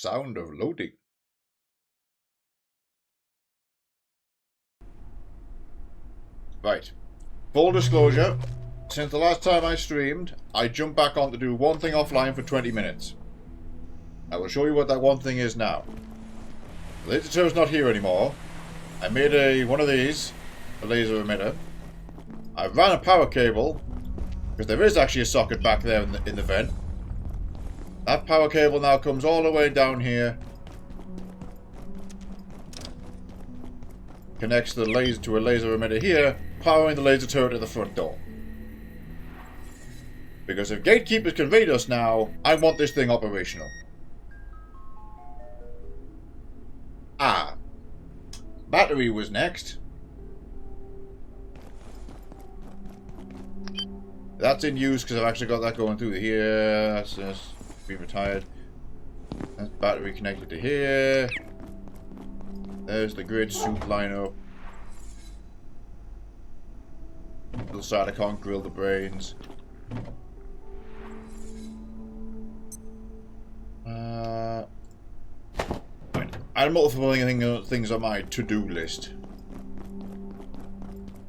sound of loading. Right. Full disclosure, since the last time I streamed, I jumped back on to do one thing offline for 20 minutes. I will show you what that one thing is now. The laser emitter is not here anymore. I made one of these, a laser emitter. I ran a power cable, because there is actually a socket back there in the vent. That power cable now comes all the way down here. Connects the laser to a laser emitter here, powering the laser turret at the front door. Because if gatekeepers can raid us now, I want this thing operational. Ah. Battery was next. That's in use because I've actually got that going through here. That's been retired. That's battery connected to here. There's the grid soup lineup. Little side I can't grill the brains. I had multiple things on my to-do list.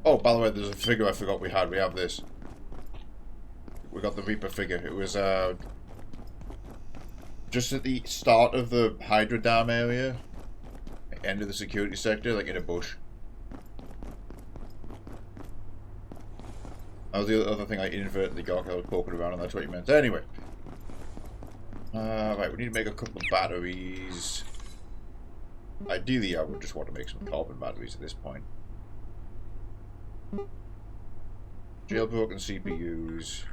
Oh, by the way, there's a figure I forgot we had. We have this. We got the Reaper figure. It was just at the start of the Hydra Dam area. End of the security sector, like in a bush. That was the other thing I inadvertently got because I was poking around on that 20 minutes. Anyway. Right, we need to make a couple of batteries. Ideally, I would just want to make some carbon batteries at this point. Jailbroken CPUs.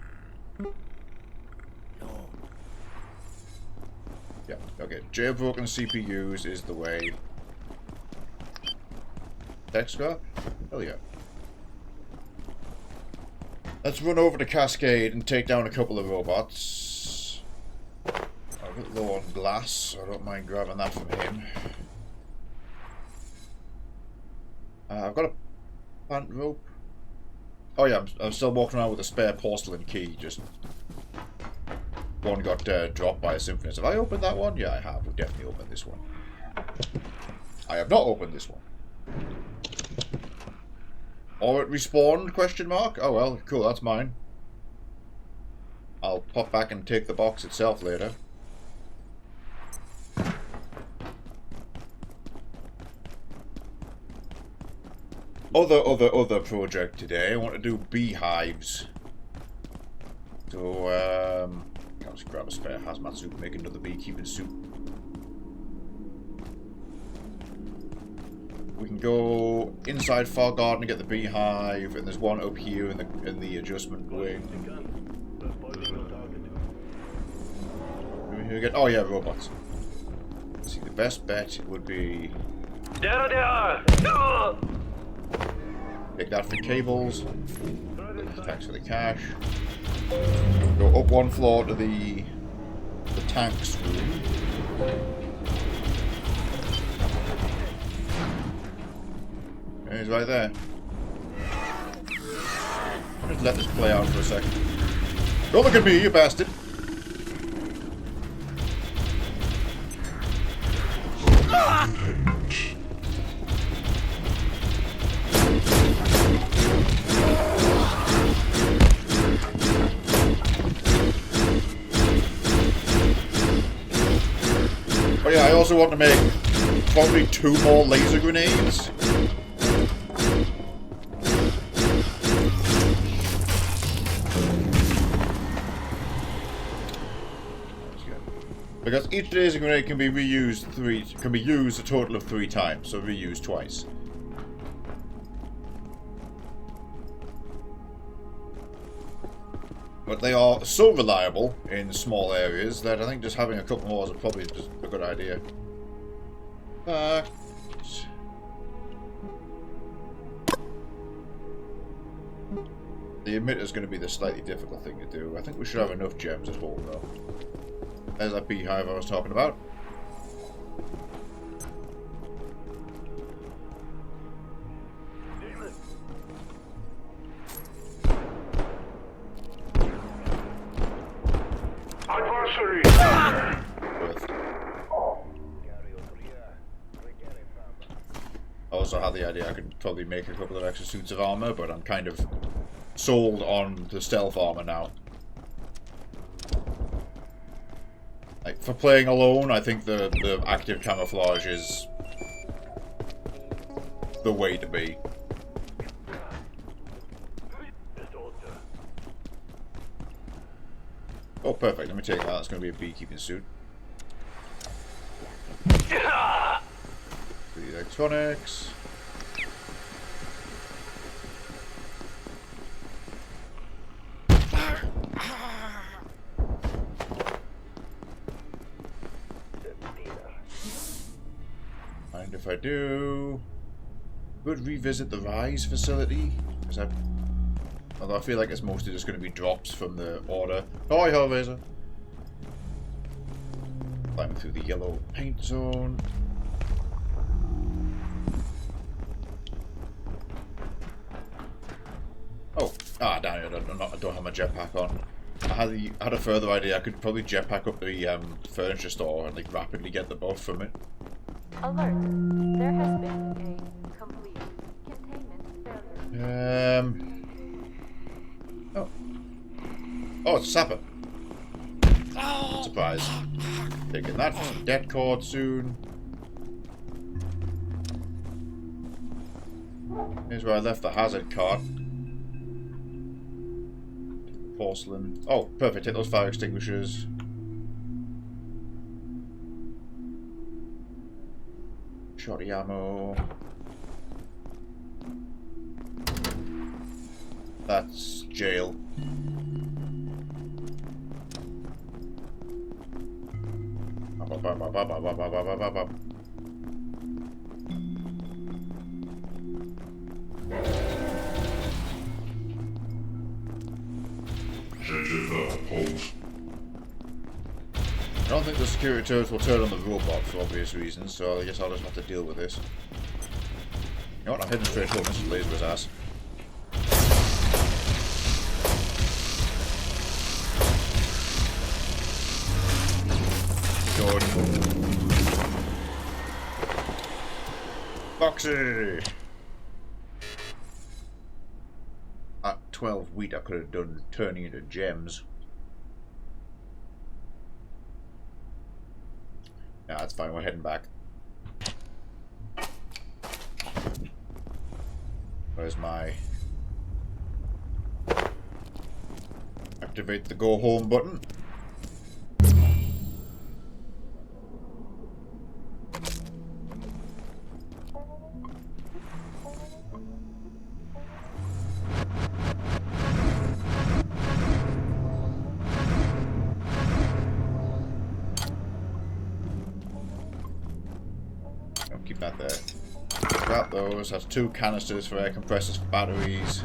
Yeah, okay. Jailbroken CPUs is the way. Tech scrap? Hell yeah. Let's run over to Cascade and take down a couple of robots. I'm a bit low on glass, so I don't mind grabbing that from him. I've got a plant rope. Oh yeah, I'm still walking around with a spare porcelain key. Just one got dropped by a Symphonist. Have I opened that one? Yeah, I have. We've definitely opened this one. I have not opened this one. Or it respawned, question mark? Oh well, cool, that's mine. I'll pop back and take the box itself later. Other project today. I want to do beehives. So, I'll just grab a spare hazmat suit and make another beekeeping suit. We can go inside Far Garden and get the beehive, and there's one up here in the adjustment wing. Oh yeah, robots. Let's see, the best bet would be There they are! take that for cables. Thanks for the cash. Go up one floor to the tanks room. And he's right there. Just let this play out for a second. Don't look at me, you bastard! Oh yeah, I also want to make probably 2 more laser grenades. Because each laser grenade can be reused used a total of 3 times, so reused twice. But they are so reliable in small areas that I think just having a couple more is probably just a good idea. The emitter is going to be the slightly difficult thing to do. I think we should have enough gems at home though. There's that beehive I was talking about. also had the idea I could probably make a couple of extra suits of armor, but I'm kind of sold on the stealth armor now. Like, for playing alone, I think the active camouflage is the way to be. Oh, perfect. Let me take that. That's going to be a beekeeping suit. 3 electronics. Mind if I do? Would revisit the Rise facility? Although I feel like it's mostly just going to be drops from the order. Oh, hi, Hellraiser. Climbing through the yellow paint zone. Oh, damn it! I don't have my jetpack on. I had a further idea. I could probably jetpack up the furniture store and like rapidly get the buff from it. Alert! There has been a complete containment failure. Oh. Oh, it's a sapper. Surprise. Taking that for some debt cord soon. Here's where I left the hazard cart. Porcelain. Oh, perfect. Take those fire extinguishers. Shotty ammo. That's jail. I don't think the security turrets will turn on the robot for obvious reasons, so I guess I'll just have to deal with this. You know what? I'm heading straight home. This is laser his ass. Good. Foxy! At 12 wheat I could have done turning into gems. Nah, that's fine, we're heading back. Where's my... activate the go home button? Keep that there. Grab those. That's 2 canisters for air compressors for batteries.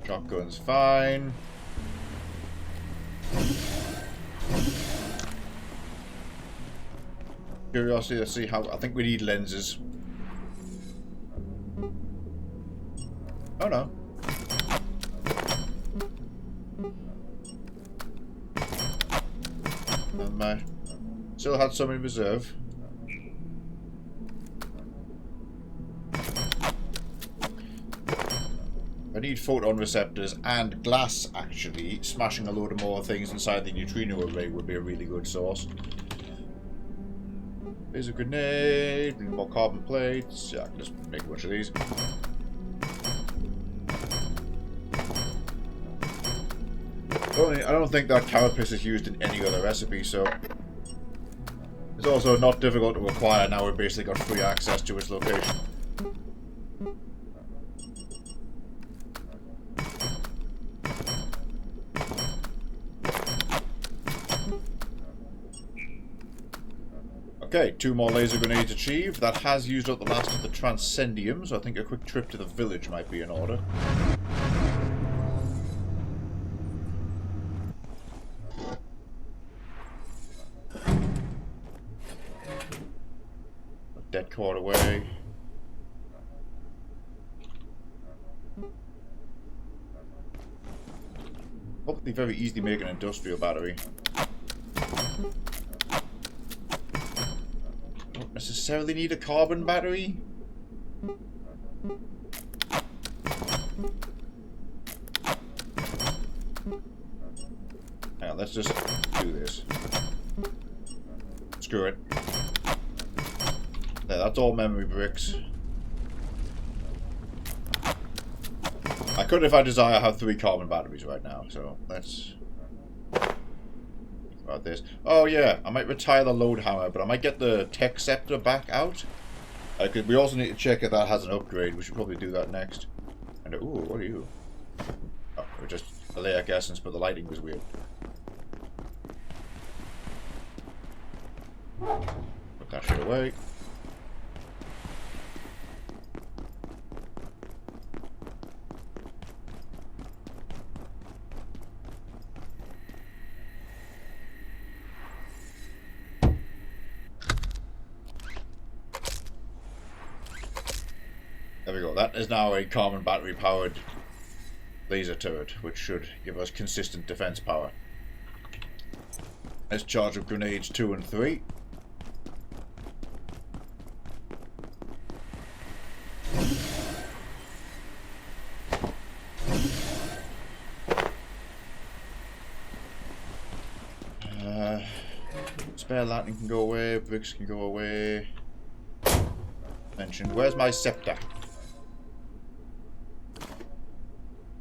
Shotgun's fine. Curiosity, let's see how... I think we need lenses. Oh no. And still had some in reserve. I need photon receptors and glass, actually. Smashing a load of more things inside the neutrino array would be a really good source. There's a grenade, more carbon plates. Yeah, I can just make a bunch of these. I don't think that carapace is used in any other recipe, so it's also not difficult to acquire now we've basically got free access to its location. Okay, 2 more laser grenades achieved. That has used up the last of the transcendium, so I think a quick trip to the village might be in order. Dead cord away. probably very easy to make an industrial battery. Don't necessarily need a carbon battery. Hang on, let's just do this. Screw it. There, that's all memory bricks. I could, if I desire, have 3 carbon batteries right now, so let's... think about this. Oh yeah, I might retire the load hammer, but I might get the tech scepter back out. Because we also need to check if that has an upgrade. We should probably do that next. And ooh, what are you? Oh, we're just Alaic essence, but the lighting was weird. Put that shit away. There we go. That is now a carbon battery powered laser turret, which should give us consistent defense power. Let's charge up grenades 2 and 3. Spare lightning can go away, bricks can go away. Mentioned. Where's my scepter?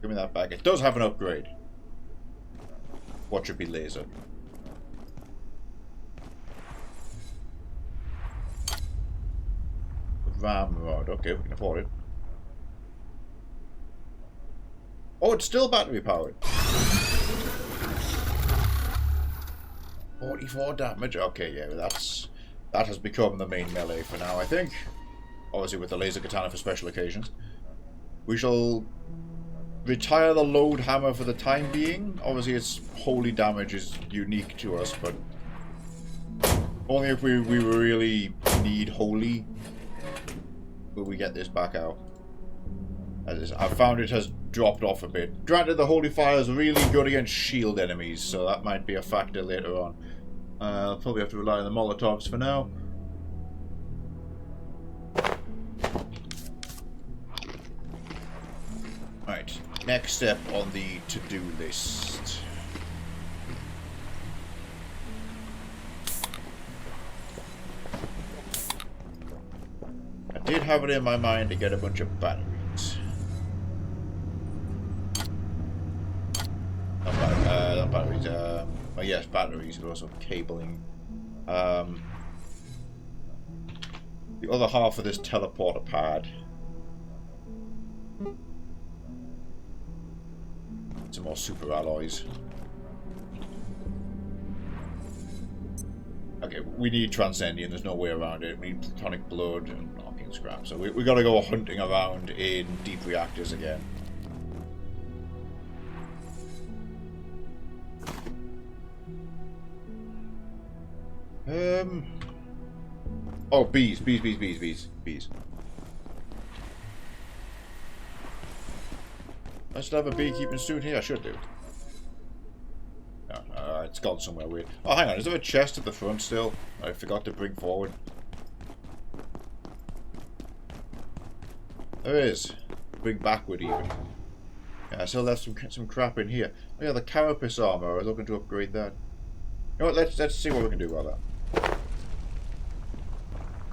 Give me that back. It does have an upgrade. What should be laser? RAM rod. Okay, we can afford it. Oh, it's still battery powered. 44 damage. Okay, yeah, that has become the main melee for now, I think. Obviously with the laser katana for special occasions. We shall retire the load hammer for the time being. Obviously its holy damage is unique to us, but only if we really need holy will we get this back out. I found it has dropped off a bit. Granted, the holy fire is really good against shield enemies, so that might be a factor later on. I'll probably have to rely on the Molotovs for now. Right, next step on the to-do list. I did have it in my mind to get a bunch of batteries. Not batteries, well, yes, batteries, but also cabling. The other half of this teleporter pad. Some more super alloys. Okay, we need Transcendium, there's no way around it. We need Plutonic Blood and Arcane Scrap. So we gotta go hunting around in deep reactors again. Oh, bees. I should have a beekeeping suit here. I should do. No, it's gone somewhere weird. Oh, hang on. Is there a chest at the front still? I forgot to bring forward. There is. Bring backward even. Yeah, I still left some crap in here. Oh yeah, the carapace armor. I was looking to upgrade that. You know what? Let's see what we can do about that.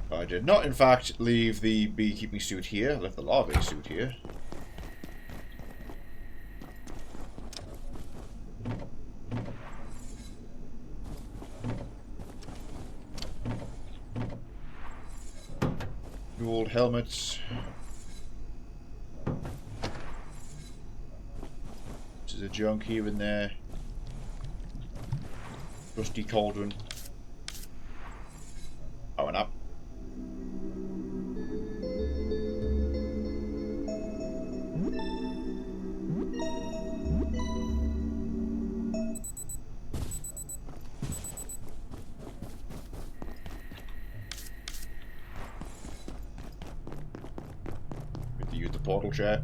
I did not, in fact, leave the beekeeping suit here. I left the larvae suit here. New old helmets. There's a junk here and there. Rusty cauldron. Oh, and up. Use the portal chat.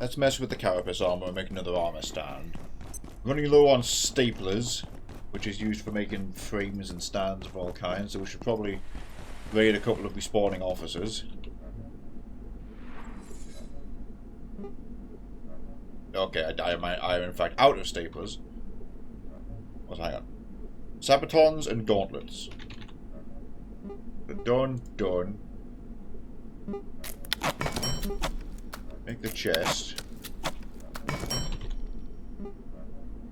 Let's mess with the carapace armor and make another armor stand. Running low on staplers, which is used for making frames and stands of all kinds, so we should probably raid a couple of respawning officers. Okay, I am in fact out of staplers. Well, hang on. Sabatons and gauntlets. Done. Make the chest.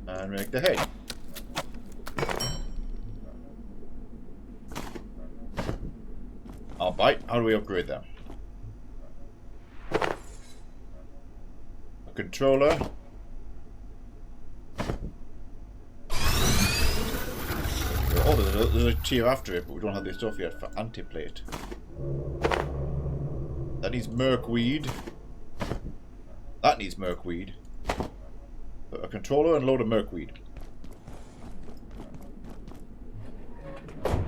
And make the head. I'll bite. How do we upgrade them? A controller. Oh, there's a tier after it, but we don't have the stuff yet for anti-plate. That needs mercweed. That needs mercweed. A controller and a load of mercweed. How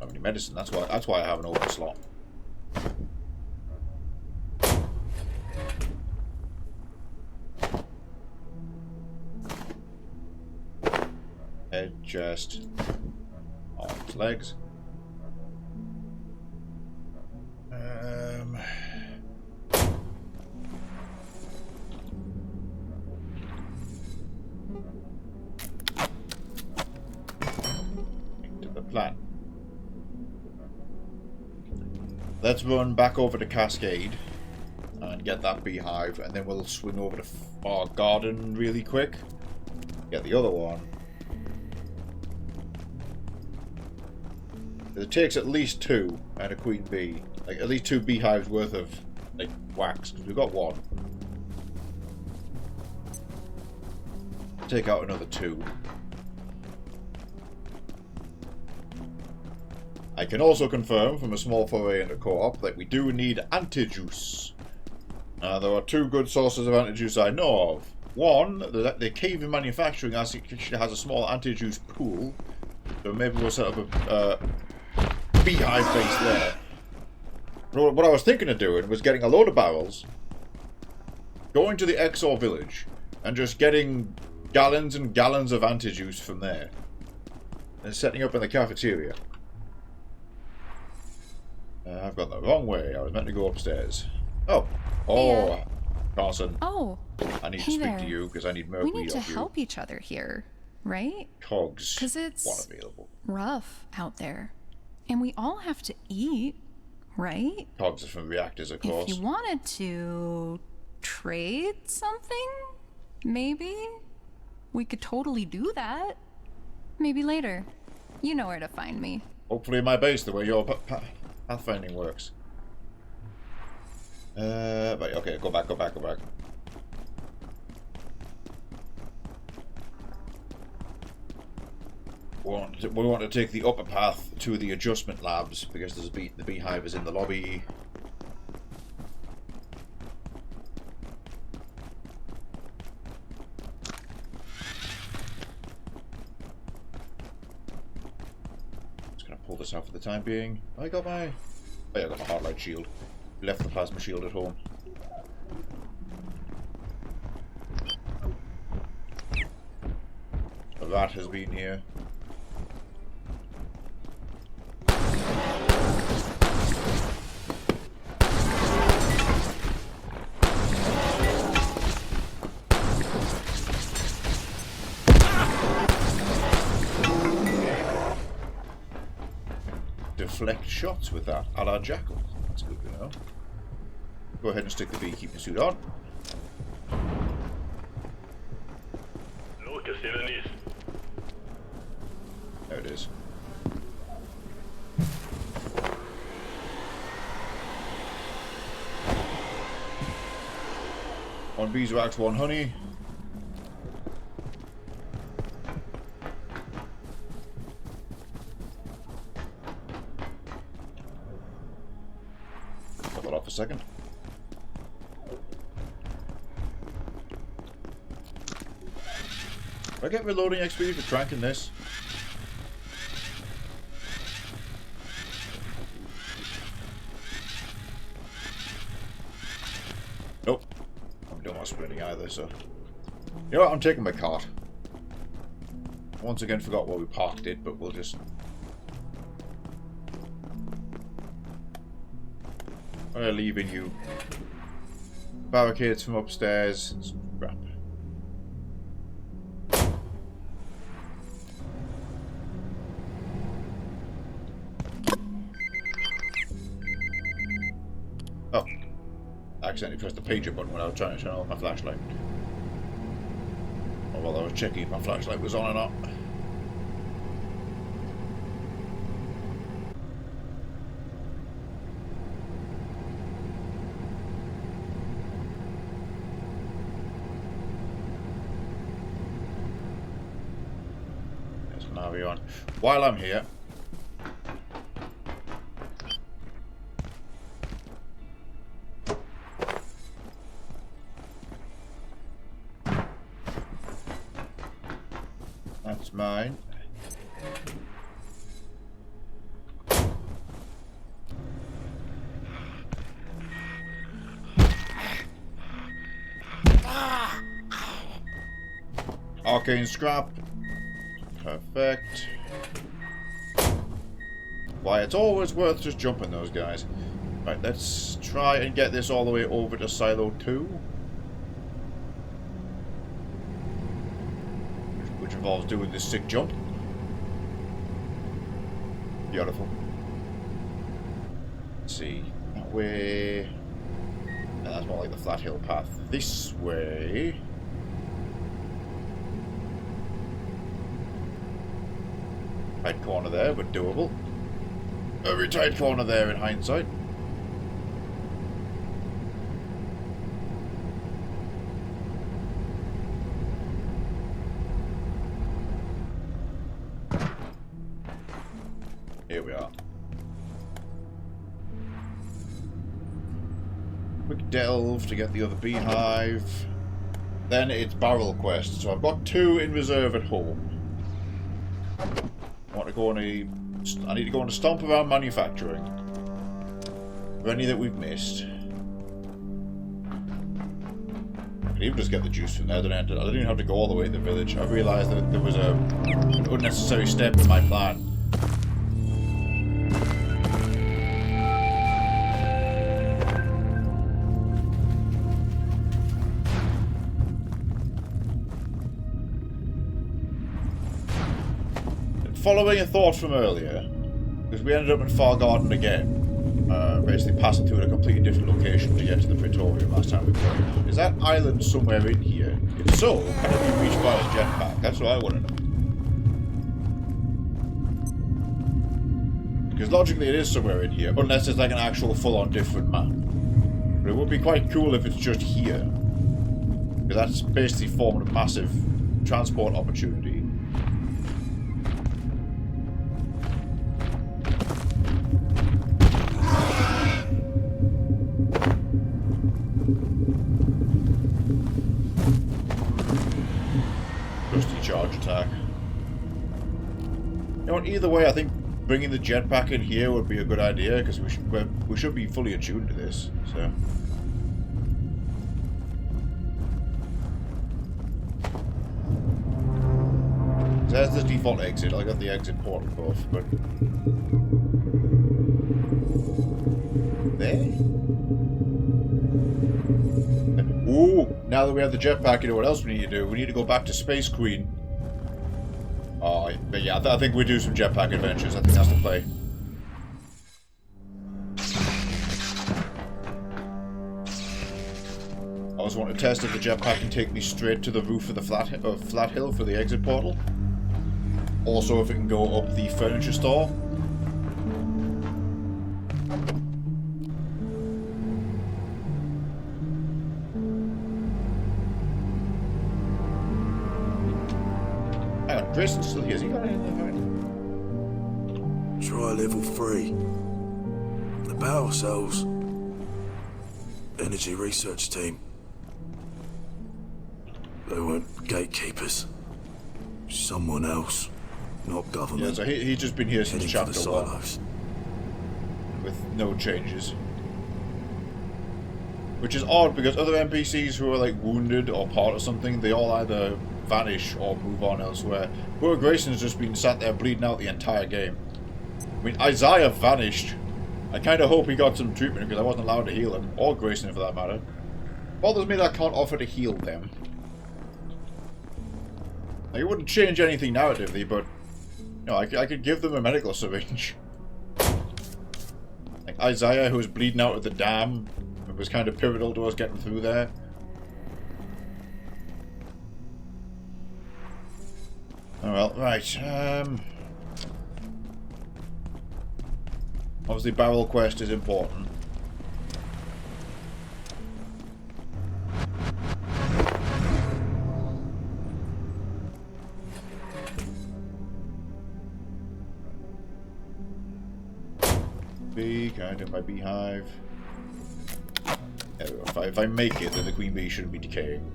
many medicine? That's why I have an open slot. Head, chest, arms, legs. Into the plan. Let's run back over to Cascade and get that beehive, and then we'll swing over to our garden really quick. Get the other one. It takes at least 2 and a queen bee. Like, at least 2 beehives worth of, like, wax, because we've got 1. Take out another 2. I can also confirm from a small foray into co-op that we do need anti-juice. There are 2 good sources of anti-juice I know of. One, the cave in manufacturing actually has a small anti-juice pool, so maybe we'll set up a beehive base there. What I was thinking of doing was getting a load of barrels, going to the Exor village, and just getting gallons and gallons of anti-juice from there, and setting up in the cafeteria. I've gone the wrong way. I was meant to go upstairs. Oh, Hey, Carson. Oh, I need to speak to you because I need mercury off you. we need to help each other here, right? Cogs. Because it's one available. rough out there, and we all have to eat, right? Cogs are from reactors, of course. If you wanted to trade something, maybe we could totally do that. Maybe later. You know where to find me. Hopefully in my base, the way your pathfinding works. Right, okay, go back. We want to take the upper path to the adjustment labs because there's the beehive is in the lobby. Just gonna pull this out for the time being. I got my heartlight shield. Left the plasma shield at home. A rat has been here. Deflect shots with that, a la Jackal. That's good to know. Go ahead and stick the beekeeping suit on. There it is. One beeswax, one honey. Cut that off a second. Do I get reloading XP for cranking this? want sprinting either, so... You know what, I'm taking my cart. Once again forgot where we parked it, but we'll just... I'm leaving you. Barricades from upstairs. Scrap. Oh. I accidentally pressed the pager button when I was trying to turn off my flashlight. Or while I was checking if my flashlight was on or not. On. While I'm here, that's mine. Arcane scrap. Perfect. Why, it's always worth just jumping those guys. Right, let's try and get this all the way over to Silo 2. Which involves doing this sick jump. Beautiful. Let's see. That way... No, that's more like the flat hill path. This way... Tight corner there, but doable. Every tight corner there in hindsight. Here we are. Quick delve to get the other beehive. Then it's barrel quest. So I've got 2 in reserve at home. I need to go on a stomp around manufacturing. For any that we've missed. I can even just get the juice from there. I didn't even have to go all the way to the village. I realised that there was an unnecessary step in my plan. Following a thought from earlier, because we ended up in Far Garden again, basically passing through a completely different location to get to the Praetorium last time we played. Is that island somewhere in here? If so, can it be reached by a jetpack? That's what I want to know. Because logically it is somewhere in here, unless it's like an actual full-on different map. But it would be quite cool if it's just here. Because that's basically forming a massive transport opportunity. Charge attack. You know what, either way, I think bringing the jetpack in here would be a good idea, because we should be fully attuned to this, so... There's the default exit. I got the exit portal buff, but... There? Ooh! Now that we have the jetpack, you know what else we need to do? We need to go back to Space Queen. Oh, but yeah, I think we do some jetpack adventures. I think that's the play. I just want to test if the jetpack can take me straight to the roof of the flat hill for the exit portal. Also, if it can go up the furniture store. Hang on, Grayson's still here. Has he got anything? Try level 3. The battle cells. Energy research team. They weren't gatekeepers. Someone else. Not government. Yeah, so he's just been here since chapter 1. With no changes. Which is odd because other NPCs who are like wounded or part of something, they all either vanish or move on elsewhere. Poor Grayson's just been sat there bleeding out the entire game. I mean, Isaiah vanished. I kind of hope he got some treatment because I wasn't allowed to heal him, or Grayson for that matter. Bothers me that I can't offer to heal them. Like, it wouldn't change anything narratively, but you know, I could give them a medical syringe. Like Isaiah, who was bleeding out of the dam, it was kind of pivotal to us getting through there. Oh well, right. Obviously, barrel quest is important. Bee, can I do my beehive? There we go. If I make it, then the queen bee shouldn't be decaying.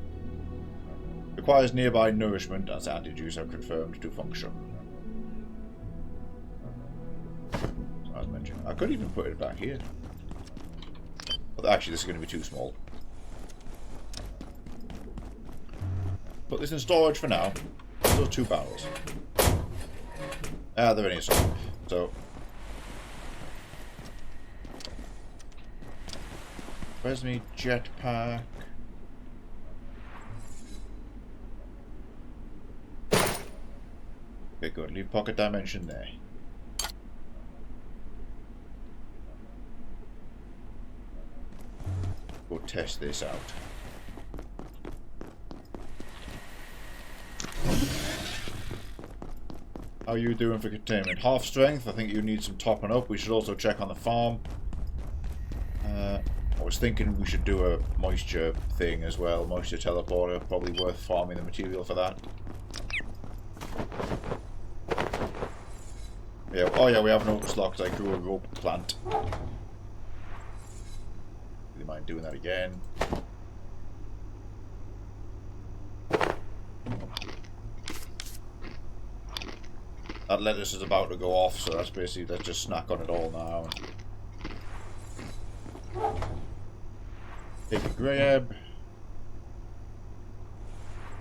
Requires nearby nourishment, as anti-juice have confirmed to function. As mentioned, I could even put it back here. But actually, this is going to be too small. Put this in storage for now. Those 2 barrels. Ah, they're in here. So. Where's me jetpack? Okay, good. Leave pocket dimension there. Go test this out. How are you doing for containment? Half strength. I think you need some topping up. We should also check on the farm. I was thinking we should do a moisture thing as well. Moisture teleporter. Probably worth farming the material for that. Yeah. Oh yeah, we have an oak lock because I grew a rope plant. Really mind doing that again. That lettuce is about to go off, so that's basically, let's just snack on it all now. Take a grab.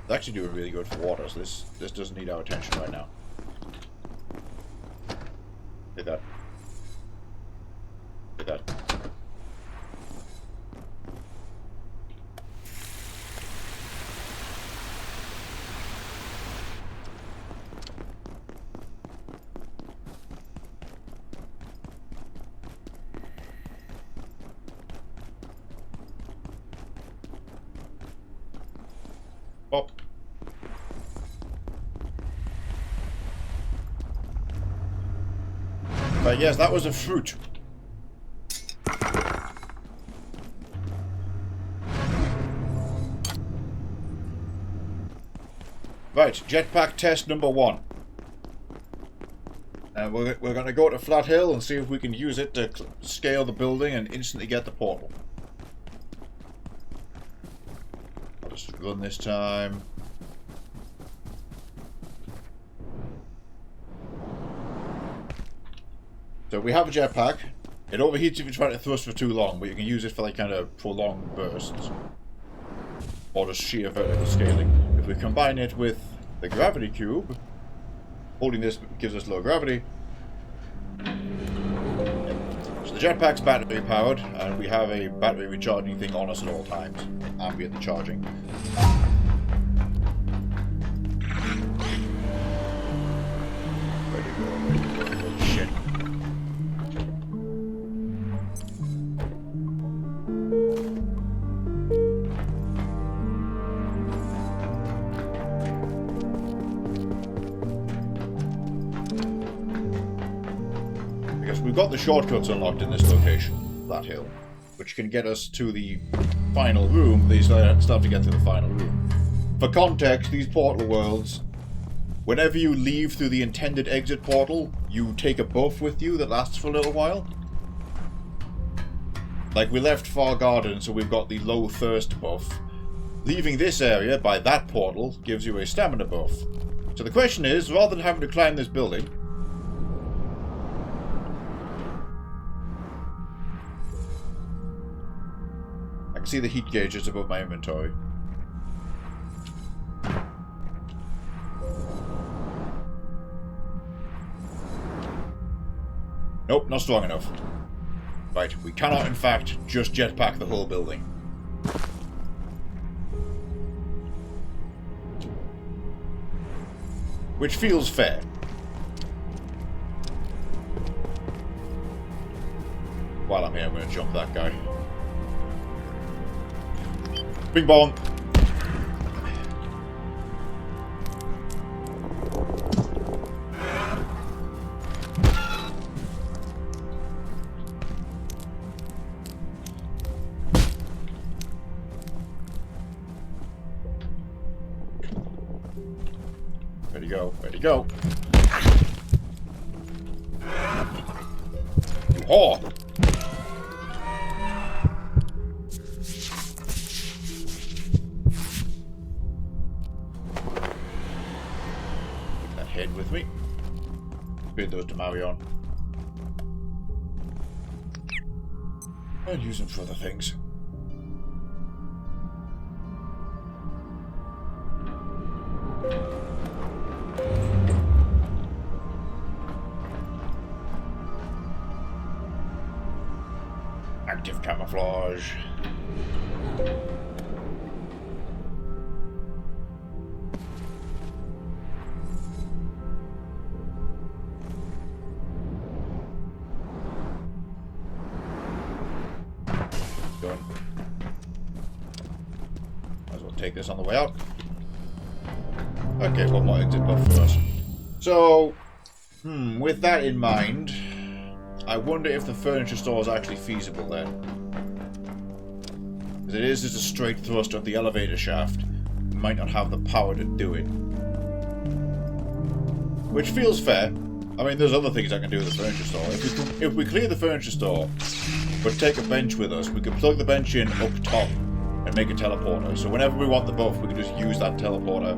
It's actually doing really good for water, so this doesn't need our attention right now. Take that. Take that. Oh. But yes, that was a fruit. Right, jetpack test number 1. We're going to go to Flat Hill and see if we can use it to scale the building and instantly get the portal. I'll just run this time. So we have a jetpack. It overheats if you try to thrust for too long, but you can use it for like kind of prolonged bursts. Or just sheer vertical scaling. If we combine it with the gravity cube, holding this gives us low gravity. So the jetpack's battery powered, and we have a battery recharging thing on us at all times. Ambient charging. Ready to go, ready to go. Shit. We've got the shortcuts unlocked in this location, Flat Hill, which can get us to the final room. They still have to get to the final room. For context, these portal worlds, whenever you leave through the intended exit portal, you take a buff with you that lasts for a little while. Like, we left Far Garden, so we've got the low thirst buff. Leaving this area by that portal gives you a stamina buff. So the question is, rather than having to climb this building, can see the heat gauge just above my inventory. Nope, not strong enough. Right, we cannot in fact just jetpack the whole building. Which feels fair. While I'm here, I'm going to jump that guy. Bing bong! Ready to go, ready to go. Oh! Take that head with me. Bid those to Marion. And use them for other things. Active camouflage. Done. Might as well take this on the way out. Okay, one more exit buff for us. So, with that in mind, I wonder if the furniture store is actually feasible then. As it is just a straight thrust of the elevator shaft. We might not have the power to do it. Which feels fair. I mean, there's other things I can do with the furniture store. If we clear the furniture store, but take a bench with us, we can plug the bench in up top and make a teleporter. So whenever we want the buff, we can just use that teleporter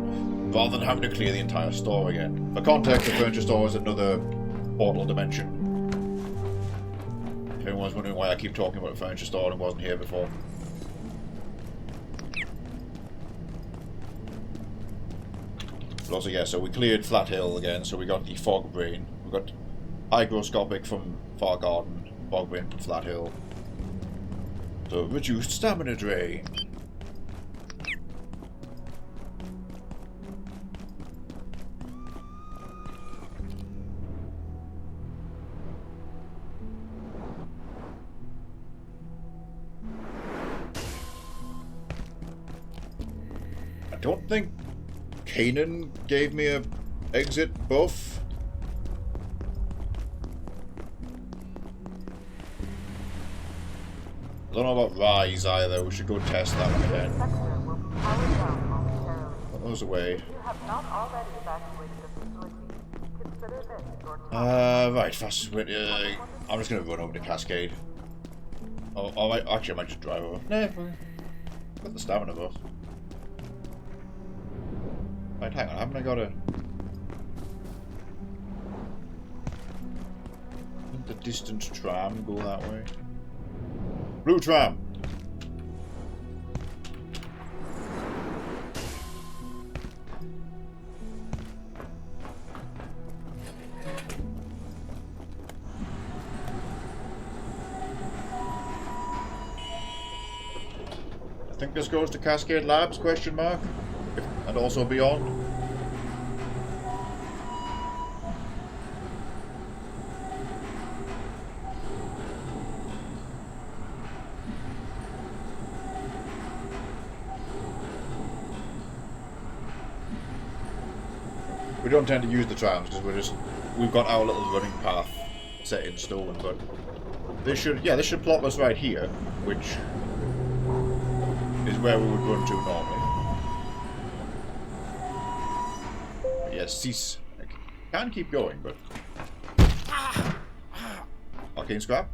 rather than having to clear the entire store again. For context, the furniture store is another portal dimension. If anyone's wondering why I keep talking about the furniture store and wasn't here before. But also, yeah, so we cleared Flat Hill again, so we got the Fog Brain. We got Hygroscopic from Far Garden, Fog Brain from Flat Hill. So, reduced stamina drain. I don't think Kanan gave me a exit buff. I don't know about Rise either. We should go test that one again. Put those away. Right, fastest way. I'm just gonna run over to Cascade. Oh, actually, I might just drive over. Nah, got the stamina buff. Right, hang on, haven't I got a... Didn't the distant tram go that way? Blue tram! I think this goes to Cascade Labs, question mark? And also beyond. We don't tend to use the trams because we've got our little running path set in stone, but this should plot us right here, which is where we would run to normally. Yes, cease. I can keep going, but... Arcane scrap.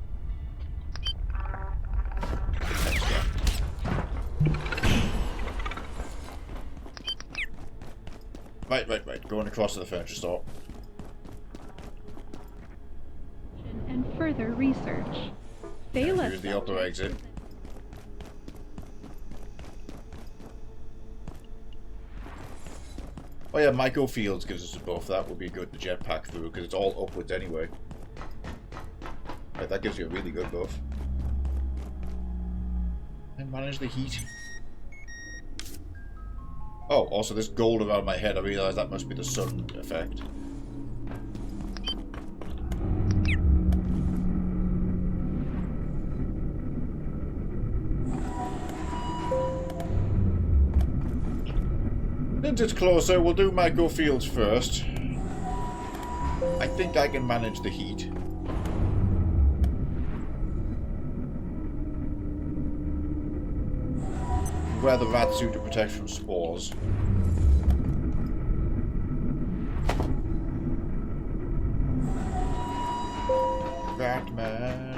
Right. Going across to the furniture store. And further research. They Here's the upper exit. Oh yeah, micro fields gives us a buff. That would be good to jetpack through because it's all upwards anyway. Right, that gives you a really good buff. And manage the heat. Oh, also this gold around my head, I realise that must be the sun effect. Since it's closer, we'll do micro fields first. I think I can manage the heat. Wear the rat suit to protect from spores. Batman.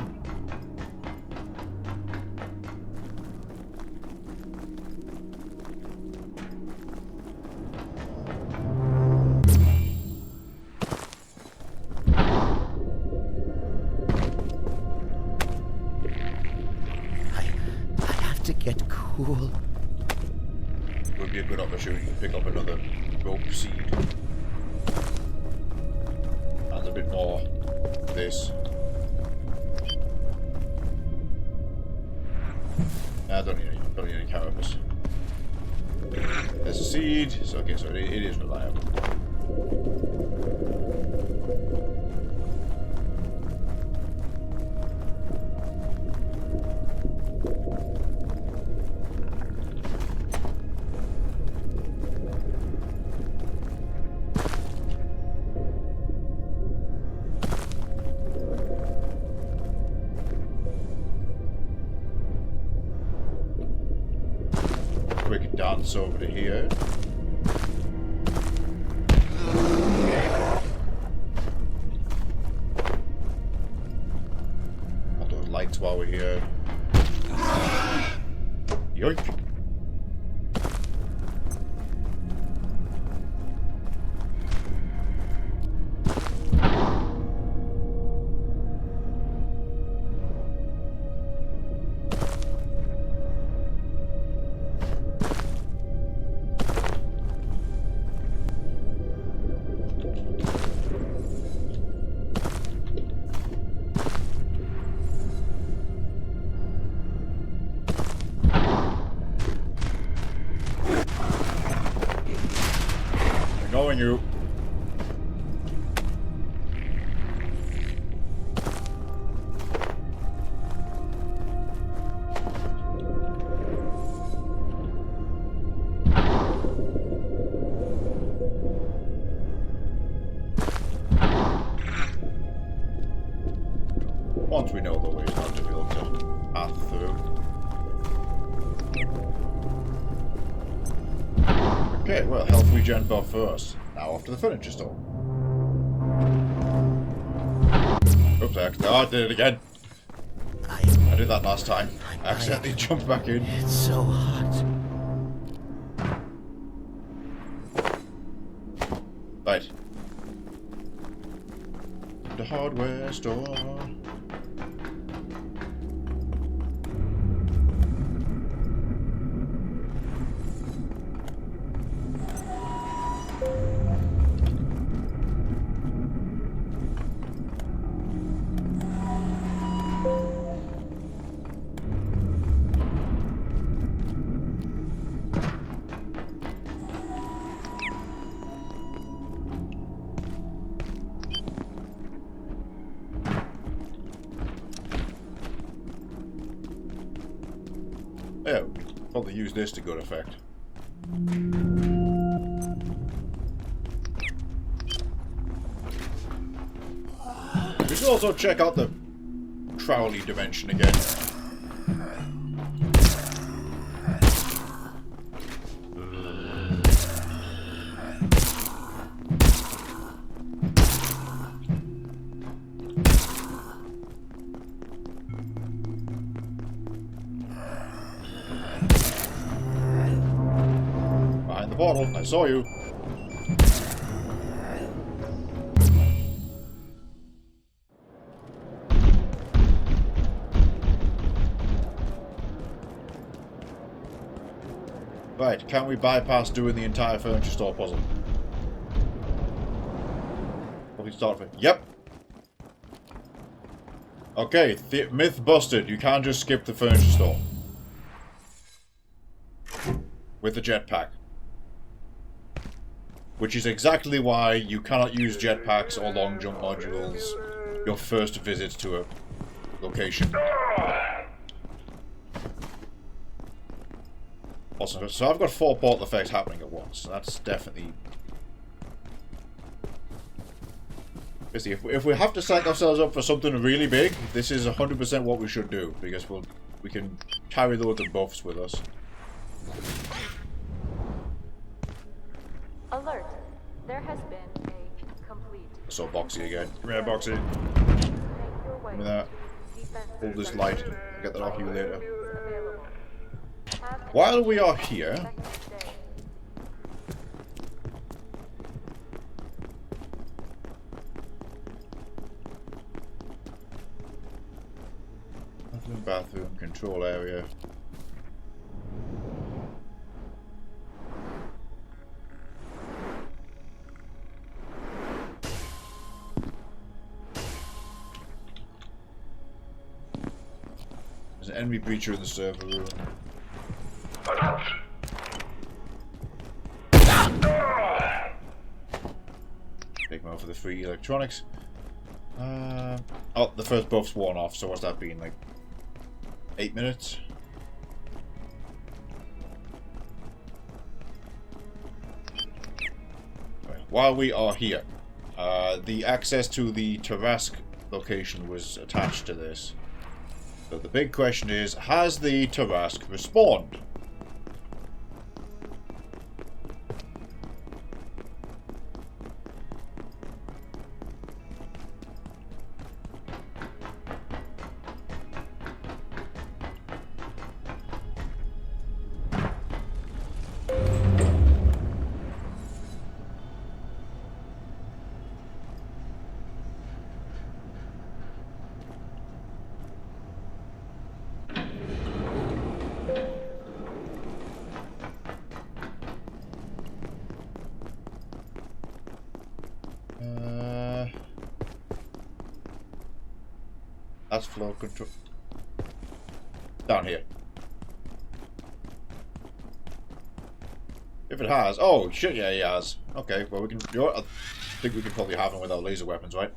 I have to get cool. Would be a good opportunity to pick up another rope seed. And a bit more of this. Nah, I don't need any cannabis. There's a seed. So, okay, so it is reliable. Quick dance over to here. Want those lights while we're here. Yoink. Knowing you. Once we know the way, it's not difficult to path through. Okay, well, health regen buff first. Now off to the furniture store. Oops, I did it again. I did that last time. I accidentally jumped back in. It's so hot. Right. The hardware store. Yeah, probably use this to good effect. We should also check out the Crowley dimension again. Behind the bottle, I saw you. Right, can we bypass doing the entire furniture store puzzle? start with. Yep. Okay, myth busted. You can't just skip the furniture store. With the jetpack. Which is exactly why you cannot use jetpacks or long jump modules your first visit to a location. Awesome. So I've got 4 portal effects happening at once. So that's definitely... Basically, if we have to psych ourselves up for something really big, this is 100% what we should do. Because we can carry those buffs with us. Alert. There has been a complete... So Boxy again. Come here, Boxy. Make your way Give me that. to defense Hold this center. light. I'll get that off you later. Available. Have an While we are here... effective day. Bathroom, control area. There's an enemy breacher in the server room. Big mouth for the free electronics. Oh, the first buff's worn off, so what's that been, like 8 minutes? Right, while we are here, the access to the Tarask location was attached to this. So the big question is, has the Tarask respawned? That's flow control. Down here. If it has. Oh, shit, yeah, he has. Okay, well, we can. You know what? I think we can probably have him with our laser weapons, right?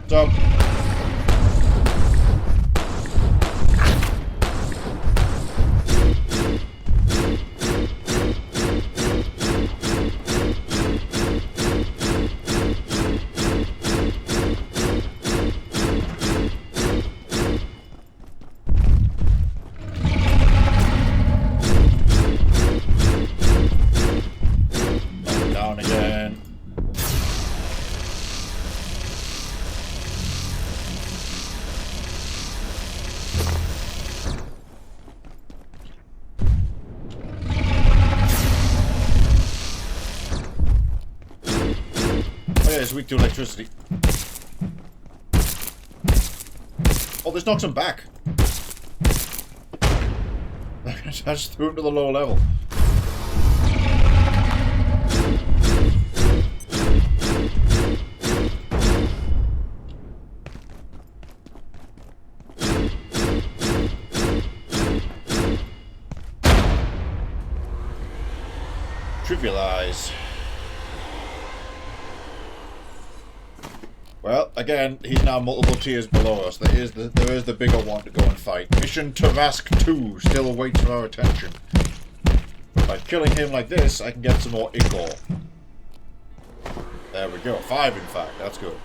So. Down again. Oh yeah, it's weak to electricity. Oh, this knocks him back. I just threw him to the lower level. Trivialize. Well, again, he's now multiple tiers below us. There is the bigger one to go and fight. Mission Tarask 2 still awaits our attention. By killing him like this, I can get some more ichor. There we go. 5, in fact. That's good.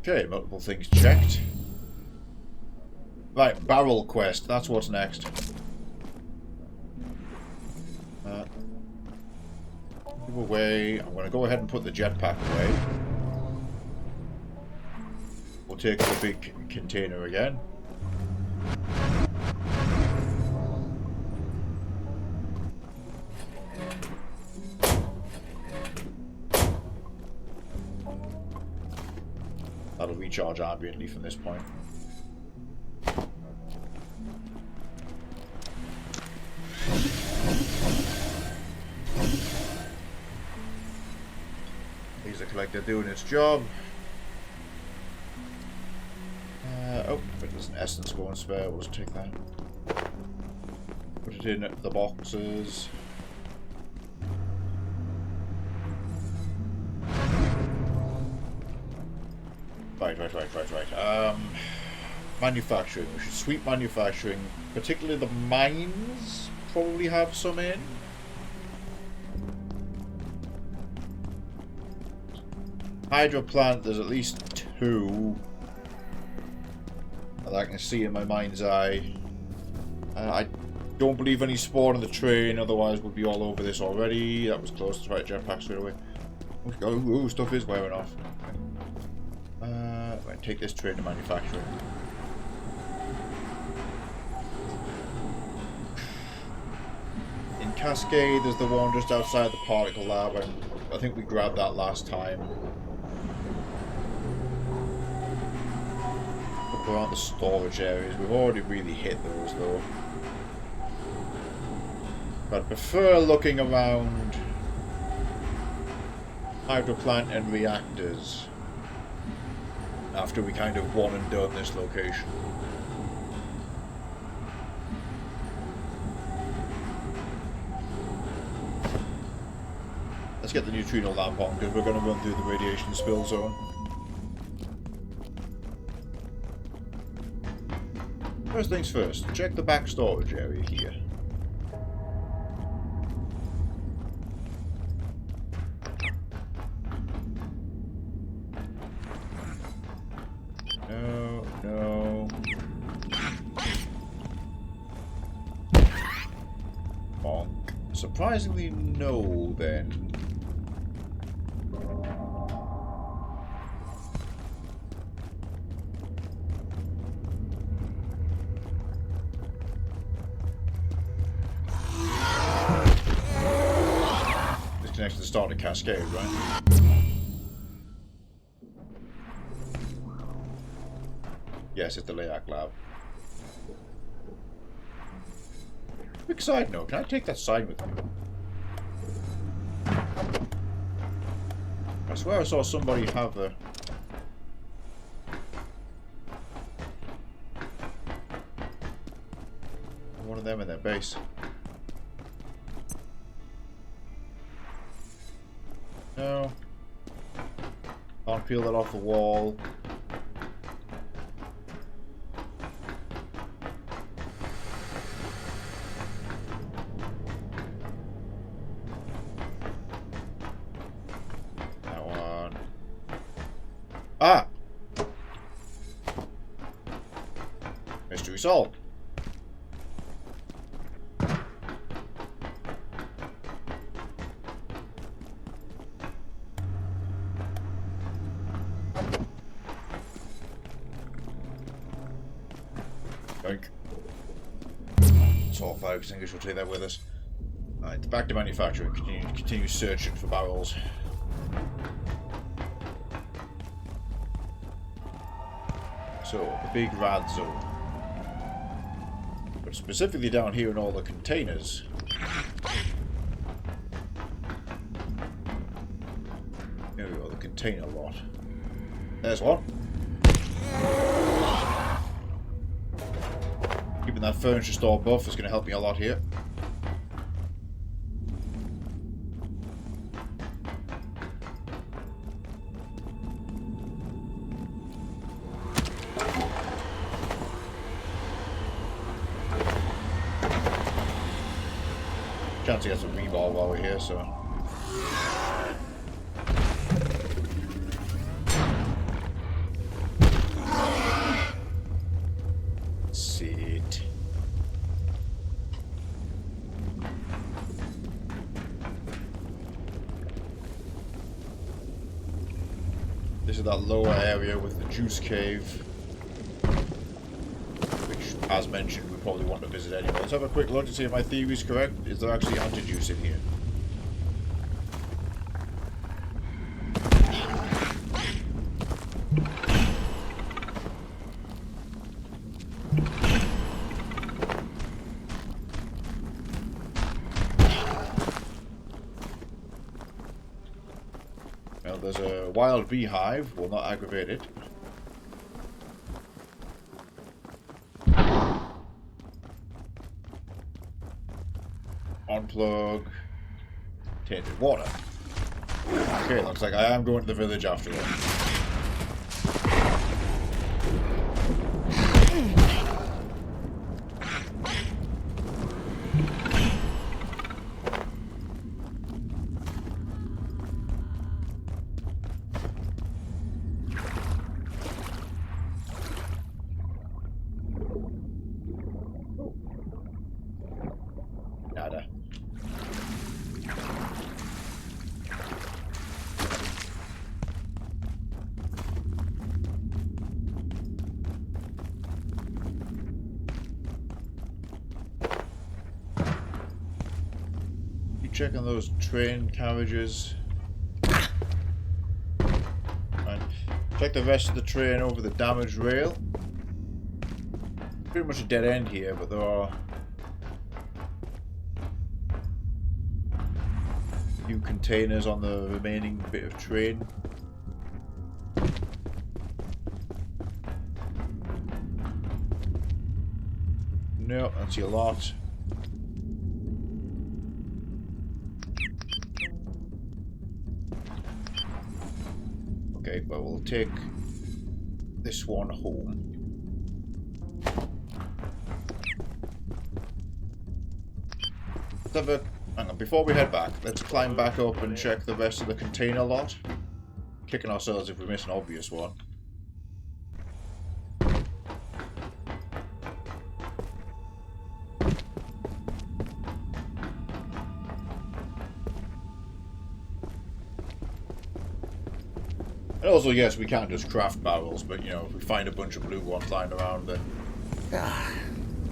Okay, multiple things checked. Right, barrel quest. That's what's next. Move away. I'm going to go ahead and put the jetpack away. We'll take the big container again. That'll recharge ambiently from this point. Laser collector doing its job. Oh, but there's an essence going spare. We'll just take that. Put it in the boxes. Right. Manufacturing. We should sweep manufacturing. Particularly the mines probably have some in. Hydro plant, there's at least 2 that I can see in my mind's eye. I don't believe any spawn on the train, otherwise we'll be all over this already. That was close to try jetpack straight away. Ooh, stuff is wearing off. Right, take this train to manufacturing. In Cascade, there's the one just outside the particle lab, and I think we grabbed that last time. Look around the storage areas. We've already really hit those, though. But I prefer looking around hydro plant and reactors after we kind of won and done this location. Let's get the neutrino lamp on because we're going to run through the radiation spill zone. First things first, check the back storage area here. No. Bonk. Surprisingly, no, then. This connects to the start of Cascade, right? Yes, it's the Layak lab. Quick side note, can I take that sign with me? I swear I saw somebody have one of them in their base. No. Can't peel that off the wall. Ah! Mystery solved. Yoink. Assault fire extinguisher, we'll take that with us. Alright, back to manufacturing. Continue searching for barrels. So, the big rad zone. But specifically down here in all the containers. Here we go, the container lot. There's one. Keeping that furniture store buff is going to help me a lot here. Chance to get some rebar while we're here, so. Sit. This is that lower area with the juice cave, which, as mentioned, we probably want to visit anyway. Let's have a quick look to see if my theory is correct. Is there actually anti-juice in here? there's a wild beehive. Will not aggravate it. Unplug. Tainted water. Okay, looks like I am going to the village after all. Nada. Keep checking those train carriages. And check the rest of the train over the damaged rail. Pretty much a dead end here, but there are few containers on the remaining bit of train. No, that's a lot. Okay, but we'll take this one home. Let's have a hang on, before we head back, let's climb back up and check the rest of the container lot. Kicking ourselves if we miss an obvious one. And also, yes, we can't just craft barrels, but you know, if we find a bunch of blue ones lying around, then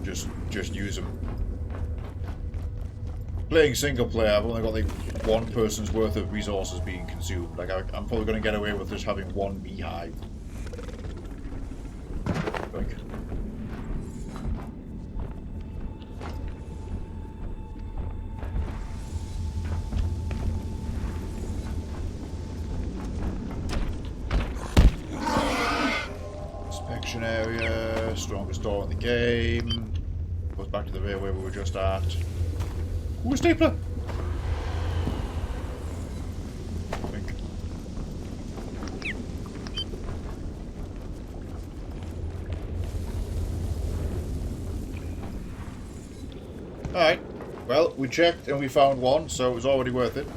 just use them. Playing single player, I've only got like one person's worth of resources being consumed. Like I'm probably going to get away with just having one beehive. Think. Inspection area, strongest door in the game. Goes back to the railway we were just at. Ooh, a stapler! Alright. Well, we checked and we found one, so it was already worth it.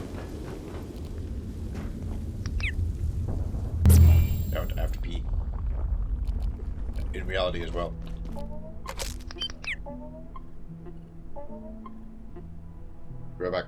Now I have to pee. In reality as well. Right back.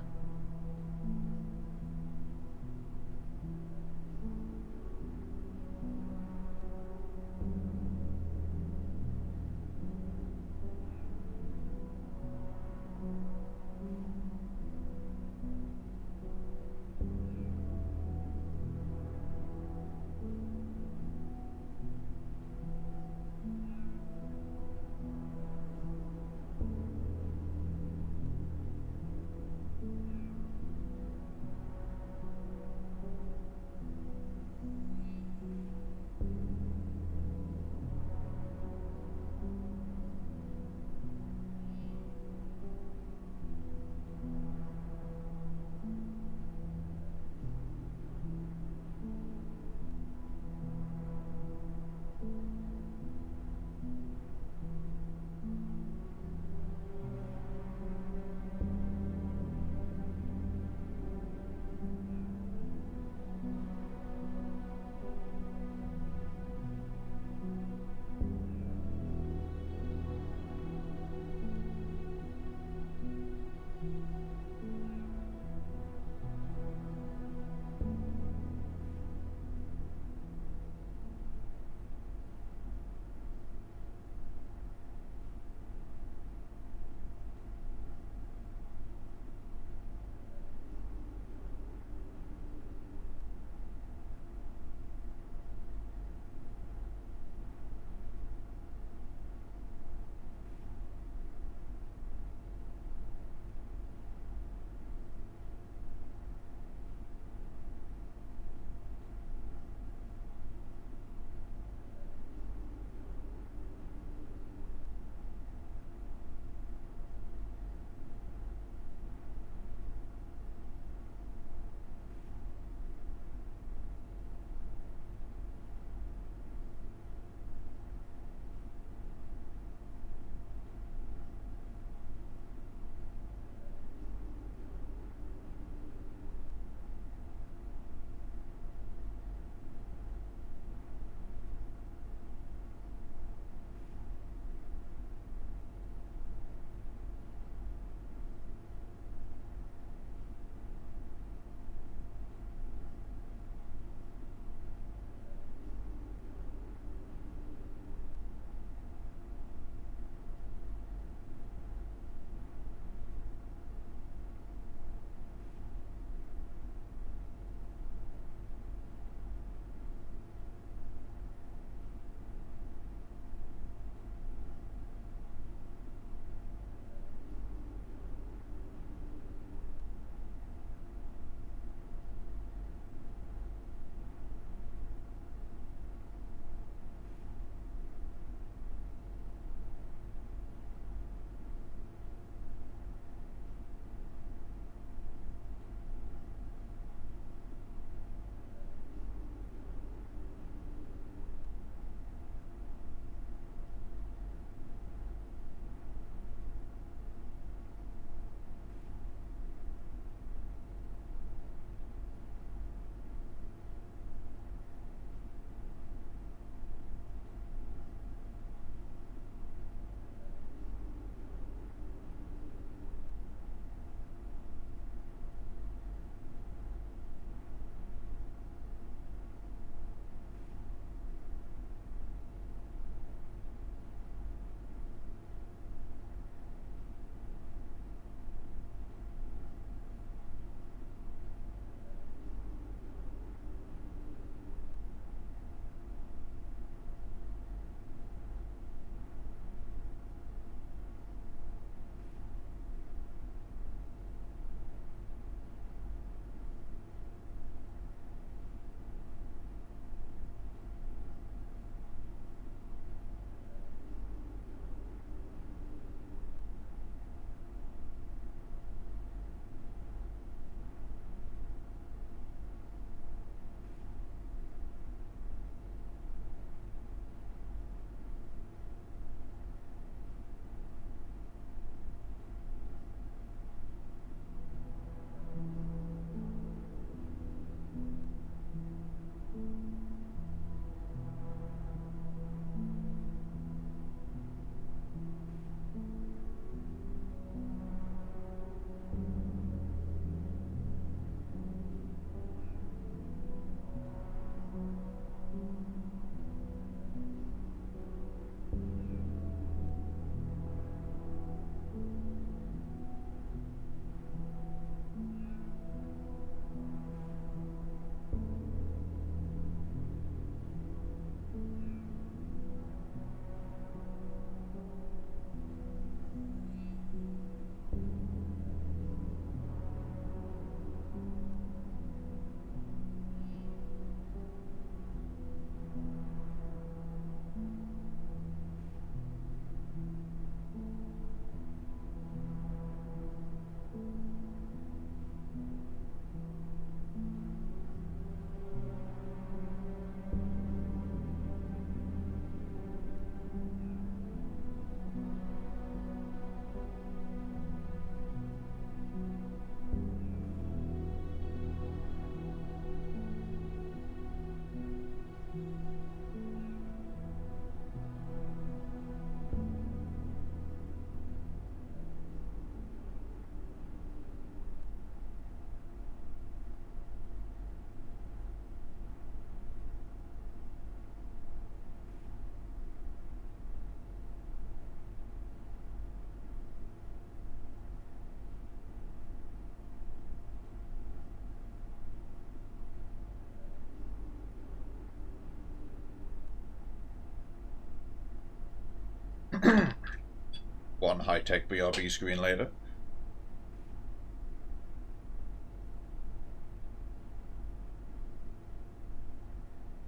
One high-tech BRB screen later.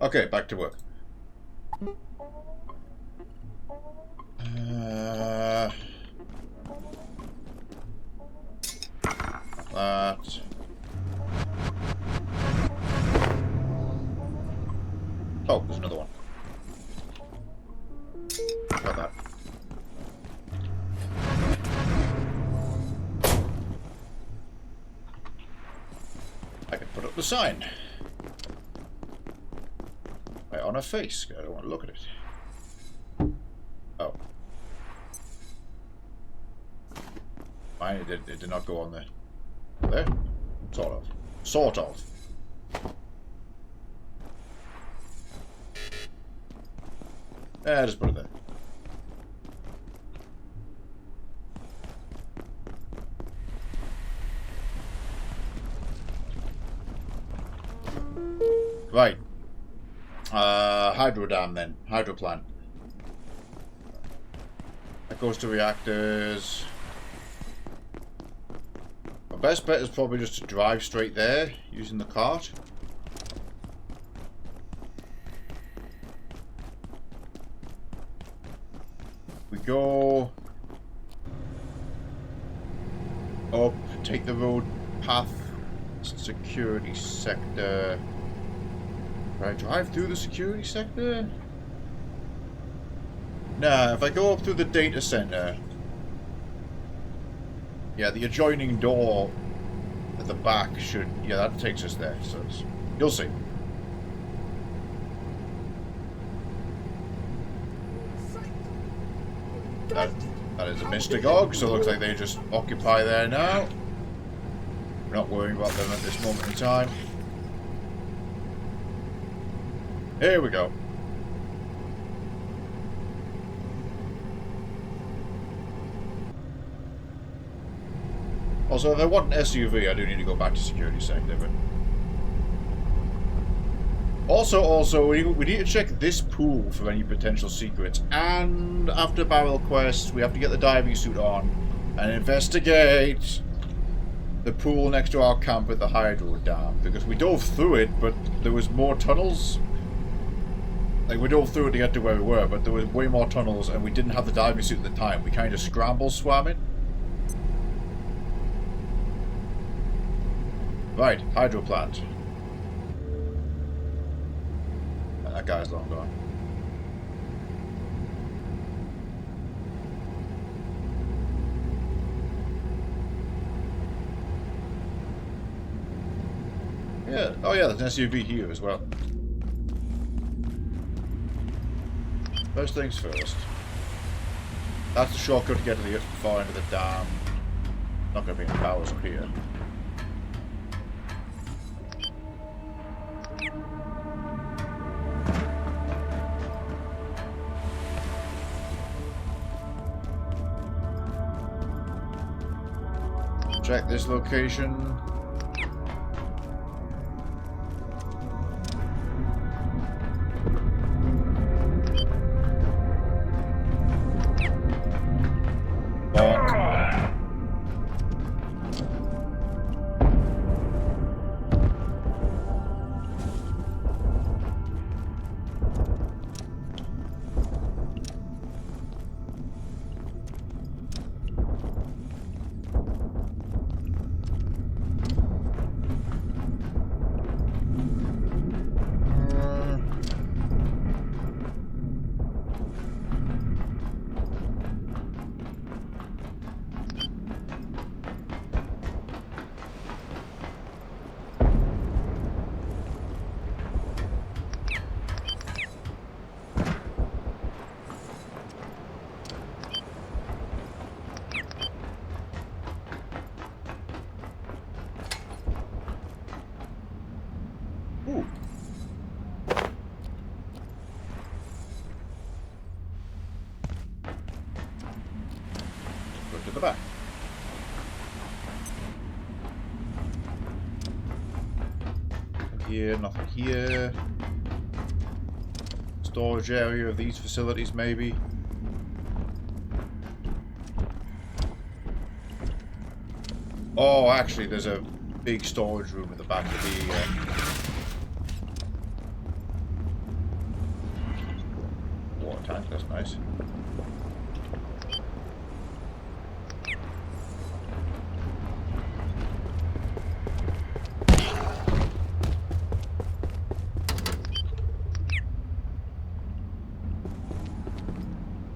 Okay, back to work. That. Oh, there's another one. Got that. I can put up the sign. Right on her face. I don't want to look at it. Oh. Mine, it did not go on there. There? Sort of. Sort of. Just put it there. Right. Hydro dam then. Hydro plant. That goes to reactors. My best bet is probably just to drive straight there using the cart. We go up, take the road path, security sector. Can I drive through the security sector? Nah, if I go up through the data center. Yeah, the adjoining door at the back should. Yeah, that takes us there. So you'll see. That is a Mystagogue, so it looks like they just occupy there now. We're not worrying about them at this moment in time. Here we go. Also, if I want an SUV, I do need to go back to security sector, but... Also, we need to check this pool for any potential secrets. And after Barrel Quest, we have to get the diving suit on and investigate the pool next to our camp at the hydro dam. Because we dove through it, but there was more tunnels. Like, we dove through it to get to where we were, but there was way more tunnels, and we didn't have the diving suit at the time. We kind of swam it. Right, hydro plant. That guy's long gone. Yeah. Oh yeah, there's an SUV here as well. First things first. That's the shortcut to get to the far end of the dam. Not going to be any powers up here. Check this location. Ooh. Go to the back. Nothing here, nothing here. Storage area of these facilities, maybe. Oh, actually, there's a big storage room at the back of the... water tank, that's nice.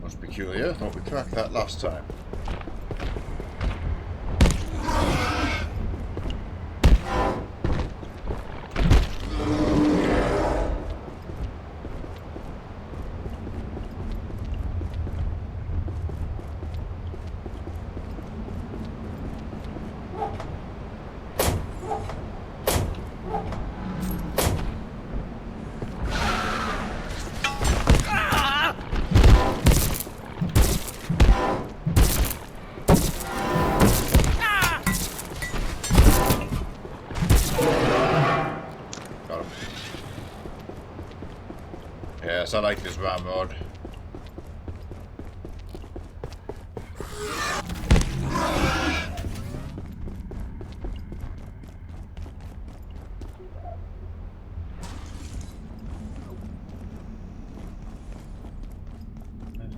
That's peculiar. Thought we cracked that last time. Yes, I like this ramrod.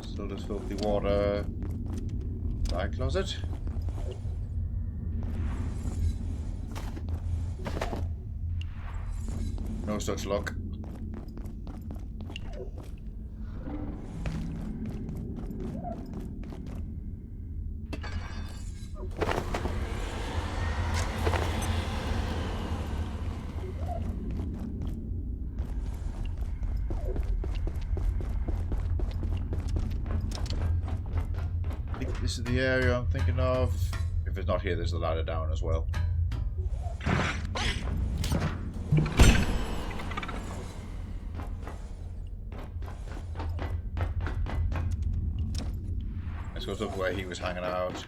Still this filthy water. Bag closet. No such luck. I think this is the area I'm thinking of. If it's not here, there's the ladder down as well. Let's go up where he was hanging out.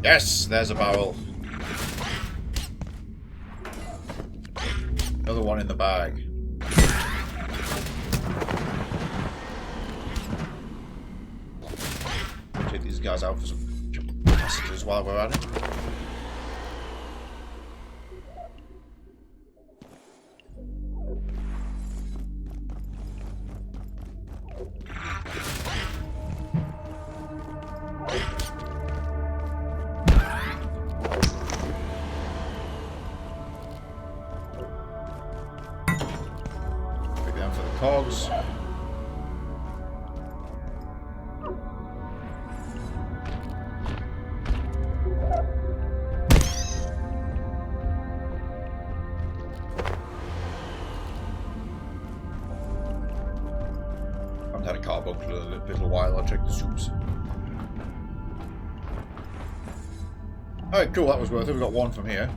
Yes, there's a barrel. Another one in the bag. Take these guys out for some passages while we're at it. Cogs. I haven't had a carbuncle in a little while. I'll check the soups. Alright, cool, that was worth it. We got one from here.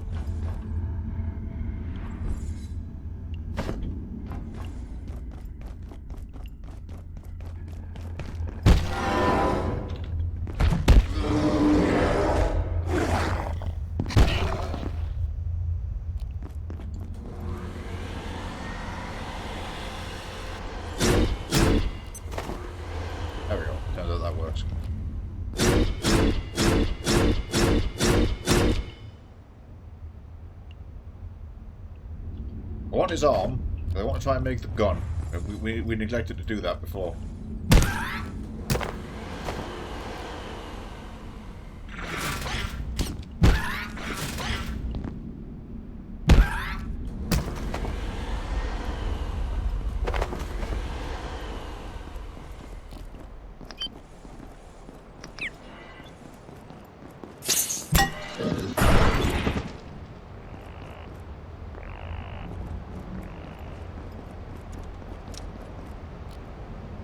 There we go. Turns out that works. I want his arm. I want to try and make the gun. We neglected to do that before.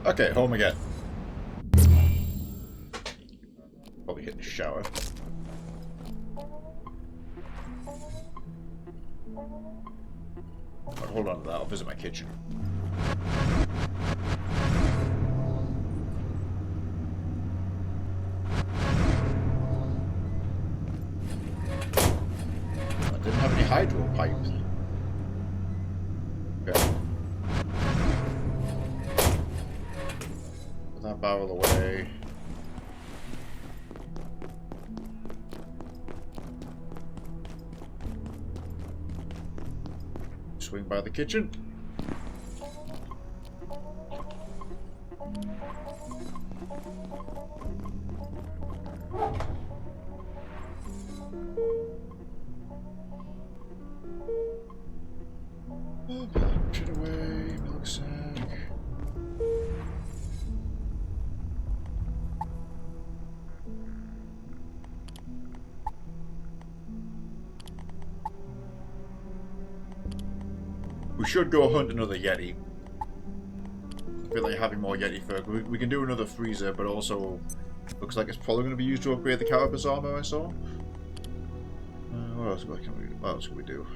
Okay, home again. Probably hit the shower. Right, hold on to that, I'll visit my kitchen. I didn't have any hydro pipes. Okay. that barrel away. Swing by the kitchen. Push it away, milk sack. We should go hunt another Yeti. I feel like having more Yeti fur. We can do another freezer, but also looks like it's probably going to be used to upgrade the carapace armor I saw. What else can we do?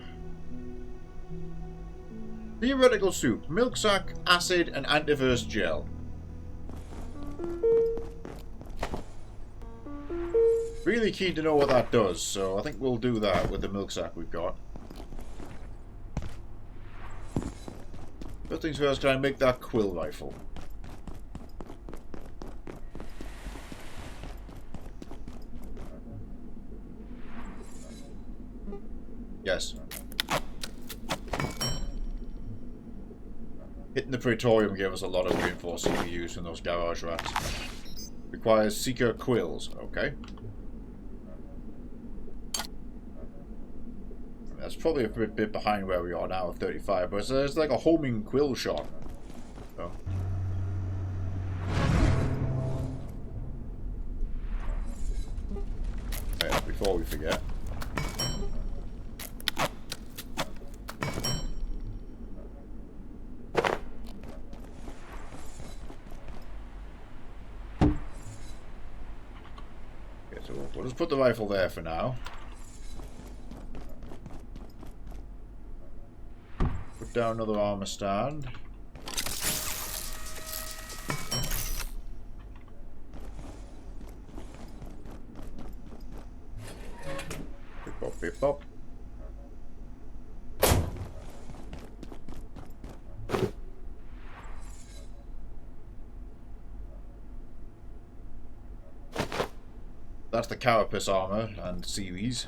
Theoretical soup, milk sack, acid, and antivirus gel. Really keen to know what that does, so I think we'll do that with the milk sack we've got. First things first, can I make that quill rifle? Yes. Hitting the Praetorium gave us a lot of reinforced CPUs from those garage rats. Requires Seeker quills. Okay. That's probably a bit behind where we are now at 35, but it's like a homing quill shot. So. Yeah, before we forget. Okay, so we'll just put the rifle there for now. Down another armor stand. Beep bop, beep bop. That's the carapace armor and series.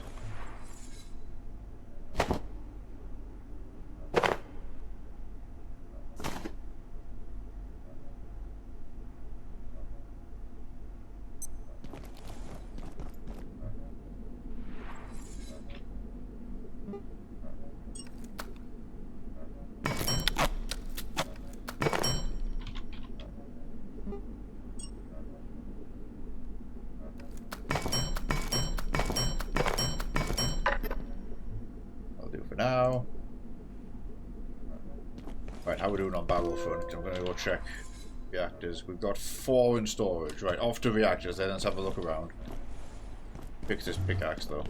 Now. Right, how are we doing on Battlefront? I'm going to go check reactors. We've got 4 in storage. Right, off to reactors, then let's have a look around. Fix this pickaxe though.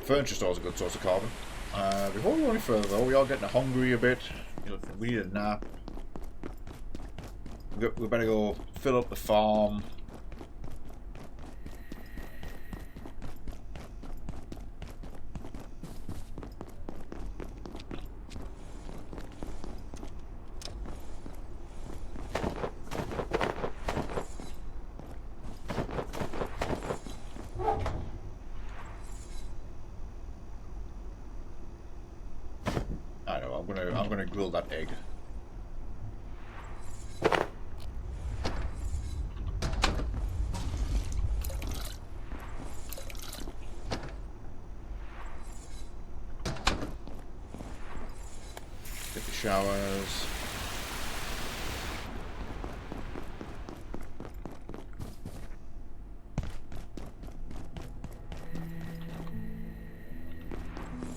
Furniture store's a good source of carbon. Before we go any further though, we are getting hungry a bit. We need a nap. We better go fill up the farm. I'm gonna grill that egg. Get the showers.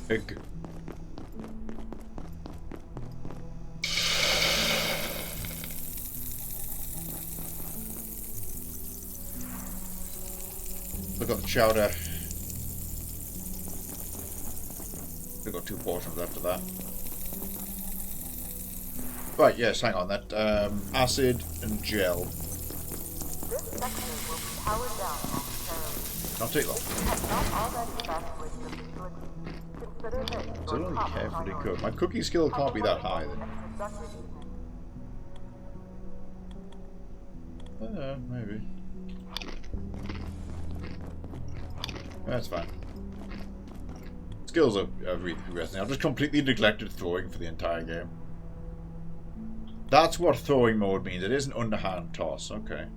Egg. We've got the chowder. We've got 2 portions after that. Right, yes, hang on. That acid and gel. This sector will be powered down momentarily. Not take long. If you have not already evacuated the facility, Consider this Still your only top carefully priority. cooked. My cooking skill can't be that high then. Maybe. That's fine. Skills are really progressing. I've just completely neglected throwing for the entire game. That's what throwing mode means. It is an underhand toss. Okay.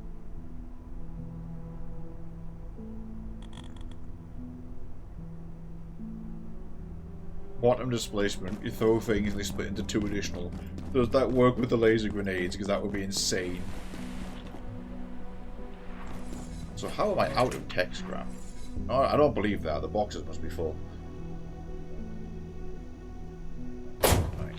Quantum displacement. You throw things and they split into 2 additional. Does that work with the laser grenades? Because that would be insane. So how am I out of tech scrap? Oh, I don't believe that. The boxes must be full. Right.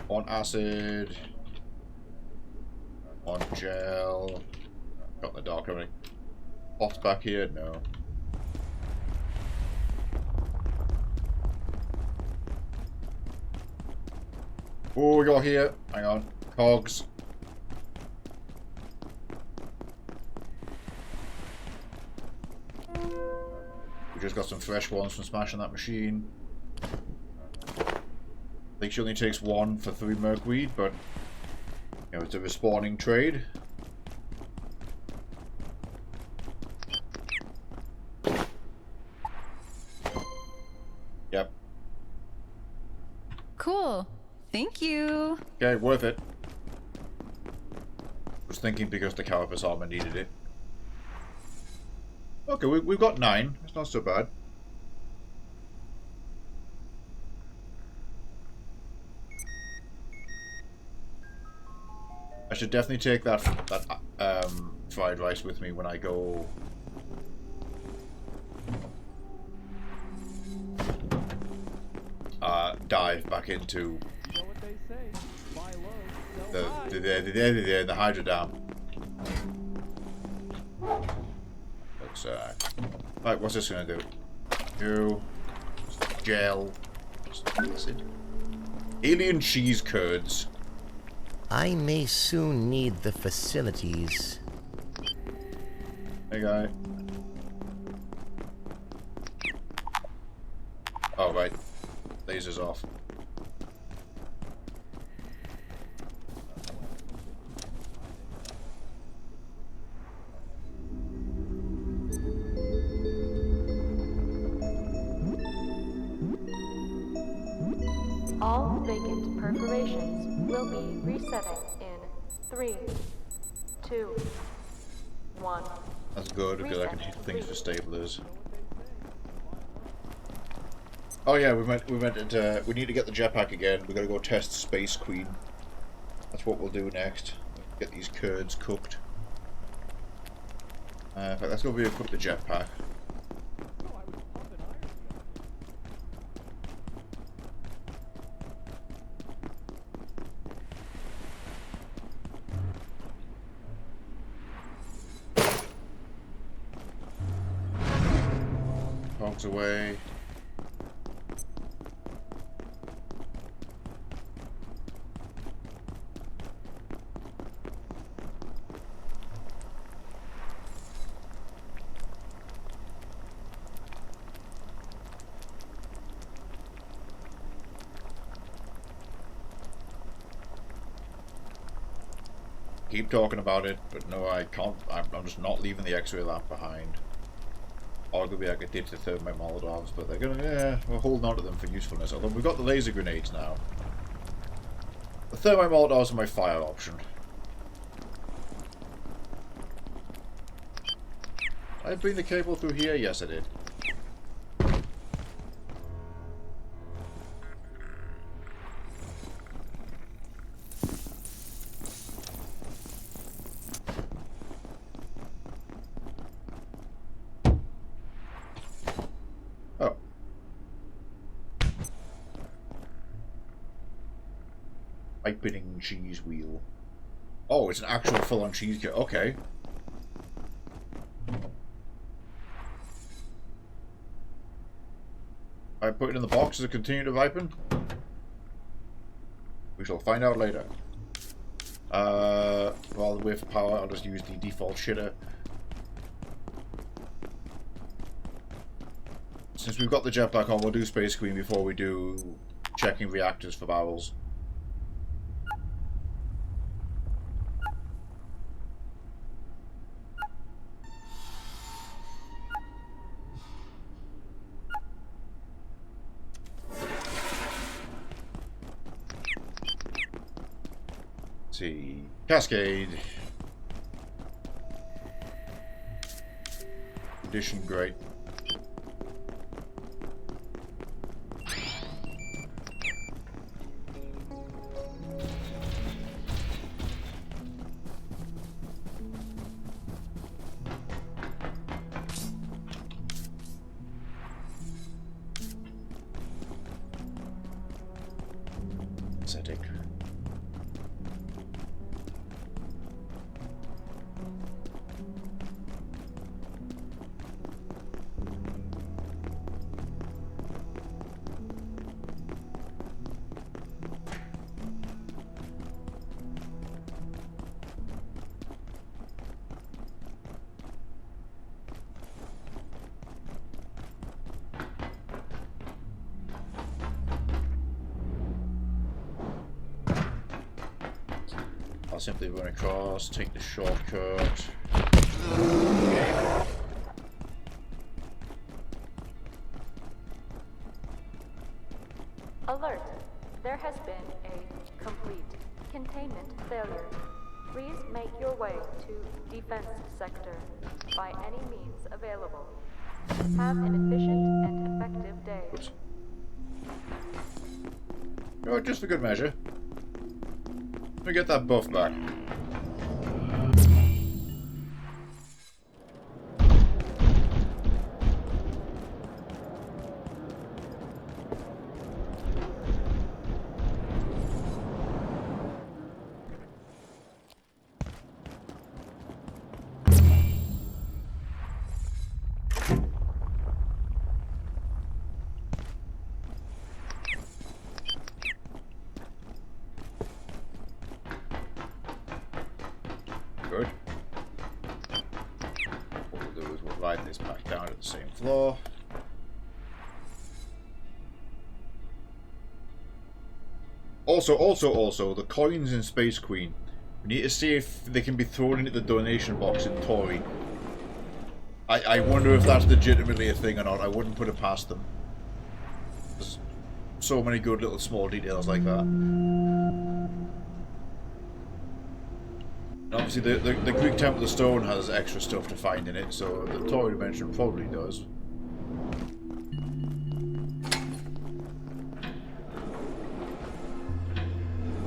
On acid. On gel. Got the dark coming. Pots back here? No. Oh, we got here. Hang on. Cogs. We just got some fresh ones from smashing that machine. I think she only takes 1 for 3 mercweed, but you know, it's a respawning trade. Yep. Cool. Thank you. Okay, worth it. Was thinking because the carapace armor needed it. Okay, we've got 9. It's not so bad. I should definitely take that fried rice with me when I go. Dive back into the hydro dam. Looks right. What's this gonna do? Gel, acid, alien cheese curds. I may soon need the facilities. Hey guy. Oh right, lasers off. All vacant perforations will be resetting in 3, 2, 1. That's good because I can hit things for staplers. Oh yeah, we need to get the jetpack again. We gotta go test Space Queen. That's what we'll do next. Get these curds cooked. In fact, let's go cook the jetpack. Hogs away. Keep talking about it, but no, I can't. I'm just not leaving the X-ray lamp behind. Arguably, I could ditch the thermite Molotovs, but they're gonna, yeah, we're holding on to them for usefulness. Although we've got the laser grenades now. The thermite Molotovs are my fire option. Did I bring the cable through here? Yes, I did. Ripening cheese wheel. Oh, it's an actual full-on cheese kit. Okay. I put it in the box. Does it continue to ripen? We shall find out later. While we wait for power, I'll just use the default shitter. since we've got the jetpack on, we'll do Space Queen before we do checking reactors for barrels. Let's see. Cascade. Condition great. Pathetic. I'll simply run across, take the shortcut. Alert! There has been a complete containment failure. Please make your way to defense sector by any means available. Have an efficient and effective day. Oops. Oh, just for good measure. Let me get that buff back. Good. What we'll do is we'll ride this back down to the same floor. Also, the coins in Space Queen. We need to see if they can be thrown into the donation box in Tori. I wonder if that's legitimately a thing or not. I wouldn't put it past them. There's so many good little small details like that. Obviously, the Greek Temple of Stone has extra stuff to find in it, so the Tory dimension probably does.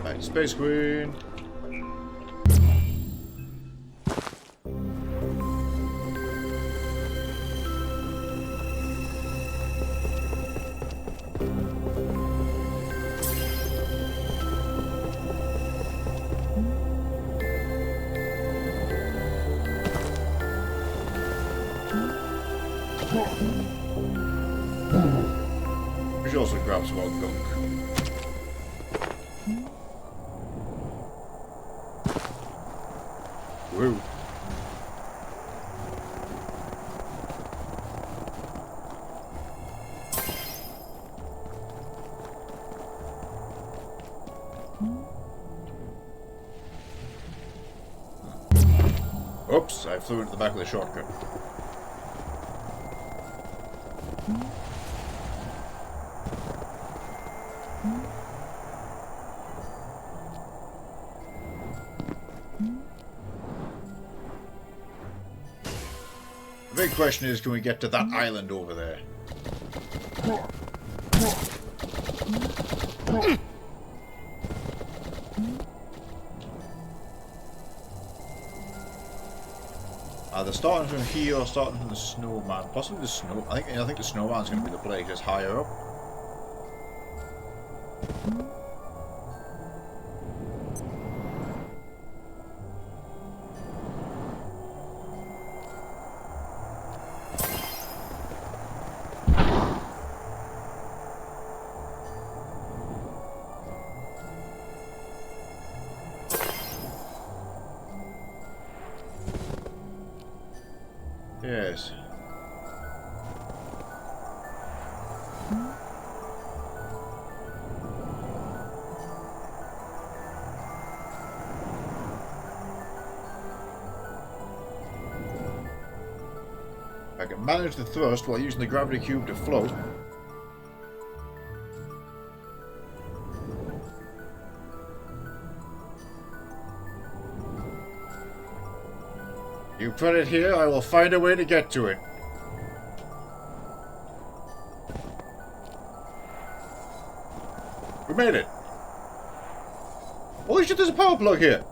Right, Space Queen. We should also grab some more gunk. Woo. Oops, I flew into the back of the shortcut. The big question is, can we get to that island over there? Either starting from here or starting from the snowman. Possibly the snow. I think the snowman's going to be the play, just higher up. Yes. I can manage the thrust while using the gravity cube to float. You put it here, I will find a way to get to it. We made it. Holy shit, there's a power plug here.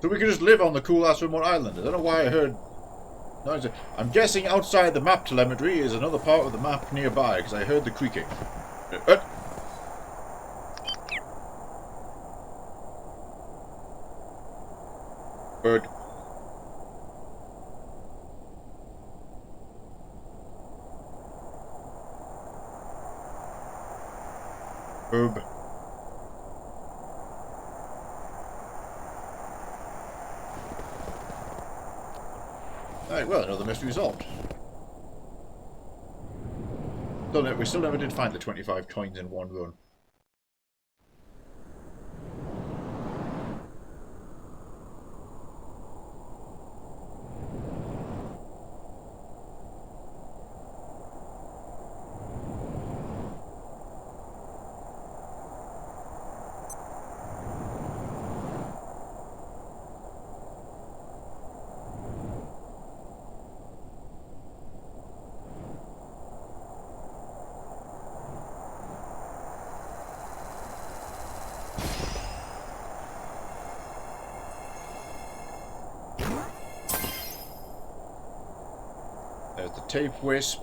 So we can just live on the cool-ass remote island. I don't know why I heard noise. I'm guessing outside the map telemetry is another part of the map nearby, because I heard the creaking. Bird. Boob. Right, well, another mystery solved. We still never did find the 25 coins in one run. There's the tape wisp.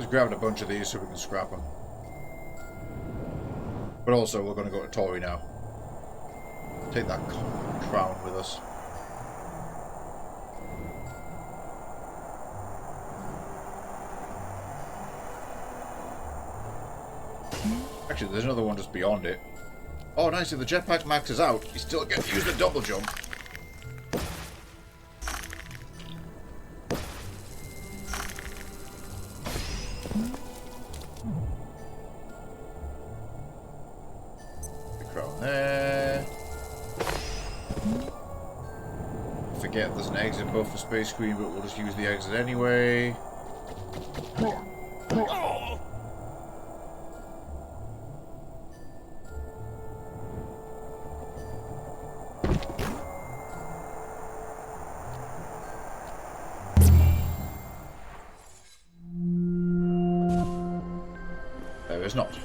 Grabbing a bunch of these so we can scrap them. But also, we're going to go to Tori now. Take that crown with us. Actually, there's another one just beyond it. Oh, nice. If the jetpack maxes out, you still get to use the double jump. Forget there's an exit buff for Space Queen, but we'll just use the exit anyway. There is not.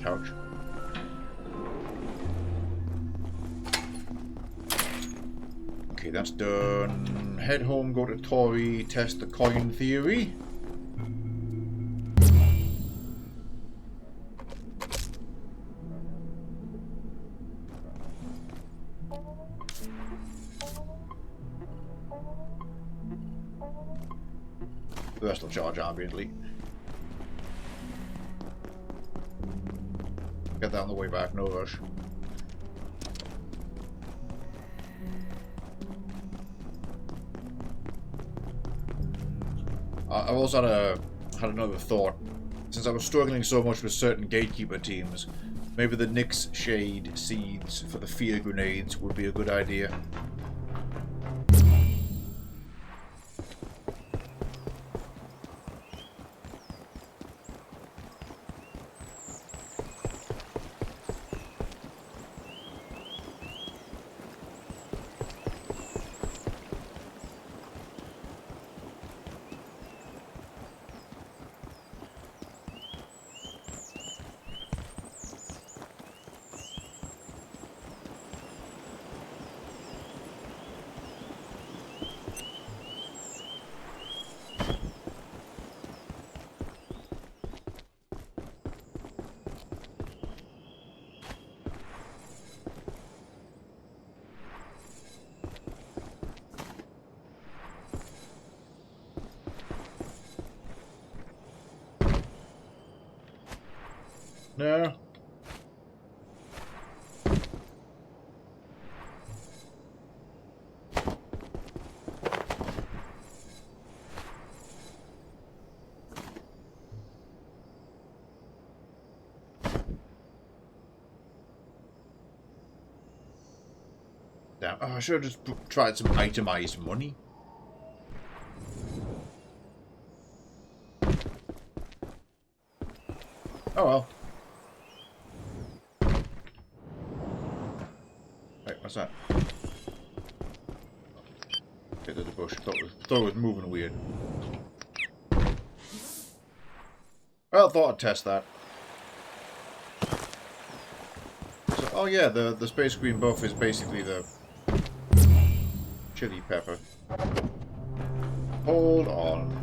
Couch. Okay, that's done. Head home, go to Tori, test the coin theory. The rest will charge ambiently. Get that on the way back, no rush. I've also had another thought. Since I was struggling so much with certain gatekeeper teams, maybe the Nyx Shade seeds for the fear grenades would be a good idea. No. Damn. Oh, I should have just tried some itemized money. Oh well. Wait, what's that? Get to the bush. Thought it was moving weird. Well, thought I'd test that. So, oh yeah, the space green buff is basically the chili pepper. Hold on.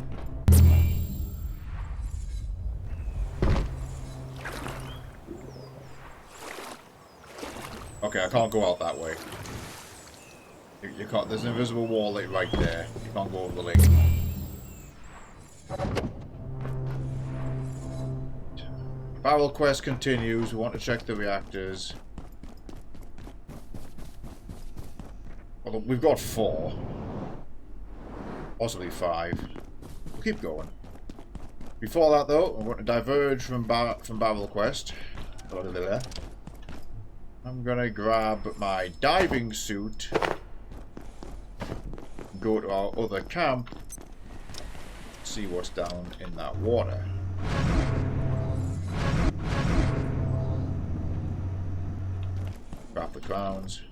Okay, I can't go out that way. You can't. There's an invisible wall right there. You can't go over the lake. Barrel quest continues. We want to check the reactors. Well, we've got 4. Possibly 5. We'll keep going. Before that, though, I want to diverge from barrel quest. I'm gonna grab my diving suit. Go to our other camp. See what's down in that water. Grab the crowns.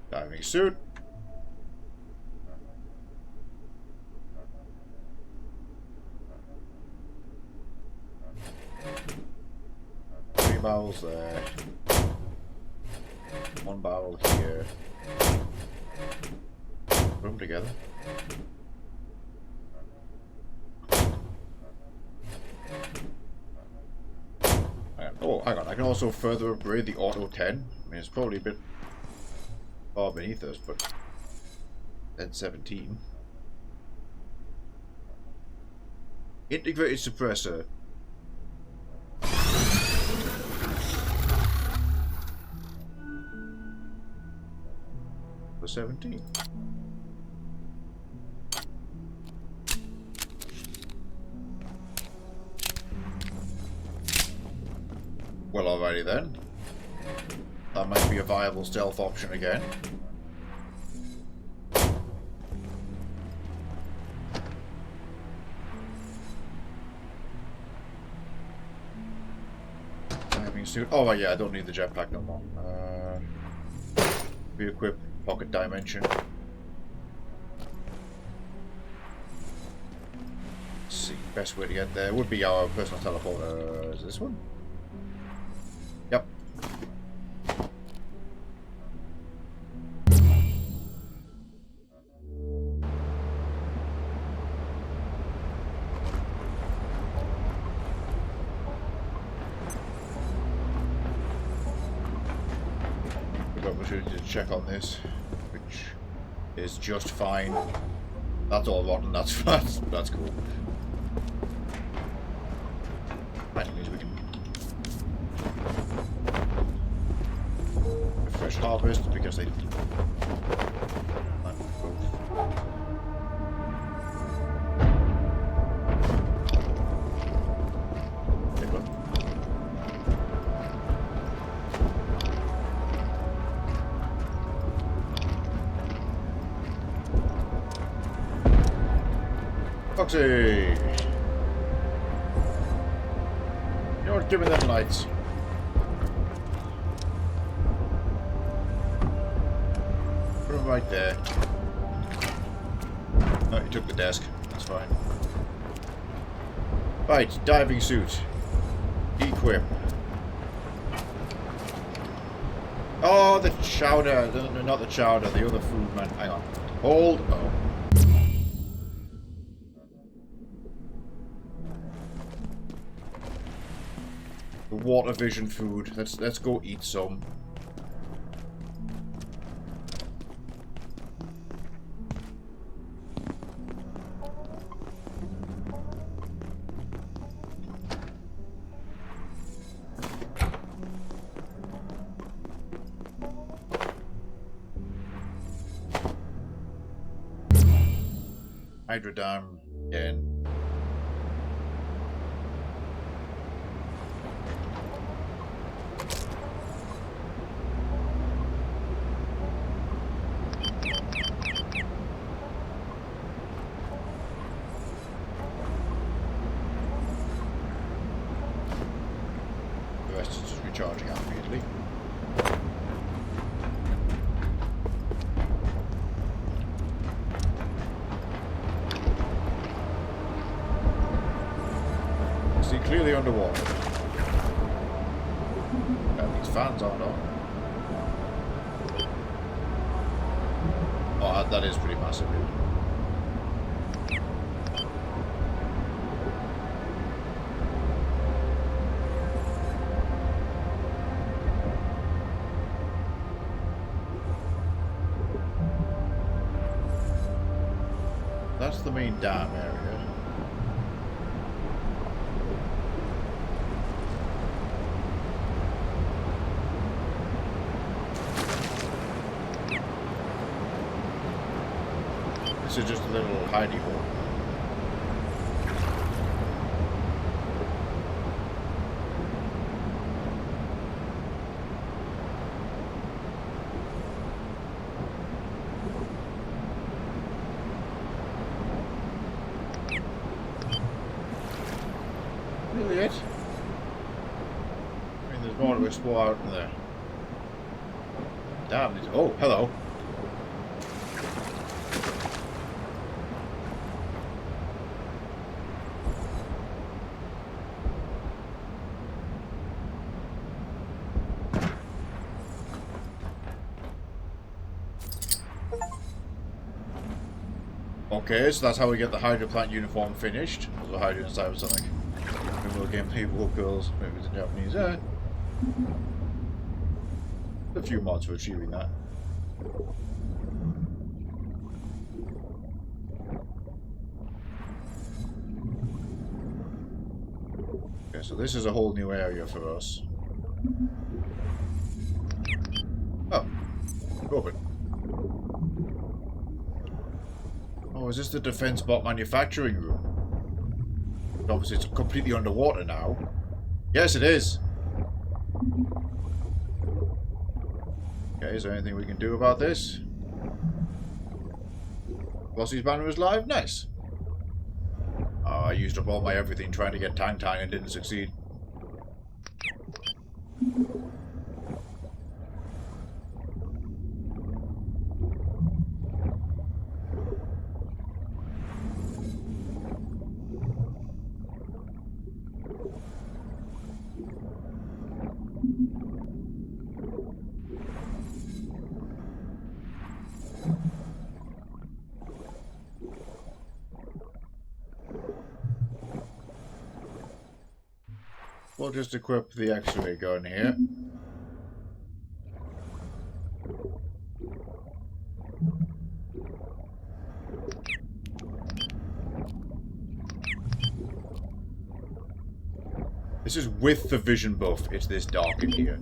Diving suit. Barrels there. 1 barrel here. Put them together. Oh, hang on. I can also further upgrade the Auto 10. I mean, it's probably a bit far beneath us, but then 17. Integrated suppressor. For 17. Well, alrighty then. That might be a viable stealth option again. Diving suit. Oh yeah, I don't need the jetpack no more. Re-equip pocket dimension. Let's see, best way to get there would be our personal teleporter. Is this one? Yep. Good opportunity to check on this, which is just fine. That's all rotten. That's cool. That means we can refresh harvest because they. Foxy! You know what? Give me them lights. Put them right there. No, you took the desk. That's fine. Right, diving suit. Equip. Oh, the chowder. No, not the chowder. The other food, man. Hang on. Hold. Oh. Water vision food. Let's go eat some. Hydrodam again. The rest is just recharging out immediately. See clearly underwater. And these fans aren't on. Oh, that is pretty massive. That's the main dam area. This is just a little hidey hole. Really it? I mean, there's more to explore out in there. Damn, it's... Oh, hello. Okay, so that's how we get the hydro plant uniform finished. There's a hydro inside of something. Maybe we'll get people girls. Maybe it's in Japanese. A few mods for achieving that. Okay, so this is a whole new area for us. Oh, open. Oh, is this the defense bot manufacturing room? Obviously, it's completely underwater now. Yes, it is. Okay, is there anything we can do about this? Glossy's banner is live? Nice. Oh, I used up all my everything trying to get Tang Tang and didn't succeed. We'll just equip the X-ray gun here. This is with the vision buff. It's this dark in here.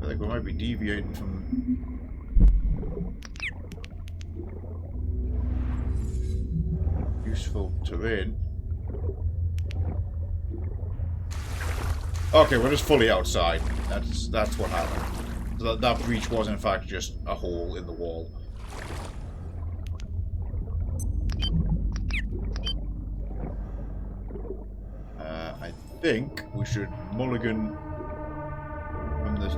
I think we might be deviating from useful terrain. Okay, we're just fully outside. That's what happened. So that breach was in fact just a hole in the wall. I think we should mulligan from the...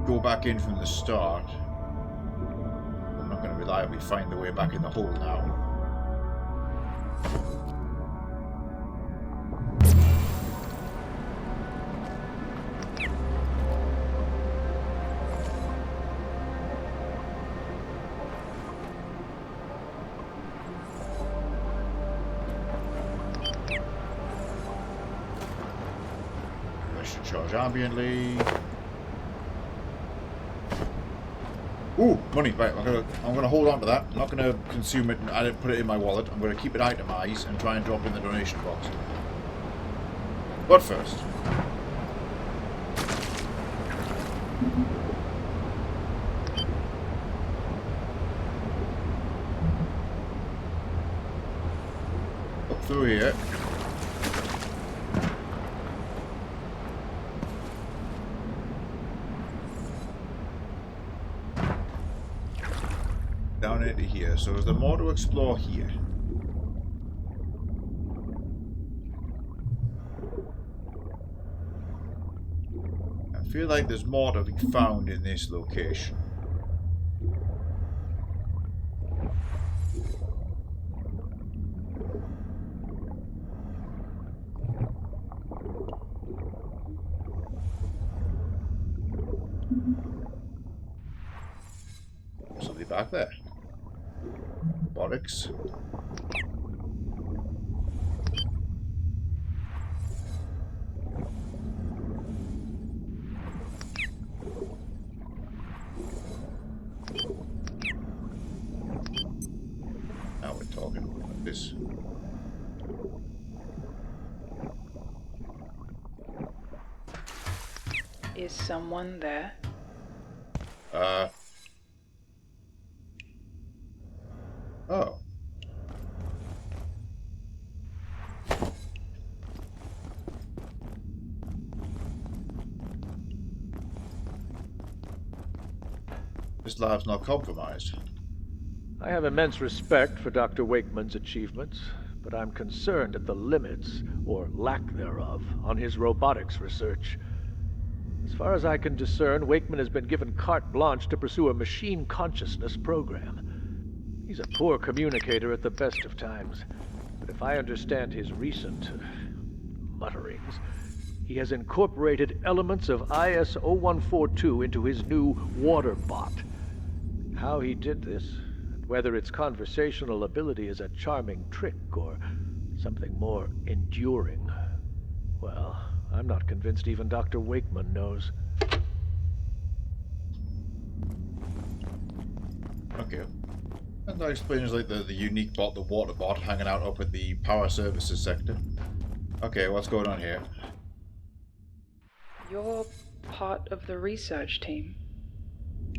go back in from the start. I'm not going to reliably find the way back in the hole now. Charge ambiently. Ooh, money. Right, I'm gonna hold on to that. I'm not gonna consume it and I didn't put it in my wallet. I'm gonna keep it itemized and try and drop it in the donation box. But first. Up through here. Down into here. So is there more to explore here? I feel like there's more to be found in this location. Something back there. Robotics. Now we're talking about this. Is someone there? Oh. This lab's not compromised. I have immense respect for Dr. Wakeman's achievements, but I'm concerned at the limits, or lack thereof, on his robotics research. As far as I can discern, Wakeman has been given carte blanche to pursue a machine consciousness program. He's a poor communicator at the best of times, but if I understand his recent mutterings, he has incorporated elements of IS-0142 into his new water bot. How he did this, and whether its conversational ability is a charming trick or something more enduring, well, I'm not convinced even Dr. Wakeman knows. Okay. And that explains like the unique bot, the water bot, hanging out up at the power services sector. Okay, what's going on here? You're part of the research team.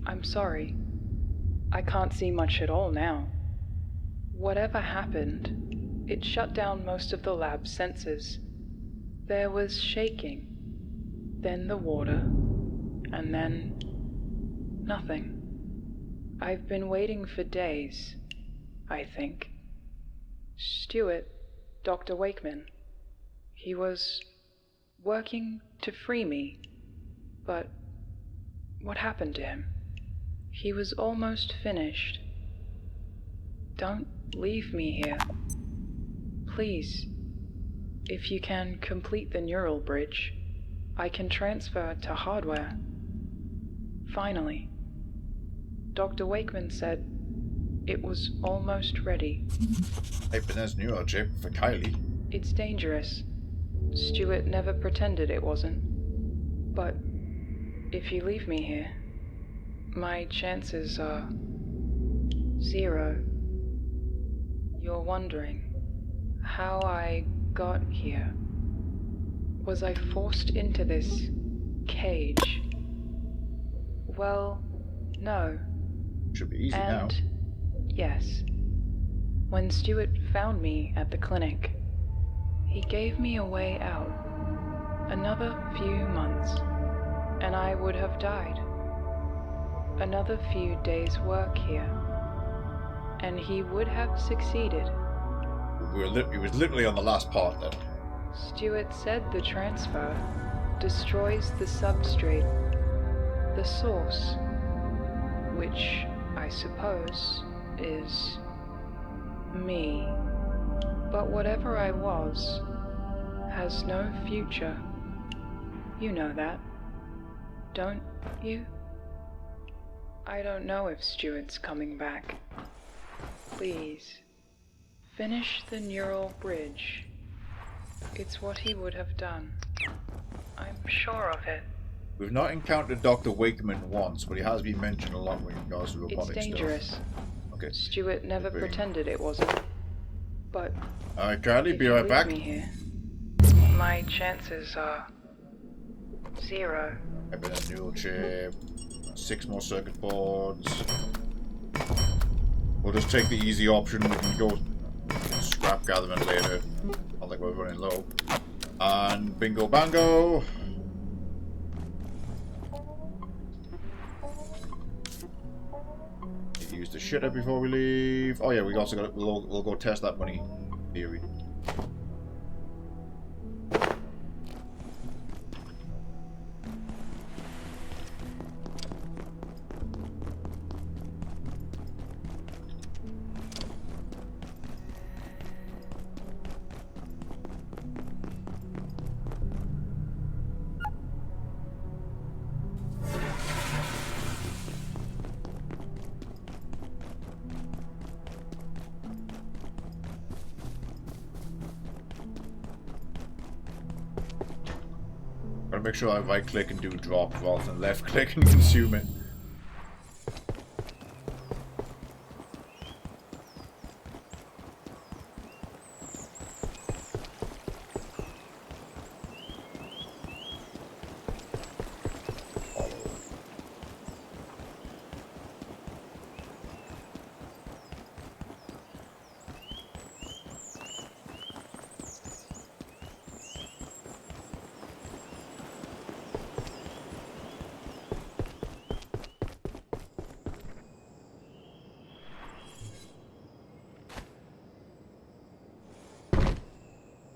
I'm sorry. I can't see much at all now. Whatever happened, it shut down most of the lab's sensors. There was shaking, then the water, and then nothing. I've been waiting for days, I think. Stewart, Dr. Wakeman, he was working to free me, but what happened to him? He was almost finished. Don't leave me here. Please, if you can complete the neural bridge, I can transfer to hardware. Finally. Dr. Wakeman said it was almost ready. Typing as neural chip for Kylie. It's dangerous. Stewart never pretended it wasn't. But if you leave me here, my chances are 0. You're wondering how I got here. Was I forced into this cage? Well, no. Should be easy now. And yes, when Stewart found me at the clinic, he gave me a way out. Another few months, and I would have died. Another few days' work here, and he would have succeeded. He was literally on the last part then. Stewart said the transfer destroys the substrate, the source, which I suppose is me. But whatever I was has no future. You know that, don't you? I don't know if Stewart's coming back. Please, finish the neural bridge. It's what he would have done. I'm sure of it. We've not encountered Dr. Wakeman once, but he has been mentioned a lot when it comes to It's robotic dangerous. stuff. Okay. Stuart never Being- pretended it wasn't. But Alright, Carly, if be you right leave back. me here, my chances are 0. A bit of neural chip, 6 more circuit boards. We'll just take the easy option. We can go scrap gathering later. Not like we're running low. And bingo bango. Use the shitter before we leave. Oh yeah, we also got. We'll go test that money theory. Gotta make sure I right click and do drop rather than left click and consume it.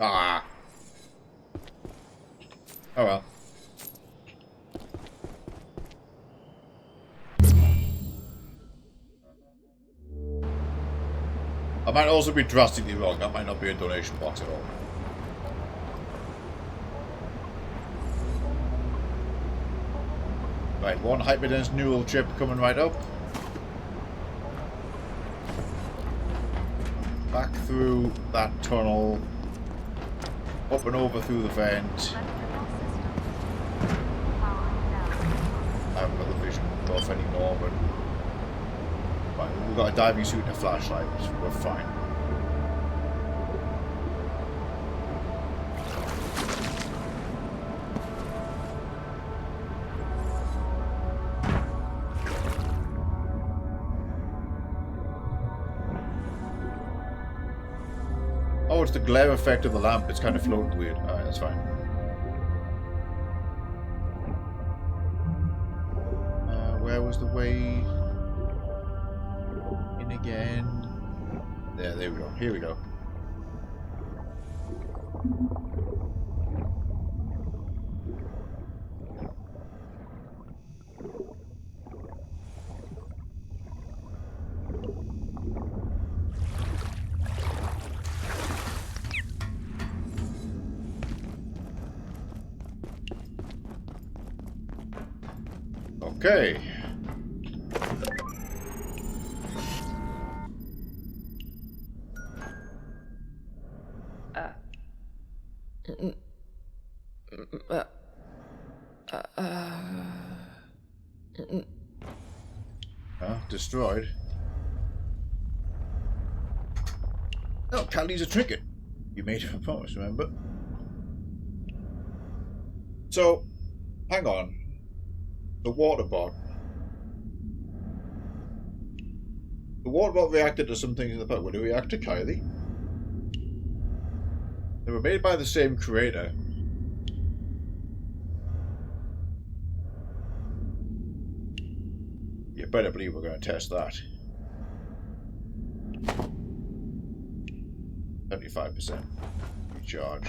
Ah. Oh well. I might also be drastically wrong. That might not be a donation box at all. Right, one hyperdense neural chip coming right up. Back through that tunnel. Up and over through the vent. I haven't got the vision buff anymore, but fine. We've got a diving suit and a flashlight. We're fine. Oh, it's the glare effect of the lamp. It's kind of floating weird. Alright, that's fine. Where was the way in again? There we go. Here we go. Okay. Destroyed. Oh, Callie's a trinket. You made him a promise, remember? So, hang on. The water bot. The water bot reacted to some things in the past. Would it react to Kylie? They were made by the same creator. You better believe we're going to test that. 75% recharge.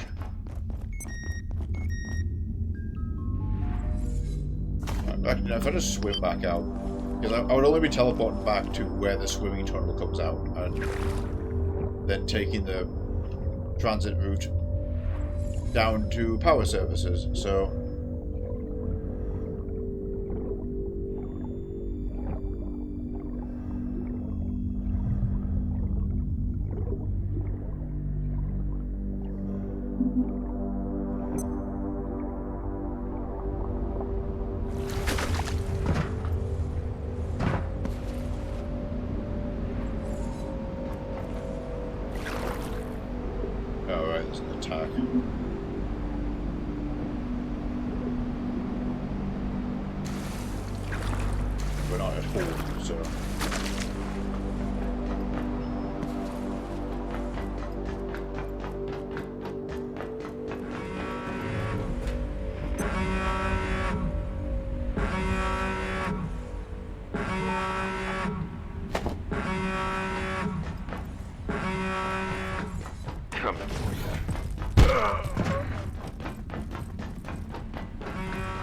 Actually, if I just swim back out, because I would only be teleporting back to where the swimming tunnel comes out, and then taking the transit route down to power services. So. There's an attack. We're not at home, so...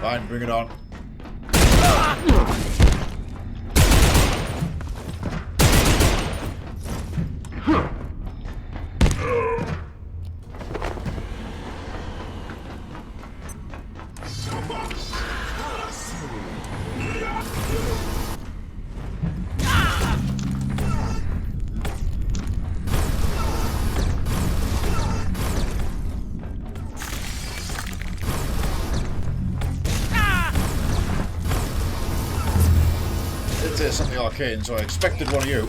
Fine, bring it on. It's something arcane, so I expected one of you.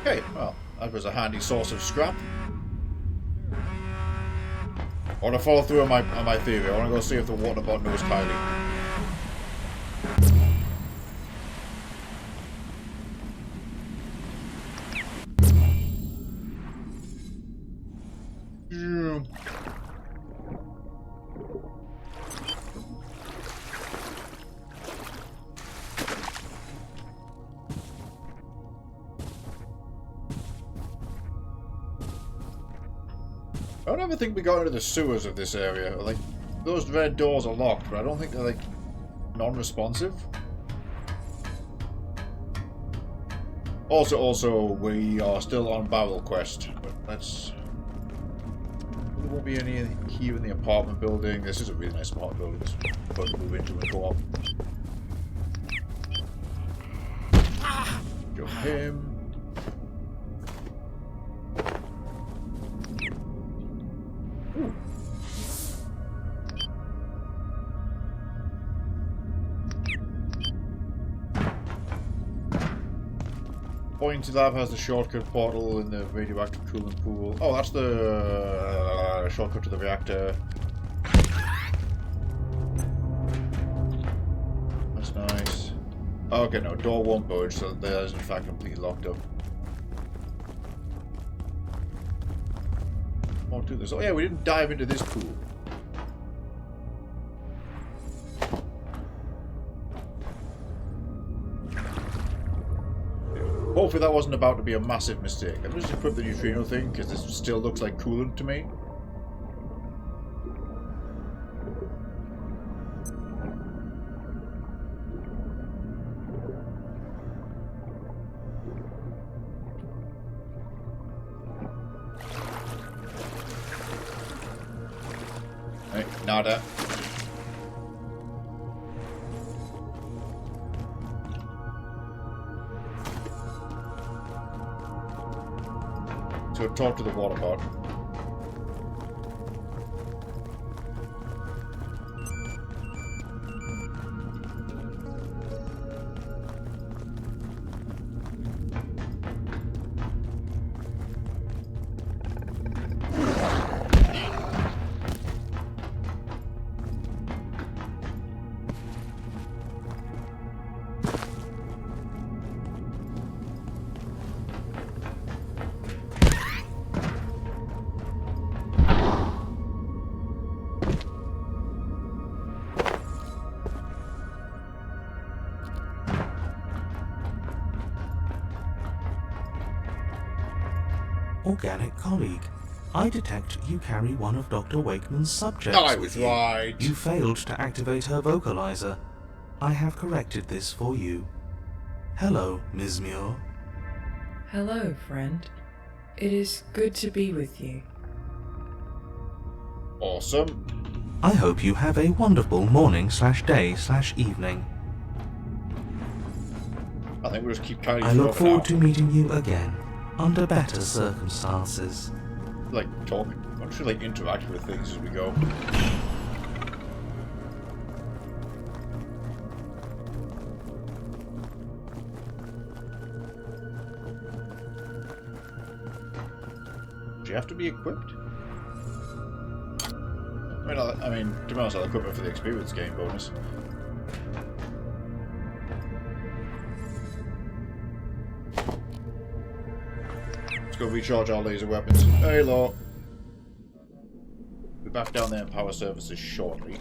Okay, well, that was a handy source of scrap. I want to follow through on my theory. I want to go see if the water bot knows Kylie. I don't ever think we got into the sewers of this area. Like, those red doors are locked, but I don't think they're, like, non-responsive. Also, we are still on barrel quest, but let's... There won't be any here in the apartment building. This is a really nice apartment building. It's fun to move into and go up. Jump him. Pointy Lab has the shortcut portal in the radioactive coolant pool. Oh, that's the shortcut to the reactor. That's nice. Oh, okay, no, door won't budge, so that is in fact completely locked up. More to this. Oh yeah, we didn't dive into this pool. Hopefully that wasn't about to be a massive mistake. I'll just equip the neutrino thing, because this still looks like coolant to me. Hey, nada. So talk to the water bot. Organic colleague, I detect you carry one of Dr. Wakeman's subjects. I was right. You failed to activate her vocalizer. I have corrected this for you. Hello, Ms. Muir. Hello, friend. It is good to be with you. Awesome. I hope you have a wonderful morning/day/evening. I think we'll just keep carrying I look forward to meeting you again, under better circumstances. like talk. I want to like interact with things as we go. Do you have to be equipped? I mean, to be honest, I'll equip it for the experience gain bonus. Let's go recharge our laser weapons. Hey, Law. We'll be back down there in power services shortly.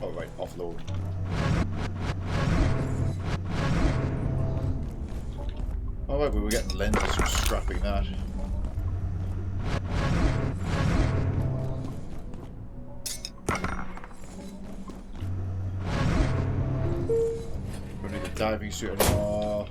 Oh, right, offload. Alright, we were getting lenses from scrapping that. Don't need a diving suit anymore.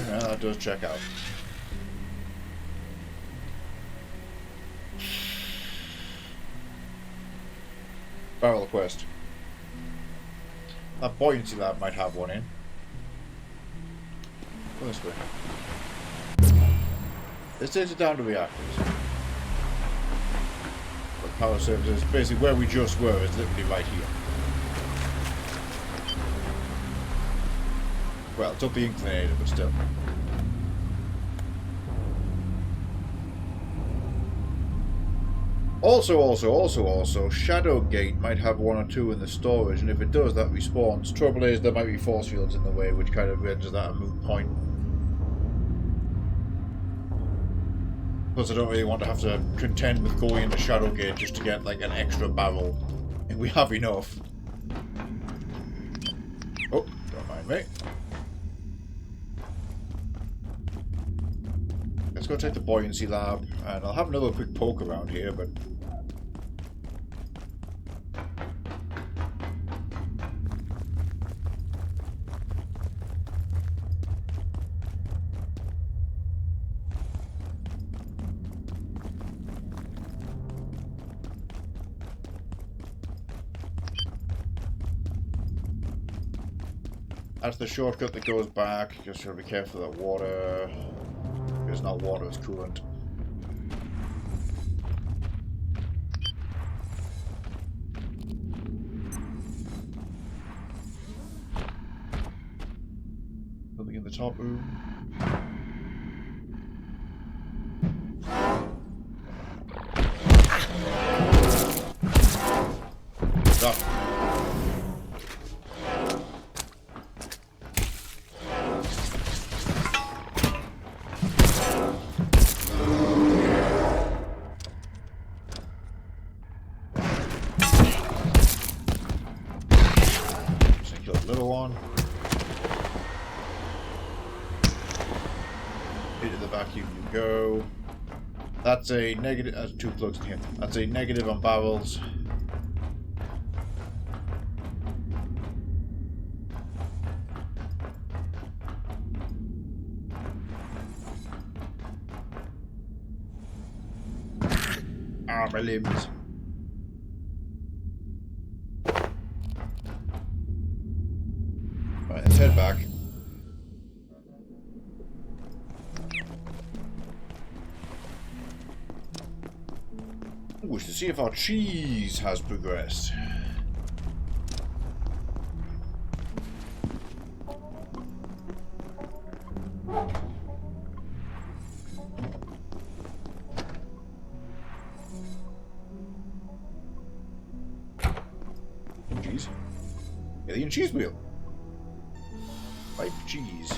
Yeah, that does check out. Barrel quest. That buoyancy lab might have one in. Go this way. This takes it down to reactors. But power services, basically where we just were, is literally right here. Well, it's up the inclinator, but still. Also, Shadowgate might have one or two in the storage, and if it does, that respawns. Trouble is, there might be force fields in the way, which kind of renders that a moot point. Plus, I don't really want to have to contend with going into Shadowgate just to get, like, an extra barrel. And we have enough. Oh, don't mind me. Let's go check the buoyancy lab, and I'll have another quick poke around here, but... That's the shortcut that goes back. Just gotta be careful of that water. It's not water, it's coolant. Something in the top room. Stop. Little one. Into the vacuum you go. That's a negative. That's two plugs in here. That's a negative on barrels. Ah, my limbs. Right, let's head back. Ooh, to see if our cheese has progressed. Cheese. Alien cheese wheel. Pipe cheese.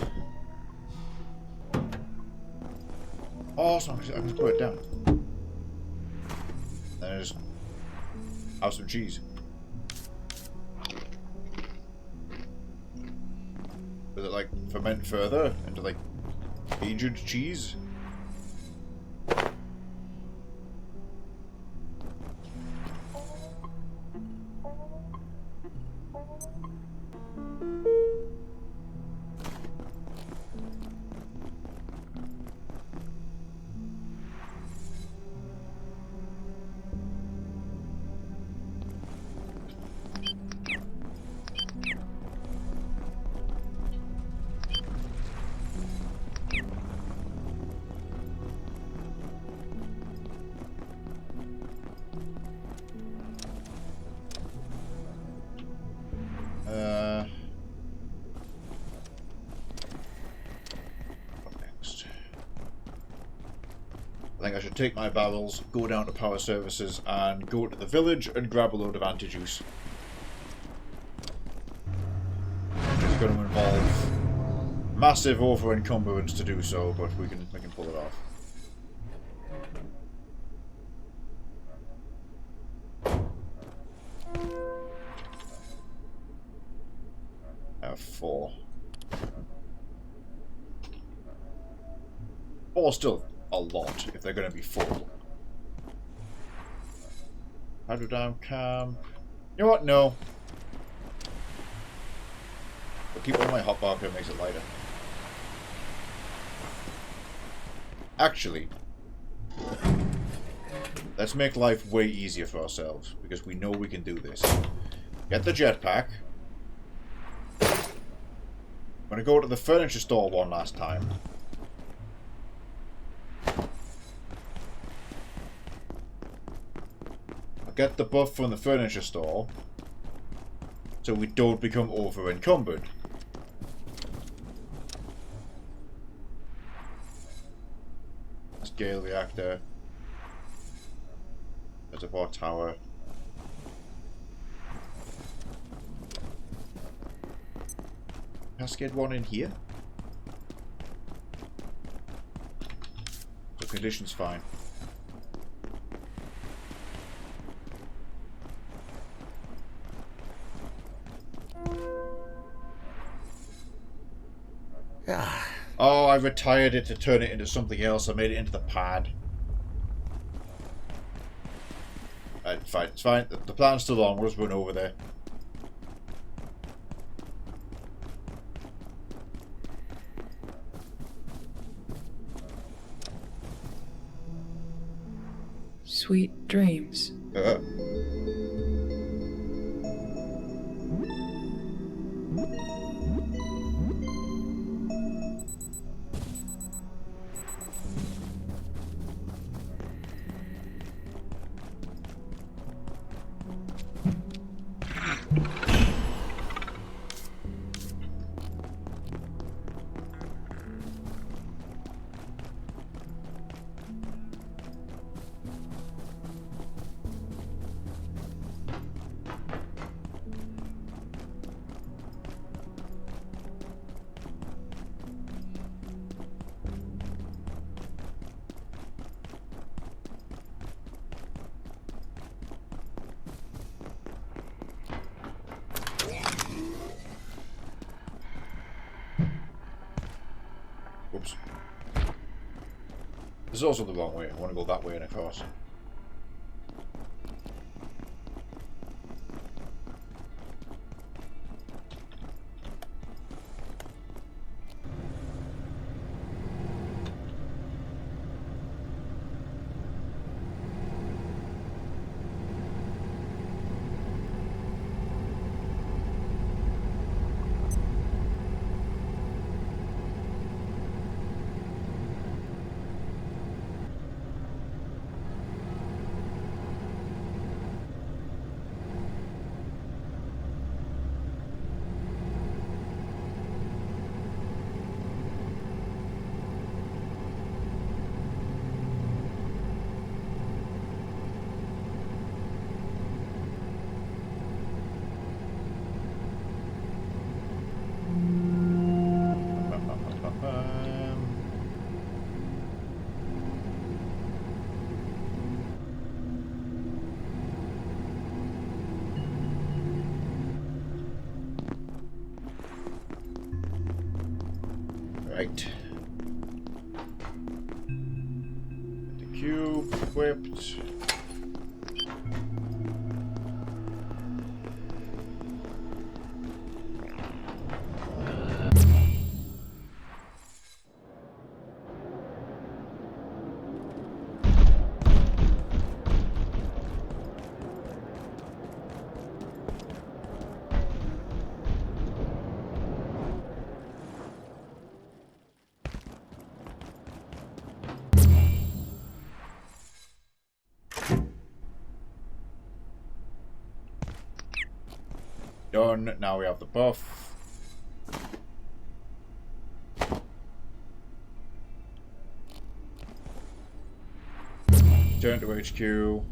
Awesome, I can put it down. Then I just have some cheese. Does it like ferment further into like aged cheese? I think I should take my barrels, go down to power services, and go to the village and grab a load of anti-juice. It's going to involve massive over-encumbrance to do so, but we can pull it off. I have 4. 4 still a lot if they're going to be full. Hydrodam camp. You know what? No. I'll keep all my hotbar here, makes it lighter. Actually, let's make life way easier for ourselves, because we know we can do this. Get the jetpack. I'm going to go to the furniture store one last time. I'll get the buff from the furniture store, so we don't become over-encumbered. Scale reactor. Reservoir tower. Cascade one in here. So condition's fine. Oh, I retired it to turn it into something else. I made it into the pad. Fine, it's fine. The plan's still on. We'll just run over there. Sweet dreams. Oops. This is also the wrong way. I want to go that way and across. Right. The cube equipped. Done. Now we have the buff. Turn to HQ.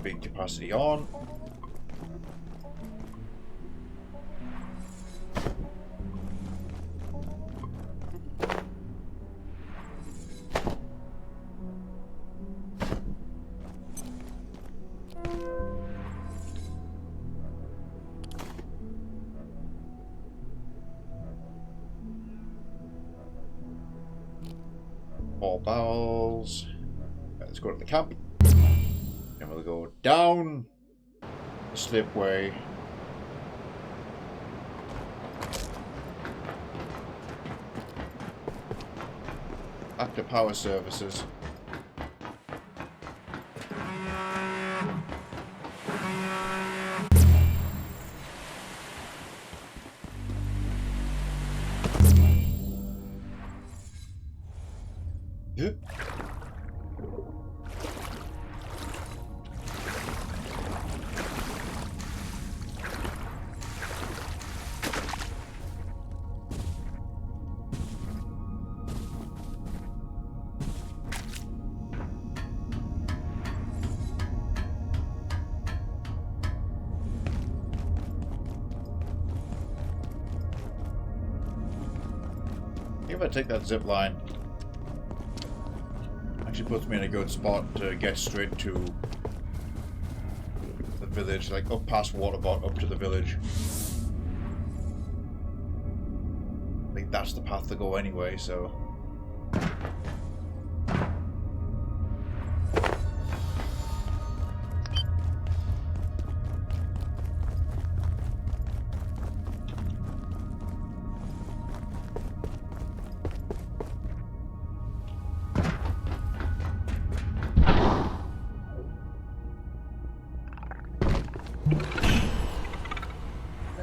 Big capacity on. More barrels. Let's go to the camp. Then we'll go down the slipway. Back to power services. Yep. If I take that zip line, actually puts me in a good spot to get straight to the village, like up past Waterbot up to the village. I think that's the path to go anyway, so.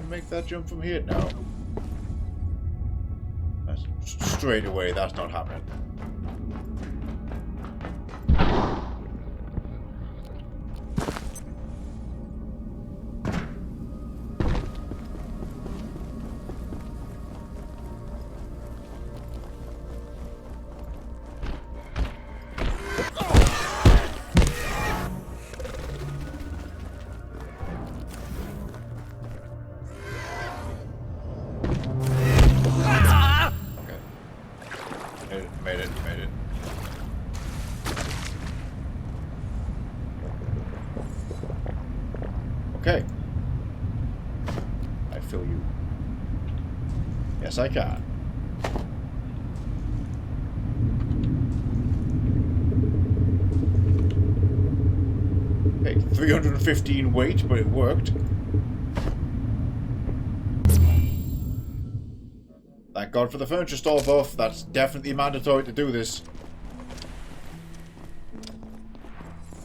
Make that jump from here? No. That's straight away, that's not happening. Made it. Okay. I feel you. Yes, I can. Okay, 315 weight, but it worked. Thank God for the furniture store buff. That's definitely mandatory to do this.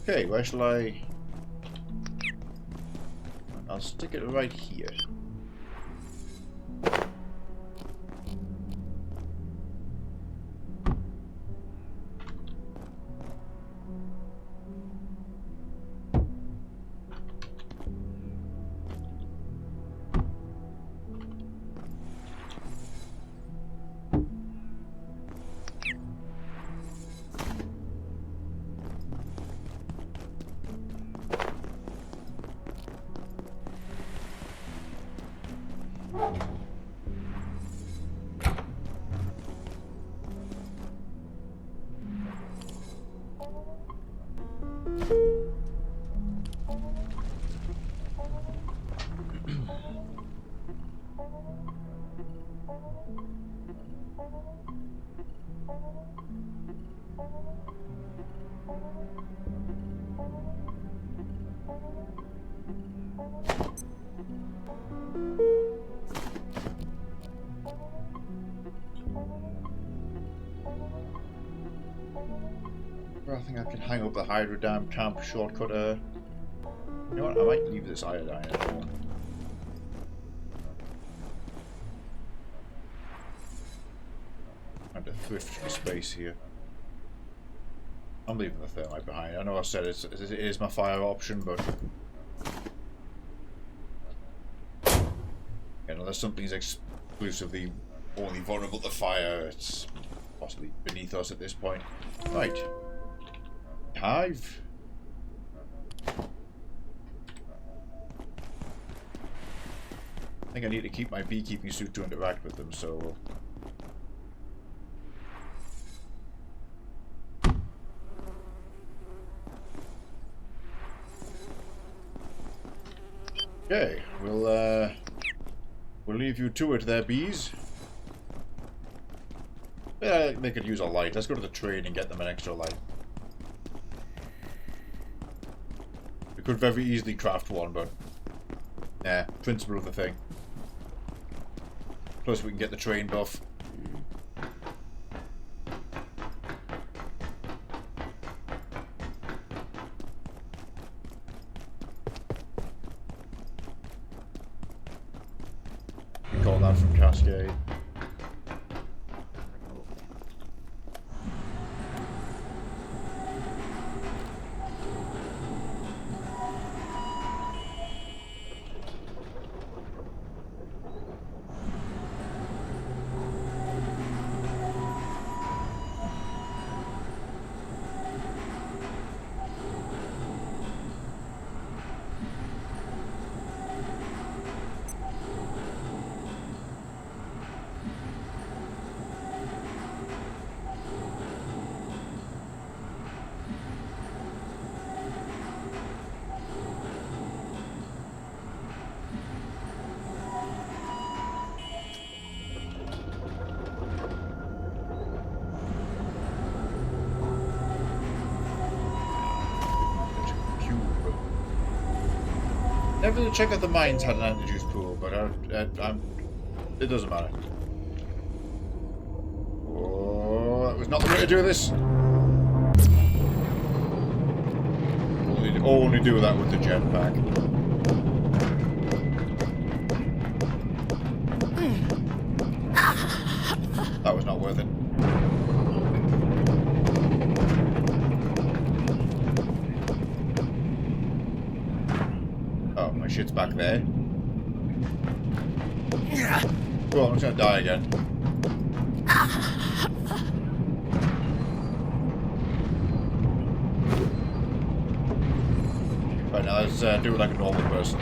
Okay, where shall I... I'll stick it right here. I think I can hang up the hydrodam camp shortcut. You know what? I might leave this iodine at home. And to thrift for space here. I'm leaving the thermite behind. I know I said it is my fire option, but unless something's exclusively only vulnerable to fire, it's possibly beneath us at this point. Right. Hive. I think I need to keep my beekeeping suit to interact with them, so... Okay, we'll leave you to it there, bees. Yeah, they could use a light. Let's go to the train and get them an extra light. We could very easily craft one, but... Nah, principle of the thing. Plus we can get the train buff. We call that from Cascade. Never to check if the mines had an anti-juice pool, but it doesn't matter. Oh, that was not the way to do this. Only do that with the jetpack. That was not worth it. Oh, my shit's back there. Well, I'm just gonna die again. Right, now let's do it like a normal person.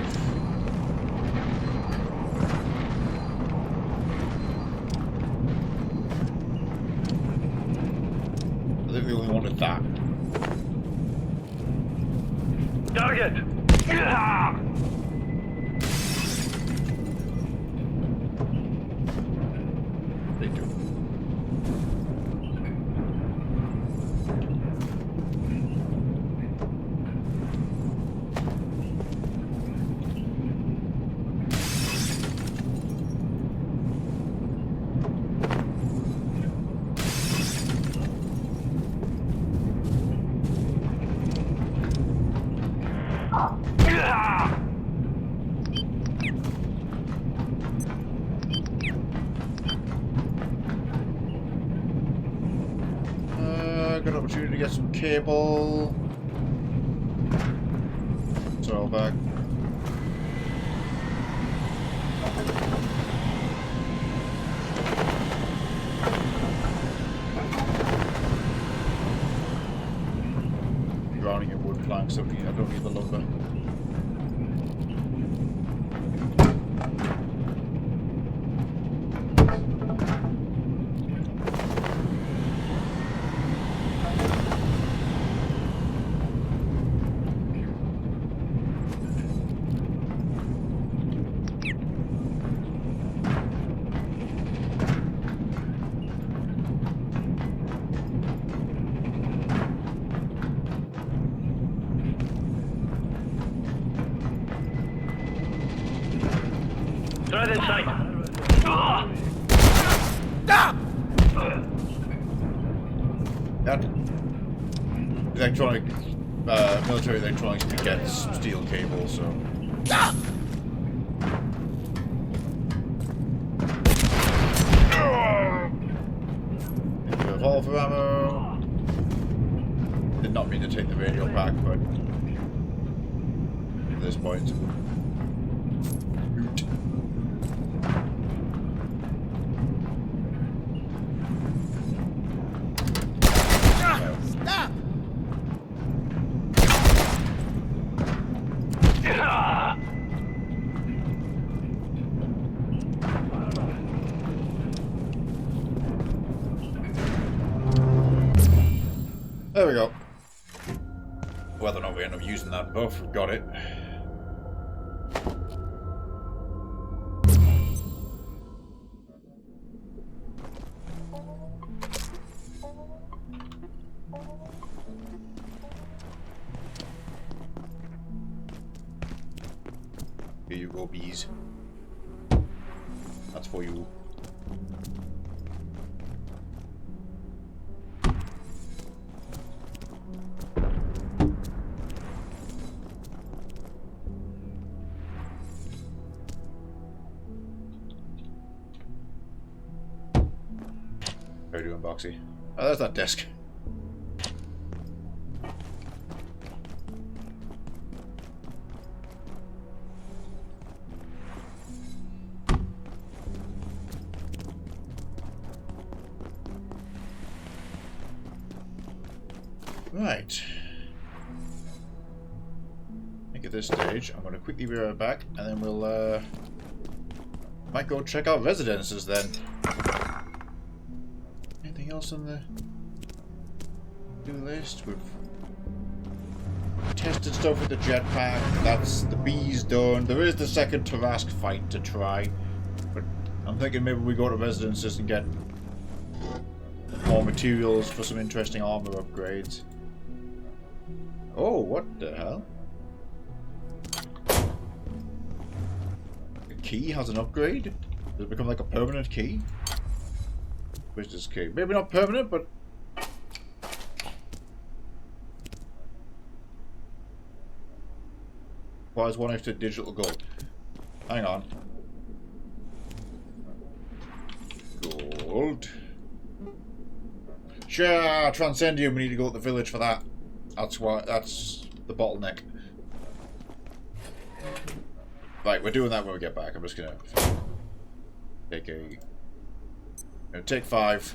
I think we only wanted that. Target! They do. Good opportunity to get some cable. Throw back. Drowning in wood planks, so I don't need the lumber. Threat in sight. That electronic, military electronics can get steel cable, so. Revolver ammo. Did not mean to take the radio pack, but at this point. Oot. There we go. Whether or not we end up using that buff, we've got it. Here you go, bees. That's for you. How are you doing, Boxy? Oh, there's that desk. Right. I think at this stage, I'm going to quickly be right back, and then we'll, might go check out residences then. Anything else on the list? We've tested stuff with the jetpack. That's the bees done. There is the second Tarask fight to try, but I'm thinking maybe we go to residences and get more materials for some interesting armor upgrades. Oh, what the hell? The key has an upgrade? Does it become like a permanent key? Where's this key? Maybe not permanent, but... Why is 1 extra digital gold? Hang on. Gold. Sure, Transcendium, we need to go to the village for that. That's why, that's the bottleneck. Right, we're doing that when we get back. I'm just gonna take 5.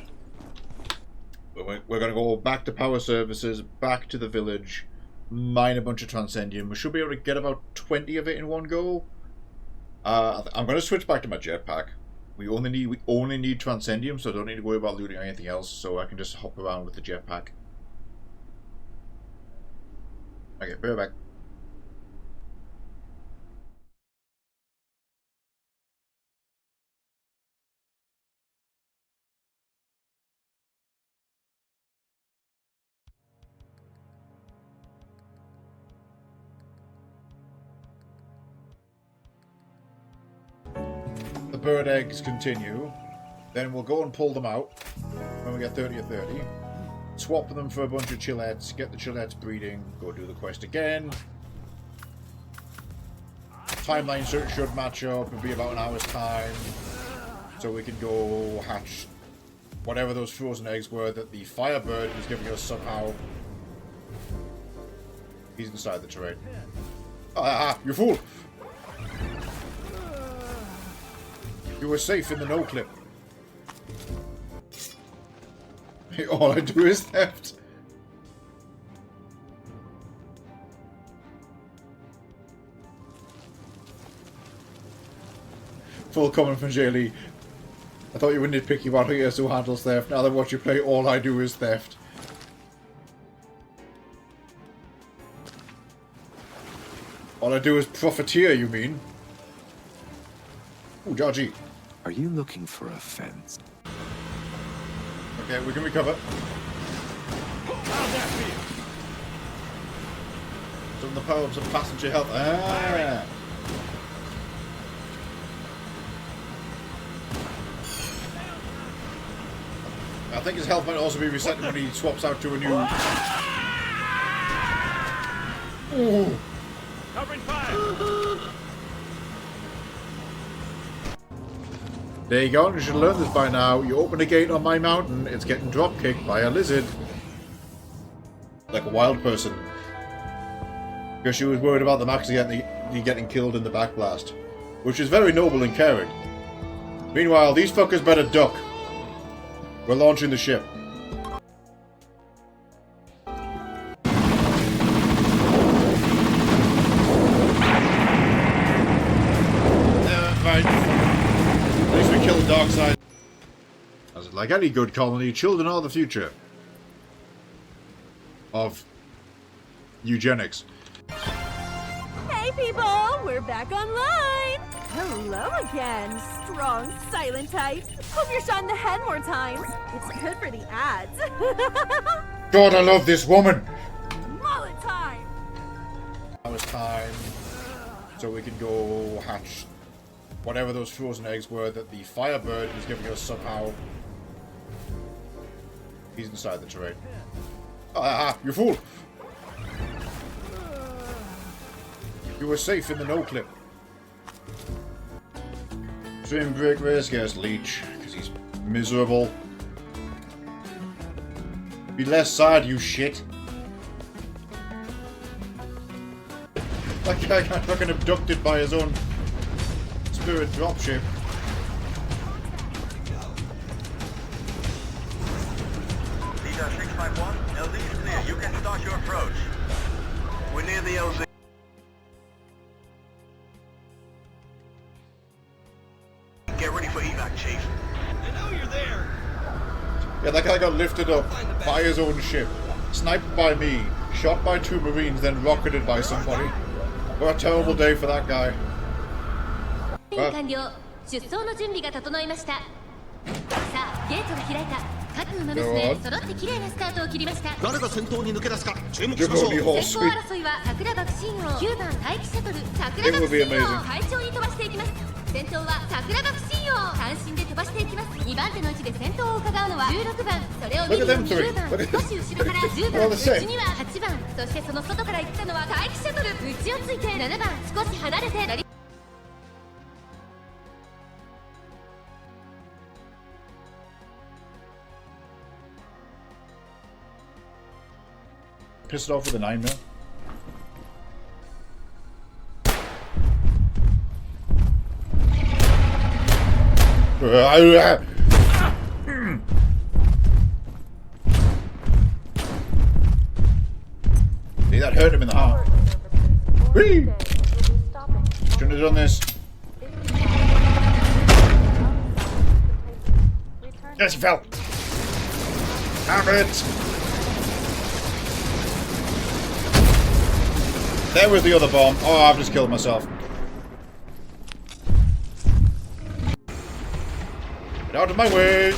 We're gonna go back to power services, back to the village, mine a bunch of Transcendium. We should be able to get about 20 of it in one go. I'm gonna switch back to my jetpack. We only need Transcendium, so I don't need to worry about looting or anything else. So I can just hop around with the jetpack. Okay, be right back. The bird eggs continue. Then we'll go and pull them out when we get 30 or 30. Swap them for a bunch of chillettes, get the chillettes breeding, go do the quest again. Timeline should match up, it'll be about an hour's time. So we can go hatch whatever those frozen eggs were that the Firebird was giving us somehow. He's inside the terrain. Ah, you fool! You were safe in the no-clip. All I do is theft. Full comment from Jaylee. I thought you were nitpicky about who handles theft. Now that I watch you play, all I do is theft. All I do is profiteer, you mean? Ooh, Georgie. Are you looking for a fence? Okay, we can recover. Some of the power-ups of passenger health. Ah! I think his health might also be reset when he swaps out to a new... Ooh! Covering fire! There you go, you should learn this by now. You open a gate on my mountain, it's getting drop-kicked by a lizard. Like a wild person. Because she was worried about them actually getting killed in the backblast. Which is very noble and caring. Meanwhile, these fuckers better duck. We're launching the ship. Dark side. As like any good colony, children are the future. of eugenics. Hey people, we're back online! Hello again, strong, silent type. Hope you're shot in the head more times. It's good for the ads. God, I love this woman! Mullet time! Now it's time so we can go hatch whatever those frozen eggs were that the Firebird was giving us somehow. He's inside the terrain. Ah, you fool! You were safe in the no-clip. Swim break race against Leech, because he's miserable. Be less sad, you shit. That guy got fucking abducted by his own spirit dropship. Leader 651, LZ is clear. You can start your approach. We're near the LZ. Get ready for evac, Chief. I know you're there. Yeah, that guy got lifted up by his own ship, sniped by me, shot by 2 Marines, then rocketed by somebody. What a terrible day for that guy. Well, 出走の準備が整いました。さあ、ゲートが開いた。各馬娘揃って綺麗なスタートを切りました。誰が先頭に抜け出すか注目しましょう。先行争いは桜爆心王9番待機シャトル桜爆心王を快調に飛ばしていきます。先頭は桜爆心王単身で飛ばしていきます。2番手の位置で先頭を伺うのは16番、それを見る20番、少し後ろから10番、内には8番、そしてその外から行ったのは待機シャトル内をついて7番、少し離れてpissed off with a 9mm. See, that hurt him in the heart. Whee! Shouldn't have done this. Yes, he fell. Damn it! There was the other bomb. Oh, I've just killed myself. Get out of my way!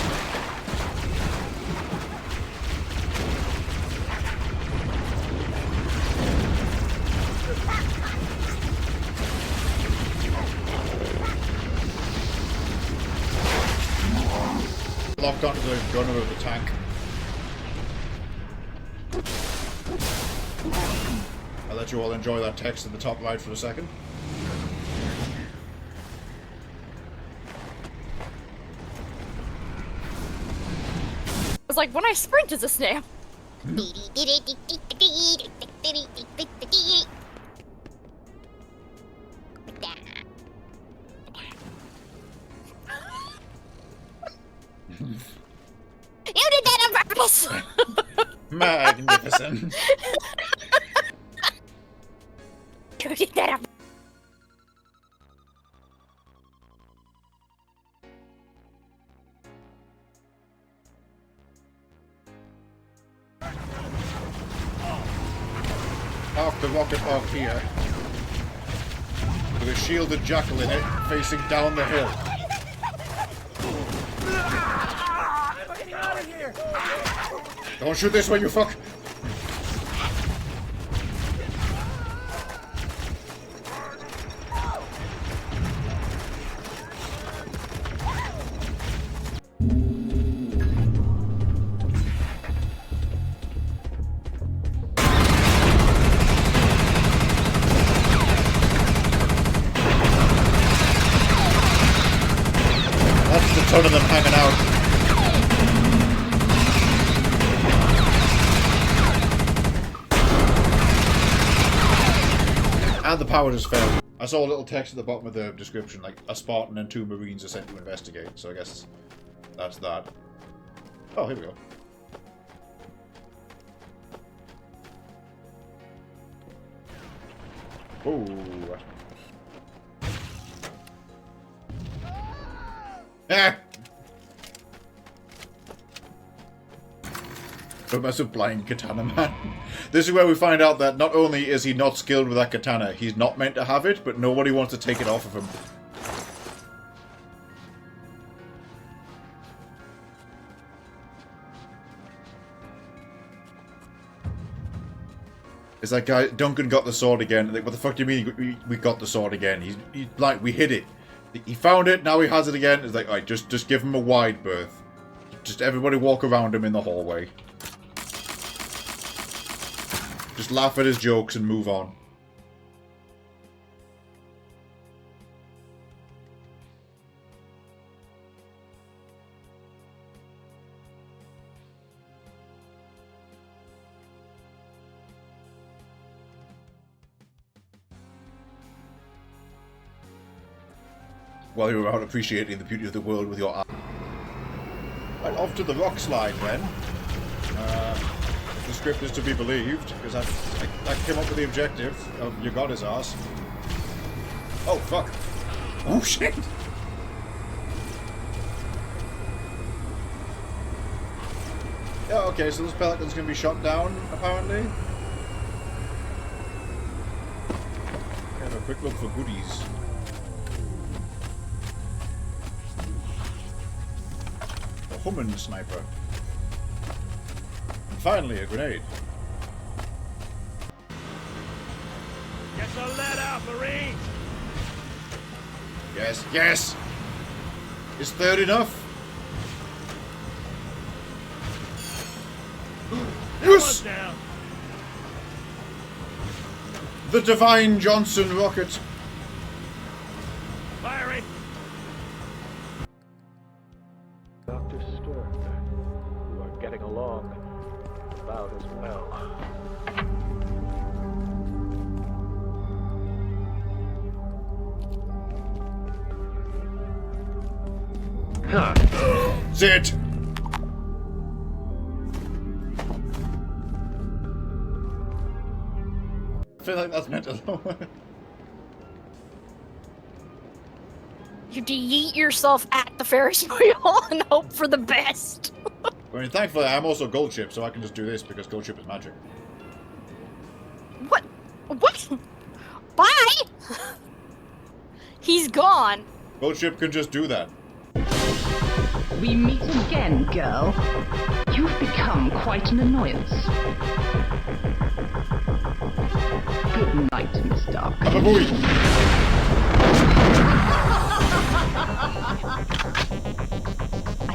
Locked onto the gunner of the tank. I'll let you all enjoy that text in the top right for a second. It's like when I sprint it's a snail. You did that on purpose! Magnificent. You did that on Half the rocket arc here, with a shielded jackal in it, facing down the hill. Get out of here! Don't shoot this way, you fuck! That's a ton of them hanging out. And the power just failed. I saw a little text at the bottom of the description, like, a Spartan and 2 Marines are sent to investigate, so I guess that's that. Oh, here we go. Ooh. Ah! Don't mess with blind katana man. This is where we find out that not only is he not skilled with that katana, he's not meant to have it, but nobody wants to take it off of him. It's like, guy, Duncan got the sword again. Like, what the fuck do you mean we got the sword again? He's like, we hid it. He found it, now he has it again. It's like, alright, just give him a wide berth. Just everybody walk around him in the hallway. Just laugh at his jokes and move on. While you're out appreciating the beauty of the world with your eye. Right, off to the rock slide then. If the script is to be believed, because I came up with the objective of you got his ass. Oh fuck! Oh shit! Yeah, okay, so this pelican's gonna be shot down, apparently. Have a quick look for goodies. Human sniper. And finally, a grenade. Get the lead out, Marines! Yes, yes! Is third enough? Yes! Down. The Divine Johnson rocket. Firing! Dr. Stern, you are getting along about as well. Huh. Sit! I feel like that's meant to lower. You yeet yourself at the Ferris wheel and hope for the best. I mean, thankfully, I'm also Gold Ship, so I can just do this because Gold Ship is magic. What? What? Bye! He's gone. Gold Ship can just do that. We meet again, girl. You've become quite an annoyance. Good night, Miss Dark. I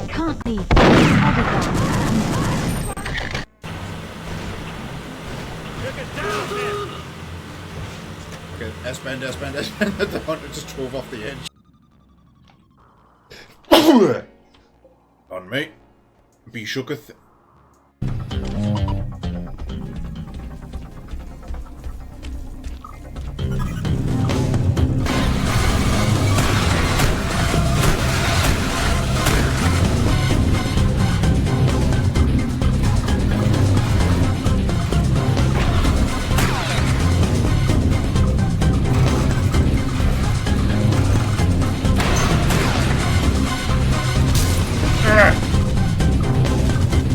can't leave. Took it down, man! Okay, S-bend. The hunter just drove off the edge. On me. Be shooketh.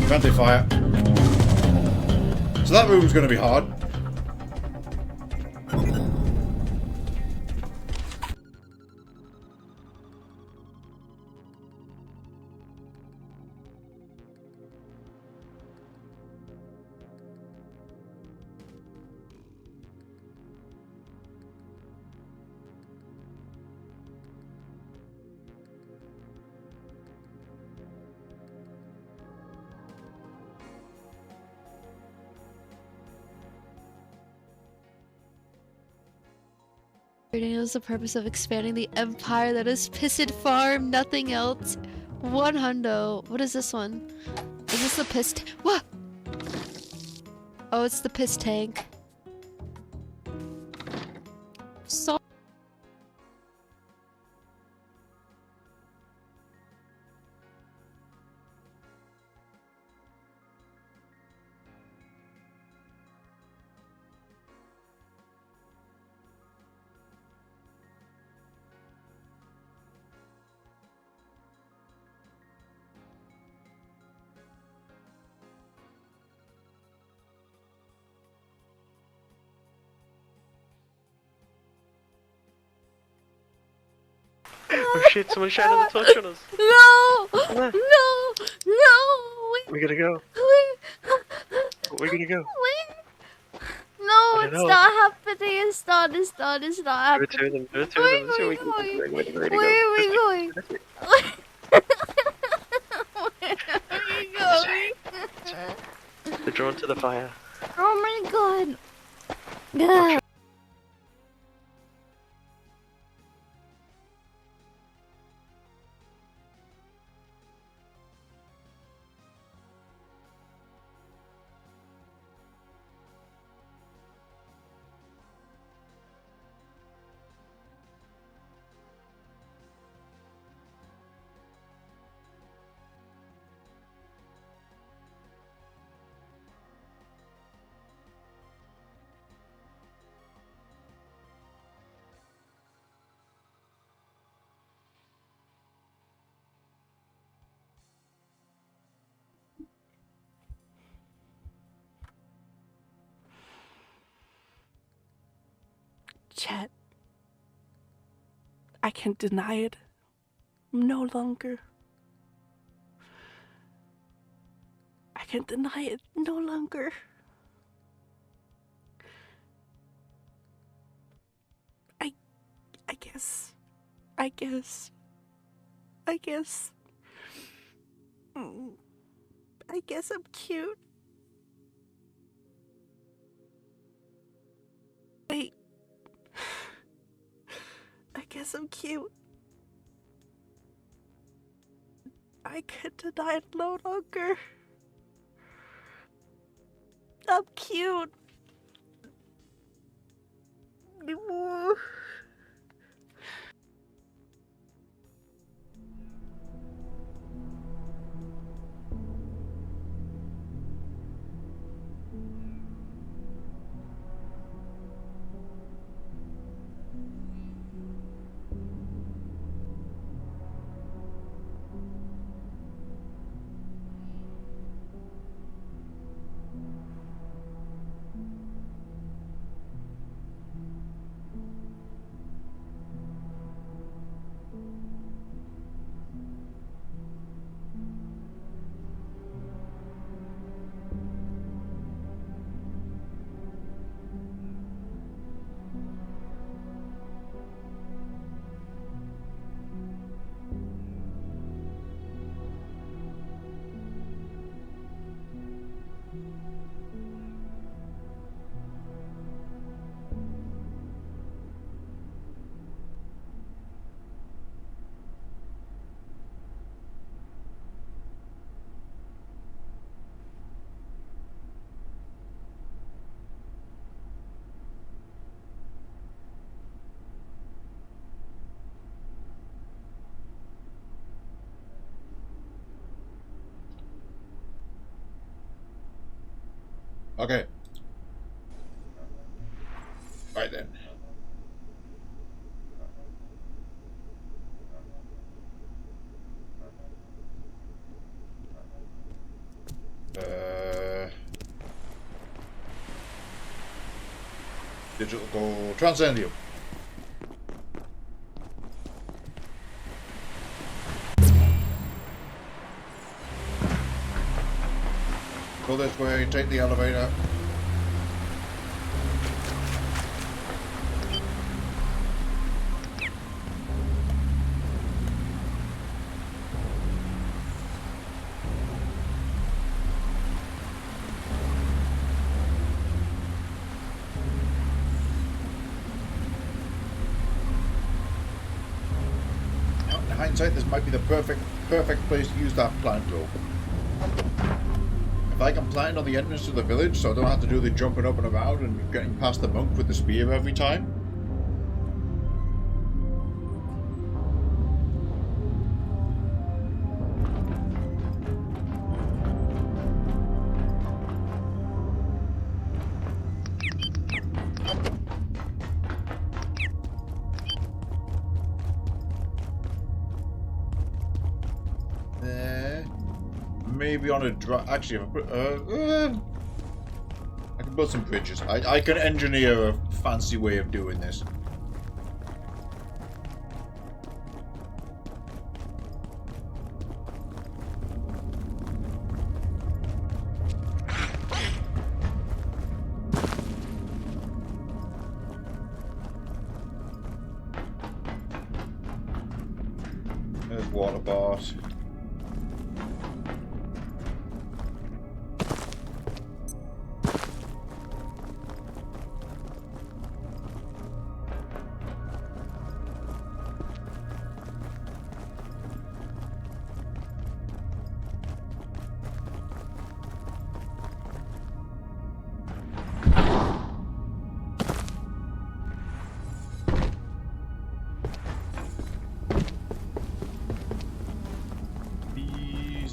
Friendly fire. So that room's going to be hard. It was the purpose of expanding the empire that is pissed farm, nothing else. 100. What is this one? Is this the piss what? Oh, it's the piss tank. So Oh shit, someone's shining the torch on us. No! Where? No! No! Wait. We gotta go. Wait. We're gonna go. Wait. No, it's know. not happening. It's not happening. There are two of them. There are two of them. Let's see what we can do. Where are we going? Where are we going? They're drawn to the fire. Oh my god. Yeah. Chet, I can't deny it. No longer. I can't deny it no longer. I guess I'm cute. I guess I'm cute. I can't deny it no longer. I'm cute. Okay. Right then. Digital go Transcendium. Go this way, take the elevator. In hindsight, this might be the perfect place to use that plant though. If I can plant on the entrance to the village so I don't have to do the jumping up and about and getting past the monk with the spear every time. Maybe on a actually, I can build some bridges. I can engineer a fancy way of doing this. water bars.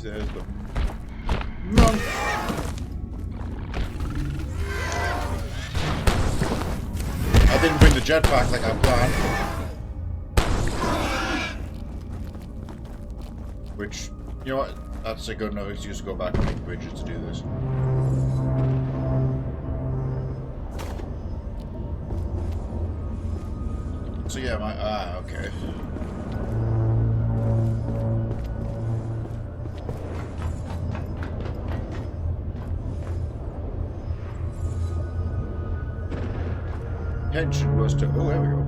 There's the run. I didn't bring the jetpack like I planned. Which, you know what? That's a good enough excuse to go back and make bridges to do this. So yeah, okay. Intention was to... Oh, there we go.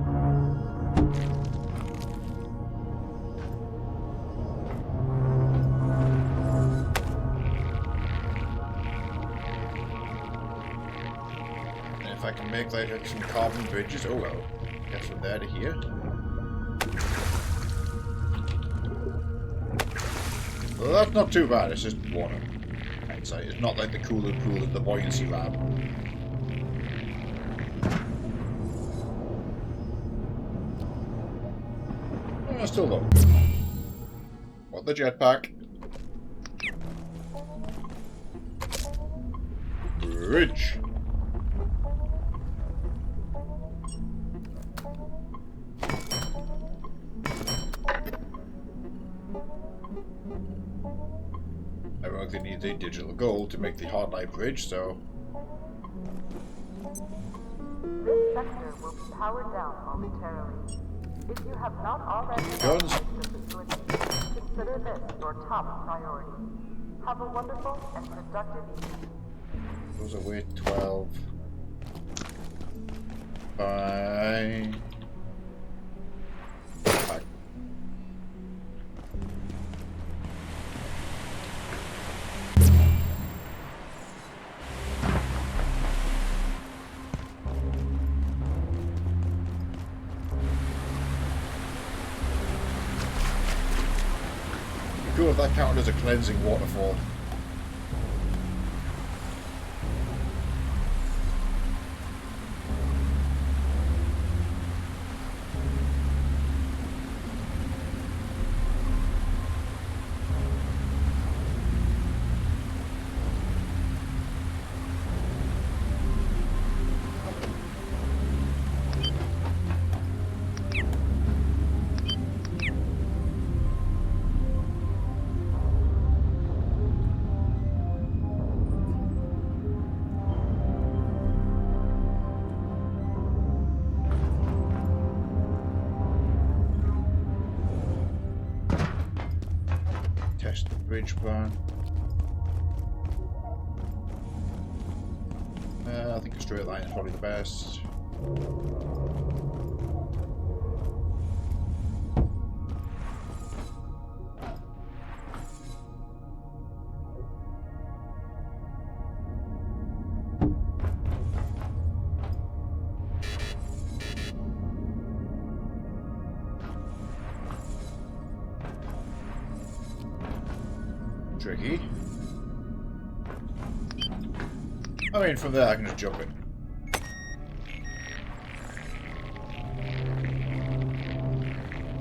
And if I can make like some carbon bridges... Oh well. Guess from there to here. Well, that's not too bad. It's just water. It's not like the cooler pool in the buoyancy lab. Still low. Want the jetpack? Bridge. Ironically, need a digital gold to make the hardline bridge, so. This sector will be powered down momentarily. If you have not already guns. the facility, consider this your top priority. Have a wonderful and productive evening. Those are weight 12. Bye. Bye. Cool if that counted as a cleansing waterfall. Test the bridge plan. I think a straight line is probably the best. Tricky. I mean, from there I can just jump it.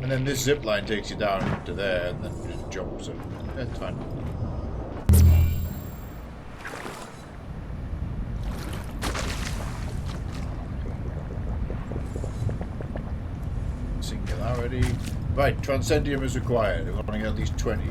And then this zip line takes you down to there and then just jumps and it's fine. Singularity. Right, Transcendium is required. We're running at least 20.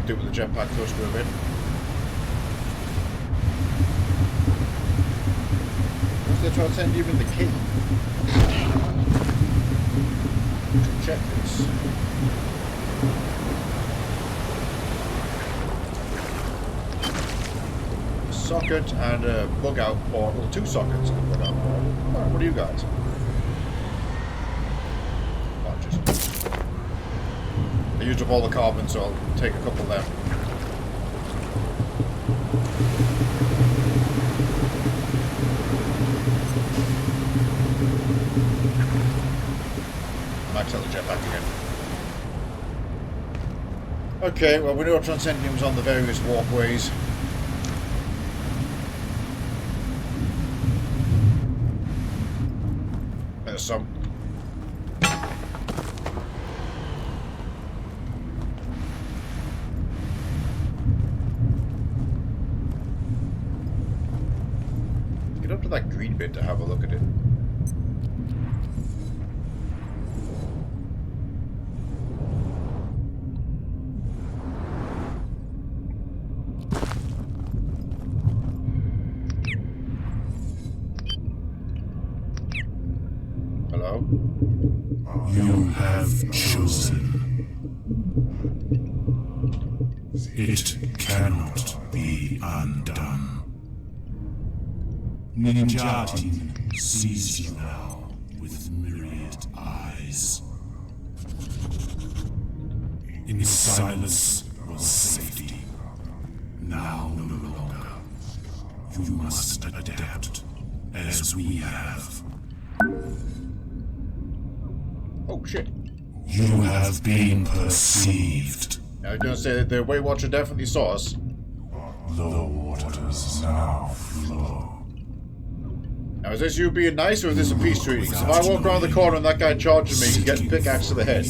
Do it with the jetpack thruster a bit. What's the transcendium in the key? Check this. A socket and a bug out port. Well, 2 sockets and a bug out port. Alright, what are you guys? I used up all the carbon, so I'll take a couple there. Max out the jetpack again. Okay, well, we know Transcendium's on the various walkways. There's some. Get up to that green bit to have a look at it. Hello? You have chosen. It cannot be undone. Ninjatin sees you now with myriad eyes. In silence was safety. Now no longer. You must adapt, as we have. Oh shit. You have been perceived. I was gonna say that the Weight Watcher definitely saw us. The waters now flow. Now, is this you being nice, or is this a peace treaty? Because if I walk around the corner and that guy charges me, he's getting pickaxe to the head.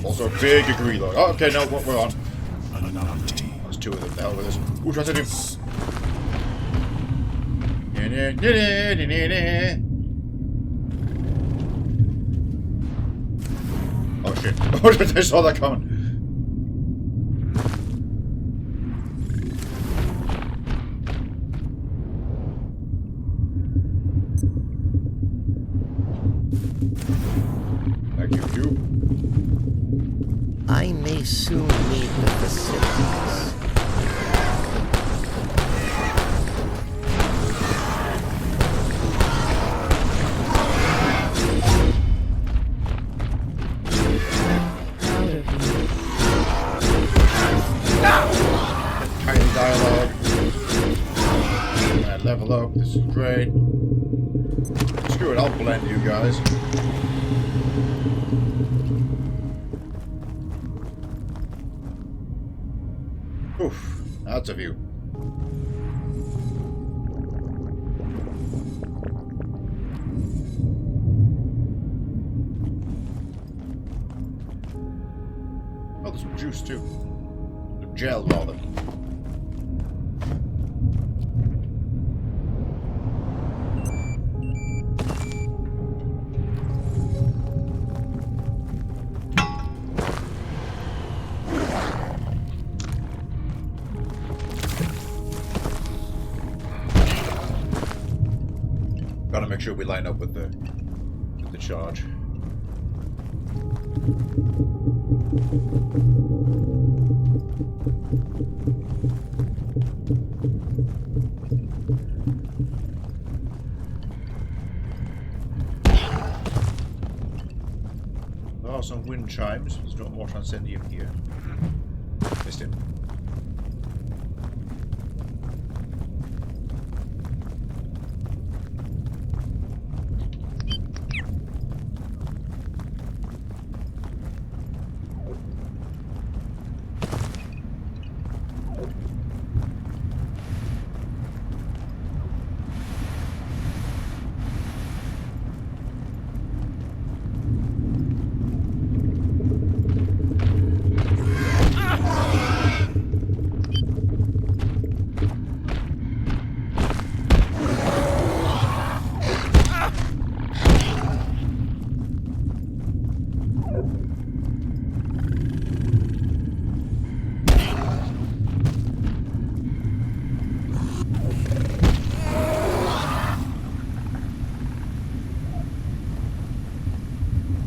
Also, a big agree, though. Oh, okay, no, we're on. There's 2 of them. The hell with this. Ooh, try to hit him. Oh shit. Oh shit, I saw that coming. Thank you. I may soon need the facilities. Tiny dialogue. And level up. This is great. Screw it, I'll blend you guys. Oof, that's a view. Oh, there's some juice too. Some gel, rather. Gotta make sure we line up with the charge. There are some wind chimes. There's no more Transcendium here. Missed him.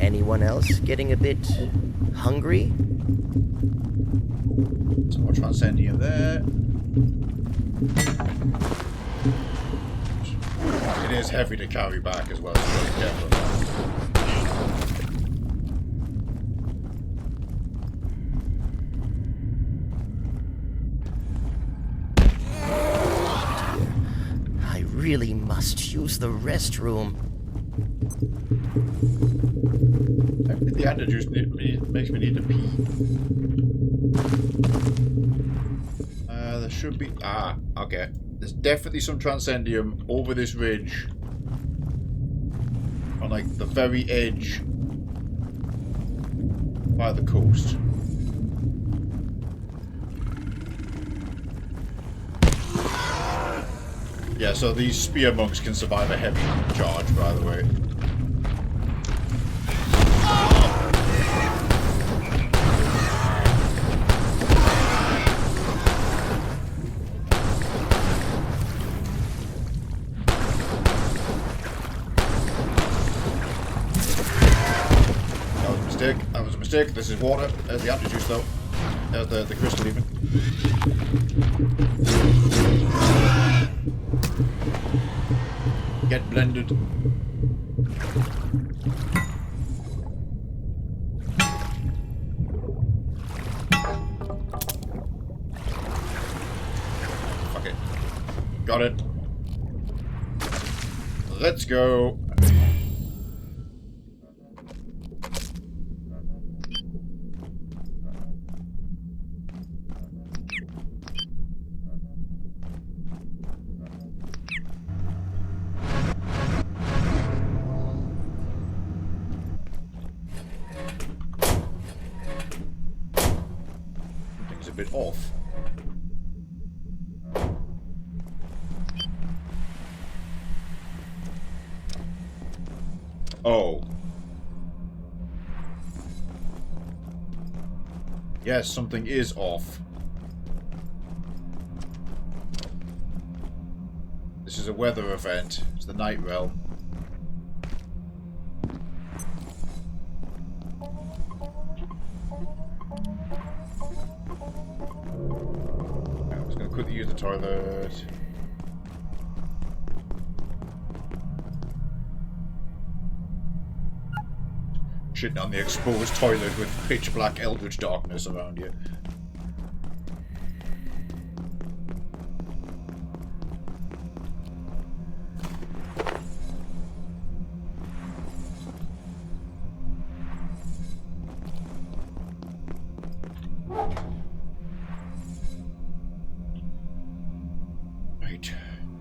Anyone else getting a bit hungry? Some more transcendium there. It is heavy to carry back as well, so be careful of that. I really must use the restroom. The antijuice makes me need to pee. There should be... Ah, okay. There's definitely some transcendium over this ridge. On, like, the very edge. By the coast. Yeah, so these spear monks can survive a heavy charge, by the way. That was a mistake. This is water. There's the antijuice, though. There's the crystal, even. Get blended. Fuck it. Got it. Let's go. Off. Oh. Yes, something is off. This is a weather event. It's the Night Realm. Quickly use the toilet. Shitting on the exposed toilet with pitch black eldritch darkness around you.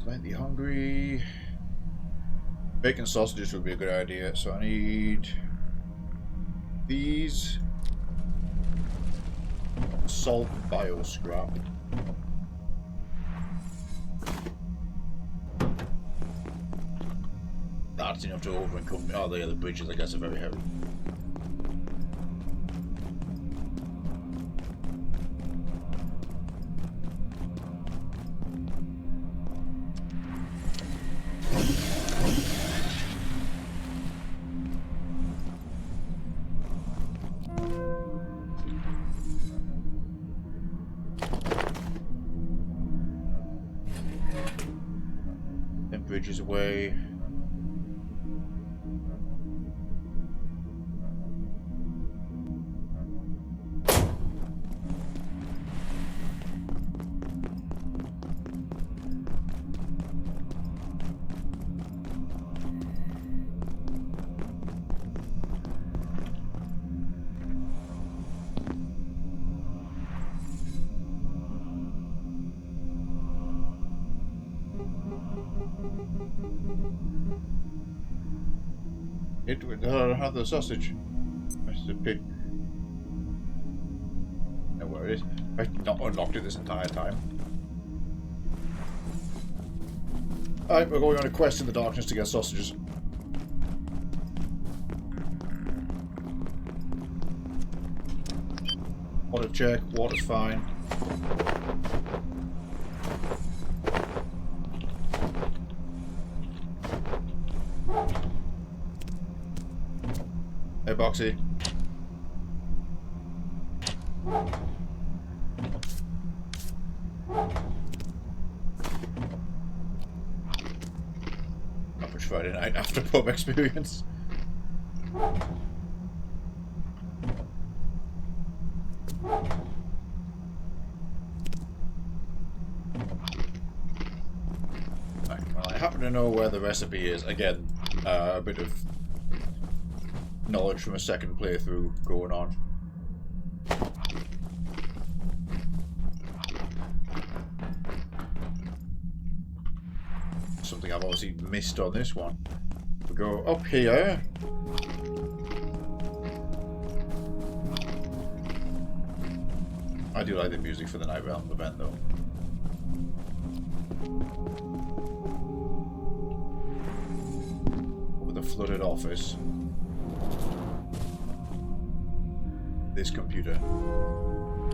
Plenty hungry. Bacon sausages would be a good idea, so I need these. Salt bio scrap. That's enough to overcome. Oh, the other bridges, I guess, are very heavy. Bridges away. I don't have the sausage. That's the pig. Know where it is. I've not unlocked it this entire time. Alright, we're going on a quest in the darkness to get sausages. Water check, water's fine. Hey, Boxy. Not much Friday night after pub experience. Right, well, I happen to know where the recipe is. Again, a bit of knowledge from a second playthrough going on. Something I've obviously missed on this one. We go up here. I do like the music for the Night Realm event though. With a flooded office. This computer.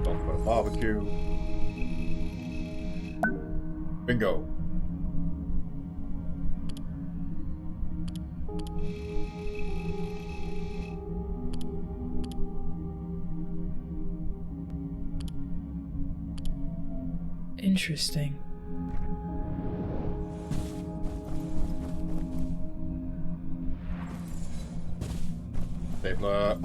Talk about a barbecue. Bingo. Interesting. Stapler.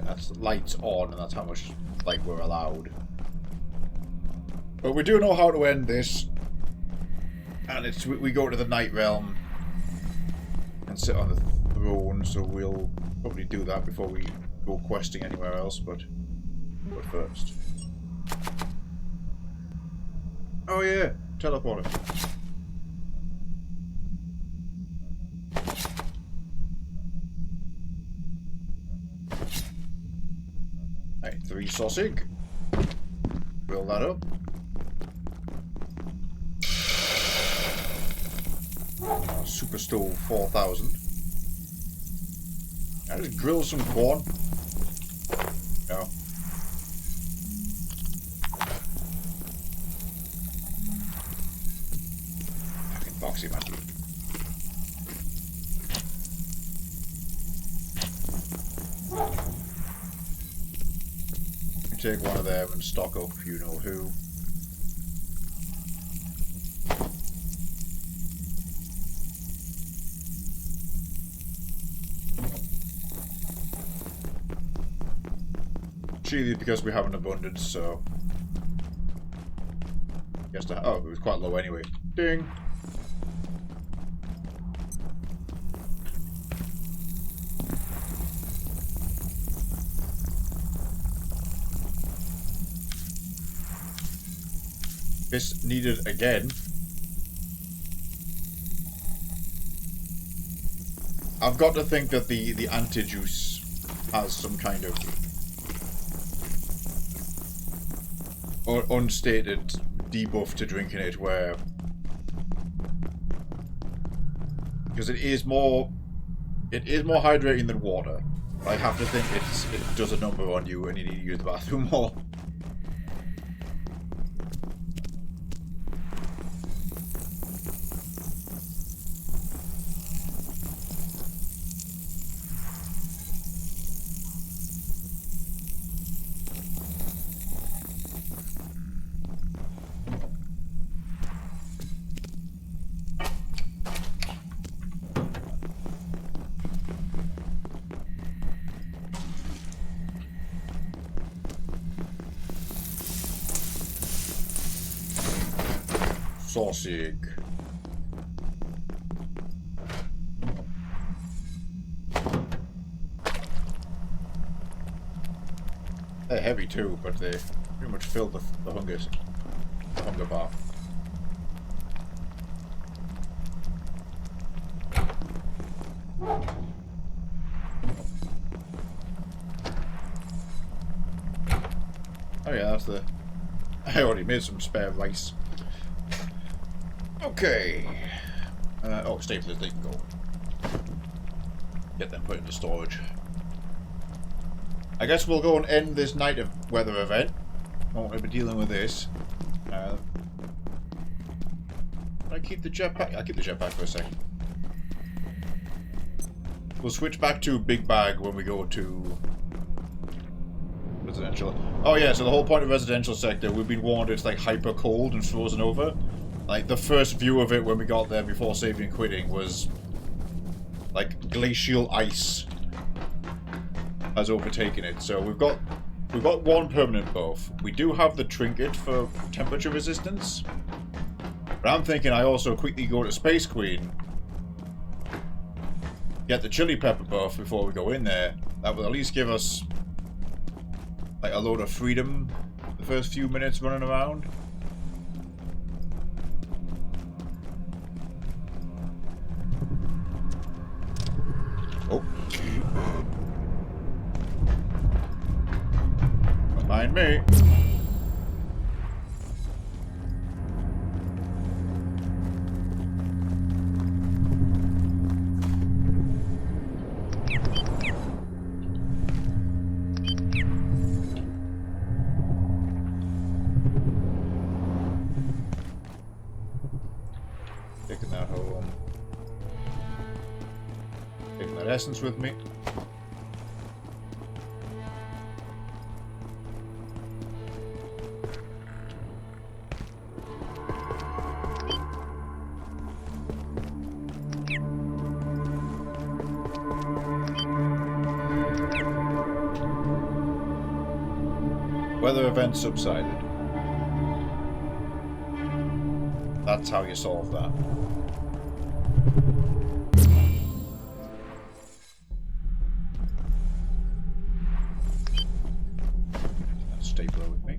That's lights on, and that's how much light we're allowed. But we do know how to end this, and it's we go to the Night Realm and sit on the throne. So we'll probably do that before we go questing anywhere else. But first, oh yeah, teleporter. Right, 3 sausage. Fill that up. Super Stove 4000. I just grill some corn. No. Fucking Boxy, man. Take one of them and stock up you know who. Chili because we have an abundance, so guess that. Oh, it was quite low anyway. Ding. This needed again. I've got to think that the anti-juice has some kind of unstated debuff to drinking it, where because it is more hydrating than water. I have to think it does a number on you and you need to use the bathroom more. Sausage. They're heavy too, but they pretty much fill the hunger bar. the... I already made some spare rice. Okay. Oh, staplers, they can go. Get them put into storage. I guess we'll go and end this night of weather event. I won't be dealing with this. I keep the jetpack. I'll keep the jetpack for a second. We'll switch back to Big Bag when we go to residential. Oh yeah, so the whole point of residential sector, we've been warned it's like hyper cold and frozen over. Like the first view of it when we got there before saving and quitting was like glacial ice has overtaken it. So we've got one permanent buff. We do have the trinket for temperature resistance. But I'm thinking I also quickly go to Space Queen, get the chili pepper buff before we go in there. That will at least give us like a load of freedom the first few minutes running around. Oh. Don't mind me. Taking that home. Taking that essence with me. Weather event subsided. That's how you solve that. Stapler with me.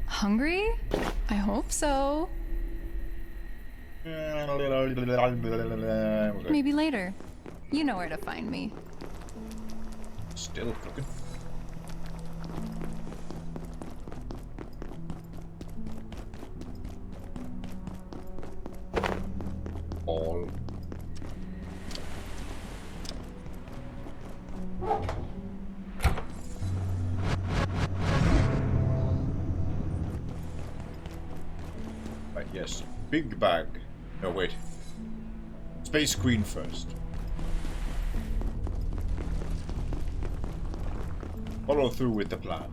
Hungry? I hope so. Maybe later. You know where to find me. Still cooking. All. Right, yes. Big Bag. No, wait. Space Queen first. Follow through with the plan.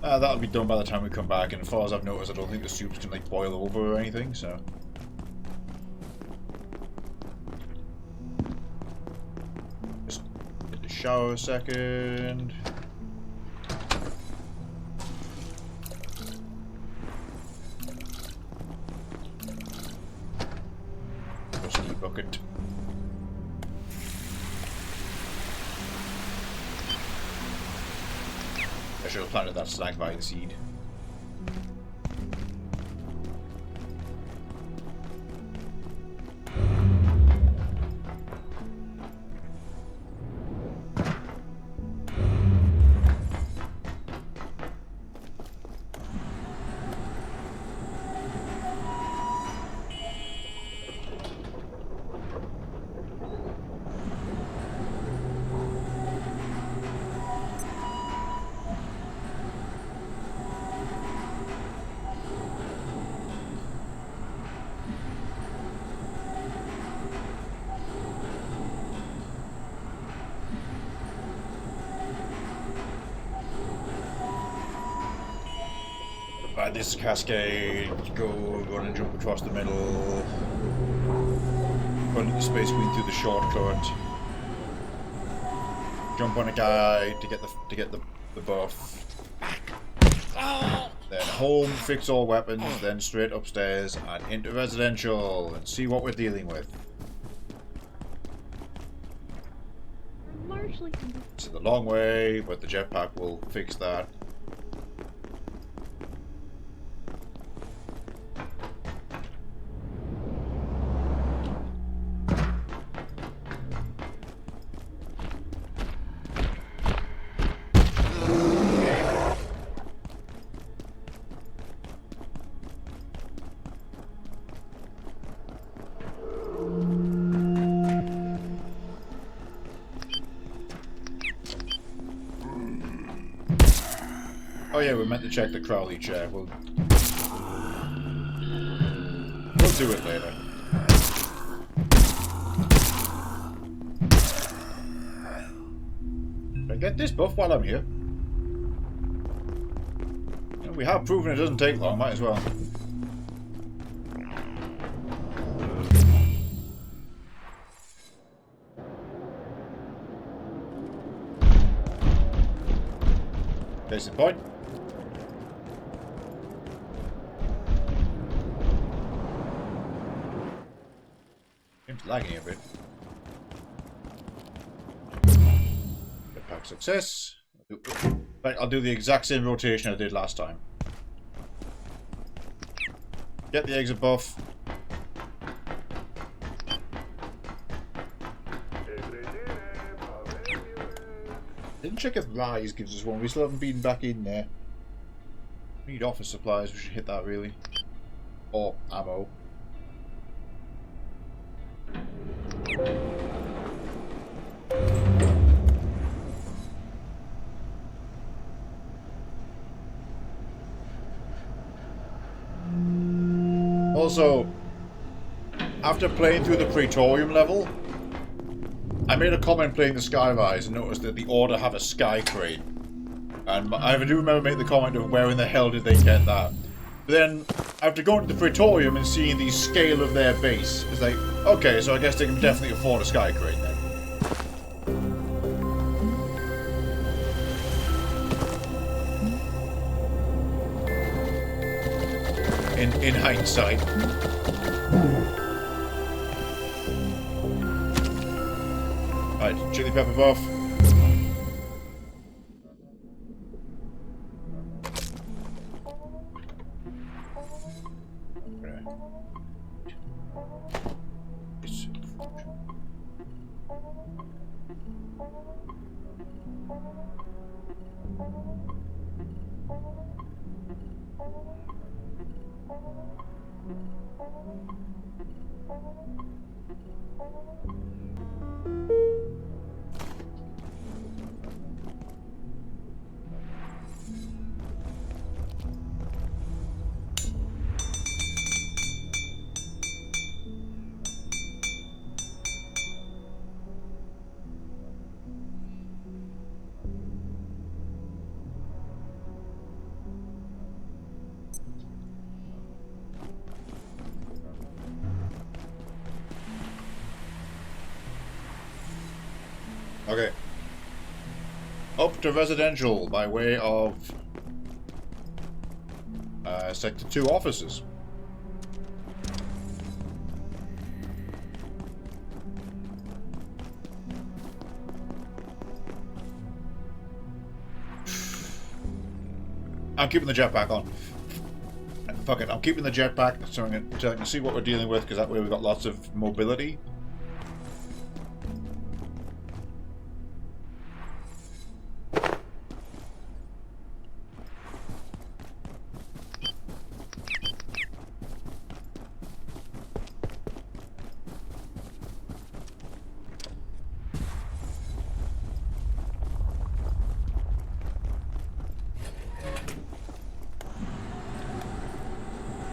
That'll be done by the time we come back, and as far as I've noticed, I don't think the soups can like boil over or anything, so... Just get the shower a second. Rusty bucket. I should have planted that slag vine seed. By this cascade, go run and jump across the middle. Run into Space Queen through the shortcut. Jump on a guy to get the buff. Then home, fix all weapons, then straight upstairs and into residential and see what we're dealing with. It's the long way, but the jetpack will fix that. Oh yeah, we meant to check the Crowley chair. We'll do it later. Can I get this buff while I'm here? Well, we have proven it doesn't take long, might as well. Case in point. Seems lagging a bit. Jetpack success. Right, I'll do the exact same rotation I did last time. Get the exit buff. Didn't check if Rise gives us one. We still haven't been back in there. We need office supplies. We should hit that really. Or ammo. Also, after playing through the Praetorium level, I made a comment playing the Skyrise and noticed that the Order have a sky crane. And I do remember making the comment of where in the hell did they get that. But then, after going to the Praetorium and seeing the scale of their base, it's like, okay, so I guess they can definitely afford a sky crane then. In hindsight. Right, chili pepper buff. Okay. Up to residential by way of Sector 2 offices. I'm keeping the jetpack on. Fuck it, I'm keeping the jetpack so I can see what we're dealing with, because that way we've got lots of mobility.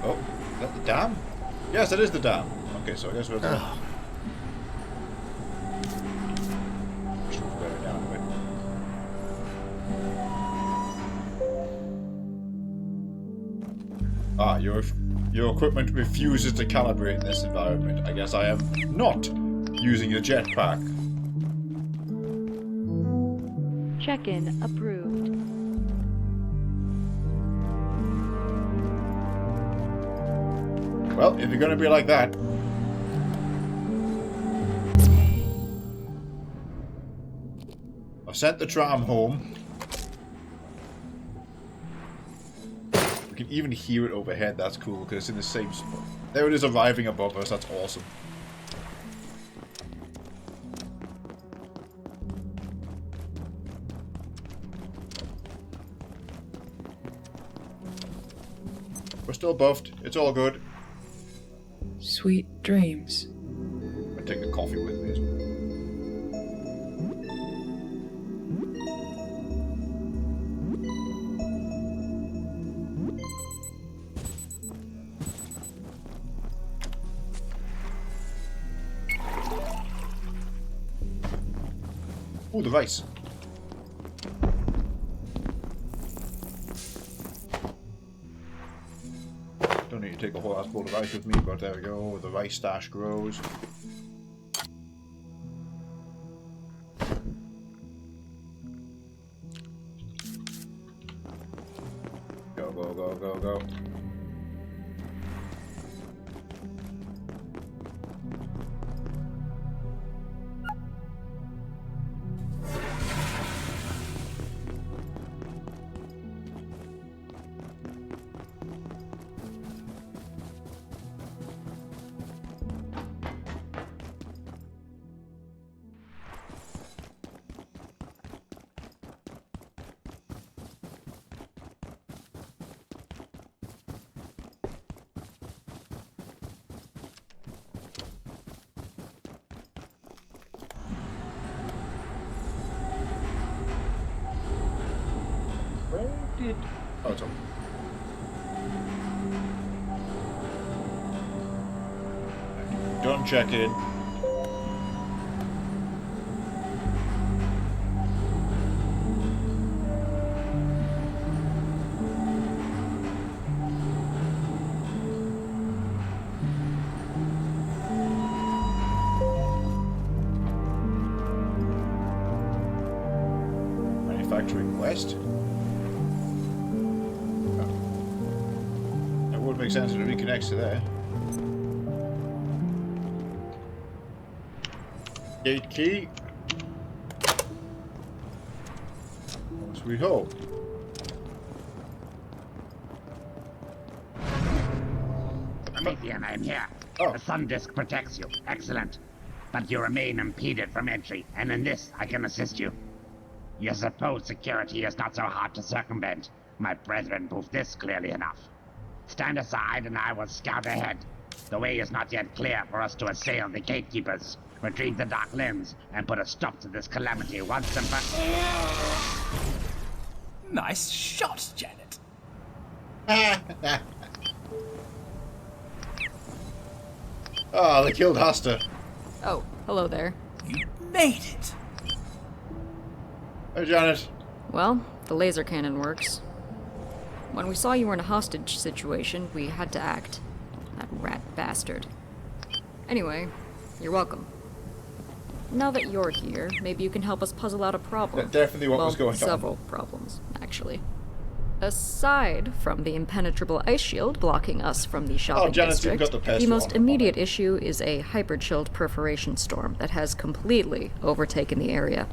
Oh, is that the dam? Yes, that is the dam. Okay, so I guess we're done. Ah, your equipment refuses to calibrate in this environment. I guess I am not using a jetpack. Check-in approved. Well, if you're going to be like that... I've sent the tram home. We can even hear it overhead. That's cool, because it's in the same spot. There it is arriving above us. That's awesome. We're still buffed. It's all good. Sweet dreams. I take a coffee with me as well. Ooh, the rice. Don't need to take a whole ass bowl of rice with me, but there we go. The rice stash grows. Go, go, go, go, go. Oh, it's on. Done check-in. Manufacturing West. Makes sense that it reconnects to there. Gate key. Sweet home. Promethean, I am here. Oh. The sun disk protects you. Excellent. But you remain impeded from entry, and in this I can assist you. Your supposed security is not so hard to circumvent. My brethren proved this clearly enough. Stand aside and I will scout ahead. The way is not yet clear for us to assail the gatekeepers. Retrieve the Dark Lens and put a stop to this calamity once and for... Nice shot, Janet. Oh, they killed Hasta. Oh, hello there. You made it. Hey, Janet. Well, the laser cannon works. When we saw you were in a hostage situation, we had to act. That rat bastard. Anyway, you're welcome. Now that you're here, maybe you can help us puzzle out a problem. That's definitely what was going on. Several problems, actually. Aside from the impenetrable ice shield blocking us from the shopping district, the most immediate issue is a hyper-chilled perforation storm that has completely overtaken the area.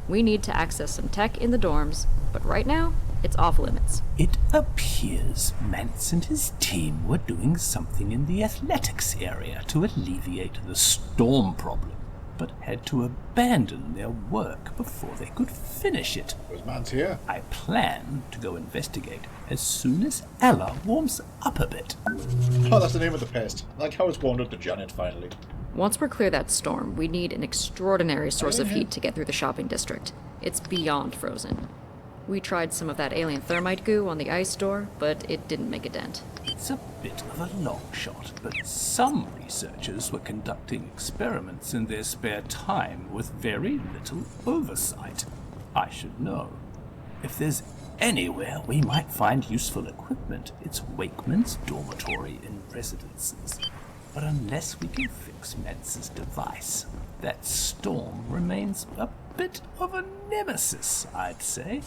We need to access some tech in the dorms, but right now, it's off limits. It appears Mance and his team were doing something in the athletics area to alleviate the storm problem, but had to abandon their work before they could finish it. Was Mance here? I plan to go investigate as soon as Ella warms up a bit. Oh, that's the name of the pest. Like how it's warmed up to Janet finally. Once we're clear that storm, we need an extraordinary source of heat to get through the shopping district. It's beyond frozen. We tried some of that alien thermite goo on the ice door, but it didn't make a dent. It's a bit of a long shot, but some researchers were conducting experiments in their spare time with very little oversight. I should know. If there's anywhere we might find useful equipment, it's Wakeman's dormitory in residences. But unless we can fix Mance's device, that storm remains a bit of a nemesis, I'd say.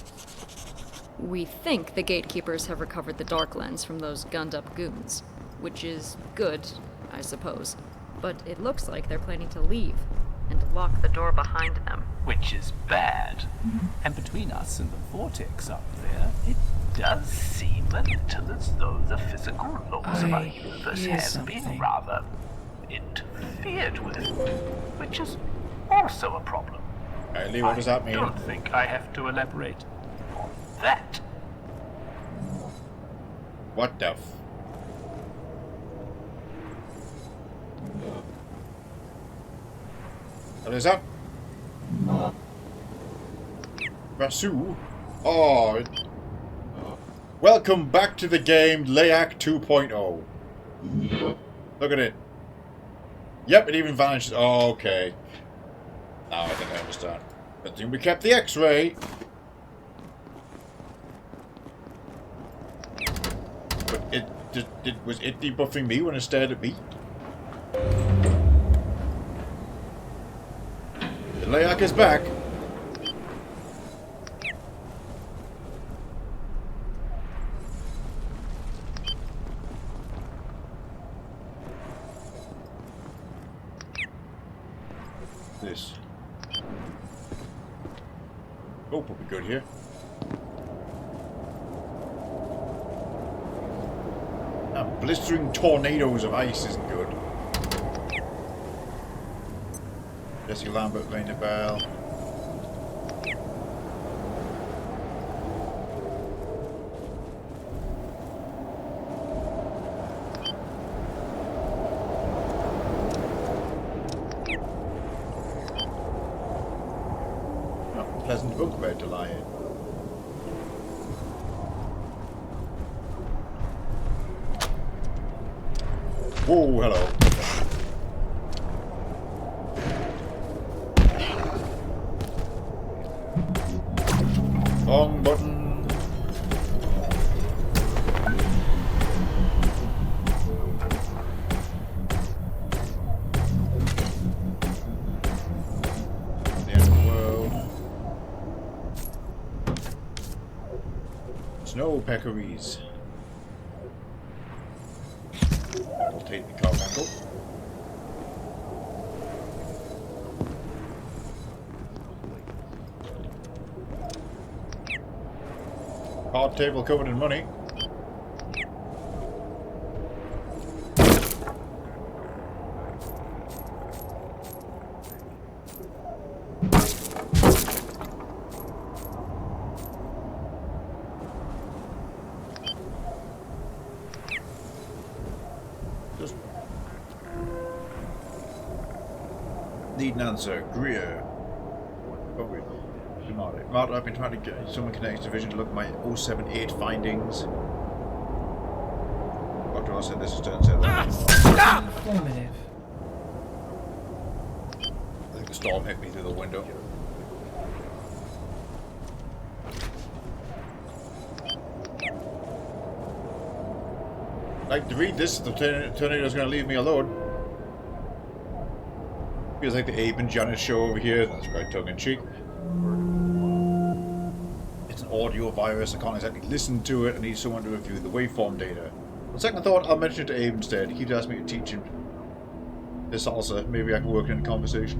We think the gatekeepers have recovered the Dark Lens from those gunned-up goons. which is good, I suppose. But it looks like they're planning to leave and lock the door behind them. Which is bad. And between us and the vortex up there, it does seem a little as though the physical laws of our universe have been rather interfered with, which is also a problem. Lee, what does that mean? I don't think I have to elaborate on that. What the What is that? Rasu? Oh. Welcome back to the game, Layak 2.0. Look at it. Yep, it even vanished. Oh, okay. Now I think I understand. Good thing we kept the X-ray. But was it debuffing me when it stared at me? The Layak is back. This. Hope will be good here. Blistering tornadoes of ice isn't good. Jesse Lambert rang the bell. Not a pleasant book bed to lie in. Whoa, hello. Wrong button. The end of the world. Snow peccaries. I'll take the carbuncle. Card table covered in money. Just need an answer. Greer. Martin, I've been trying to get someone connected to Vision to look at my 078 findings. Dr. Ross said this is turns out. Informative. I think the storm hit me through the window. I'd like to read this, the tornado's going to leave me alone. Feels like the Abe and Janet show over here. That's quite tongue-in-cheek. It's an audio virus. I can't exactly listen to it. I need someone to review the waveform data. On second thought, I'll mention it to Abe instead. He keeps asking me to teach him this salsa. Maybe I can work in a conversation.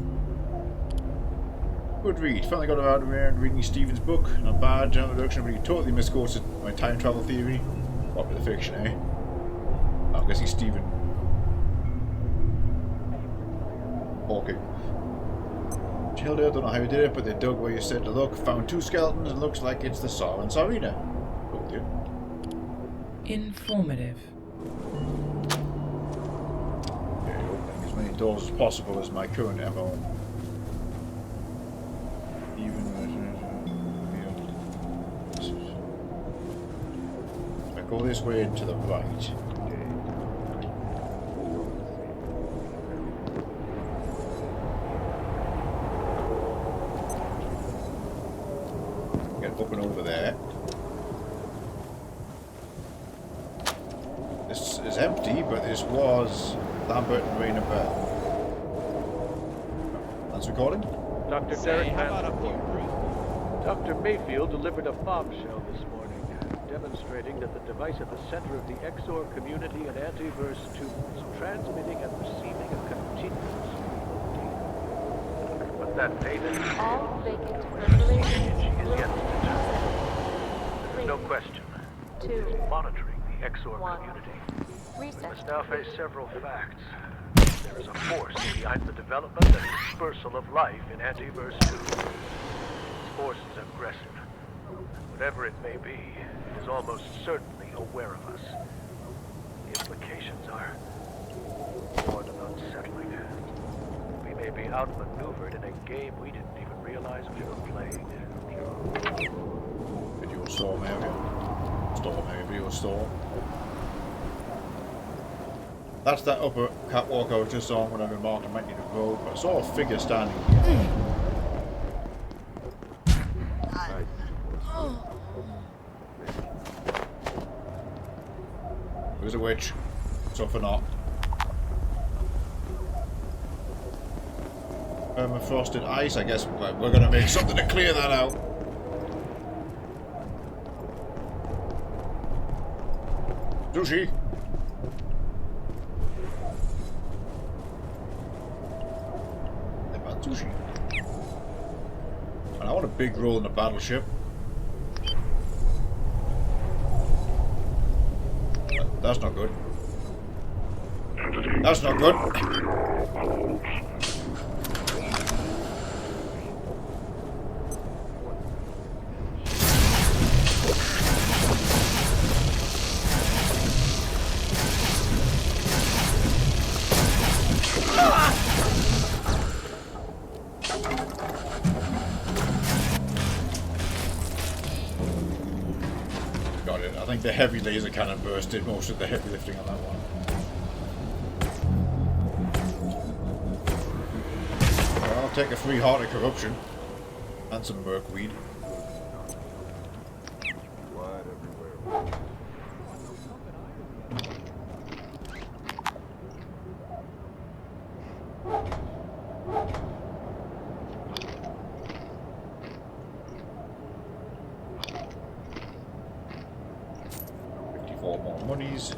Good read. Finally got around to reading Stephen's book. Not bad. General reduction, but he totally misquoted my time travel theory. Popular fiction, eh? I'm guessing Stephen. Okay. Hilda, don't know how you did it, but they dug where you said to look, found two skeletons, and looks like it's the Saw and Sarina. Okay. Informative. Okay, opening as many doors as possible is my current MO. Even I go this way to the right. Open over there. This is empty, but this was Lambert and Raina Bell. That's recording? Dr. Derek Mann. Dr. Mayfield delivered a bombshell this morning. demonstrating that the device at the center of the XOR community and Antiverse 2 is transmitting and receiving a continuous stream of data. But that data All vacant perforations is will yet to be determined. There's no 3, question. 2, It is monitoring the XOR 1. community. Reset. We must now face several facts. There is a force behind the development and dispersal of life in Antiverse 2. This force is aggressive. Whatever it may be, it is almost certainly aware of us. The implications are more than unsettling. We may be outmaneuvered in a game we didn't even realize we were playing. Video storm area. Storm area, video storm. That's that upper catwalk I was just on when I remarked I might need a road, but I saw a figure standing here. Who's a witch? Tough or not. Frosted ice, I guess we're gonna make something to clear that out. Sushi! Sushi. And I want a big role in the battleship. That's not good. That's not good. Got it. I think the heavy laser cannon burst did most of the heavy lifting on that one. Well, I'll take a free heart of corruption and some merkweed. More monies.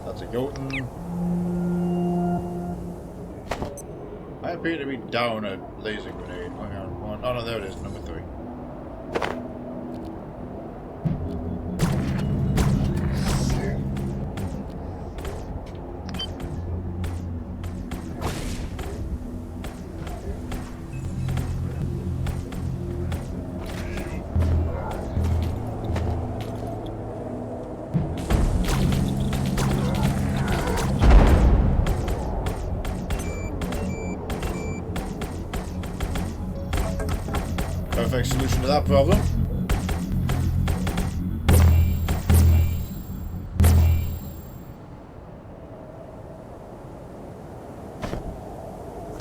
That's a Jotun. I appear to be down a laser grenade. Hang on. Oh no, there it is, number 3. Perfect solution to that problem.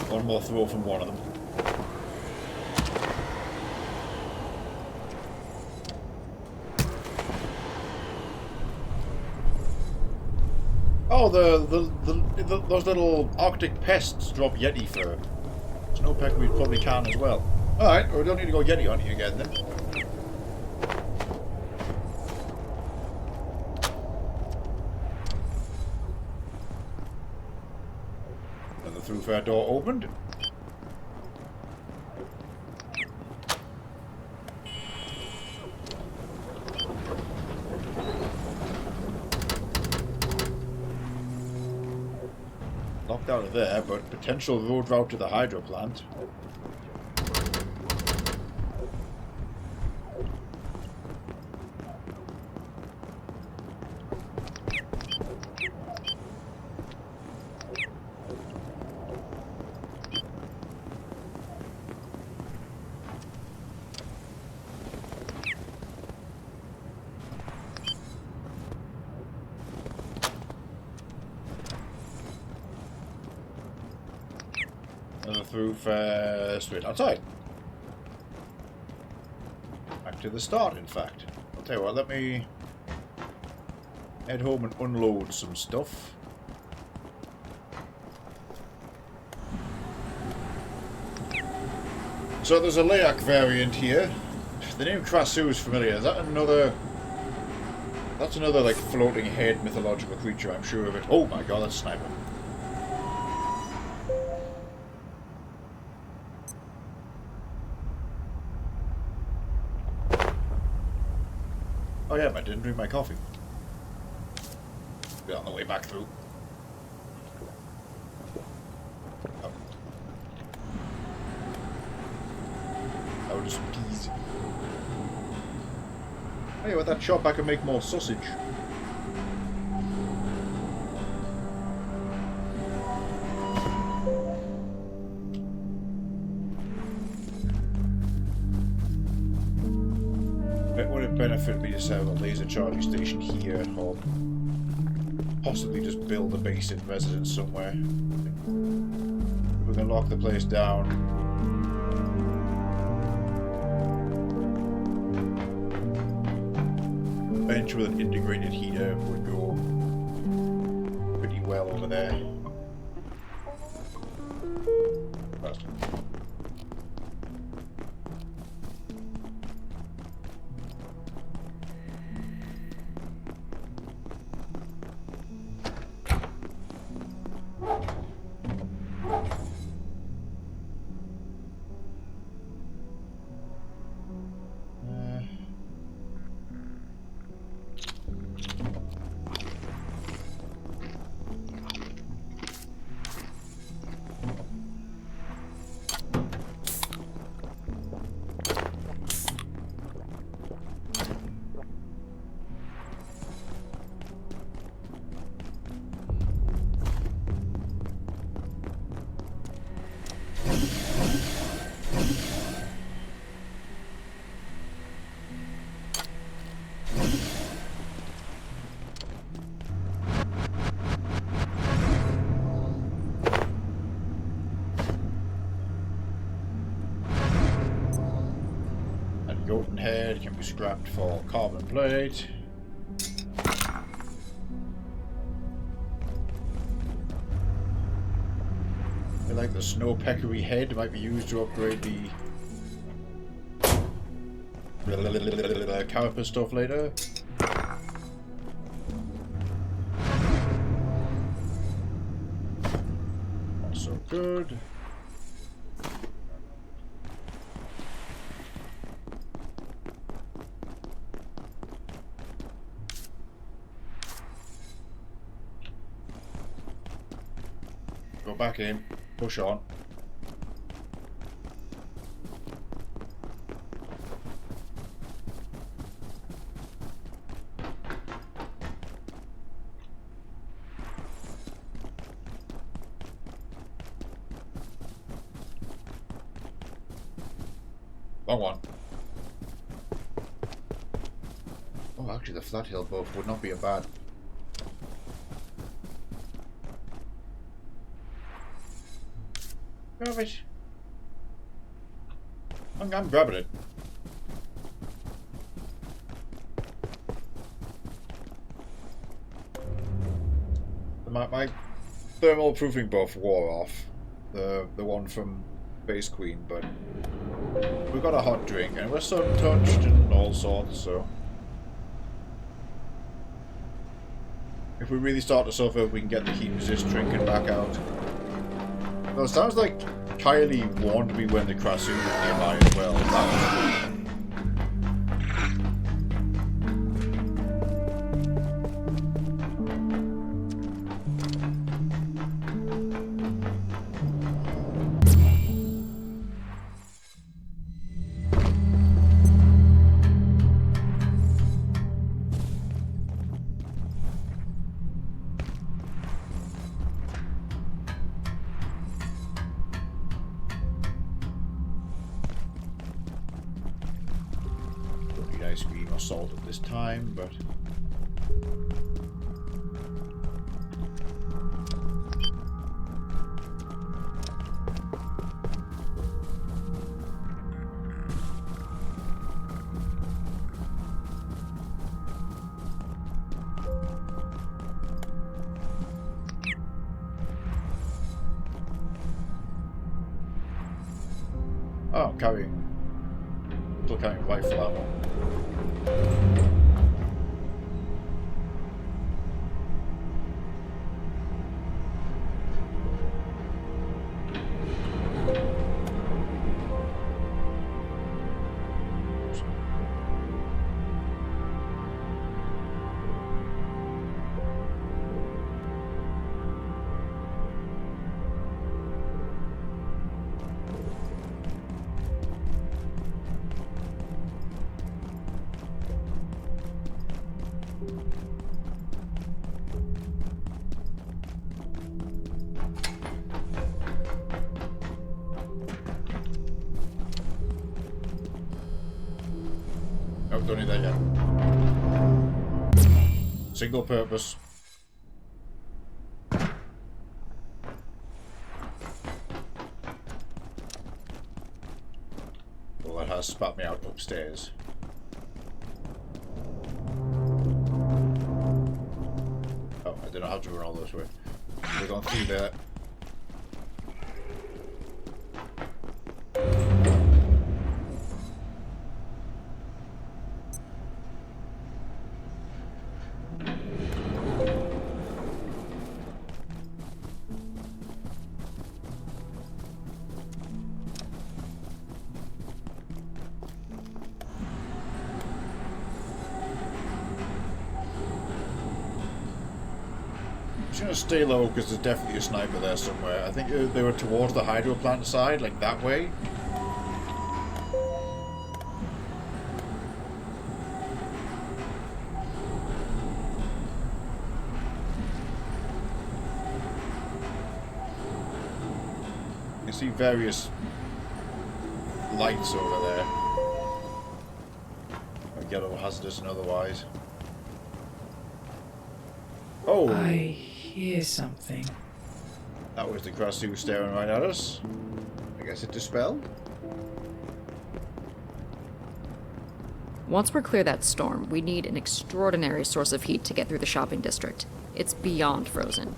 One more throw from one of them. Oh, those little Arctic pests drop Yeti fur. Snowpeck we probably can as well. Alright, well, we don't need to go Yeti hunting again then. And the throughfare door opened. Locked out of there, but potential road route to the hydro plant. Straight outside. Back to the start, in fact. I'll tell you what, let me head home and unload some stuff. So there's a Layak variant here. The name Krasu is familiar. Is that another... That's another, like, floating head mythological creature, I'm sure of it. Oh my god, that's a sniper. Oh yeah, I didn't drink my coffee. Be on the way back through. Oh. Oh, just peas. Hey, with that shop I can make more sausage. It would have benefited me to set up a laser charging station here, or possibly just build a base in residence somewhere. We're gonna lock the place down. Bench with an integrated heater would go pretty well over there. First. Goten head can be scrapped for carbon plate. I like the snow peccary head might be used to upgrade the carapace stuff later. Not so good. Go back in, push on. Wrong one. Oh, actually the flat hill buff would not be a bad. Grab it. I'm grabbing it. My thermal proofing buff wore off. The one from Base Queen, but we got a hot drink and we're sun touched and all sorts, so if we really start to suffer, we can get the heat resist drinking back out. Well, it sounds like Kylie warned me when the Krasu was nearby as well. That was ice cream or salt at this time, but Oh, I'm carrying... Still carrying rifle ammo. Nope, don't need that yet. Single purpose. Well, that has spat me out upstairs. Oh, I didn't have to run all this way. We're going through there. I'm just gonna stay low because there's definitely a sniper there somewhere. I think they were towards the hydro plant side, like that way. You see various lights over there. Get all hazardous and otherwise. Oh! I hear something. That was the grass who was staring right at us. I guess it dispelled. Once we're clear that storm, we need an extraordinary source of heat to get through the shopping district. It's beyond frozen.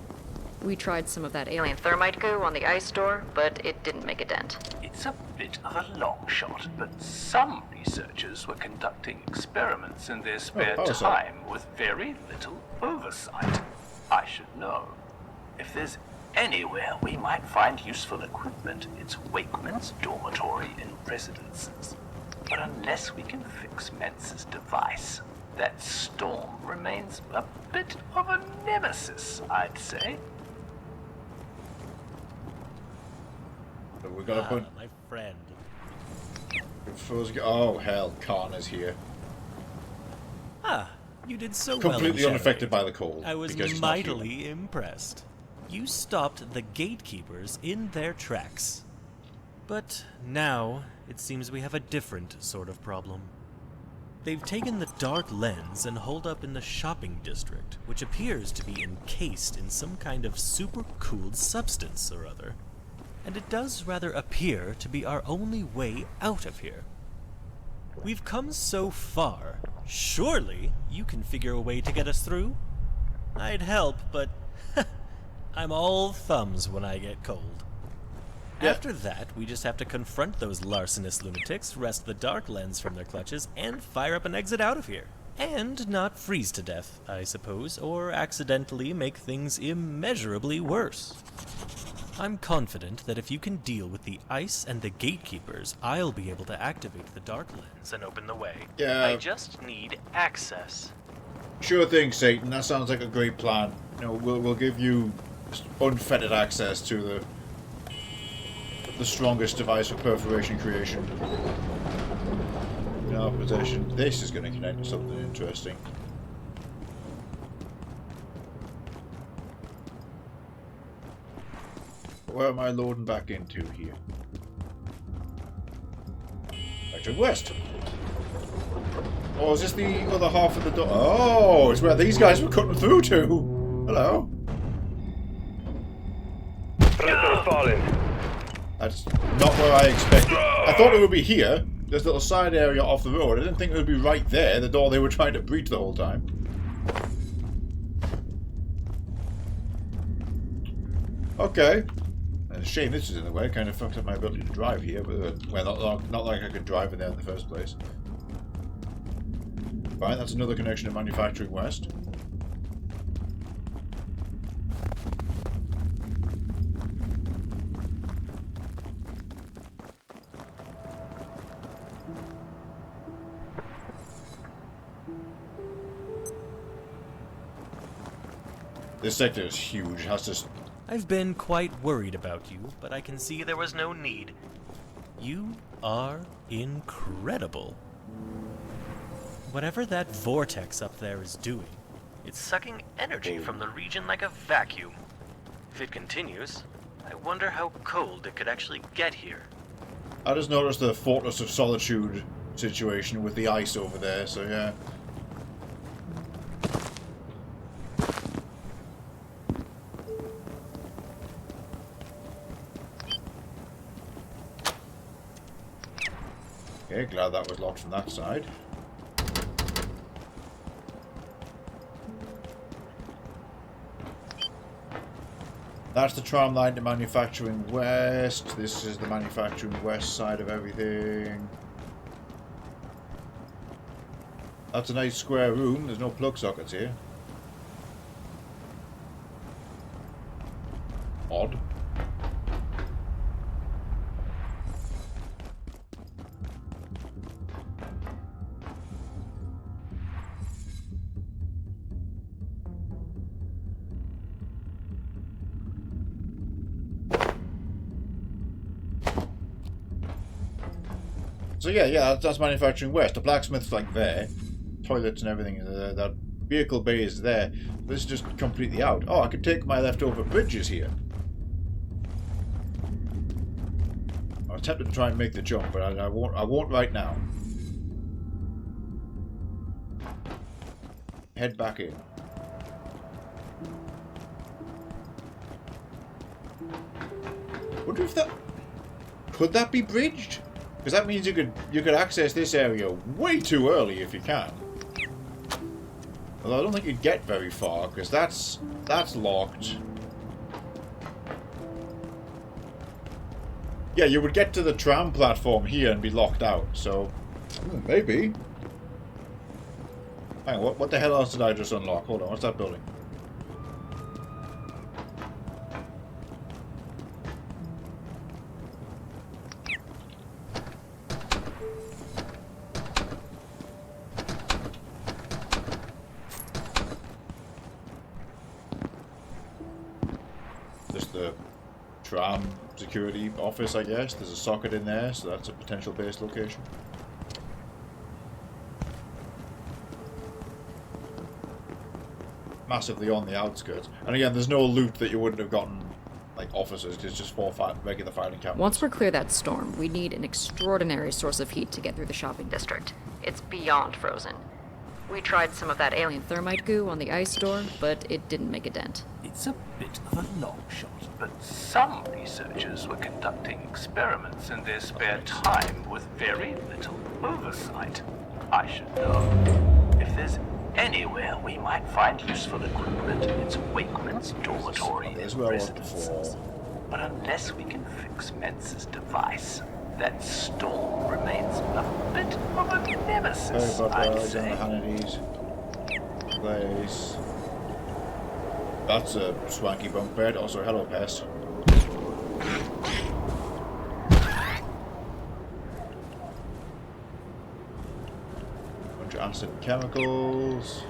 We tried some of that alien thermite goo on the ice door, but it didn't make a dent. It's a bit of a long shot, but some researchers were conducting experiments in their spare time with very little oversight. I should know. If there's anywhere we might find useful equipment, it's Wakeman's dormitory in residences. But unless we can fix Mentz's device, that storm remains a bit of a nemesis, I'd say. But we're gonna put my friend. Oh hell, Khan is here. Ah, you did so well. Completely unaffected by the cold. I was mightily impressed. You stopped the gatekeepers in their tracks. But now, it seems we have a different sort of problem. They've taken the dark lens and holed up in the shopping district, which appears to be encased in some kind of super-cooled substance or other. And it does rather appear to be our only way out of here. We've come so far. Surely you can figure a way to get us through? I'd help, but I'm all thumbs when I get cold. Yeah. After that, we just have to confront those larcenous lunatics, wrest the dark lens from their clutches, and fire up an exit out of here. And not freeze to death, I suppose, or accidentally make things immeasurably worse. I'm confident that if you can deal with the ice and the gatekeepers, I'll be able to activate the dark lens and open the way. Yeah. I just need access. Sure thing, Satan. That sounds like a great plan. You know, we'll give you unfettered access to the strongest device for perforation creation in our possession. This is going to connect to something interesting. Where am I loading back into here? Back to west. Oh, is this the other half of the door? Oh, it's where these guys were cutting through to. Hello. That's not where I expected. I thought it would be here. There's a little side area off the road. I didn't think it would be right there, the door they were trying to breach the whole time. Okay. And it's a shame this is in the way. It kind of fucks up my ability to drive here, but well, not like I could drive in there in the first place. Fine, that's another connection to Manufacturing West. This sector is huge. It has to... I've been quite worried about you, but I can see there was no need. You are incredible. Whatever that vortex up there is doing, it's sucking energy from the region like a vacuum. If it continues, I wonder how cold it could actually get here. I just noticed the Fortress of Solitude situation with the ice over there, so yeah. Okay, glad that was locked from that side. That's the tram line to Manufacturing West. This is the Manufacturing West side of everything. That's a nice square room. There's no plug sockets here. Odd. So yeah, that's Manufacturing West. The blacksmith's like there. Toilets and everything is there. That vehicle bay is there. This is just completely out. Oh, I could take my leftover bridges here. I was tempted to try and make the jump, but I won't right now. Head back in. Wonder if that... Could that be bridged? Because that means you could access this area way too early if you can. Although I don't think you'd get very far, because that's locked. Yeah, you would get to the tram platform here and be locked out, so... maybe. Hang on, what the hell else did I just unlock? Hold on, what's that building? Security office, I guess. There's a socket in there, so that's a potential base location. Massively on the outskirts. And again, there's no loot that you wouldn't have gotten, like officers, because it's just 4 regular fighting captains. Once we're clear that storm, we need an extraordinary source of heat to get through the shopping district. It's beyond frozen. We tried some of that alien thermite goo on the ice door, but it didn't make a dent. It's a bit of a long shot, but some researchers were conducting experiments in their spare time with very little oversight. I should know. If there's anywhere we might find useful equipment, it's Wakeman's dormitory and residences. But unless we can fix Mentz's device, that storm remains a bit of a nemesis, I'd say. Place. That's a swanky bunk bed. Also, hello, pest. Bunch of acid and chemicals.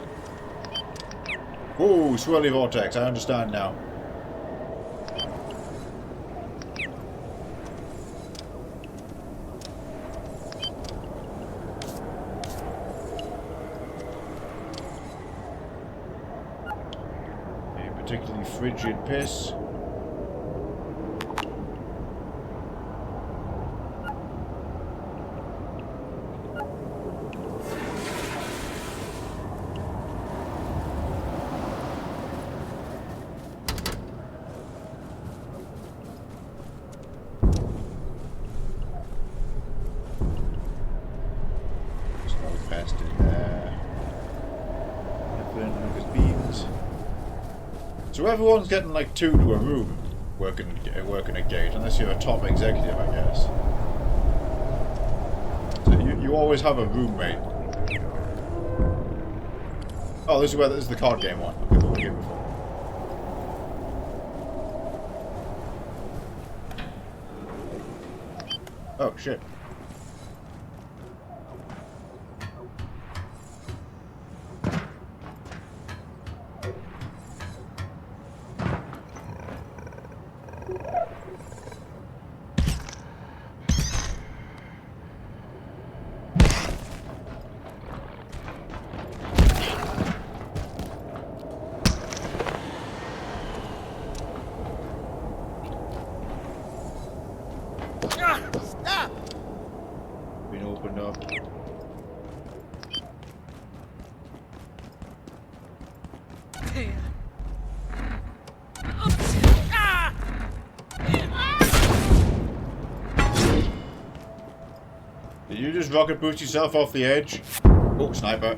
Whoa, swirly vortex. I understand now. Particularly frigid piss. There's no pest in there. Nothing, Lucas beans. So everyone's getting like 2 to a room. working a gate, unless you're a top executive, I guess. So you always have a roommate. Oh, this is the card game one. Okay, what we did before. Oh shit. Been opened up. Did you just rocket boost yourself off the edge? Oh, sniper.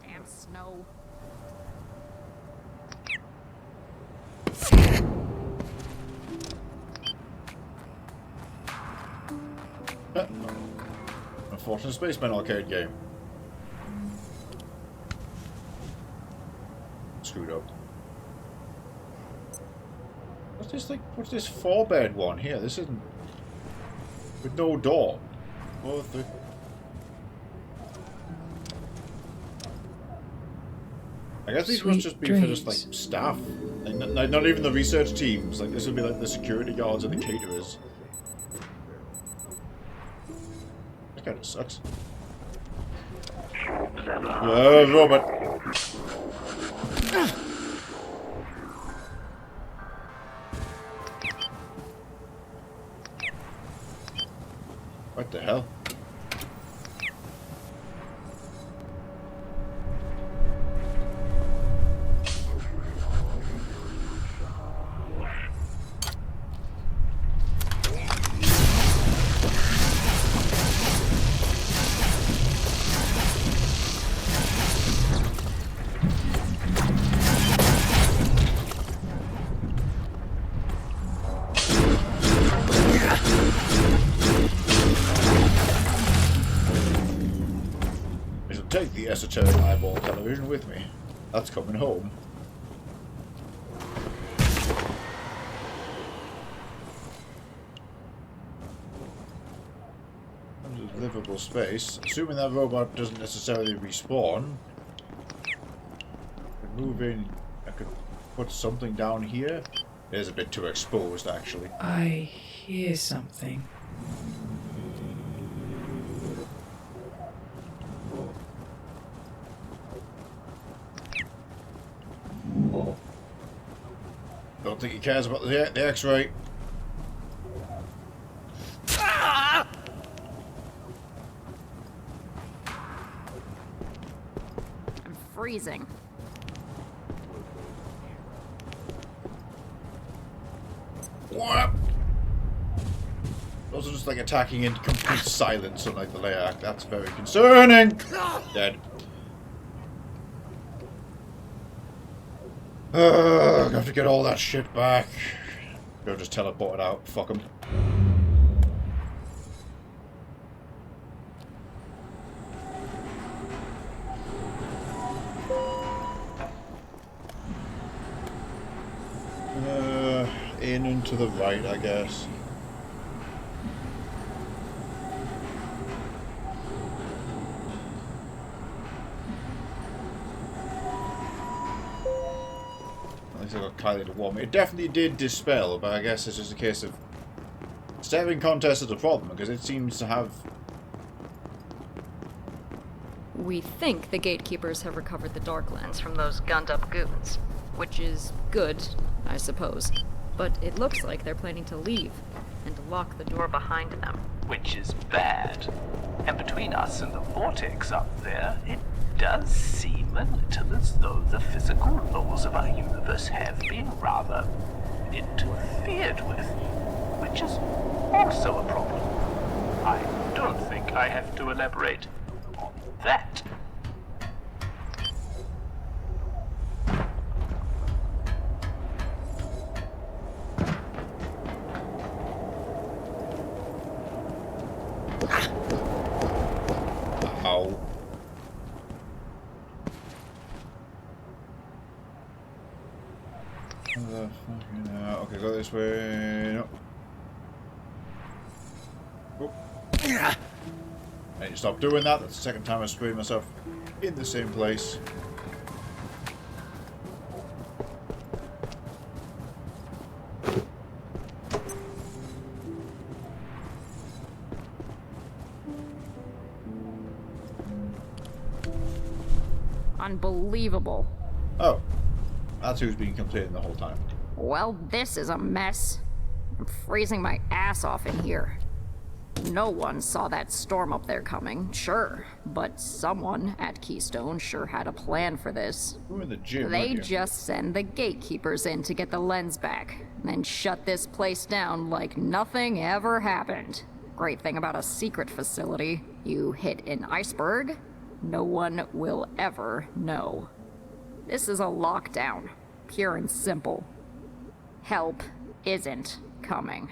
Damn snow. Unfortunate Spaceman arcade game. Screwed up. What's this like? What's this 4-bed one here? This isn't with no door. Oh, I guess these must just be for just like staff, like, not even the research teams. Like this would be like the security guards and the caterers. That kind of sucks. Robot. What the hell? Take the esoteric eyeball television with me. That's coming home. Livable space. Assuming that robot doesn't necessarily respawn. I could move in. I could put something down here. It is a bit too exposed, actually. I hear something. Don't think he cares about the X-ray. I'm freezing. What? Those are just like attacking in complete silence, unlike the layer act. That's very concerning. Dead. I have to get all that shit back. Go just teleport it out. Fuck him. In and to the right, I guess. At least I got Kylie to warm me. It definitely did dispel, but I guess it's just a case of staring contest is a problem because it seems to have. We think the gatekeepers have recovered the Darklands from those gunned-up goons, which is good, I suppose. But it looks like they're planning to leave and lock the door behind them. Which is bad. And between us and the vortex up there, it does seem a little as though the physical laws of our universe have been rather interfered with, which is also a problem. I don't think I have to elaborate on that. Okay, go this way. No. Oh. I need to stop doing that. That's the second time I screwed myself in the same place. Unbelievable. Oh. That's who's been complaining the whole time. Well, this is a mess. I'm freezing my ass off in here. No one saw that storm up there coming, sure, but someone at Keystone sure had a plan for this. We're in the gym, They just send the gatekeepers in to get the lens back, then shut this place down like nothing ever happened. Great thing about a secret facility, you hit an iceberg, no one will ever know. This is a lockdown, pure and simple. Help isn't coming.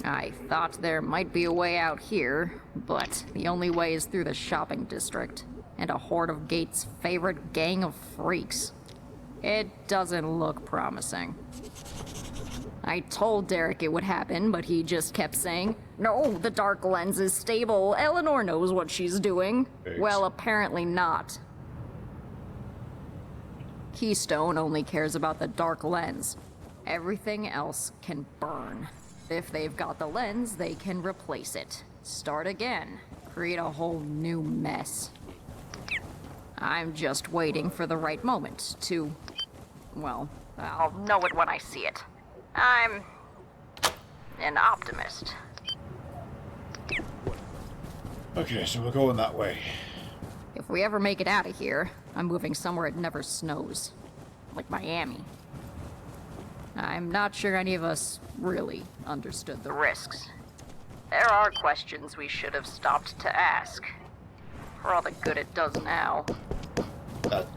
I thought there might be a way out here, but the only way is through the shopping district, and a horde of Gates' favorite gang of freaks. It doesn't look promising. I told Derek it would happen, but he just kept saying, "No, the dark lens is stable. Eleanor knows what she's doing." Thanks. Well, apparently not. Keystone only cares about the dark lens. Everything else can burn. If they've got the lens, they can replace it. Start again. Create a whole new mess. I'm just waiting for the right moment to... well, I'll know it when I see it. I'm... an optimist. Okay, so we're going that way. If we ever make it out of here, I'm moving somewhere it never snows. Like Miami. I'm not sure any of us really understood the risks. There are questions we should have stopped to ask. For all the good it does now.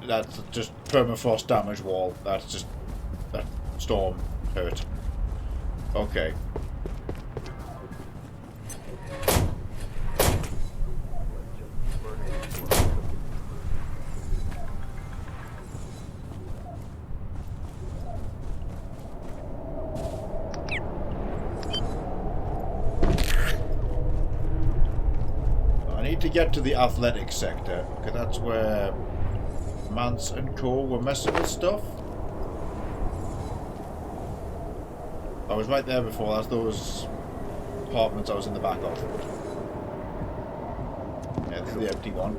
That's just permafrost damage wall. That's just... that storm hurt. Okay. To get to the athletic sector, because that's where Mance and Co were messing with stuff. I was right there before. That's those apartments I was in the back of. Yeah, this is the empty one.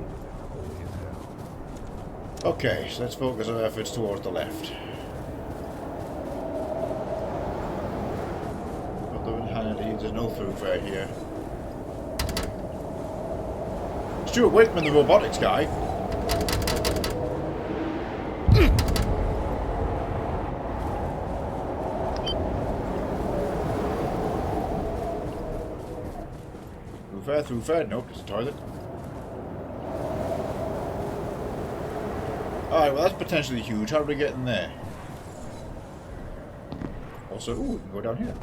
Okay, so let's focus our efforts towards the left. Although in Hannity, there's no thoroughfare here. Stuart Wakeman, the robotics guy. Through fair. Nope, it's a toilet. Alright, well that's potentially huge. How do we get in there? Also, ooh, we can go down here.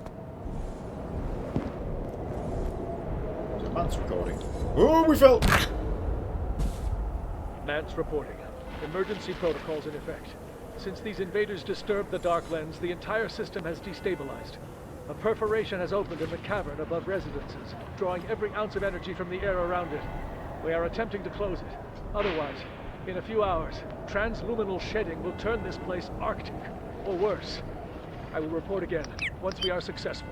There's a man's recording. Oh, we fell! Mance reporting. Emergency protocols in effect. Since these invaders disturbed the dark lens, the entire system has destabilized. A perforation has opened in the cavern above residences, drawing every ounce of energy from the air around it. We are attempting to close it. Otherwise, in a few hours, transluminal shedding will turn this place Arctic, or worse. I will report again, once we are successful.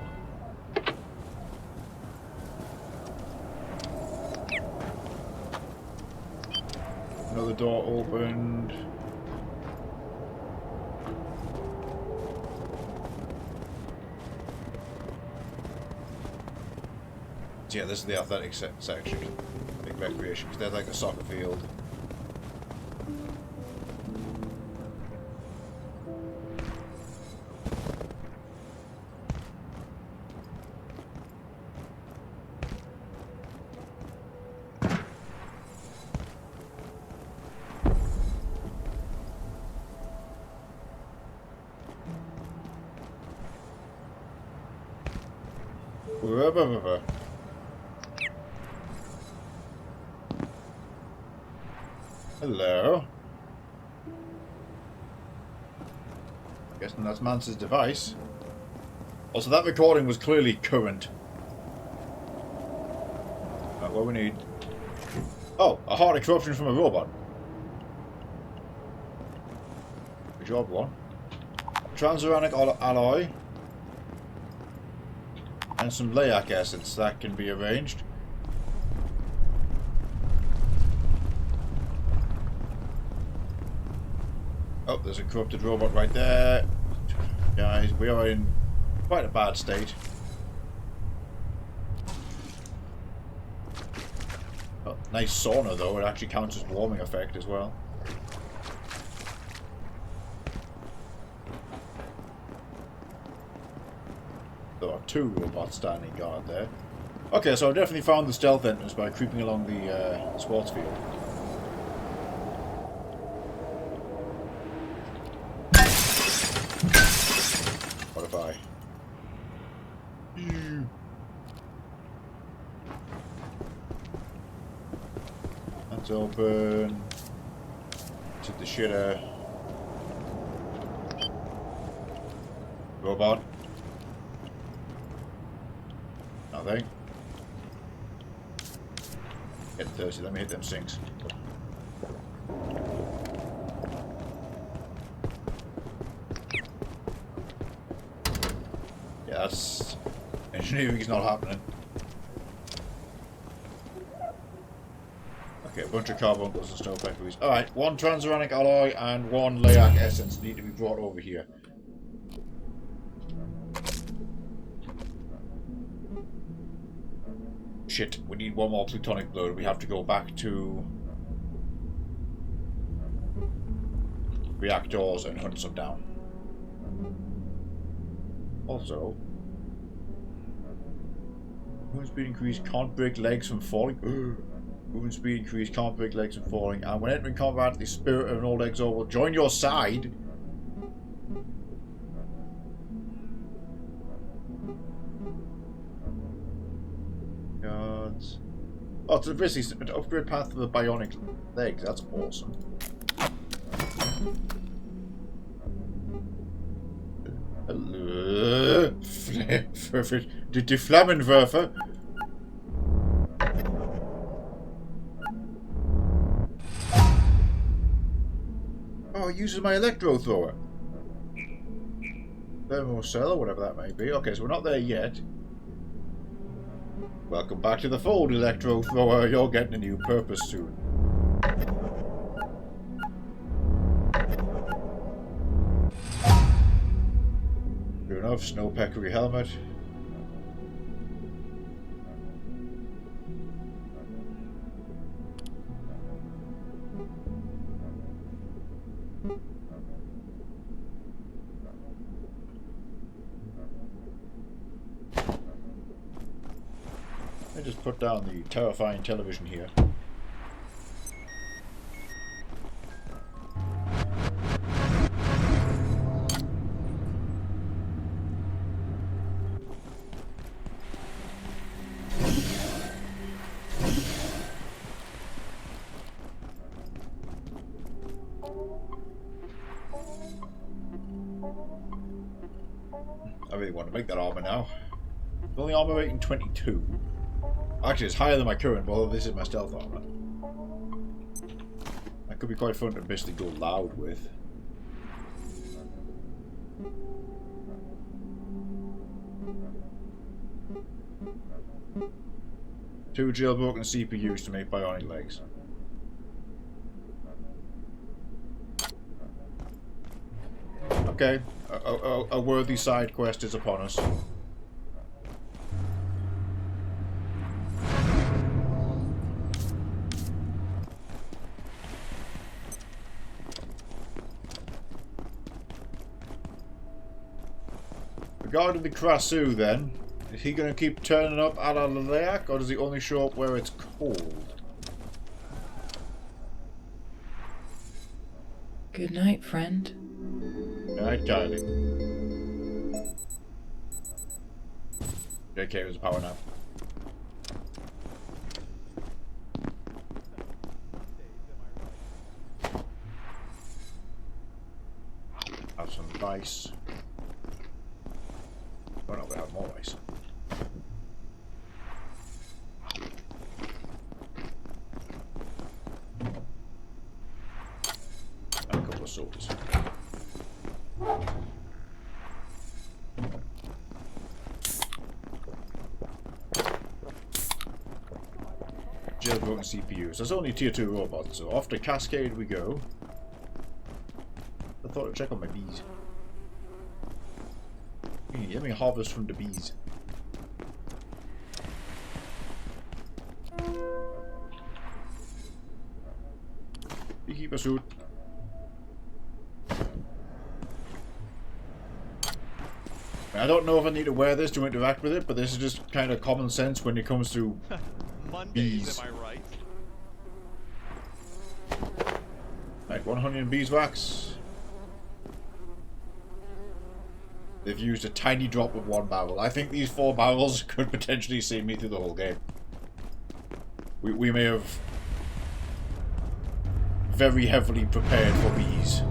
Another door opened. Yeah, this is the athletic section. Big recreation, because they're like a soccer field. Hello. Guessing that's Mance's device. Also, that recording was clearly current. Right, what we need... Oh, a heart corruption from a robot. Good job, one. Transuranic alloy. And some Layak acids. That can be arranged. Oh, there's a corrupted robot right there. Guys, we are in quite a bad state. Oh, nice sauna though, it actually counts as warming effect as well. There are 2 robots standing guard there. Okay, so I definitely found the stealth entrance by creeping along the sports field. What if I... That's open. To the shitter. Robot. Nothing. Getting thirsty, let me hit them sinks. Yeah, that's... engineering's not happening. Okay, a bunch of carbuncles and snowpeckeries. Alright, 1 transuranic alloy and 1 Layak essence need to be brought over here. Shit, we need 1 more plutonic blood. We have to go back to reactors and hunt some down. Also, movement speed increased, can't break legs from falling. Movement speed increased, can't break legs from falling. And when entering combat, the spirit of an old exo will join your side. Guards. Oh, it's basically an upgrade path to the bionic legs. That's awesome. Hello. Die Flammenwerfer. Oh, it uses my electro thrower. Thermocell, or whatever that may be. Okay, so we're not there yet. Welcome back to the fold, electro thrower. You're getting a new purpose soon. Sure enough, snowpeckery helmet. I just put down the terrifying television here. I really want to make that armor now. It's only armor rating 22. Actually, it's higher than my current, but although this is my stealth armor. That could be quite fun to basically go loud with. Two jailbroken CPUs to make bionic legs. Okay, a worthy side quest is upon us. Regarding the Krasu, then, is he going to keep turning up a la Layak, or does he only show up where it's cold? Good night, friend. Good night, darling. JK was a power nap. Have some Ice. Oh no, we have more ice. And a couple of sodas. Jailbroken CPUs. There's only tier 2 robots, so off to Cascade we go. I thought I'd check on my bees. Let me harvest from the bees. Beekeeper suit. I don't know if I need to wear this to interact with it, but this is just kind of common sense when it comes to bees. Am I right? Right, 100 beeswax. They've used a tiny drop of 1 barrel. I think these 4 barrels could potentially see me through the whole game. We may have very heavily prepared for bees.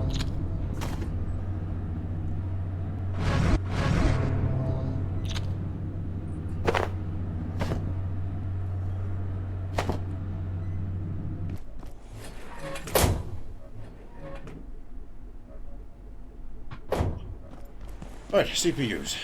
Right, CPUs.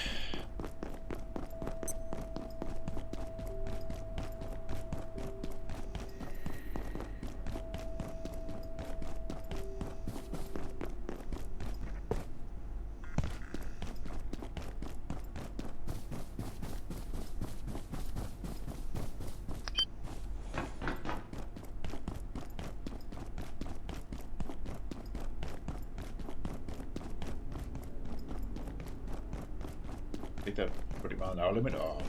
I think that pretty much our limit. Oh.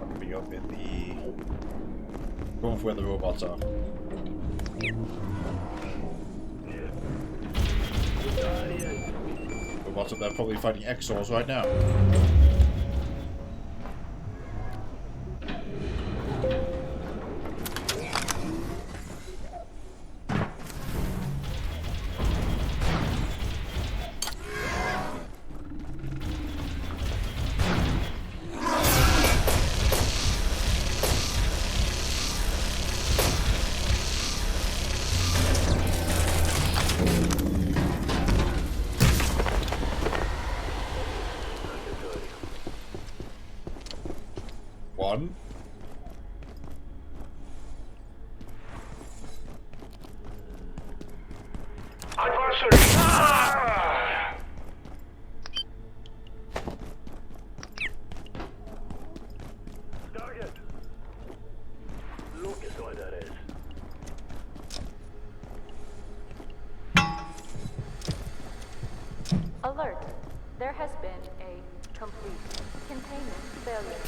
I'll be up in the... going for where the robots are. Robots up there probably fighting Exors right now. One. Adversary! Ah! Target. Look at what that is. Alert! There has been a complete containment failure.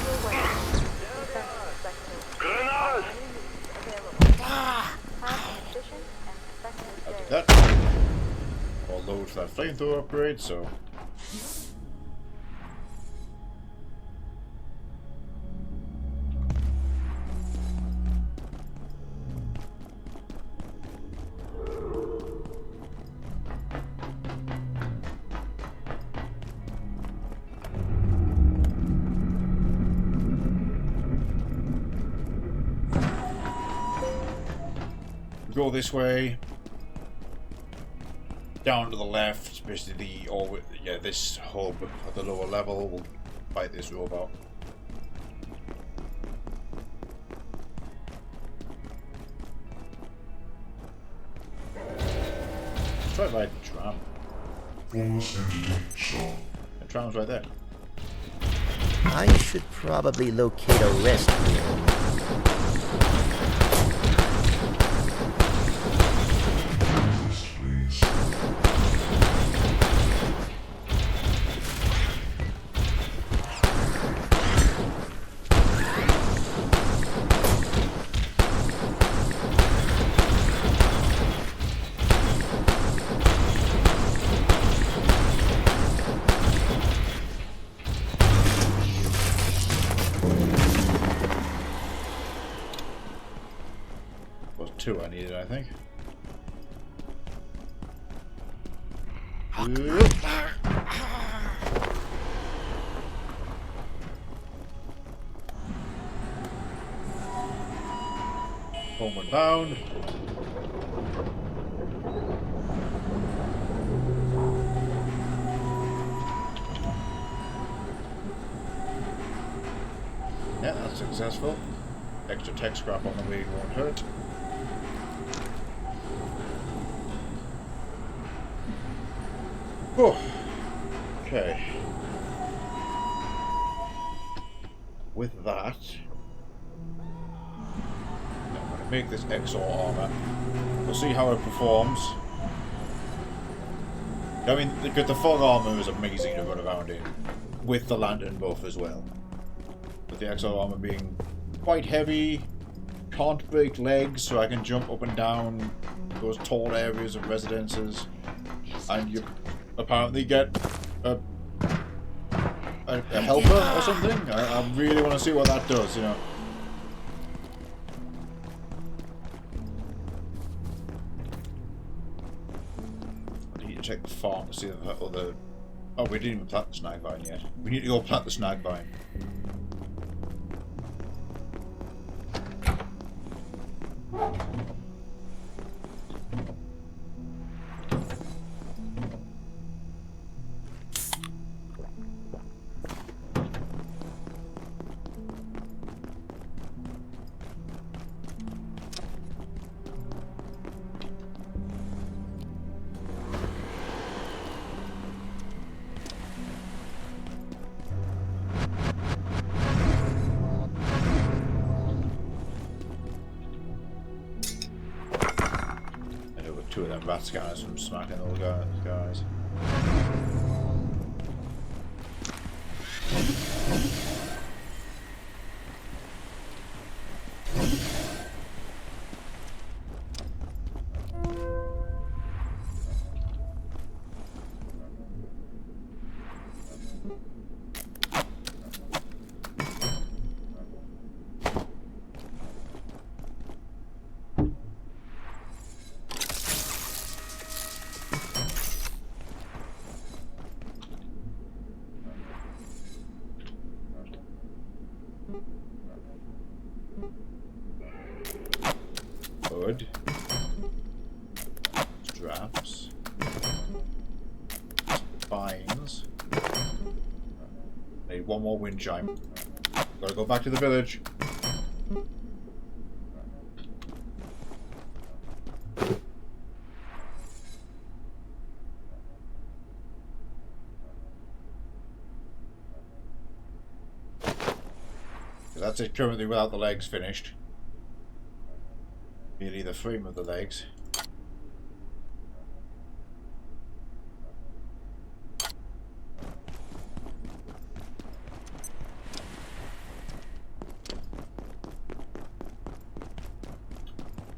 Your way to defensive sector. Grenade! Available. Have efficient and effective day. That. I'll load for that flamethrower upgrade, so. Go this way, down to the left, basically, or yeah, this hub at the lower level will fight this robot. Let's try riding the tram. The tram's right there. I should probably locate a rest here. 2 I needed, I think. Homeward bound. Yeah, that's successful. Extra tech scrap on the way won't hurt. Oh, okay. With that, I'm going to make this Exor armor. We'll see how it performs. I mean, the fog armor is amazing to run around in, with the lantern buff as well. With the Exor armor being quite heavy, can't break legs, so I can jump up and down those tall areas of residences, and you apparently get a helper or something. I really want to see what that does, you know. I need to check the farm to see if that other... Oh, we didn't even plant the snag vine yet. We need to go plant the snag vine. Two of them rat scanners from smacking all the guys. Hood. Straps. Spines. Need one more wind chime. Gotta go back to the village. That's it currently without the legs finished. Merely the frame of the legs.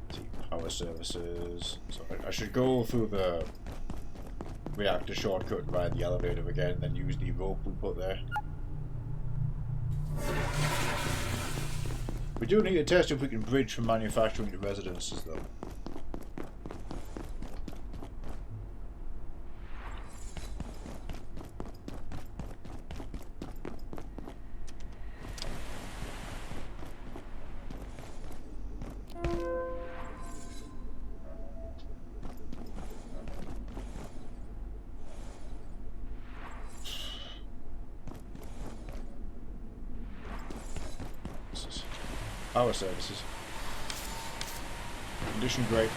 Let's see, power services. So I should go through the reactor shortcut via the elevator again, and then use the rope we put there. We do need to test if we can bridge from manufacturing to residences, though. Power services. Condition great.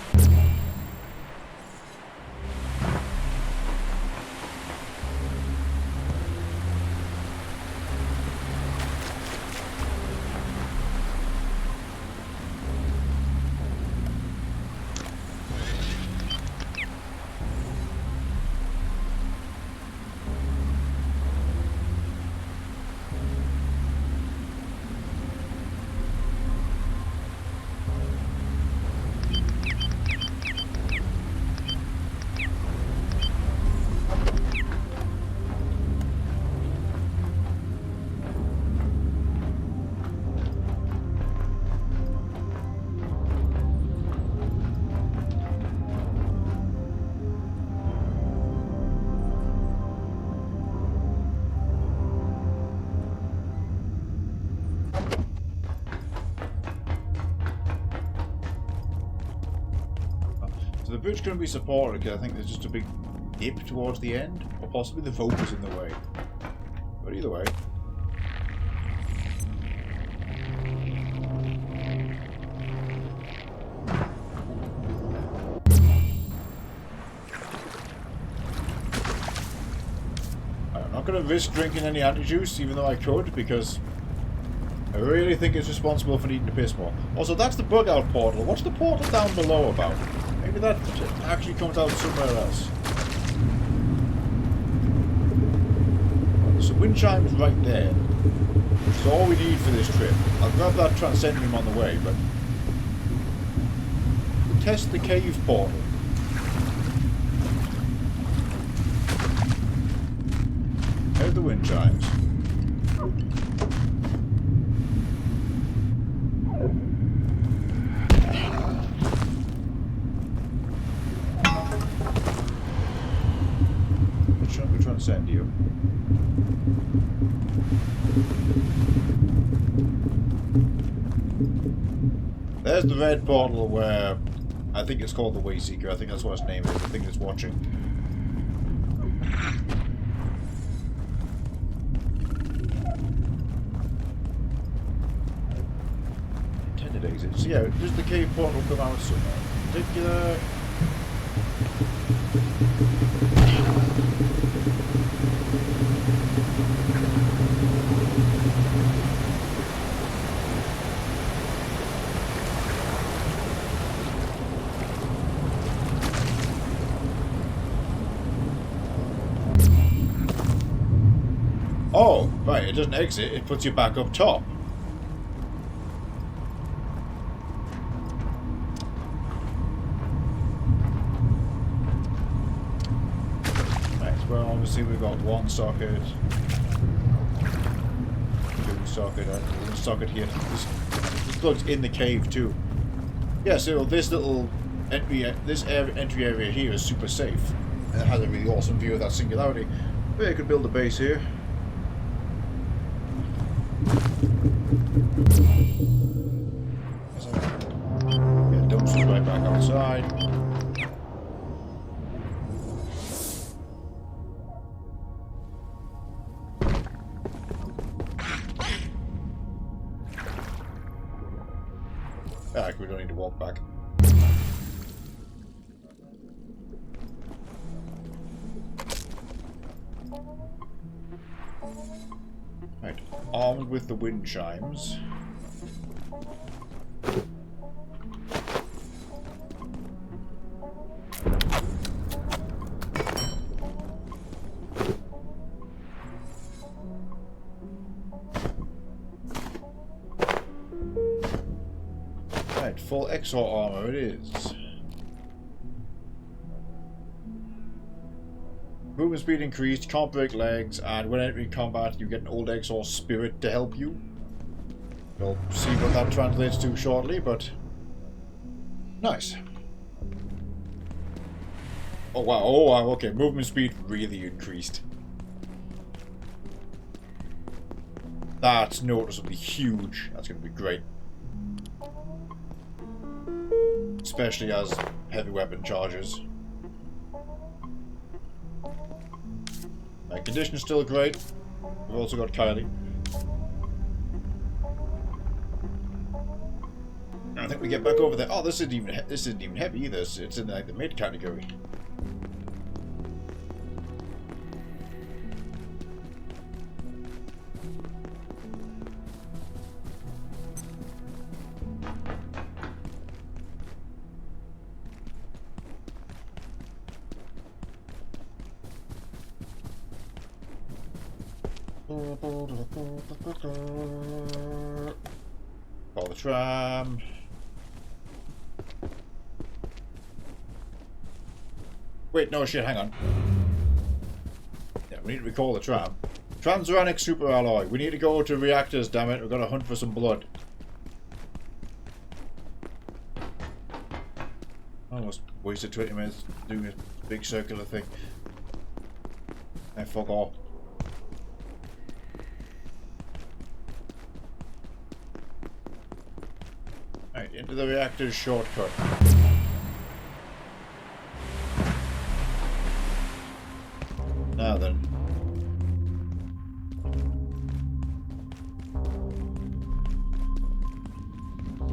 So the bridge couldn't be supported because I think there's just a big dip towards the end, or possibly the vote was in the way. But either way. I'm not going to risk drinking any anti-juice, even though I could, because I really think it's responsible for needing to piss more. Also, that's the bug out portal. What's the portal down below about? Maybe that actually comes out somewhere else. So wind chime's right there. Which is all we need for this trip. I'll grab that transcendium on the way, but test the cave portal. There's the wind chimes. Which one we transcend you? There's the red portal where I think it's called the Wayseeker. I think that's what its name is. I think it's watching. Intended exit. So yeah, does the cave portal come out somewhere? Particular. Oh, right, it doesn't exit, it puts you back up top. Right, well, obviously we've got one socket, two socket, one socket here. This plug's in the cave too. Yeah, so this little entry area here is super safe. And it has a really awesome view of that singularity. Maybe I could build a base here. Yeah, dumpster's right back outside. Ah, we don't need to walk back. Right, armed with the wind chimes. Right, full exo armor it is. Movement speed increased, can't break legs, and when entering combat you get an old Exor spirit to help you. We'll see what that translates to shortly, but nice. Oh wow, oh wow, okay, movement speed really increased. That's noticeably huge. That's going to be great. Especially as heavy weapon charges. Condition's still great. We've also got Kylie. I think we get back over there. Oh, this isn't even heavy either. It's in like the mid category. Call the tram. Wait, no shit, hang on. Yeah, we need to recall the tram. Transuranic super alloy. We need to go to reactors, damn it. We've got to hunt for some blood. Almost wasted 20 minutes doing this big circular thing. And fuck off. Right, into the reactor's shortcut.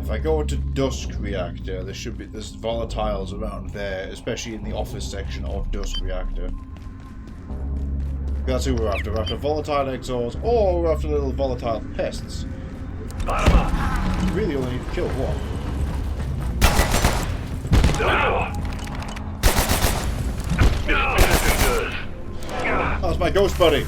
If I go into Dusk Reactor, there's volatiles around there, especially in the office section of Dusk Reactor. That's who we're after. We're after volatile exhaust, or we're after little volatile pests. You really only need to kill one. That's my ghost buddy.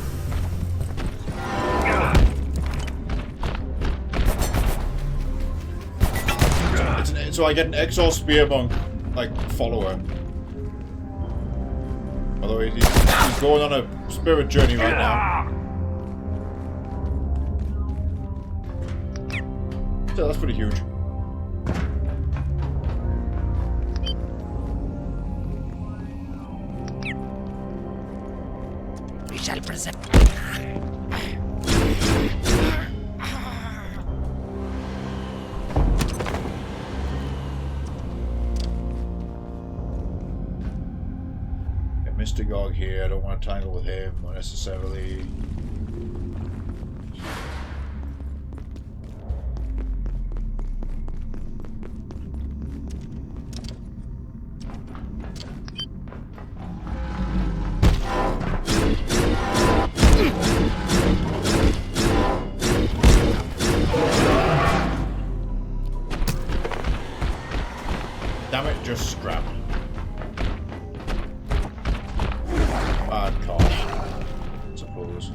So I get an Exhaust Spear Monk, like, follower. Although he's going on a spirit journey right now. So that's pretty huge. We shall present. Mr. Gog here, I don't want to tangle with him unnecessarily. Damn it, just scrap. Bad call, I suppose.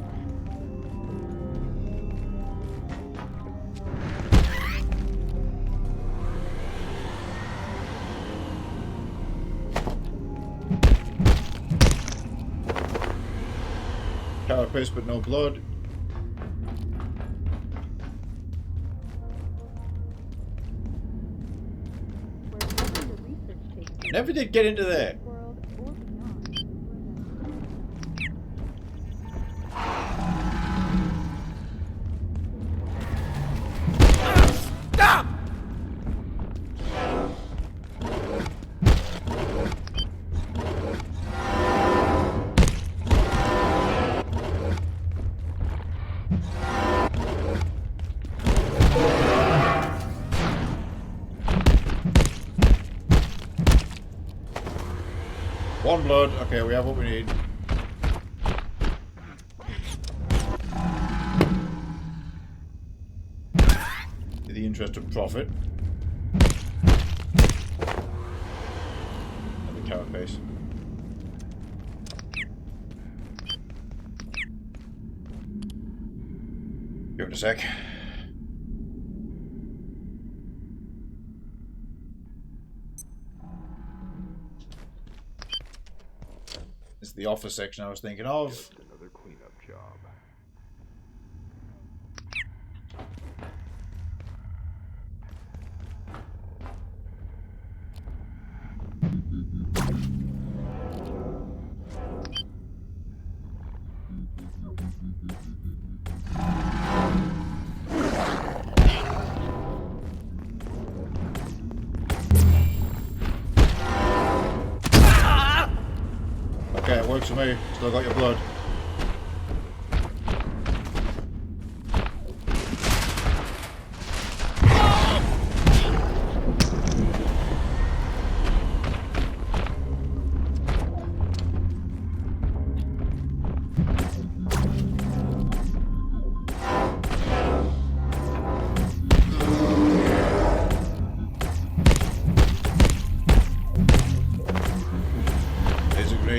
Carapace but no blood. Never did get into there. Stop! One blood. Okay, we have what we need. In the interest of profit. And the carapace. Give it a sec. This is the office section I was thinking of. Just another cleanup job. Okay, it works for me. Still got your blood.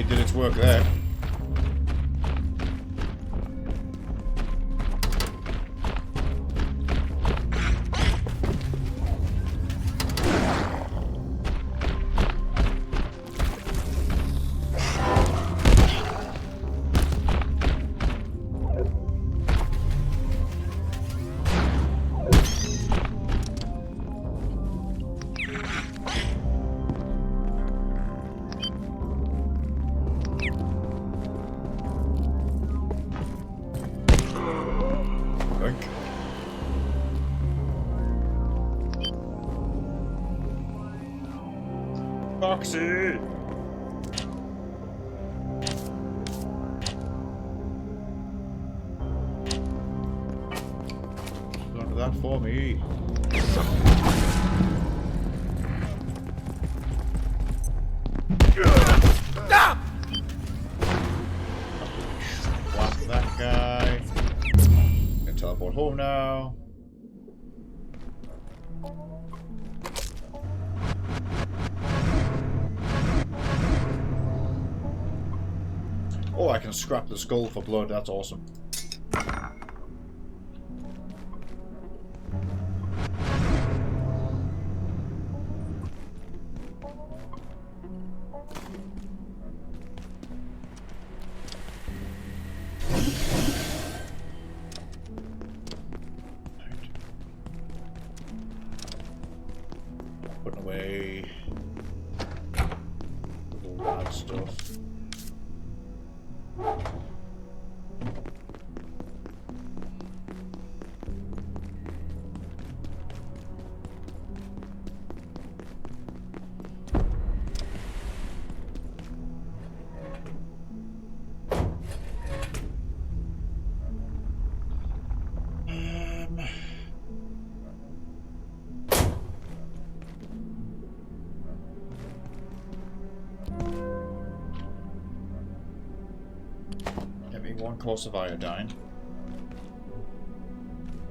Did its work there. Foxy! None of that for me. Whack that guy. Can teleport home now. Oh, I can scrap the skull for blood. That's awesome. Putting away all bad stuff. One course of iodine.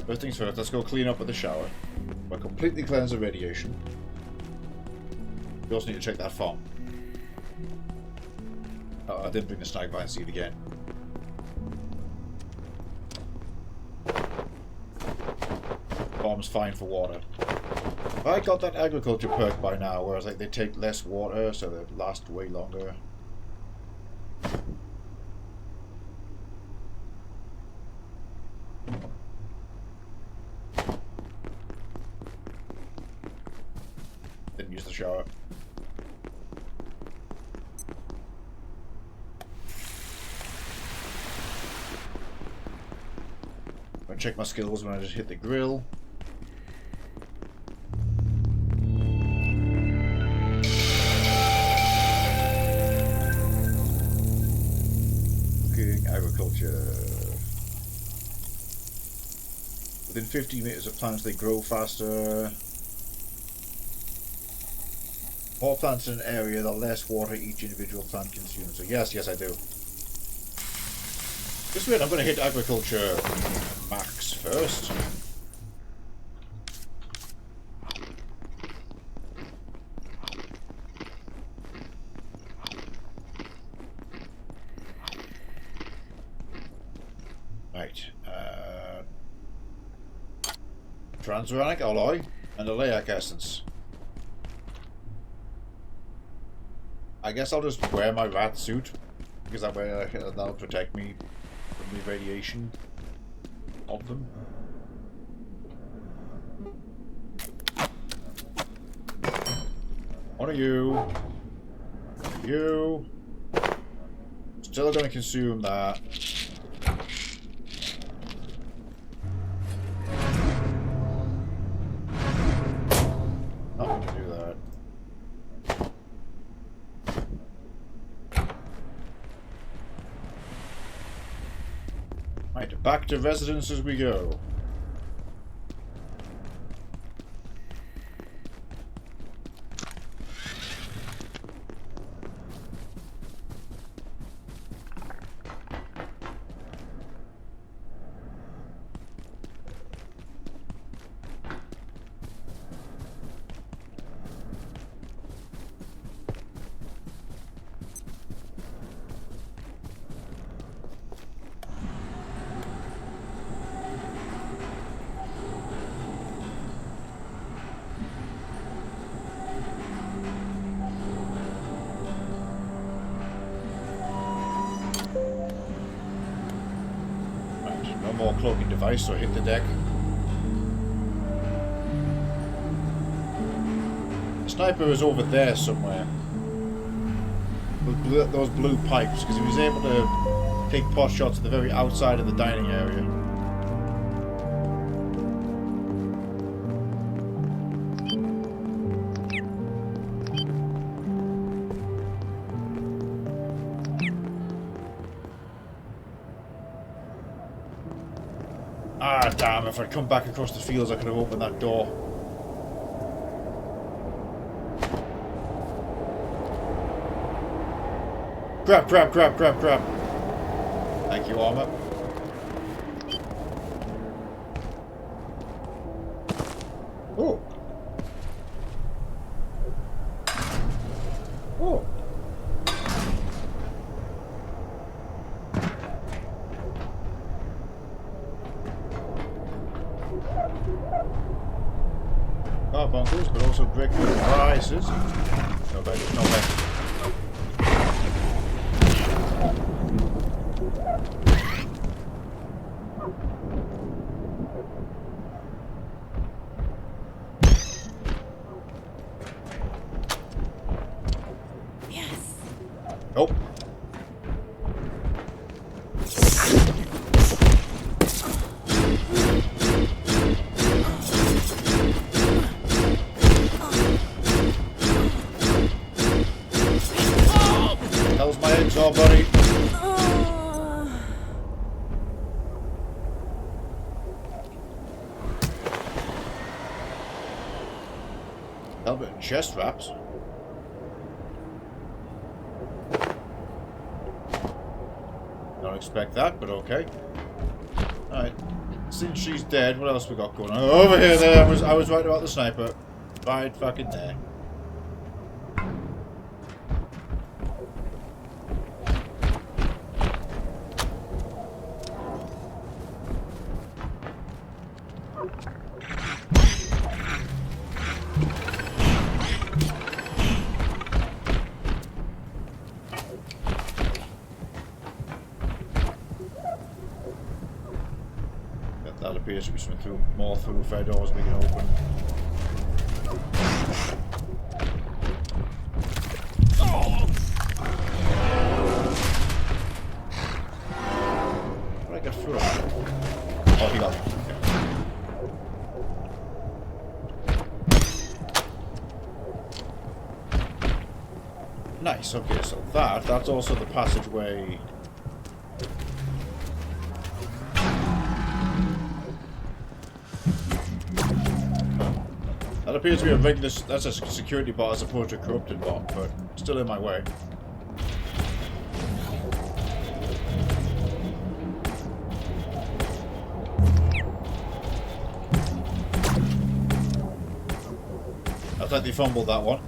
First things first, let's go clean up with the shower. We'll completely cleanse the radiation. We also need to check that farm. Oh, I didn't bring the snag vine seed again. Farm's fine for water. I got that agriculture perk by now, whereas like they take less water, so they last way longer. Didn't use the shower. I'm gonna check my skills when I just hit the grill. Cooking, agriculture. Within 50 meters of plants, they grow faster. More plants in an area, the less water each individual plant consumes. So yes, I do. Just wait, I'm going to hit agriculture max first. Right. Transuranic alloy and a Leiac essence. I guess I'll just wear my rat suit, because that way that'll protect me from the radiation of them. One of you. You. Still gonna consume that. Not gonna do that. Right, back to residence as we go. More cloaking device, so hit the deck. The sniper is over there somewhere. With those blue pipes, because he was able to take pot shots at the very outside of the dining area. Ah, damn, if I'd come back across the fields, I could have opened that door. Crap, crap, crap, crap, crap. Thank you, armor. Oh. Oh. Carbuncles, but also brick devices. No bad, no bad. Nope. Hell's my eggs all, buddy. Helmet and chest wraps. Don't expect that, but okay. Alright. Since she's dead, what else we got going on? Over here, there. I was right about the sniper. Right fucking there. That appears to be something through more thoroughfare doors we can open. How did I get through? Oh, he got me. Okay. Nice, okay, so that's also the passageway. That appears to be a regular, that's a security bot as opposed to a corrupted bot, but still in my way. I think they fumbled that one.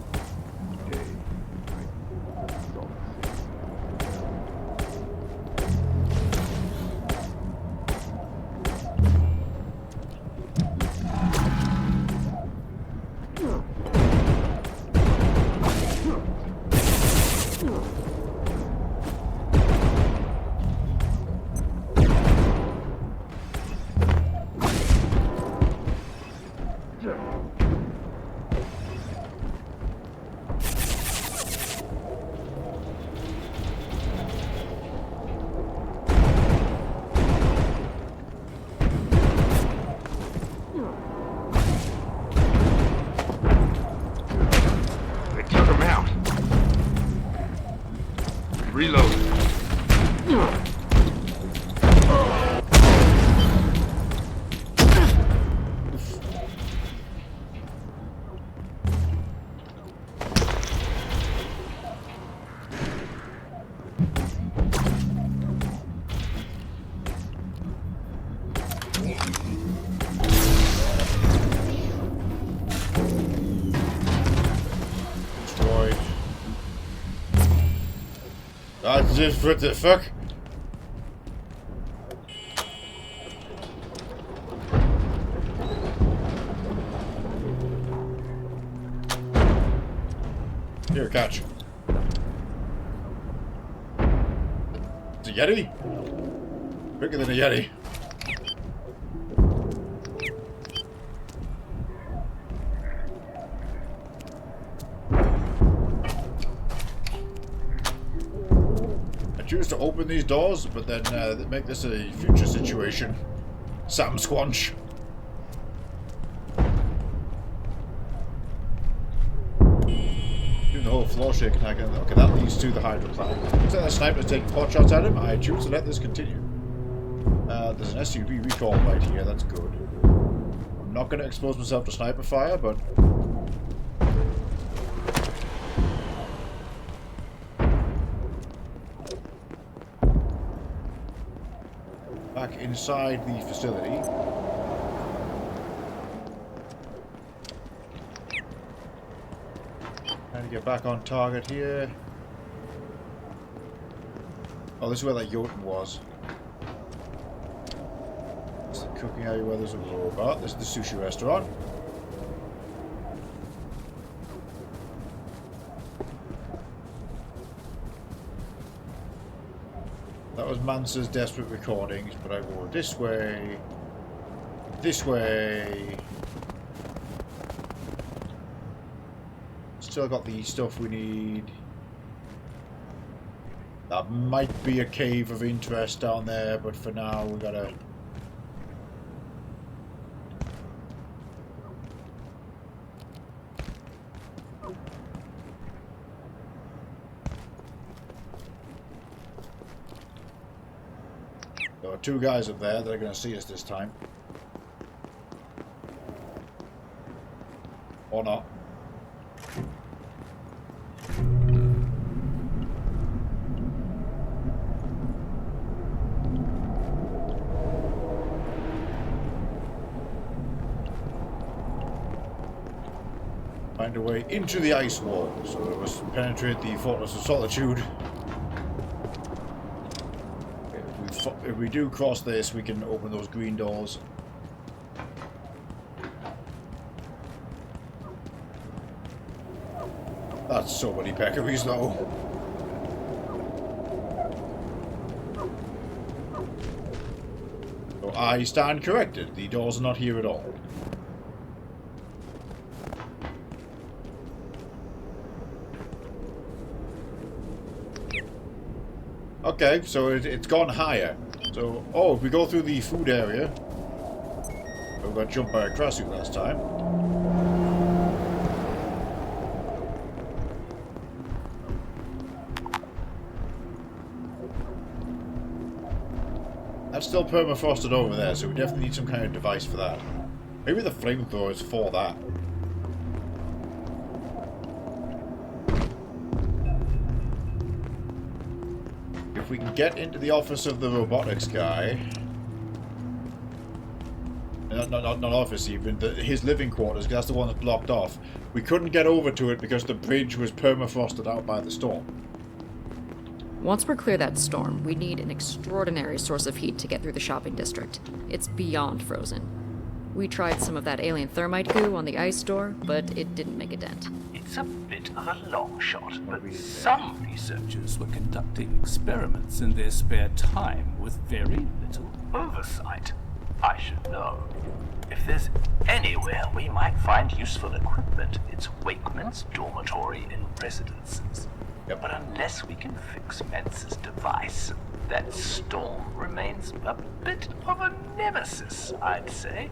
Reload. What the fuck? Here, catch. It's a Yeti? Bigger than a Yeti. Choose to open these doors, but then make this a future situation. Sam Squanch. Doing the whole floor shaking again. Okay, that leads to the hydroplan. Looks like that sniper is taking pot shots at him. I choose to let this continue. There's an SUV recall right here. That's good. I'm not going to expose myself to sniper fire, but back inside the facility. Trying to get back on target here. Oh, this is where that Jotun was. It's the cooking area where there's a robot. This is the sushi restaurant. That was Mansa's desperate recordings, but I go this way. This way. Still got the stuff we need. That might be a cave of interest down there, but for now we gotta... There are two guys up there that are gonna see us this time. Or not. Find a way into the ice wall, so we must penetrate the Fortress of Solitude. If we do cross this, we can open those green doors. That's so many peccaries, though. So I stand corrected. The doors are not here at all. Okay, so it's gone higher. So, oh, if we go through the food area, we got jumped by a crassuit last time. That's still permafrosted over there, so we definitely need some kind of device for that. Maybe the flamethrower is for that. If we can get into the office of the robotics guy, not office even, his living quarters, because that's the one that's blocked off. We couldn't get over to it because the bridge was permafrosted out by the storm. Once we're clear that storm, we need an extraordinary source of heat to get through the shopping district. It's beyond frozen. We tried some of that alien thermite goo on the ice door, but it didn't make a dent. It's a bit of a long shot, but some researchers were conducting experiments in their spare time with very little oversight. I should know. If there's anywhere we might find useful equipment, it's Wakeman's dormitory and residences. Yep. But unless we can fix Mensa's device, that storm remains a bit of a nemesis, I'd say.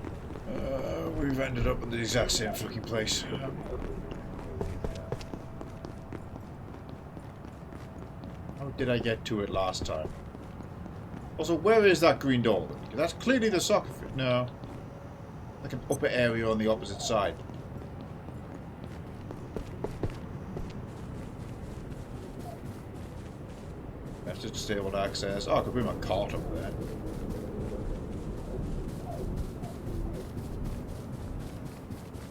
We've ended up in the exact same fucking place. How did I get to it last time? Also, where is that green door? That's clearly the soccer field. No. Like an upper area on the opposite side. That's just disabled access. Oh, I could bring my cart over there.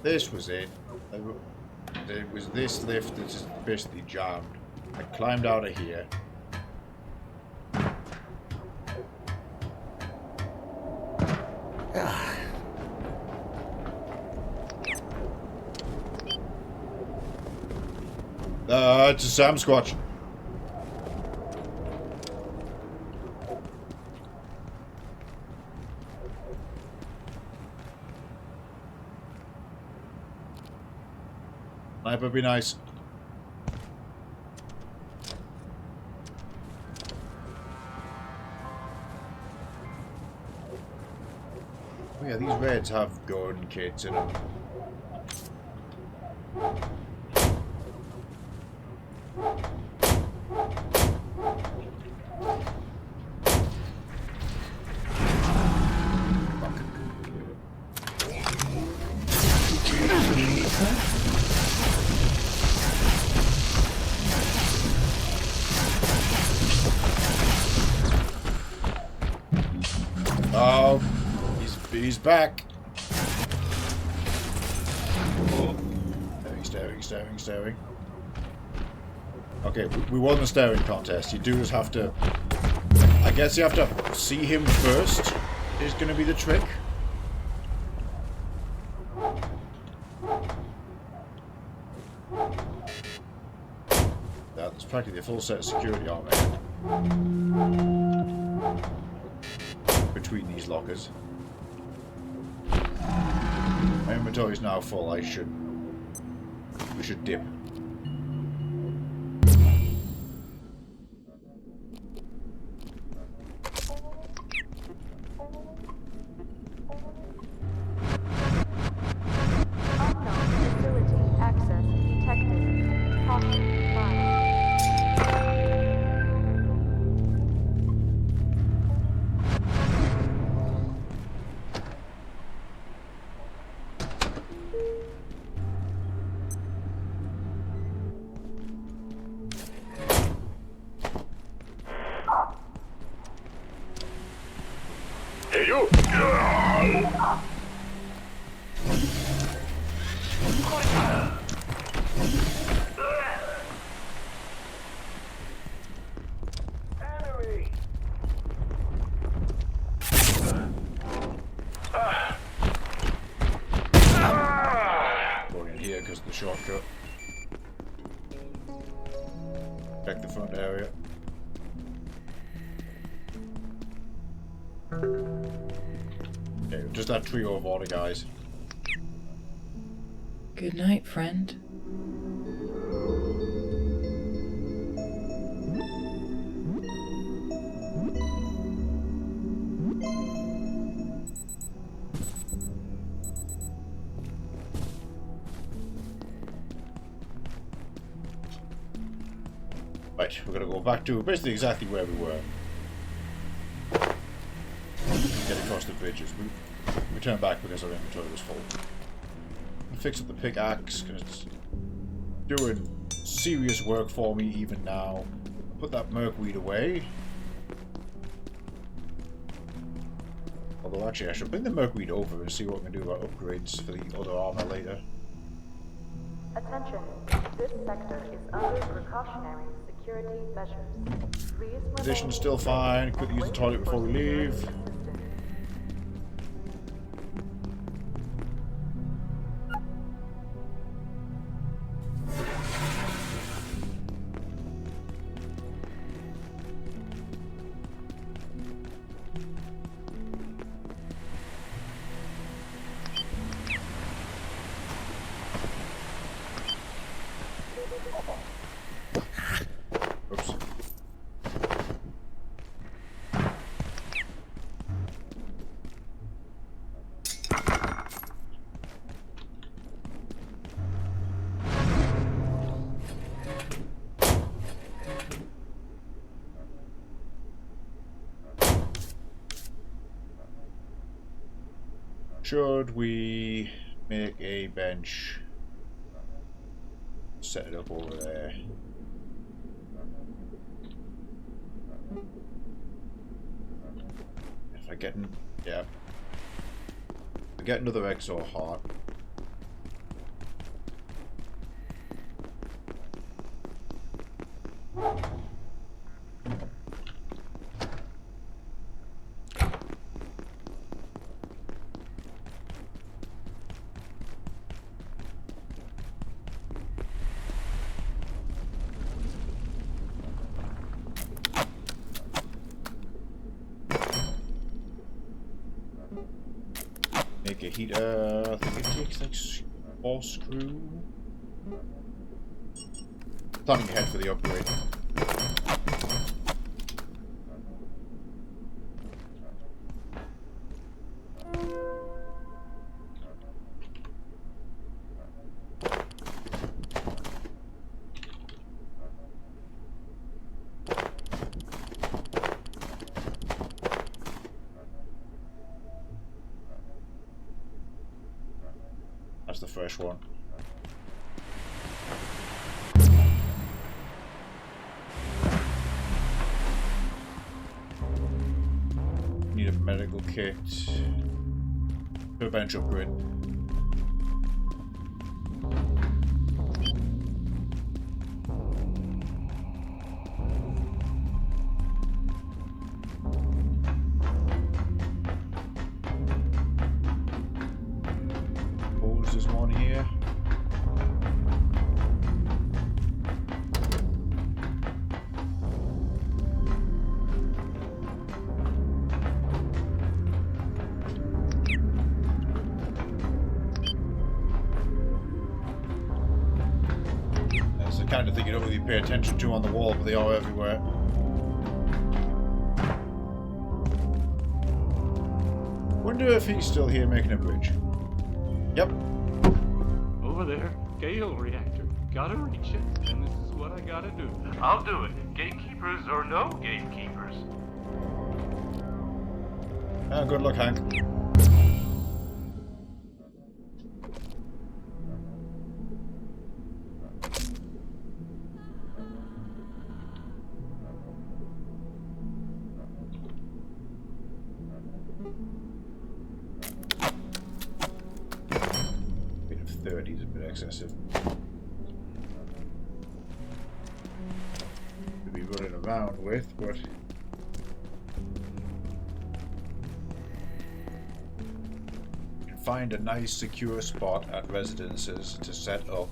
This was it. It was this lift that just basically jammed. I climbed out of here. It's a Sam Squatch. Sniper be nice. Oh yeah, these reds have gun kits in them. He's back. Oh. Staring. Okay, we won the staring contest. You do just have to... I guess you have to see him first, is going to be the trick. That's practically a full set of security armor between these lockers. My inventory is now full. We should dip. Hey, you! Going in here because of the shortcut. Check the front area. Okay, just that trio of water guys. Good night, friend. Right, we're gonna go back to basically exactly where we were. Get across the bridges. We turn back because our inventory was full. Fix up the pickaxe because it's doing serious work for me even now. Put that merkweed away. Although actually I should bring the merkweed over and see what we can do about upgrades for the other armor later. Attention, this sector is under precautionary security measures. Please Condition's still fine. Quickly use the toilet before we leave. Oops. Should we make a bench? Set it up over there. If I get if I get another exo heart. Make a heater. I think it takes like 4 screw. Planning ahead for the upgrade. That's the first one. Need a medical kit. to a bench upgrade. There's one here. That's the kind of thing you don't really pay attention to on the wall, but they are everywhere. Wonder if he's still here making a bridge. Yep. Over there, Gale reactor. Gotta reach it, and this is what I gotta do. I'll do it. Gatekeepers or no gatekeepers. Good luck, Hank. Excessive. To be running around with, but you can find a nice secure spot at residences to set up.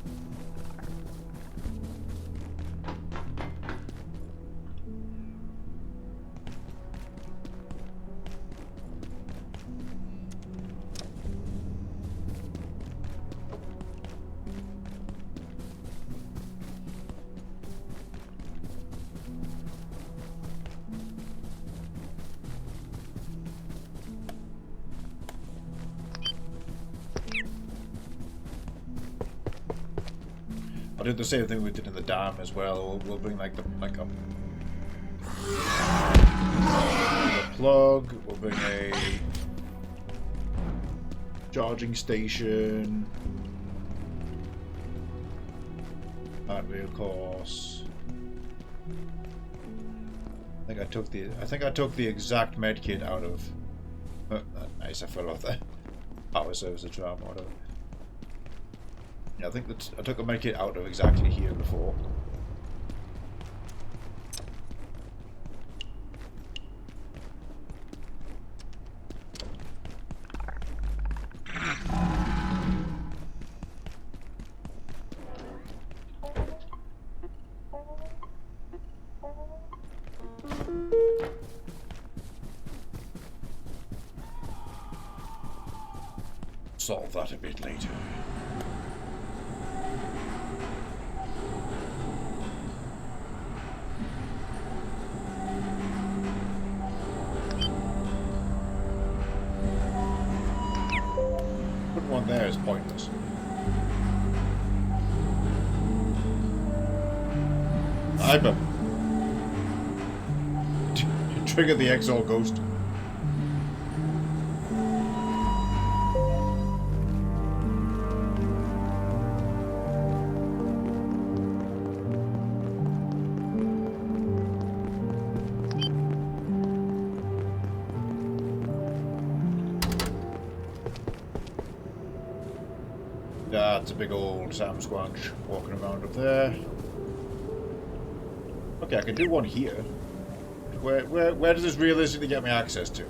I'll do the same thing we did in the dam as well. We'll bring like a plug. We'll bring a charging station. Rail course. I think I took the exact med kit out of. Nice, I fell off there. Power service tram, whatever. Yeah, I think that I took the med kit out of exactly here before. Solve that a bit later. Putting one there is pointless. Hyper. Trigger the Exalt Ghost. That's a big old Sam Squanch walking around up there. Okay, I can do one here. Where does this realistically get me access to?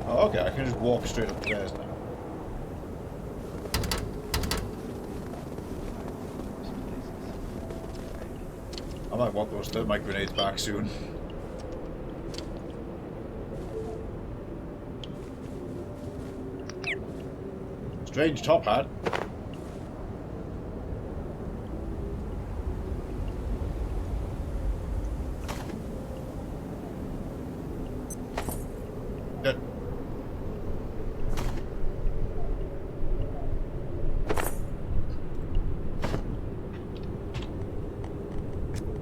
Oh, okay, I can just walk straight up there now. I might want those thermite grenades back soon. Strange top hat. Good.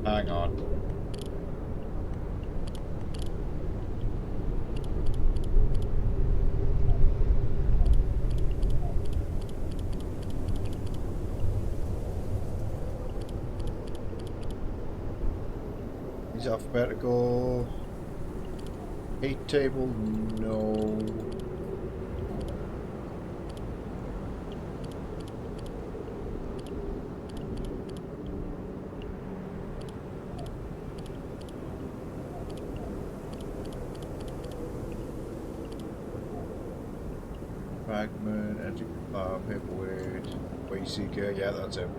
Hang on. keys, alphabetical. Heat table, no. Fragment, antique paperweight, weight seeker, yeah, that's it.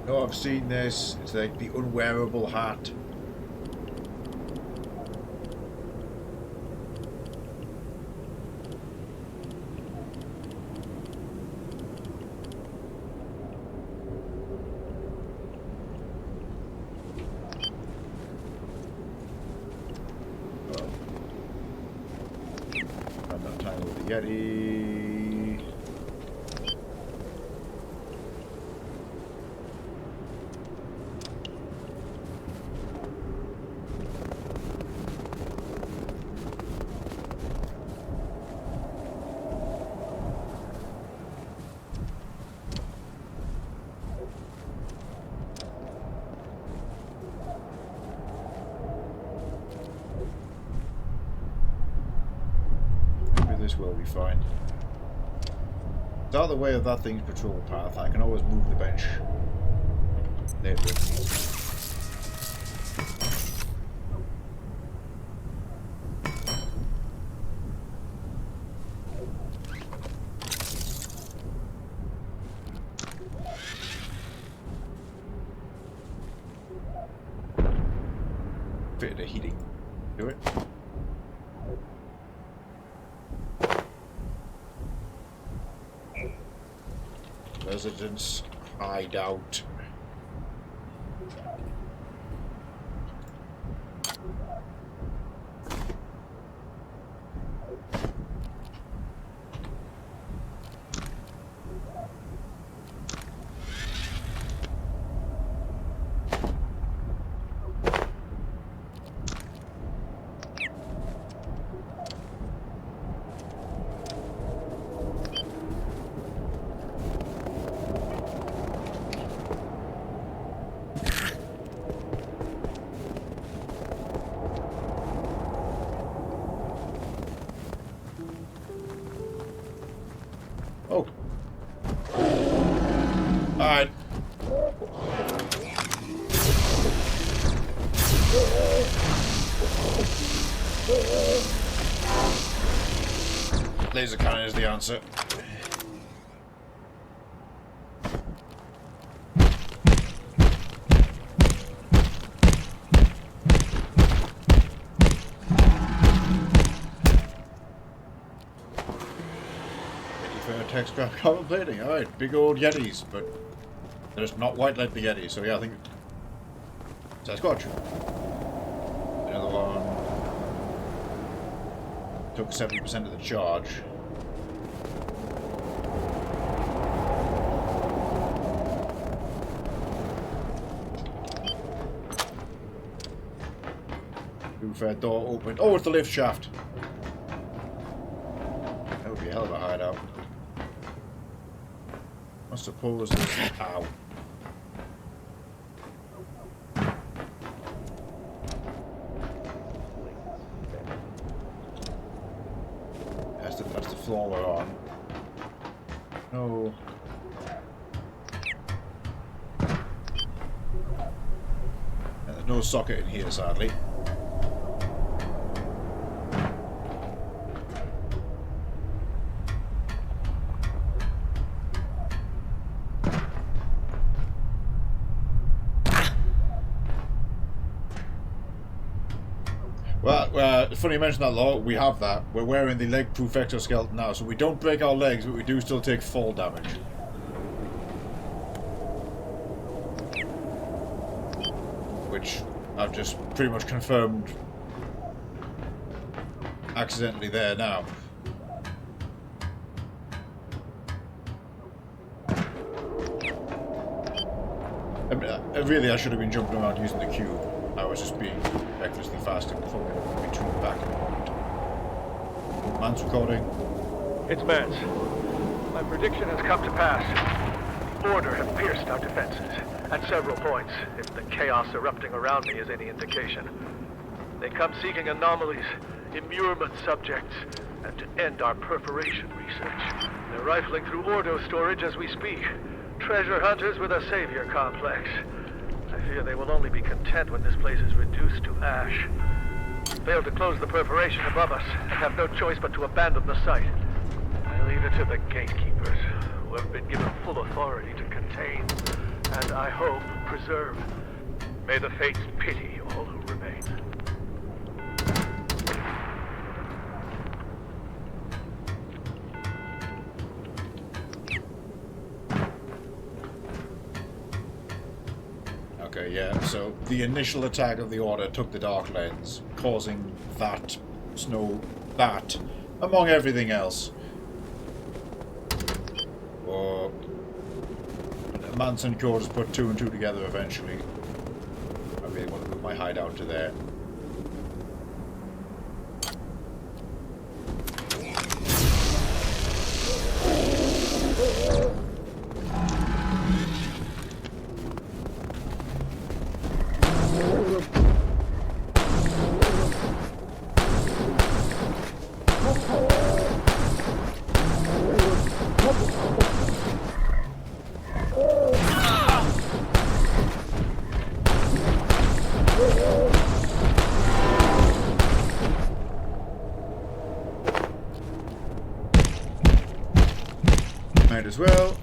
No, I've seen this. It's like the unwearable hat. I'm not tying with the Yeti. This will be fine. It's out of the way of that thing's patrol path. I can always move the bench later if needed. Fit the heating. Do it. Residence hideout. Oh. Alright. Laser cannon is the answer. Text scrap carbon plating. Alright, big old Yetis, but they're just not white like the Yeti, so yeah, I think Sasquatch. Another one took 70% of the charge. Roof door open. Oh, it's the lift shaft. That would be a hell of a hideout. I suppose there's... Ow. That's the floor we're on. No. There's no socket in here, sadly. Well, funny you mention that, Law. We have that. We're wearing the leg-proof exoskeleton now, so we don't break our legs, but we do still take fall damage. Which I've just pretty much confirmed accidentally there now. I mean, really, I should have been jumping around using the cube. I was just being recklessly fast and before we tuned back in a moment. Man's recording. It's Matt. My prediction has come to pass. The Order have pierced our defenses at several points, if the chaos erupting around me is any indication. They come seeking anomalies, immurement subjects, and to end our perforation research. They're rifling through Ordo storage as we speak. Treasure hunters with a savior complex. I fear they will only be content when this place is reduced to ash. Failed to close the perforation above us, and have no choice but to abandon the site. I leave it to the gatekeepers, who have been given full authority to contain, and I hope preserve. May the fates pity all who remain. Okay, yeah, so the initial attack of the Order took the Dark Lens, causing that, among everything else. Or Manson Quarters put 2 and 2 together eventually. I really want to move my hideout to there. Might as well.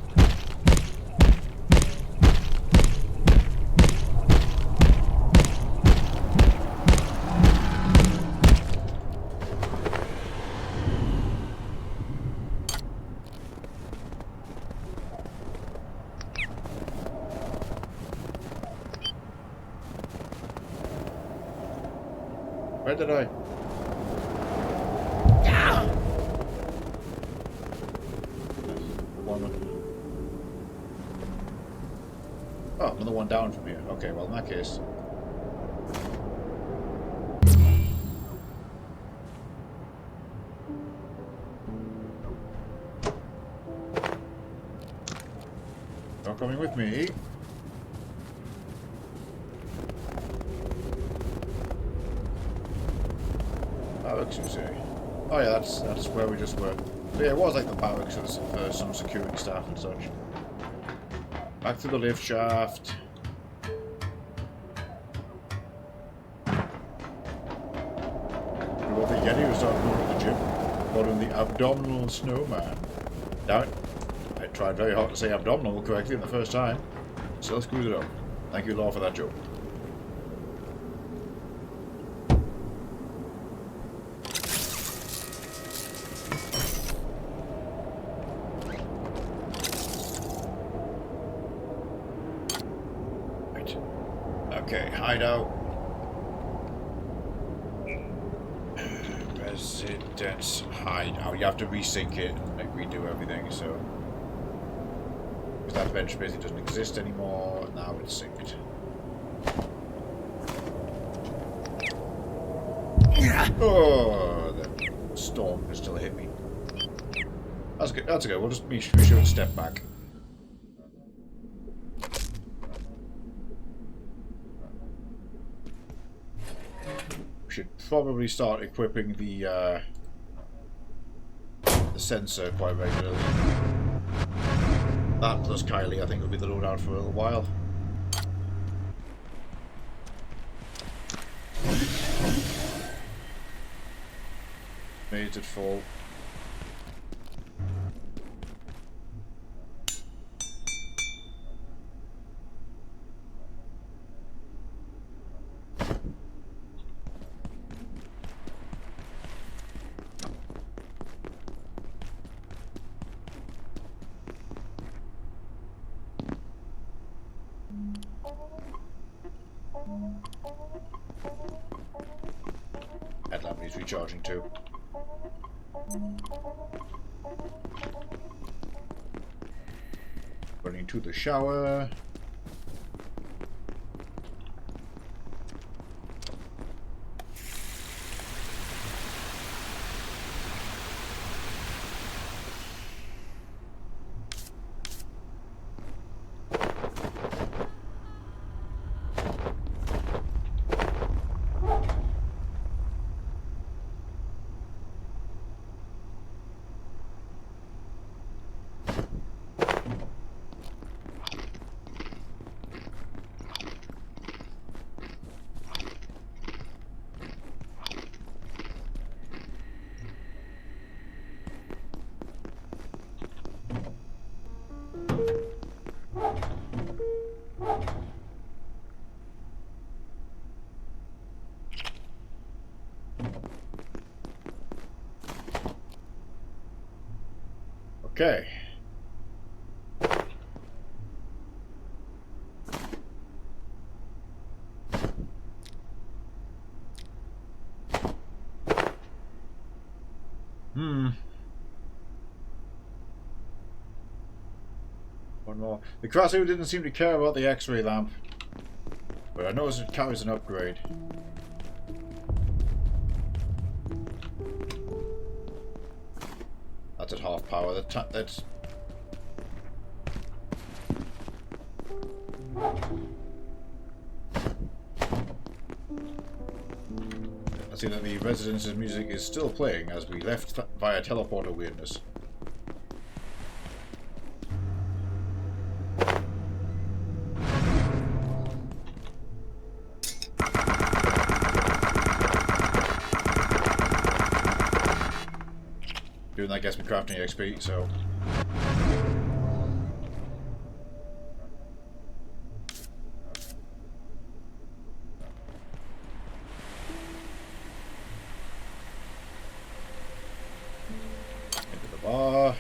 Where did I? Oh, another one down from here. Okay, well in that case. You're coming with me. Barracks, you say? Oh yeah, that's where we just were. But yeah, it was like the barracks for some security staff and such. Back to the lift shaft. Well, the Yeti was starting going to the gym. Got in the abdominal snowman. Damn it. I tried very hard to say abdominal correctly in the first time. Still screwed it up. Thank you, Law, for that joke. Okay, hideout. Residence hideout. You have to resync it and like redo everything, so. Because that bench basically doesn't exist anymore, now it's synced. Oh, the storm can still hit me. That's good, that's okay, we'll just be sure and step back. Should probably start equipping the sensor quite regularly. That plus Kylie, I think, will be the loadout for a little while. Made it full. Headlamp needs recharging too. Running to the shower. Okay. One more. The Krassu didn't seem to care about the X-ray lamp, but I noticed it carries an upgrade. That's at half power. That's... I see that the residence's music is still playing as we left via teleporter weirdness. Doing that gets me crafting XP, so... Into the bar...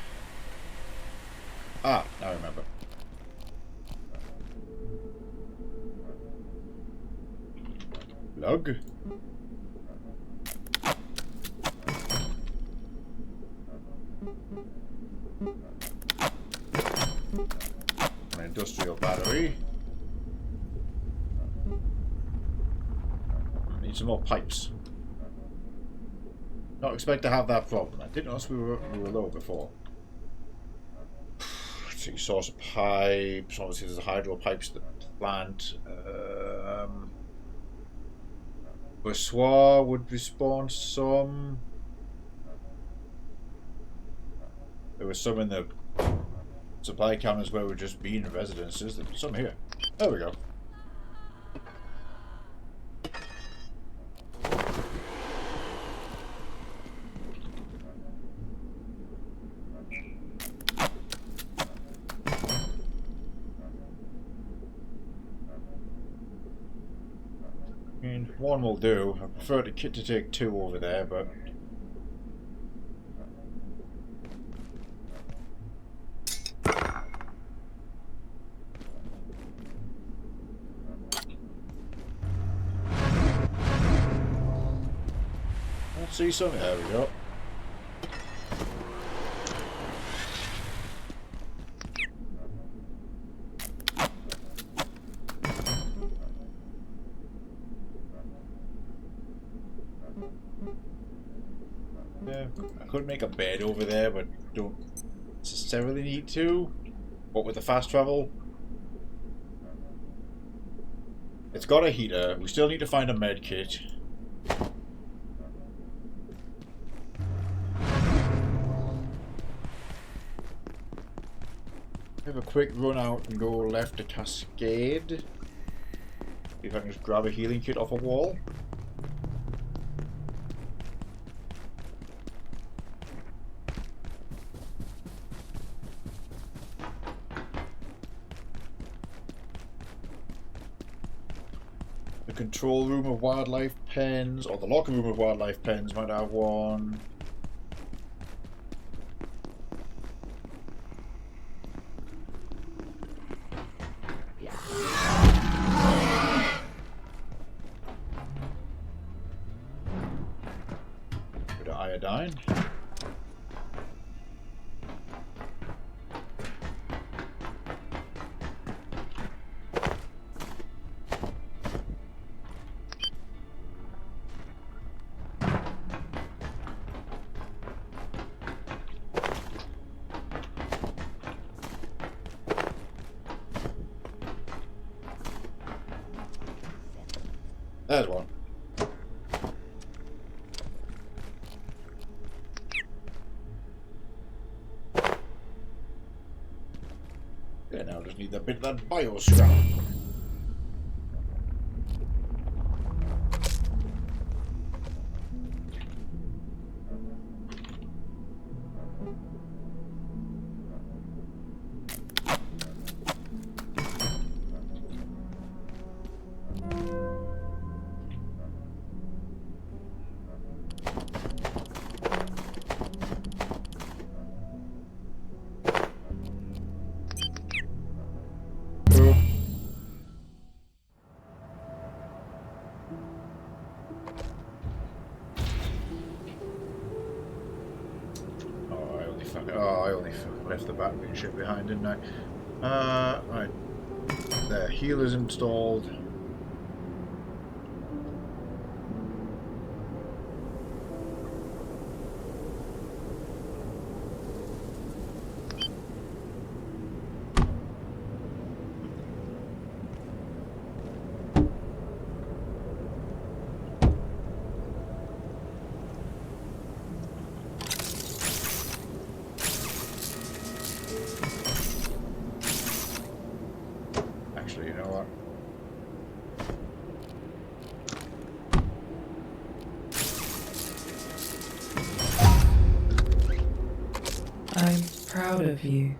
Ah, now I remember. Lug. An industrial battery. Need some more pipes. Not expect to have that problem. I didn't notice we were low before. Let's see, source of pipes. Obviously, there's hydro pipes to the plant. Bourgeois would respawn some. There was some in the supply cabinets where we're just being residences. There's some here. There we go. I mean, one will do. I prefer to take two over there, but... Let's see something. There we go. Yeah, I could make a bed over there, but don't necessarily need to. What with the fast travel? It's got a heater. We still need to find a med kit. Have a quick run out and go left to Cascade. See if I can just grab a healing kit off a wall. The control room of wildlife pens, or the locker room of wildlife pens might have one. Bit of iodine. There's one. Okay, now I just need that bit of that bio scrap. fucking... Oh, I only left the battery and shit behind, didn't I? Right. There, healer's installed. Actually, you know what? I'm proud of you.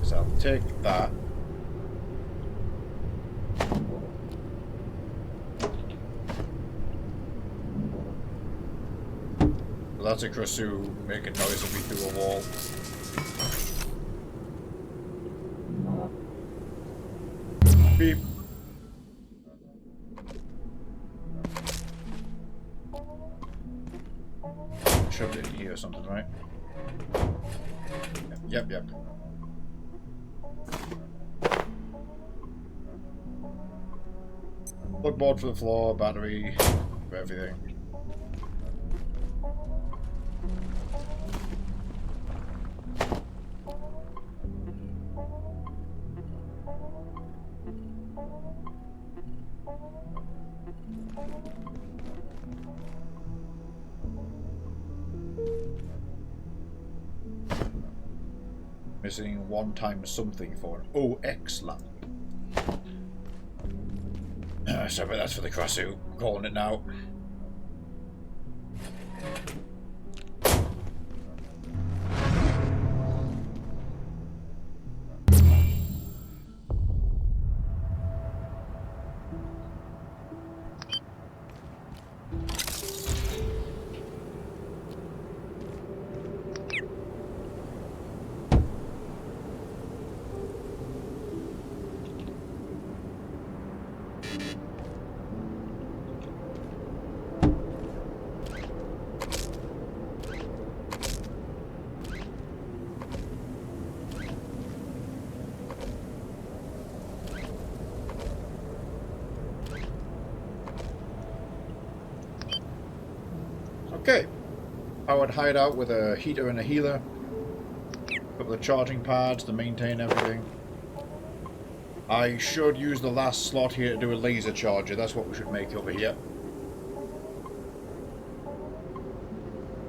So I'll take that. That's a Krasu making noise of me through a wall. Beep. Shoved it in here or something, right? Yep. Plug board for the floor, battery, for everything. Missing 1 times something for an OX lamp. So, but that's for the Krasu. I'm calling it now. Okay, I would hide out with a heater and a healer, a couple of charging pads to maintain everything. I should use the last slot here to do a laser charger, that's what we should make over here.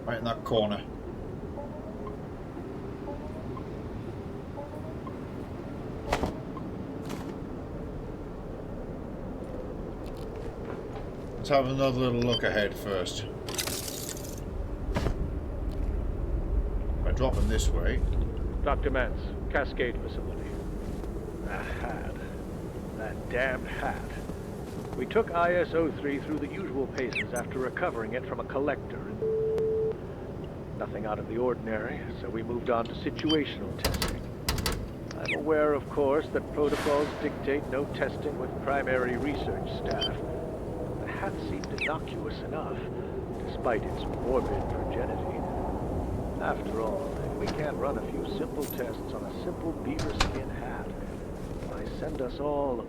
Right in that corner. Let's have another little look ahead first. Dropping this way. Dr. Mance, Cascade facility. That hat. That damned hat. We took IS-03 through the usual paces after recovering it from a collector. Nothing out of the ordinary, so we moved on to situational testing. I'm aware, of course, that protocols dictate no testing with primary research staff. The hat seemed innocuous enough, despite its morbid virginity. After all, if we can't run a few simple tests on a simple beaver skin hat, why send us all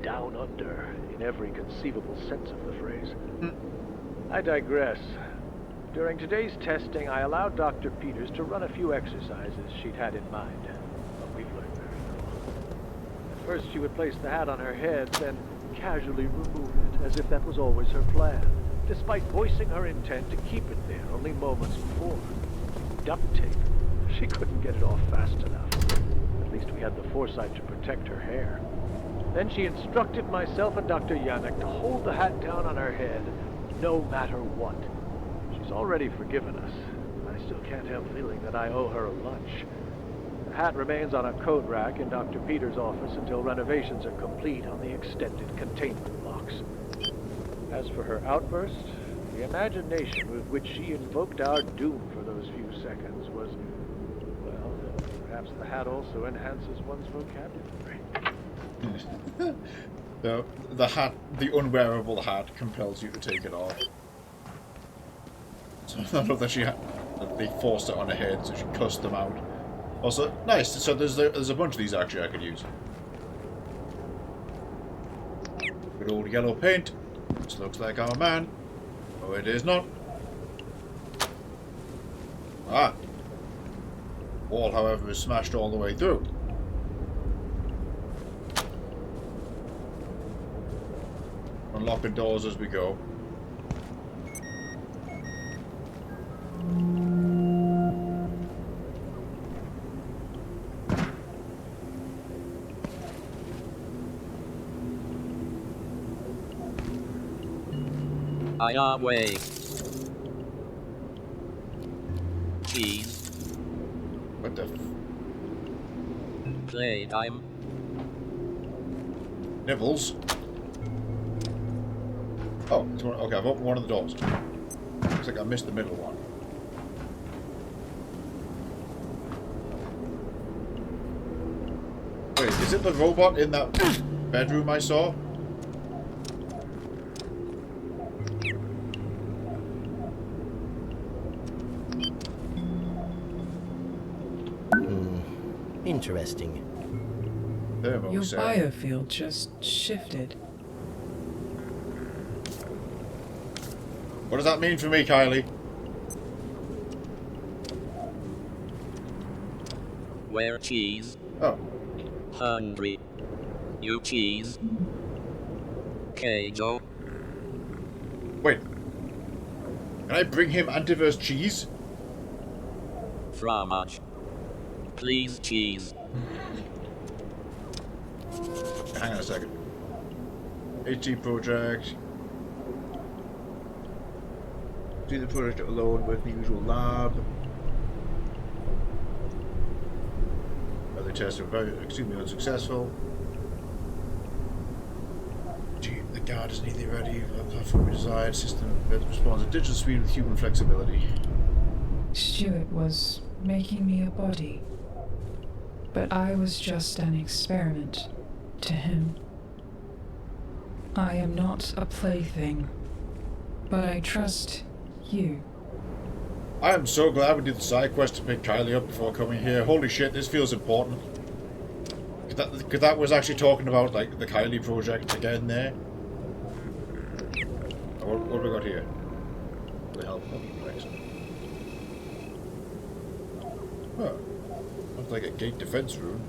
down under in every conceivable sense of the phrase? I digress. During today's testing, I allowed Dr. Peters to run a few exercises she'd had in mind, but we've learned very little. At first, she would place the hat on her head, then casually remove it, as if that was always her plan, despite voicing her intent to keep it there only moments before. Duct tape. She couldn't get it off fast enough. At least we had the foresight to protect her hair. Then she instructed myself and Dr. Yannick to hold the hat down on her head, no matter what. She's already forgiven us. I still can't help feeling that I owe her a lunch. The hat remains on a coat rack in Dr. Peters' office until renovations are complete on the extended containment blocks. As for her outburst, the imagination with which she invoked our doom for those few seconds was, well, perhaps the hat also enhances one's vocabulary. The hat, the unwearable hat, compels you to take it off. So I love that that they forced it on her head, so she cussed them out. Also, nice. So there's a bunch of these actually I could use. Good old yellow paint. This looks like our man. Oh, it is not. Ah. Wall, however, is smashed all the way through. Unlocking doors as we go. Way. Cheese. What the Playtime. Nibbles. Oh, it's one, okay, I've opened one of the doors. Looks like I missed the middle one. Wait, is it the robot in that bedroom I saw? Interesting. Your biofield just shifted. What does that mean for me, Kylie? Where cheese? Oh. Hungry. You cheese. Joe. Wait. Can I bring him antiverse cheese? Fromage. Please, cheese. Hang on a second. HT project. Do the project alone with the usual lab. Other tests were very extremely unsuccessful. Gee, the guard is nearly ready. The platform we desired. System that responds at digital speed with human flexibility. Stuart was making me a body. But I was just an experiment to him. I am not a plaything, but I trust you. I am so glad we did the side quest to pick Kylie up before coming here. Holy shit, this feels important. Because that was actually talking about like the Kylie project again there. What have we got here? The help. Excellent. Huh. Looks like a gate defense room.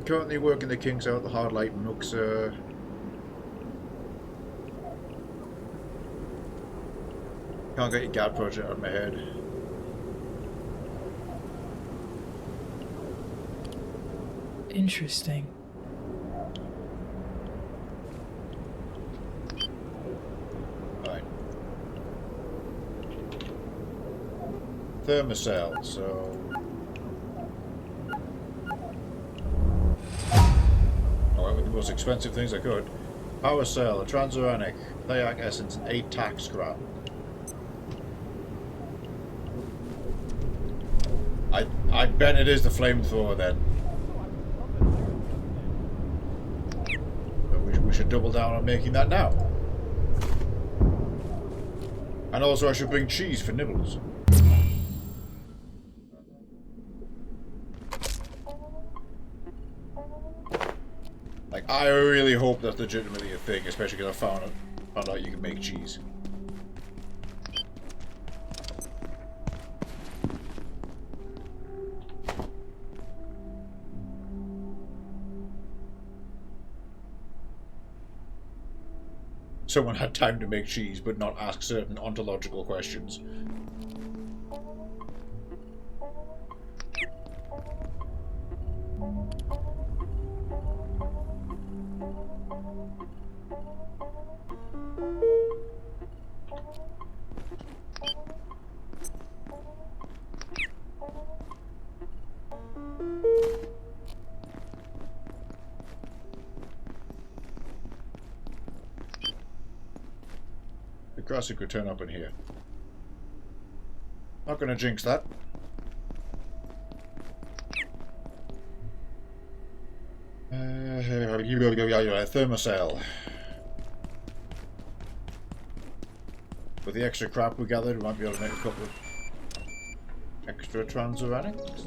Currently working the kinks out the hard light nooks. Can't get your guard project out of my head. Interesting. Right. Thermocell, so... I went with the most expensive things I could. Power cell, a transuranic, Thayak essence, and 8 tack scrap. I bet it is the flamethrower then. But we should double down on making that now. And also I should bring cheese for nibbles. Like, I really hope that's legitimately a thing, especially because I found out you can make cheese. Someone had time to make cheese, but not ask certain ontological questions. Jurassic could turn up in here. Not gonna jinx that. Thermocell. With the extra crap we gathered, we might be able to make a couple of extra transuranics.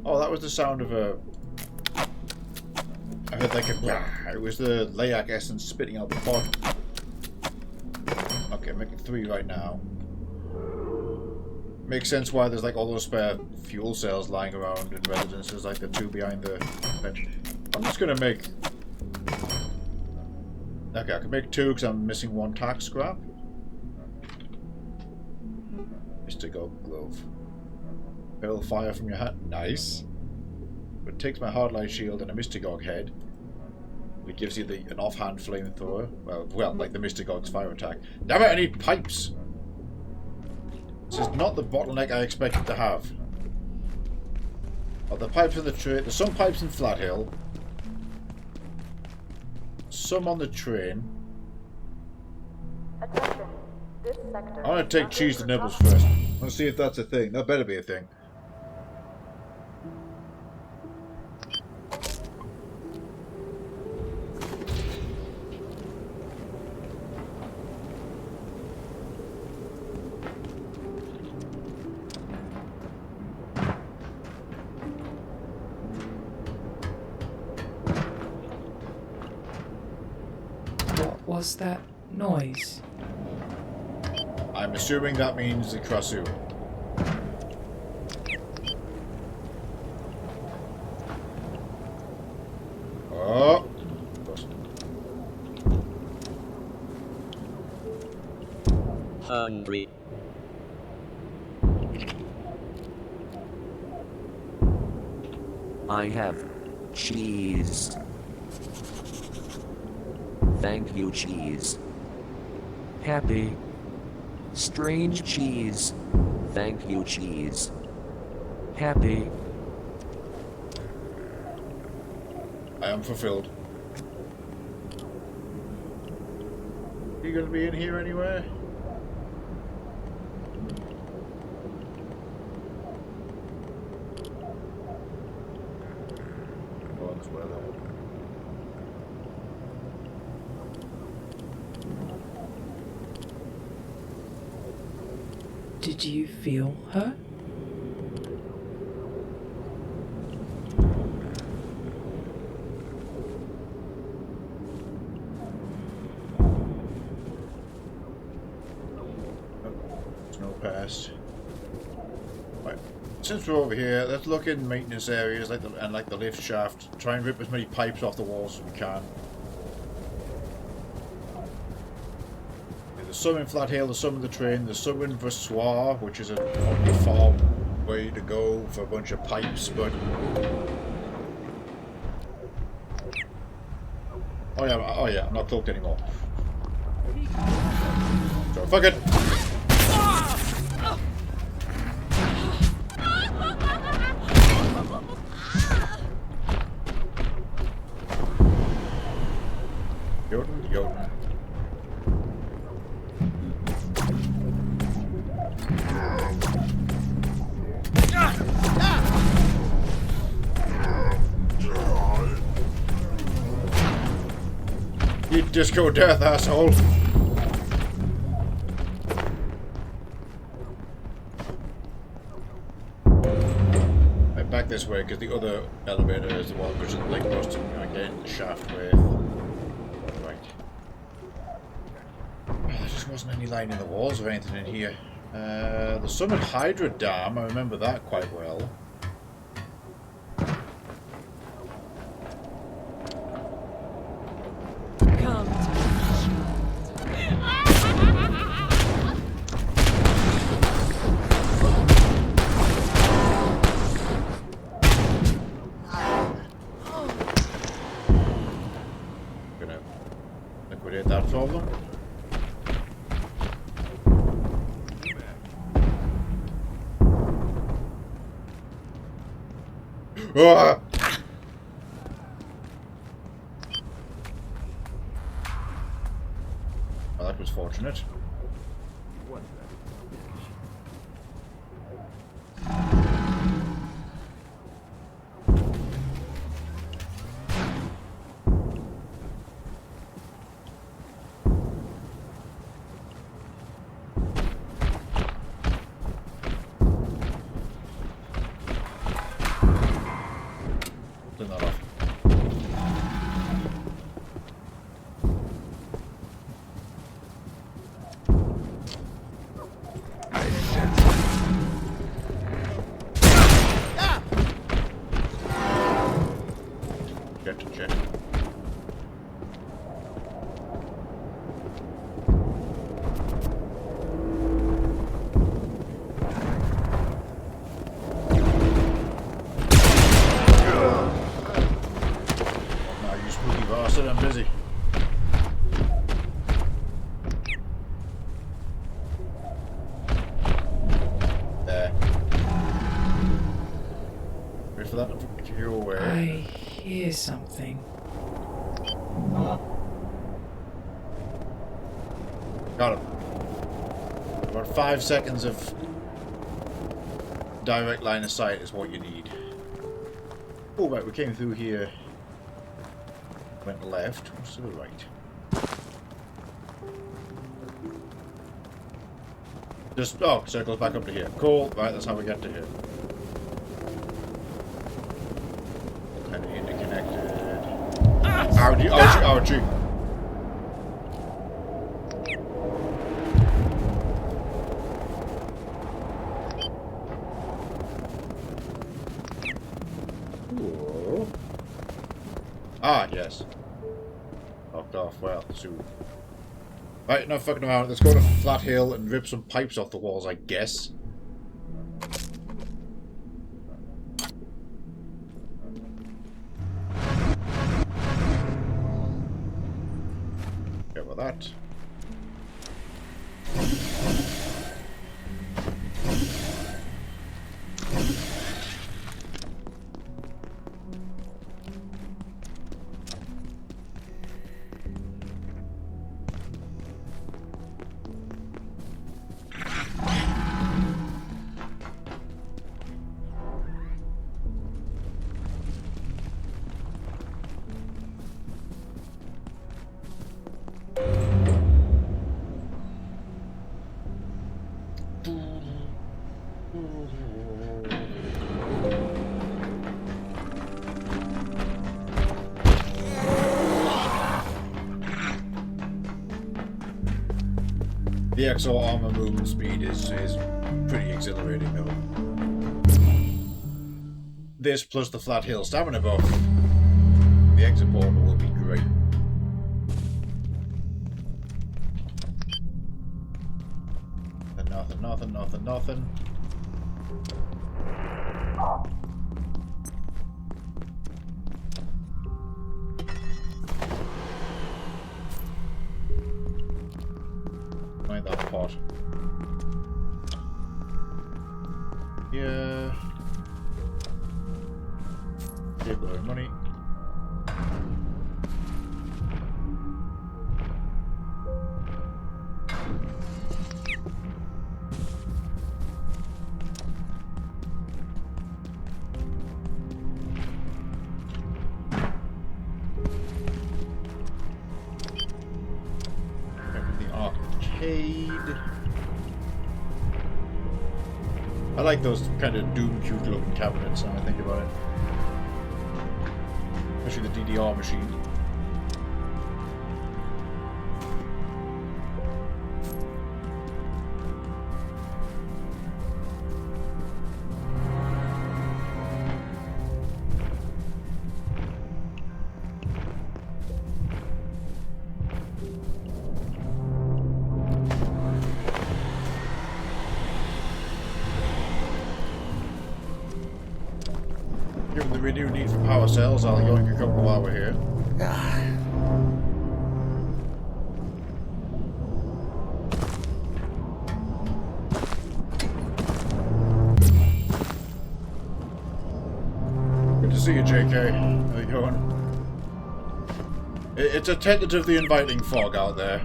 Oh, that was the sound of a... I heard like a... It was the Layak essence spitting out the pod. Okay, I'm making 3 right now. Makes sense why there's like all those spare fuel cells lying around in residences, like the 2 behind the bench. I'm just gonna make... Okay, I can make 2 because I'm missing 1 tack scrap. Mystical glove. Hurl fire from your hat. Nice. But it takes my hardlight shield and a Mystigog head. It gives you an offhand flamethrower. Well, like the Mystigog's fire attack. Damn it, I need pipes! This is not the bottleneck I expected to have. Oh, the pipes in the train. There's some pipes in Flathill. Some on the train. Attention. This sector I want to take cheese to nibbles first. I want to see if that's a thing. That better be a thing. Was that noise? I'm assuming that means the Krasu. Oh! Hungry. I have cheese. Thank you, cheese. Happy. Strange cheese. Thank you, cheese. Happy. I am fulfilled. Are you going to be in here anywhere? Bugs weather. Did you feel her? No pass. Right. Since we're over here, let's look in maintenance areas like the lift shaft. Try and rip as many pipes off the walls as we can. There's some in Flathill, there's some in the train, there's some in Versoix, which is a probably far way to go for a bunch of pipes, but... Oh yeah, I'm not cloaked anymore. So fuck it! Jotun. Eat disco death, asshole! Right, back this way, because the other elevator is the one which is the link post and get into the shaft with. Right. Well, there just wasn't any lining the walls or anything in here. The Summit Hydra Dam, I remember that quite well. Gonna liquidate that problem. unfortunate. Turn that off. Jet. Now you spooky bastard, I'm busy. There. Wait for that to get you away. I hear something. Got him. About 5 seconds of direct line of sight is what you need. Oh, right, we came through here. Went left. What's to the right? Just, oh, circles back up to here. Cool. Right, that's how we get to here. Kind of interconnected. Ouchie, ouchie, ouchie. Whoa. Ah, yes. Locked off. Well, soon. Right, no fucking around. Let's go to Flat Hill and rip some pipes off the walls, I guess. Get with that. The exo armor movement speed is pretty exhilarating though. This plus the Flat Hill stamina buff. The exit portal will be great. Nothing. Find that pot. Yeah. Give her money. I like those kind of Doom cute looking cabinets now I think about it. Especially the DDR machine. Given the renewed need for power cells, I'll go and a couple while we're here. Good to see you, JK. How you going? It's a tentatively inviting fog out there.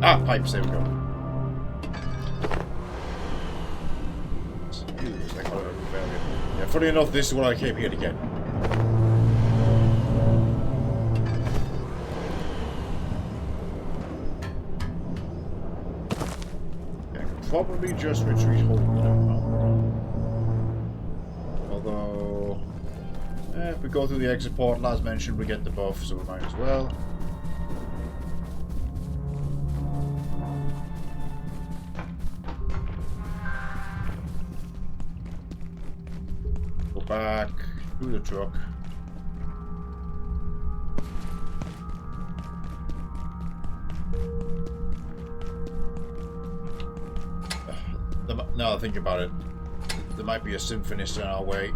Ah, pipes, there we go. Yeah, funny enough, this is what I came here to get. Yeah, I could probably just retreat home. Although, if we go through the exit portal, as mentioned, we get the buff, so we might as well. Go back to the truck. Now I think about it, there might be a symphonist in our way.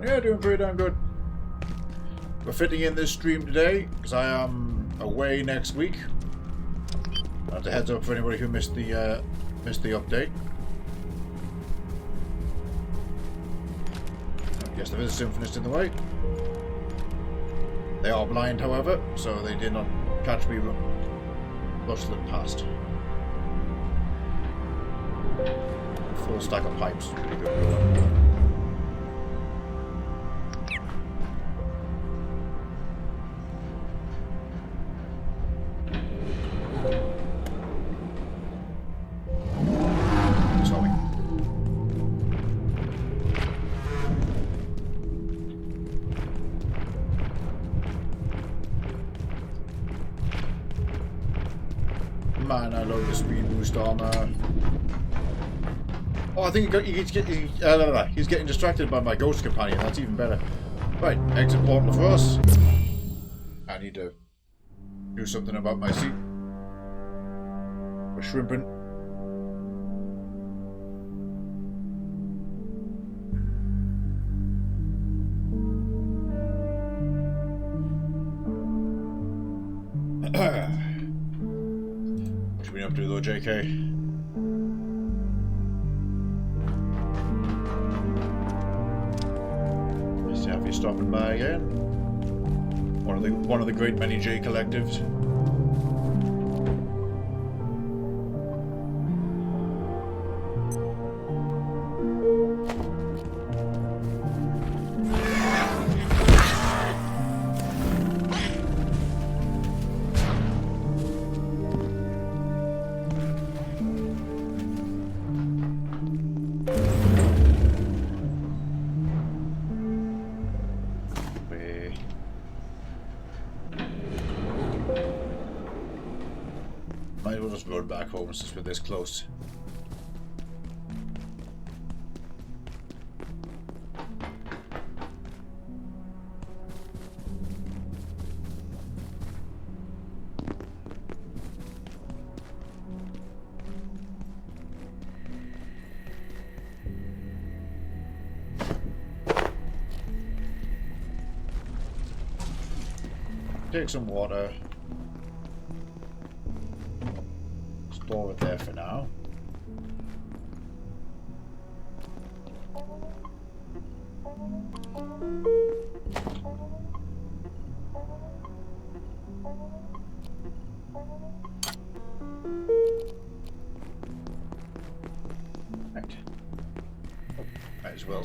Yeah, doing pretty damn good. We're fitting in this stream today because I am away next week. That's a heads up for anybody who missed the update. Yes, there is a symphonist in the way. They are blind, however, so they did not catch me rustling past. Full stack of pipes, pretty good. Man, I love the speed boost armor. Oh, I think he's getting distracted by my ghost companion. That's even better. Right, exit portal for us. I need to do something about my seat. We're shrimping. What you been up to though, JK? Have you stopping by again? One of the great many J collectives. Might as well just run back home since we're this close. Take some water. Store it there for now. Right. Might as well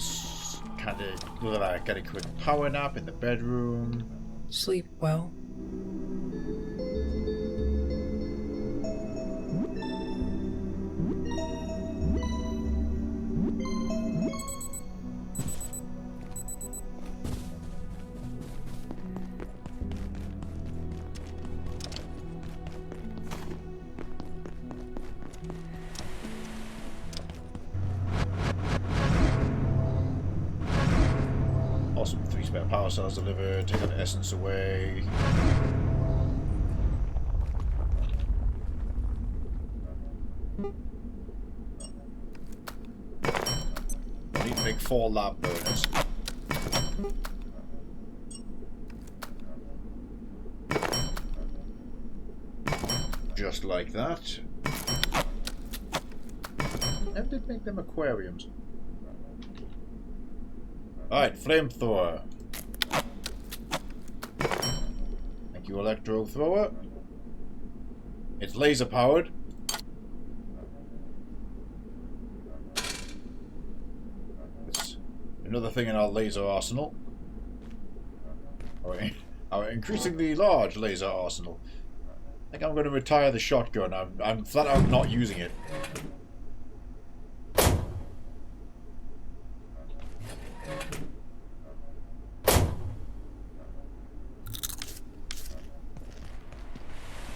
kind of get a quick power nap in the bedroom. Sleep well. Awesome, 3 spare power cells delivered, take that essence away. I need to make 4 lab burners. Just like that. How did they make them aquariums? Alright, flamethrower. Thank you, electro thrower. It's laser powered. It's another thing in our laser arsenal. Our increasingly large laser arsenal. I think I'm going to retire the shotgun. I'm flat out not using it.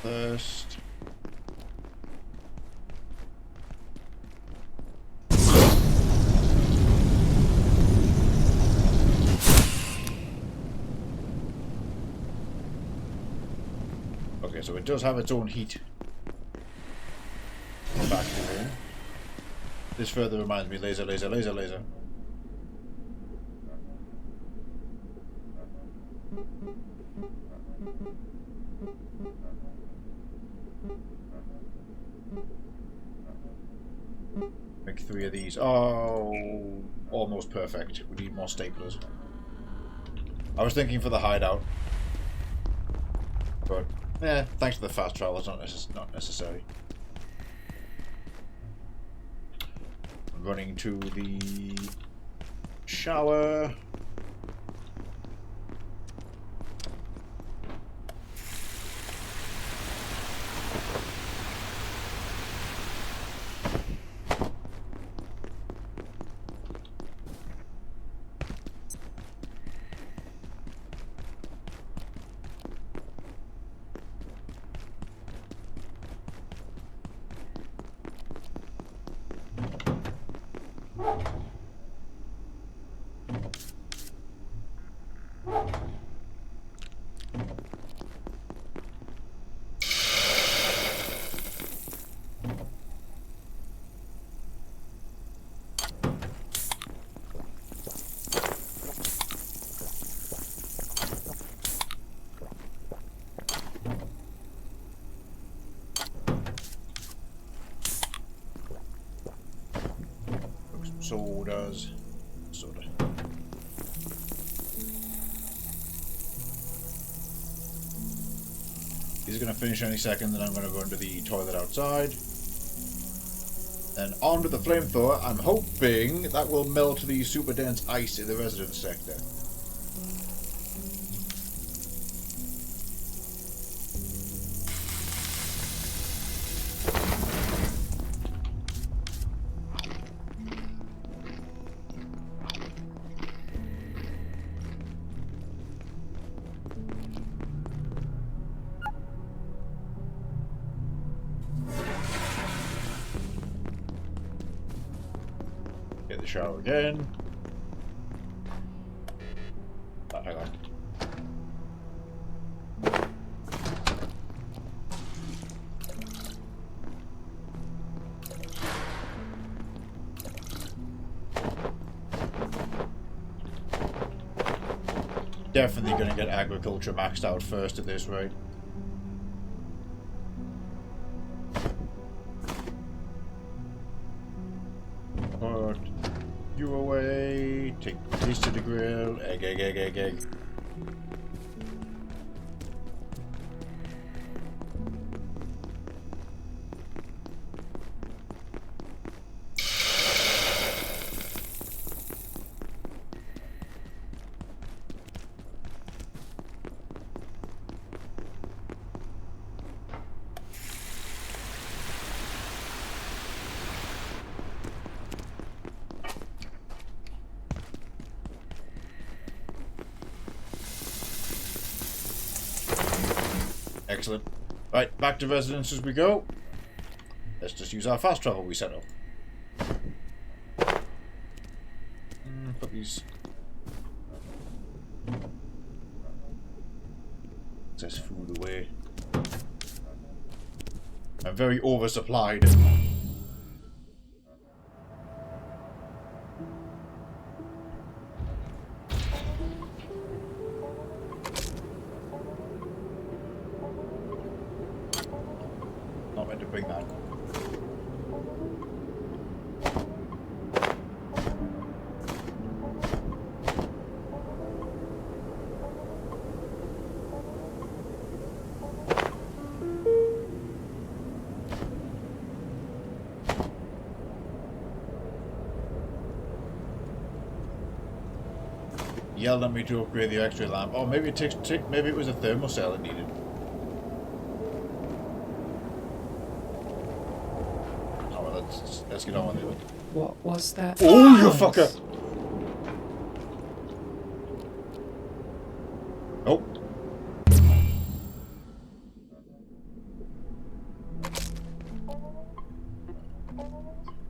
First. Okay, so it does have its own heat. Back to home. This further reminds me, laser, laser, laser, laser. Make 3 of these. Oh, almost perfect. We need more staplers. I was thinking for the hideout. But, thanks to the fast travel, it's not necessary. I'm running to the shower. Sodas. Soda. He's going to finish any second, then I'm going to go into the toilet outside. Then on to the flamethrower. I'm hoping that will melt the super dense ice in the residence sector. Get the shower again. Oh, hang on. Definitely going to get agriculture maxed out first at this rate. Put you away. Take these to the grill. Egg, egg, egg, egg, egg. Excellent. Right, back to residence as we go. Let's just use our fast travel we set up. Put these... excess food away. I'm very oversupplied. Not meant to bring that. yelled at me to upgrade the X-ray lamp. Oh, maybe maybe it was a thermocell it needed. Oh, well, let's get on with it. What was that? Oh, you fucker! Oh.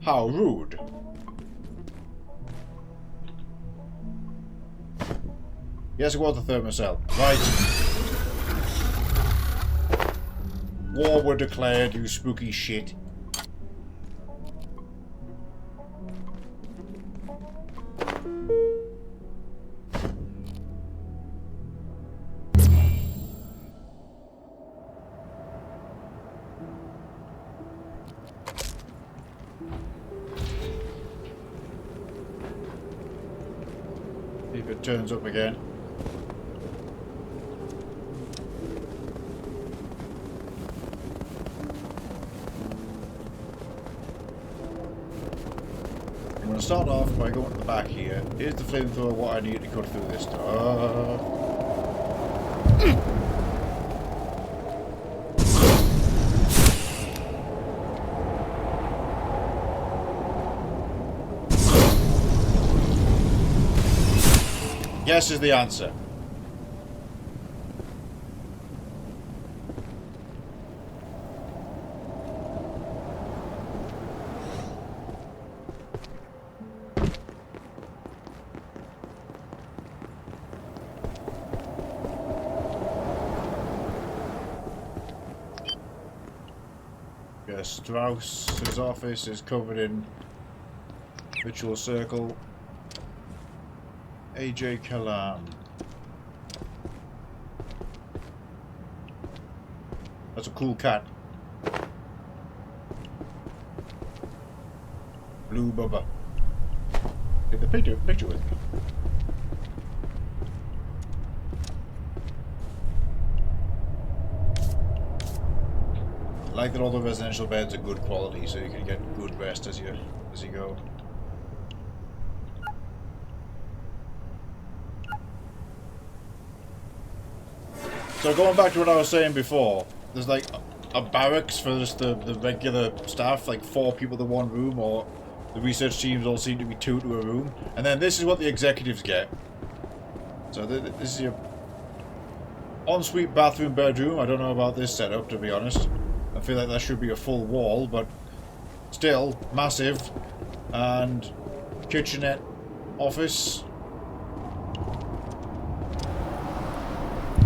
How rude. Yes, it was the thermocell. Right. War were declared, you spooky shit. See if it turns up again. I'm going to start off by going to the back here. Here's the flamethrower, what I need to cut through this stuff. Yes is the answer. Strauss's office is covered in ritual circle. AJ Kalam. That's a cool cat. Blue Bubba. Take the picture with me. I like that all the residential beds are good quality, so you can get good rest as you go. So going back to what I was saying before, there's like a barracks for just the regular staff, like 4 people to 1 room, or the research teams all seem to be 2 to a room, and then this is what the executives get. So this is your ensuite bathroom bedroom. I don't know about this setup, to be honest. I feel like that should be a full wall, but still massive. And kitchenette, office.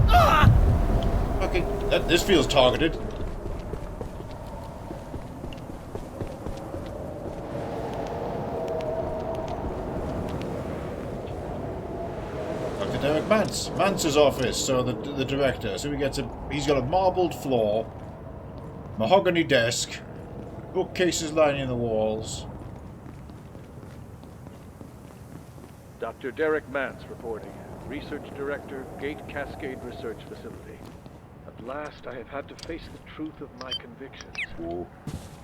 Ah! Okay, this feels targeted. Dr. Derek Mance's office, so the director. So he's got a marbled floor. Mahogany desk, bookcases lining the walls. Dr. Derek Mance reporting. Research Director, Gate Cascade Research Facility. At last, I have had to face the truth of my convictions. Ooh.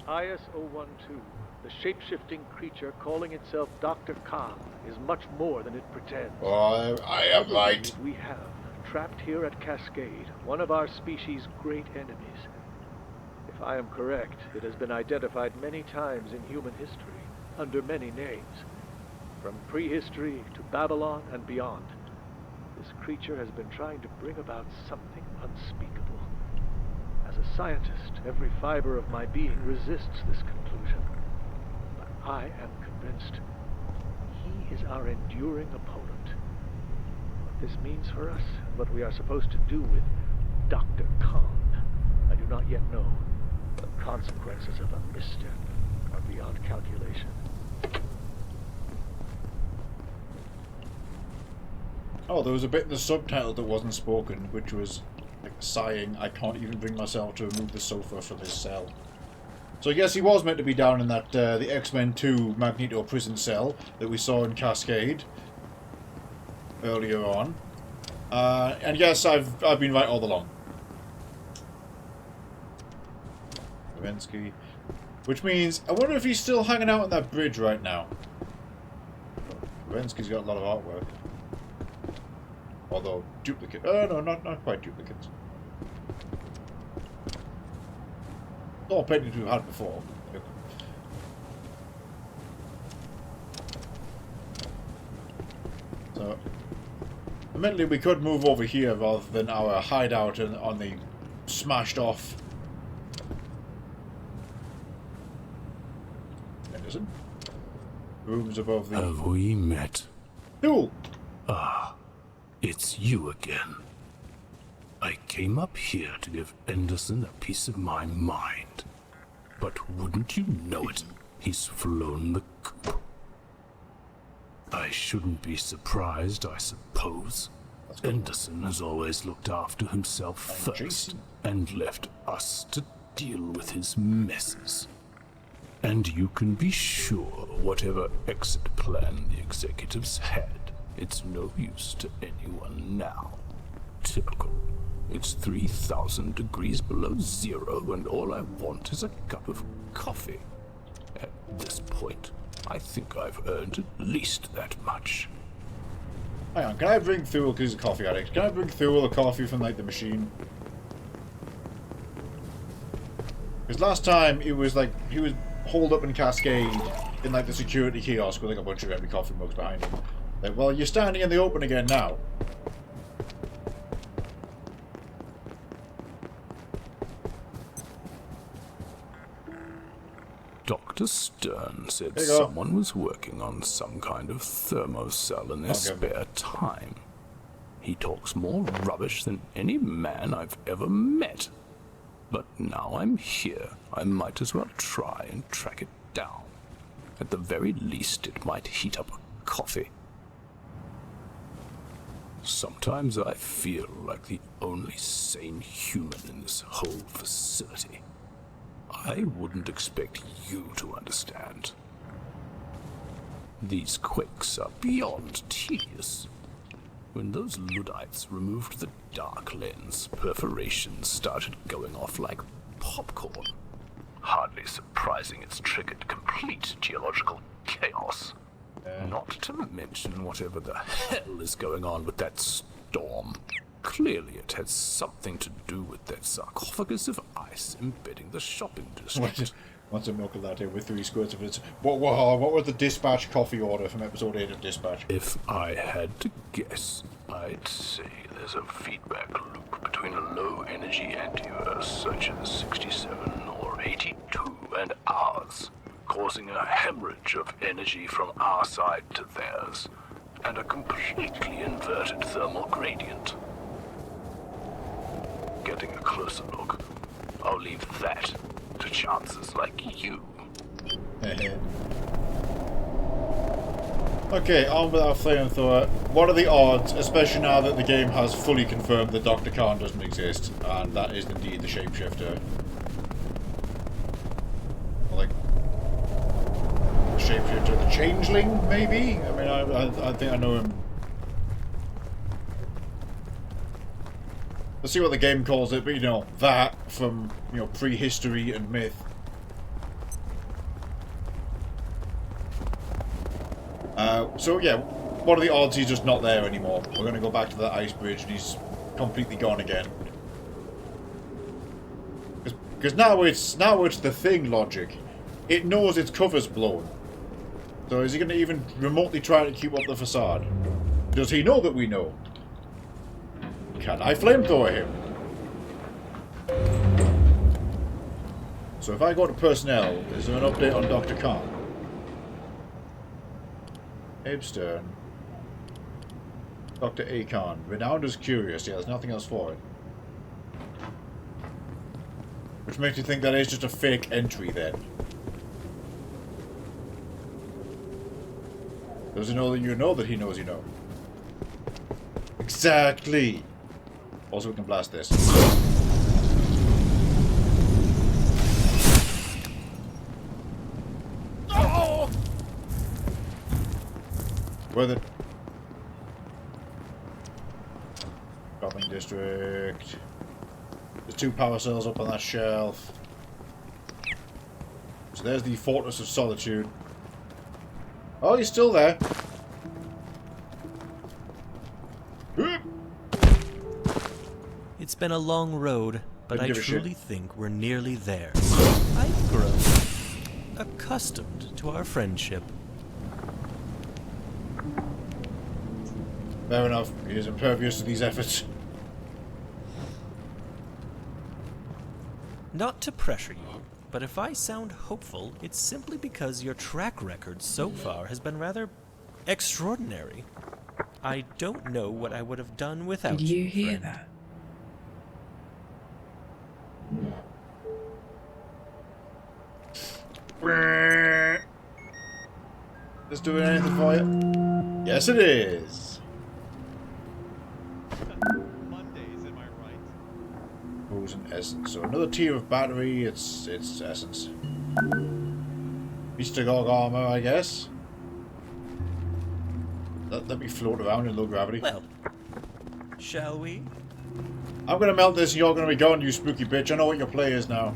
IS-012, the shape-shifting creature calling itself Dr. Khan, is much more than it pretends. Oh, I am right. We have, trapped here at Cascade, one of our species' great enemies. If I am correct, it has been identified many times in human history, under many names. From prehistory to Babylon and beyond, this creature has been trying to bring about something unspeakable. As a scientist, every fiber of my being resists this conclusion. But I am convinced he is our enduring opponent. What this means for us, and what we are supposed to do with Dr. Khan, I do not yet know. The consequences of a misstep are beyond calculation. Oh, there was a bit in the subtitle that wasn't spoken, which was like sighing, I can't even bring myself to remove the sofa from his cell. So I guess he was meant to be down in that the X-Men 2 Magneto prison cell that we saw in Cascade earlier on. And yes, I've been right all along. Lewinsky. Which means, I wonder if he's still hanging out on that bridge right now. Lewinsky's got a lot of artwork. Although, duplicate. Oh, no, not quite duplicates. All paintings we've had before. So, admittedly, we could move over here rather than our hideout on the smashed off. Henderson. Rooms above the. Have we met? No! Ah, it's you again. I came up here to give Henderson a piece of my mind. But wouldn't you know it, he's flown the coop. I shouldn't be surprised, I suppose. Henderson has always looked after himself first, and left us to deal with his messes. And you can be sure whatever exit plan the executives had, it's no use to anyone now. Typical. It's 3,000 degrees below zero, and all I want is a cup of coffee. At this point, I think I've earned at least that much. Hang on, can I bring Thule, because he's a coffee addict, can I bring Thule a coffee from, like, the machine? Because last time, he was holed up in Cascade in, like, the security kiosk with, like, a bunch of empty coffee mugs behind him. Like, well, you're standing in the open again now. Dr. Stern said someone was working on some kind of thermocell in their spare time. He talks more rubbish than any man I've ever met. But now I'm here, I might as well try and track it down. At the very least, it might heat up a coffee. Sometimes I feel like the only sane human in this whole facility. I wouldn't expect you to understand. These quakes are beyond tedious. When those Luddites removed the dark lens, perforations started going off like popcorn. Hardly surprising it's triggered complete geological chaos. Not to mention whatever the hell is going on with that storm. Clearly it has something to do with that sarcophagus of ice embedding the shopping district. What's a milk latte with 3 squirts of it? What was the dispatch coffee order from episode 8 of Dispatch? If I had to guess, I'd say there's a feedback loop between a low-energy antiverse such as 67 or 82 and ours, causing a hemorrhage of energy from our side to theirs, and a completely inverted thermal gradient. Getting a closer look, I'll leave that to chances like you. Okay, on with our flamethrower. What are the odds, especially now that the game has fully confirmed that Dr. Khan doesn't exist, and that is indeed the shapeshifter? Like, the shapeshifter, the changeling, maybe? I mean, I think I know him. Let's see what the game calls it, but you know, that from, you know, prehistory and myth. So yeah, what are the odds he's just not there anymore? We're going to go back to that ice bridge and he's completely gone again. Because now it's the thing logic. It knows its cover's blown. So is he going to even remotely try to keep up the facade? Does he know that we know? Can I flamethrower him? So if I go to personnel, is there an update on Dr. Khan? Abe Stern. Dr. A. Khan. Renowned as curious. Yeah, there's nothing else for it. Which makes you think that is just a fake entry then. Does he know that you know that he knows you know? Exactly! Also, we can blast this. Oh! Where the shopping district. There's 2 power cells up on that shelf. So there's the Fortress of Solitude. Oh, he's still there. been a long road, but I truly think we're nearly there. I've grown accustomed to our friendship. Fair enough. He is impervious to these efforts. Not to pressure you, but if I sound hopeful, it's simply because your track record so far has been rather extraordinary. I don't know what I would have done without you. Did you hear friend. that? Is this doing anything for you? Yes, it is. Mondays, am I right? Booze and essence. So another tier of battery. It's essence. Beastagog armor, I guess. Let me float around in low gravity. Well, shall we? I'm gonna melt this and you're gonna be gone, you spooky bitch. I know what your play is now.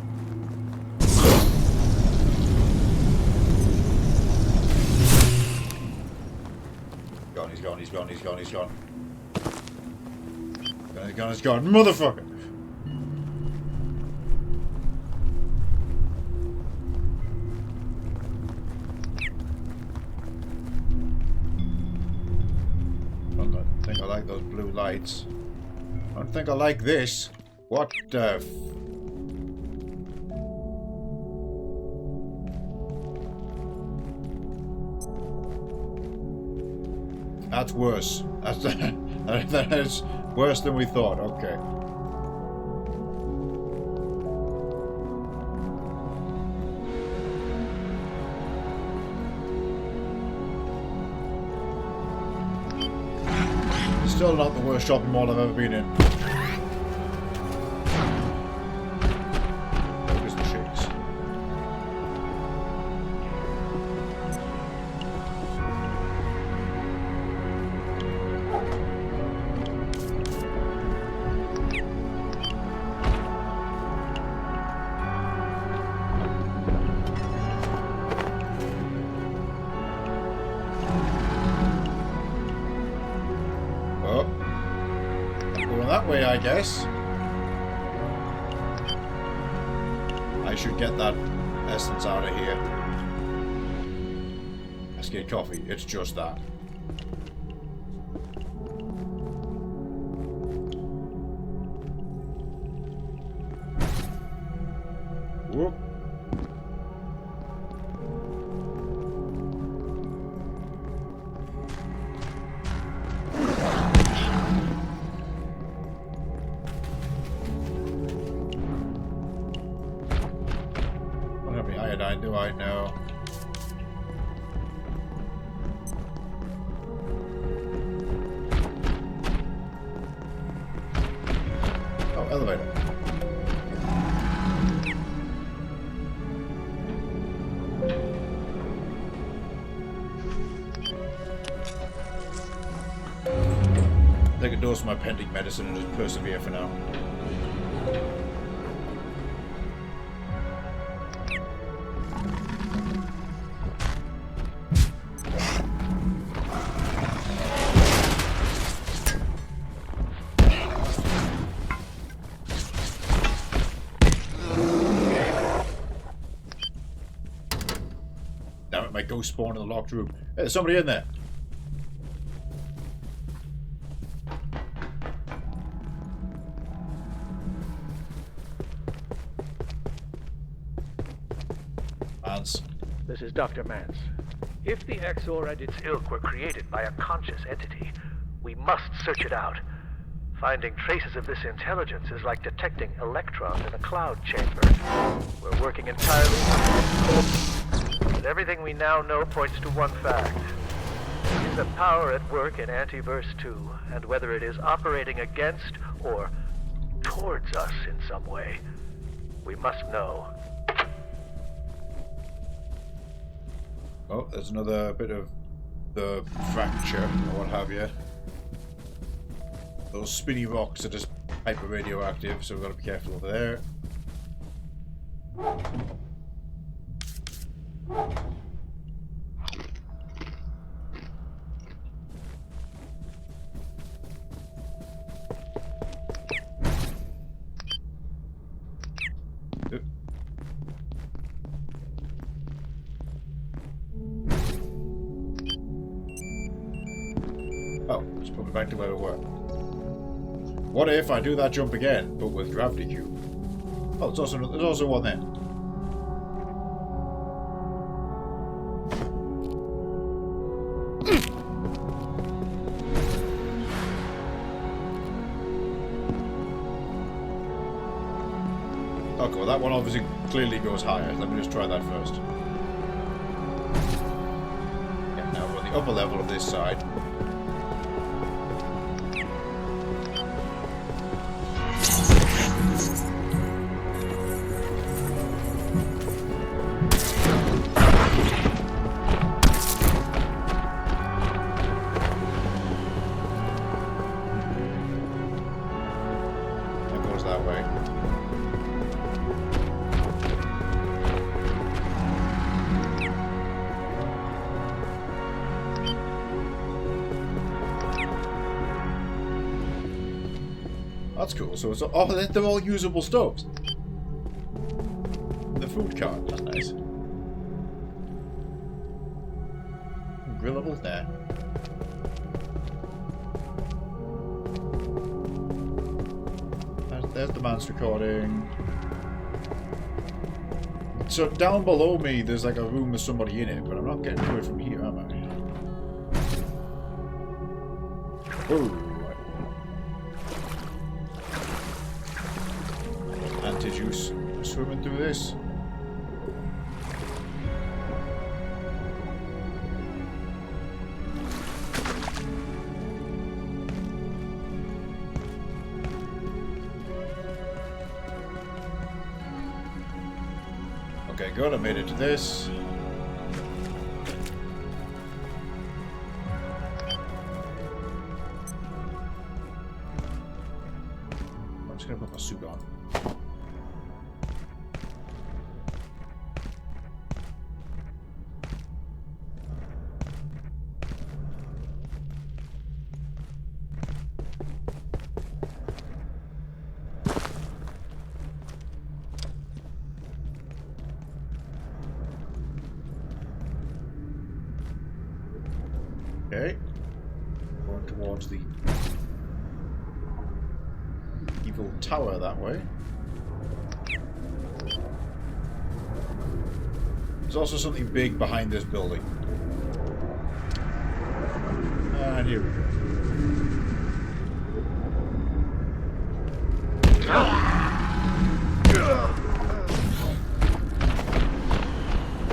He's gone. He's gone. Motherfucker! I don't think I like those blue lights. I don't think I like this. What the f... That's worse. That is worse than we thought. Okay. It's still not the worst shopping mall I've ever been in. Focus the shakes. I guess. I should get that essence out of here. Let's get coffee. It's just that. Whoop. Do I know? Oh, elevator. Take a dose of my pending medicine and just persevere for now. Damn it, my ghost spawned in the locked room. Hey, there's somebody in there. Mance. This is Dr. Mance. If the Exor and its ilk were created by a conscious entity, we must search it out. Finding traces of this intelligence is like detecting electrons in a cloud chamber. We're working entirely but everything we now know points to one fact. It is a power at work in Antiverse 2, and whether it is operating against or towards us in some way, we must know. Oh, there's another bit of the fracture or what have you. Those spinny rocks are just hyper radioactive, so we've got to be careful over there. Just put me back to where we were. What if I do that jump again, but with gravity cube? Oh, there's also one there. Okay, well that one obviously clearly goes higher. Let me just try that first. Yeah, now we're on the upper level of this side. That goes that way. That's cool. So it's they're all usable stoves. The food cart, that's nice. Grillable there. There's the man's recording. So down below me, there's like a room with somebody in it, but I'm not getting to it from here, am I? Oh. Anti-juice swimming through this. Okay, good, I made it to this. I'm just gonna put my suit on. Okay, going towards the evil tower that way. There's also something big behind this building. And here we go.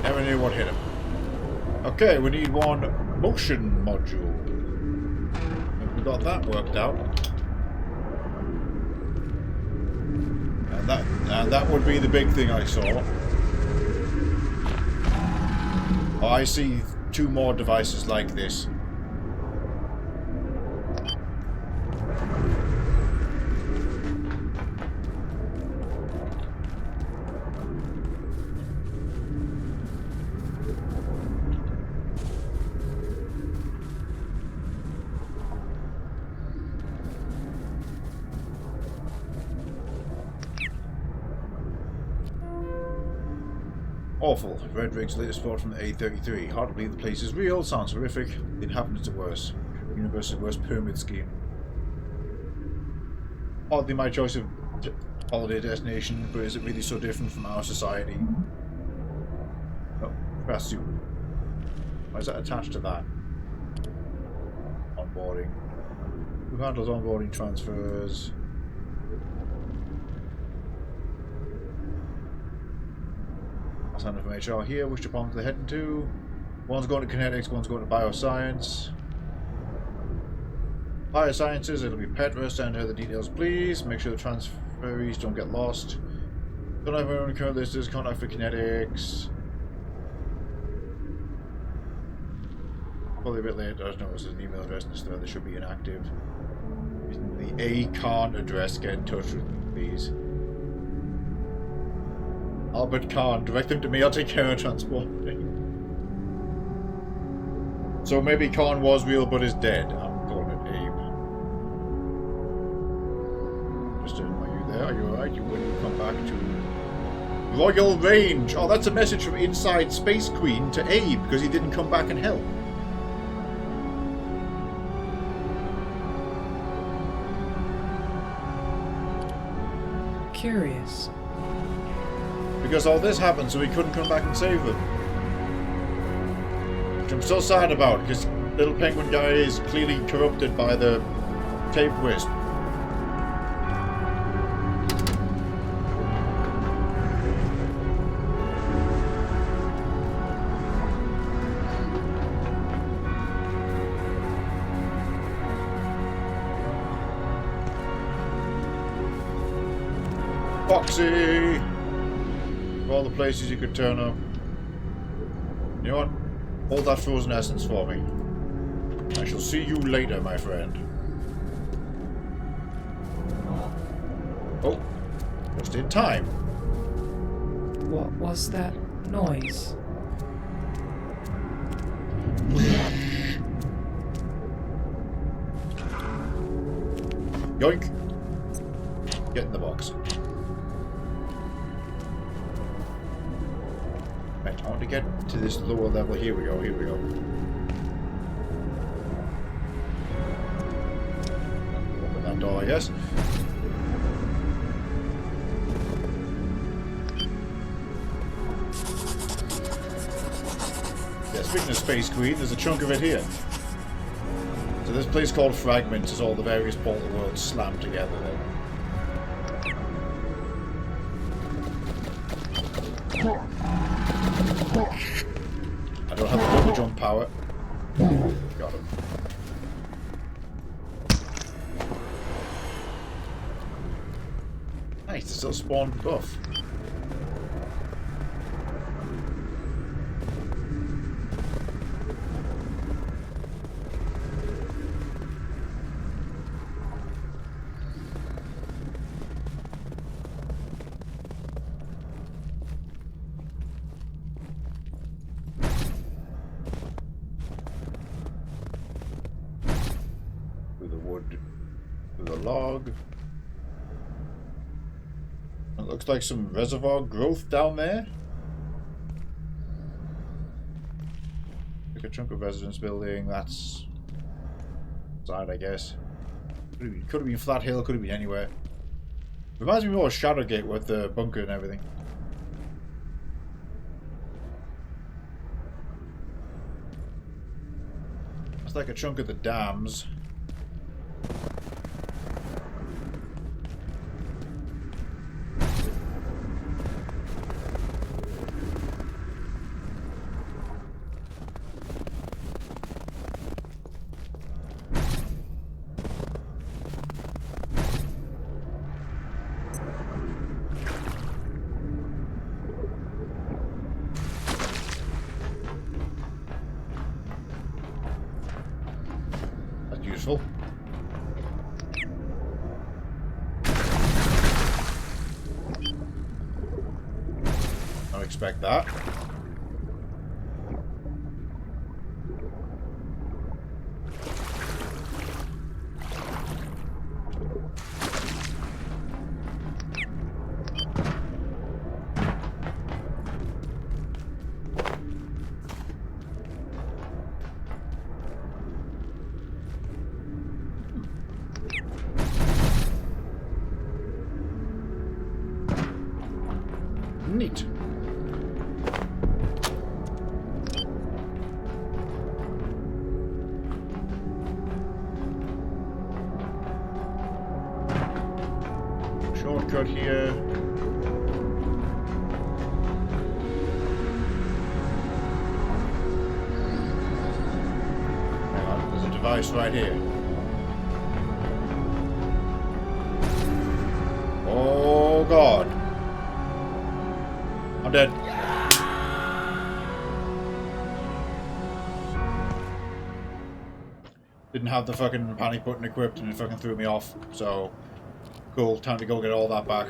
Never knew what hit him. Okay, we need one motion module. We got that worked out. And that would be the big thing I saw. Oh, I see 2 more devices like this. Awful. Red Rig's latest report from the A33. Hard to believe the place is real. Sounds horrific. The inhabitants are worse. Universe's worst pyramid scheme. Oddly my choice of holiday destination, but is it really so different from our society? Oh, press you. Why is that attached to that? Onboarding. Who handles onboarding transfers? Sign from HR here. Which department they're heading to? One's going to kinetics, one's going to bioscience. Biosciences, it'll be Petra. Send her the details, please. Make sure the transferees don't get lost. Don't have anyone current list. There's contact for kinetics. Probably a bit late. I just noticed there's an email address instead. They should be inactive. Using the A-Khan address, get in touch with me, please. Albert Khan, direct them to me, I'll take care of transporting. So maybe Khan was real but is dead. I'm calling it Abe. Just are you there? Are you alright? When you come back to Royal Range? Oh, that's a message from inside Space Queen to Abe because he didn't come back and help. curious. Because all this happened so he couldn't come back and save them. Which I'm so sad about, because little penguin guy is clearly corrupted by the tape wisp. Foxy! Of all the places you could turn up. You know what? Hold that frozen essence for me. I shall see you later, my friend. Oh, just in time. What was that noise? Yoink! Get in the box. Right, I want to get to this lower level. Here we go, here we go. Open that door, I guess. Yeah, speaking of Space Queen, there's a chunk of it here. So this place called Fragments is all the various portal worlds slammed together there. I don't have the double jump power. Got him. Nice, they still spawned buff. Log. It looks like some reservoir growth down there. Like a chunk of residence building. That's side, I guess. Could have been Flat Hill. Could have been anywhere. Reminds me more of Shadowgate with the bunker and everything. It's like a chunk of the dams. Useful. Don't expect that. Neat. Shortcut here. Hang on, there's a device right here. Oh God. I'm dead. Didn't have the fucking panic button equipped and it fucking threw me off. So, cool. Time to go get all that back.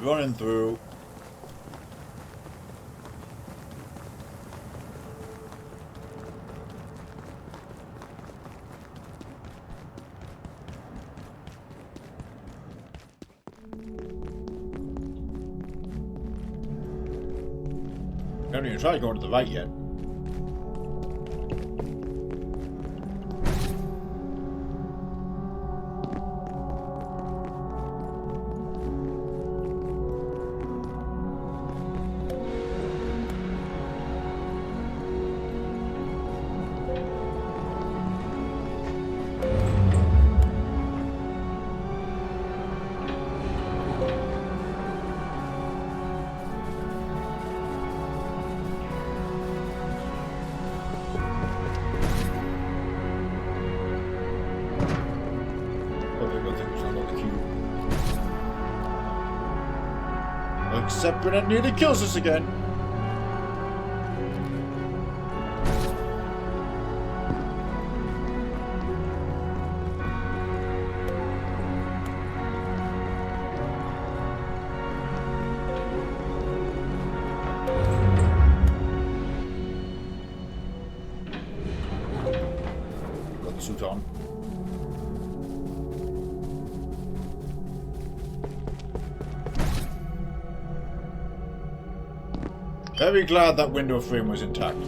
running through. I haven't even tried going to the right yet. Except Brennan nearly kills us again. Got the suit on. Very glad that window frame was intact.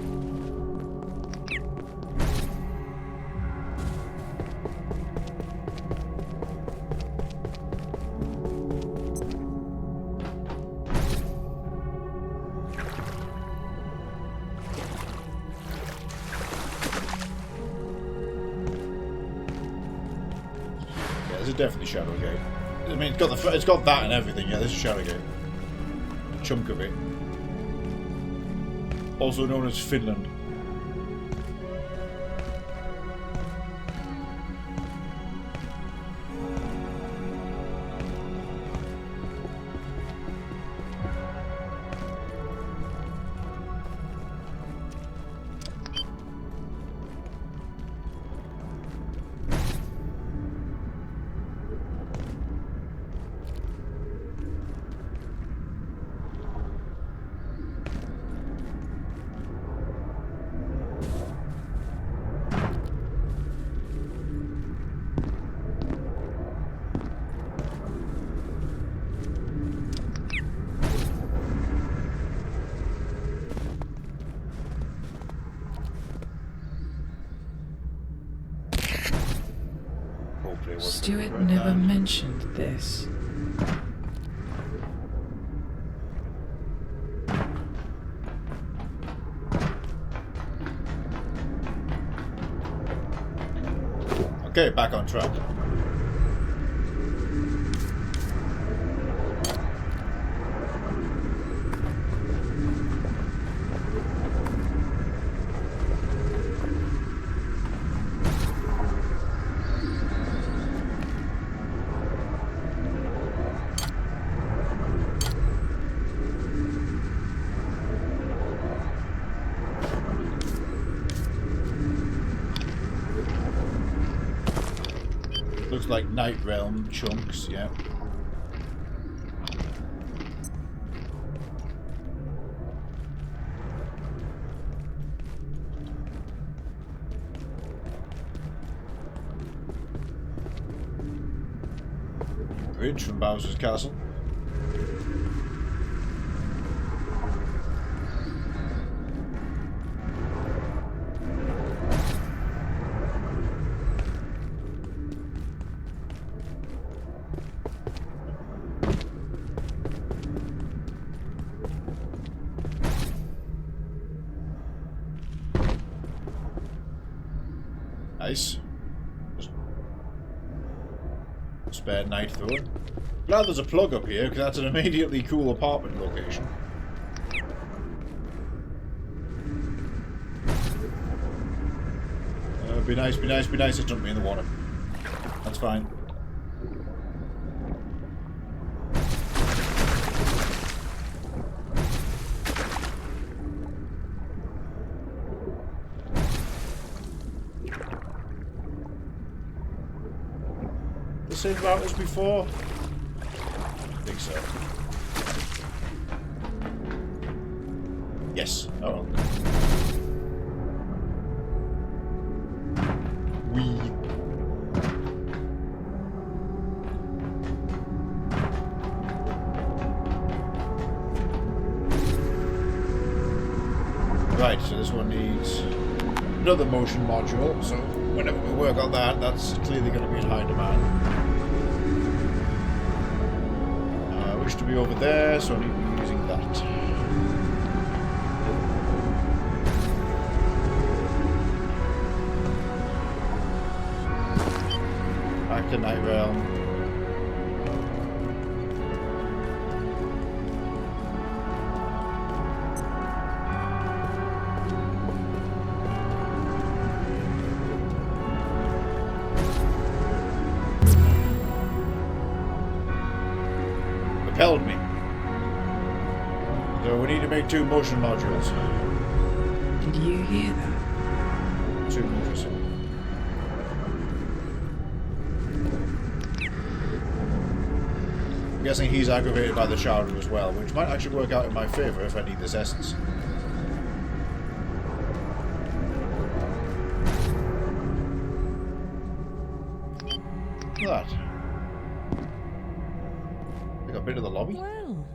Yeah, this is definitely Shadowgate. I mean, it's got that and everything. Yeah, this is Shadowgate. A chunk of it. Also known as Finland. Stuart never mentioned this. Okay, back on track. Looks like Night Realm chunks, yeah. Bridge from Bowser's Castle. Nice. Spare night thrower. Glad there's a plug up here, because that's an immediately cool apartment location. Be nice, be nice, be nice. Just dump me in the water. That's fine. The same route as before? I think so. Yes. Oh well. Wee. Right, so this one needs another motion module, so whenever we work on that, that's clearly going to be in high demand. I wish to be over there, so I need to be using that. Back to Night Realm. Repelled me. So we need to make 2 motion modules. Did you hear that? 2 modules. I'm guessing he's aggravated by the shadow as well, which might actually work out in my favour if I need this essence. Look at that. We got a bit of the lobby. Well,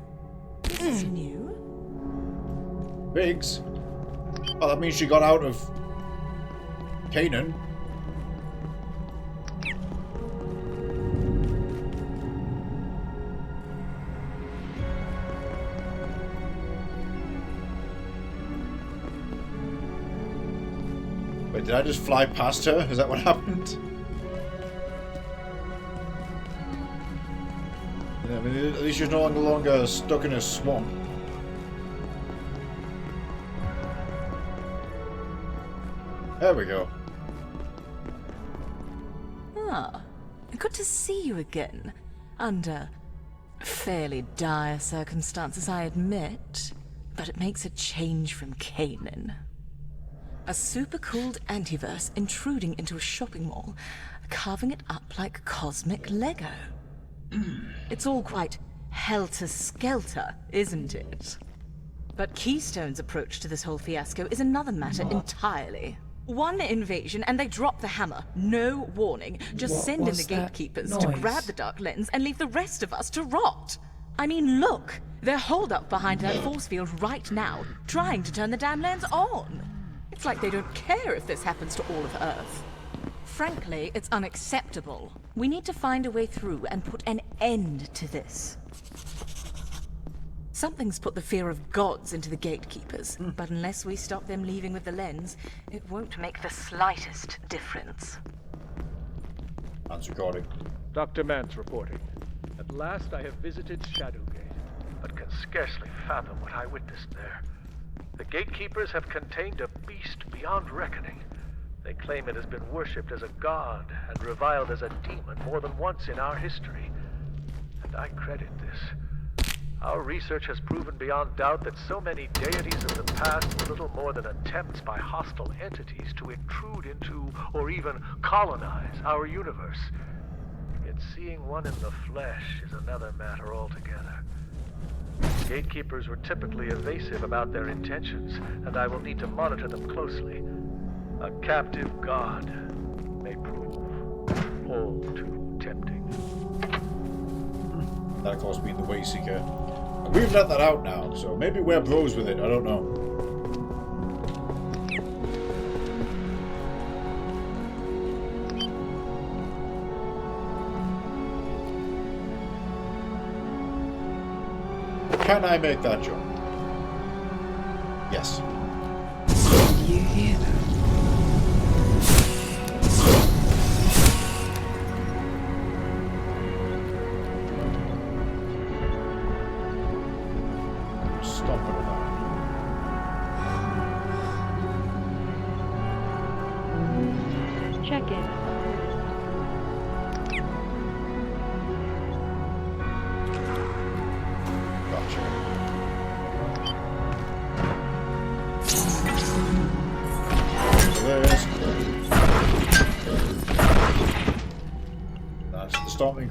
this is new. Biggs? Well, that means she got out of Canaan. Wait, did I just fly past her? Is that what happened? Yeah, I mean, at least she's no longer stuck in a swamp. There we go. Ah, good to see you again. Under fairly dire circumstances, I admit. But it makes a change from Canaan. A super-cooled antiverse intruding into a shopping mall, carving it up like cosmic Lego. It's all quite helter-skelter, isn't it? But Keystone's approach to this whole fiasco is another matter entirely. One invasion and they drop the hammer. No warning. Just send in the gatekeepers to grab the dark lens and leave the rest of us to rot. I mean, look! They're holed up behind that force field right now, trying to turn the damn lens on. It's like they don't care if this happens to all of Earth. Frankly, it's unacceptable. We need to find a way through and put an end to this. Something's put the fear of gods into the gatekeepers, but unless we stop them leaving with the lens, it won't make the slightest difference. That's recording. Dr. Mance reporting. At last I have visited Shadowgate, but can scarcely fathom what I witnessed there. The gatekeepers have contained a beast beyond reckoning. They claim it has been worshipped as a god and reviled as a demon more than once in our history. And I credit this. Our research has proven beyond doubt that so many deities of the past were little more than attempts by hostile entities to intrude into or even colonize our universe. Yet seeing one in the flesh is another matter altogether. Gatekeepers were typically evasive about their intentions, and I will need to monitor them closely. A captive god may prove all too tempting. That, of course, being the Wayseeker. We've let that out now, so maybe we're bros with it, I don't know. Can I make that jump? Yes. Did you hear that?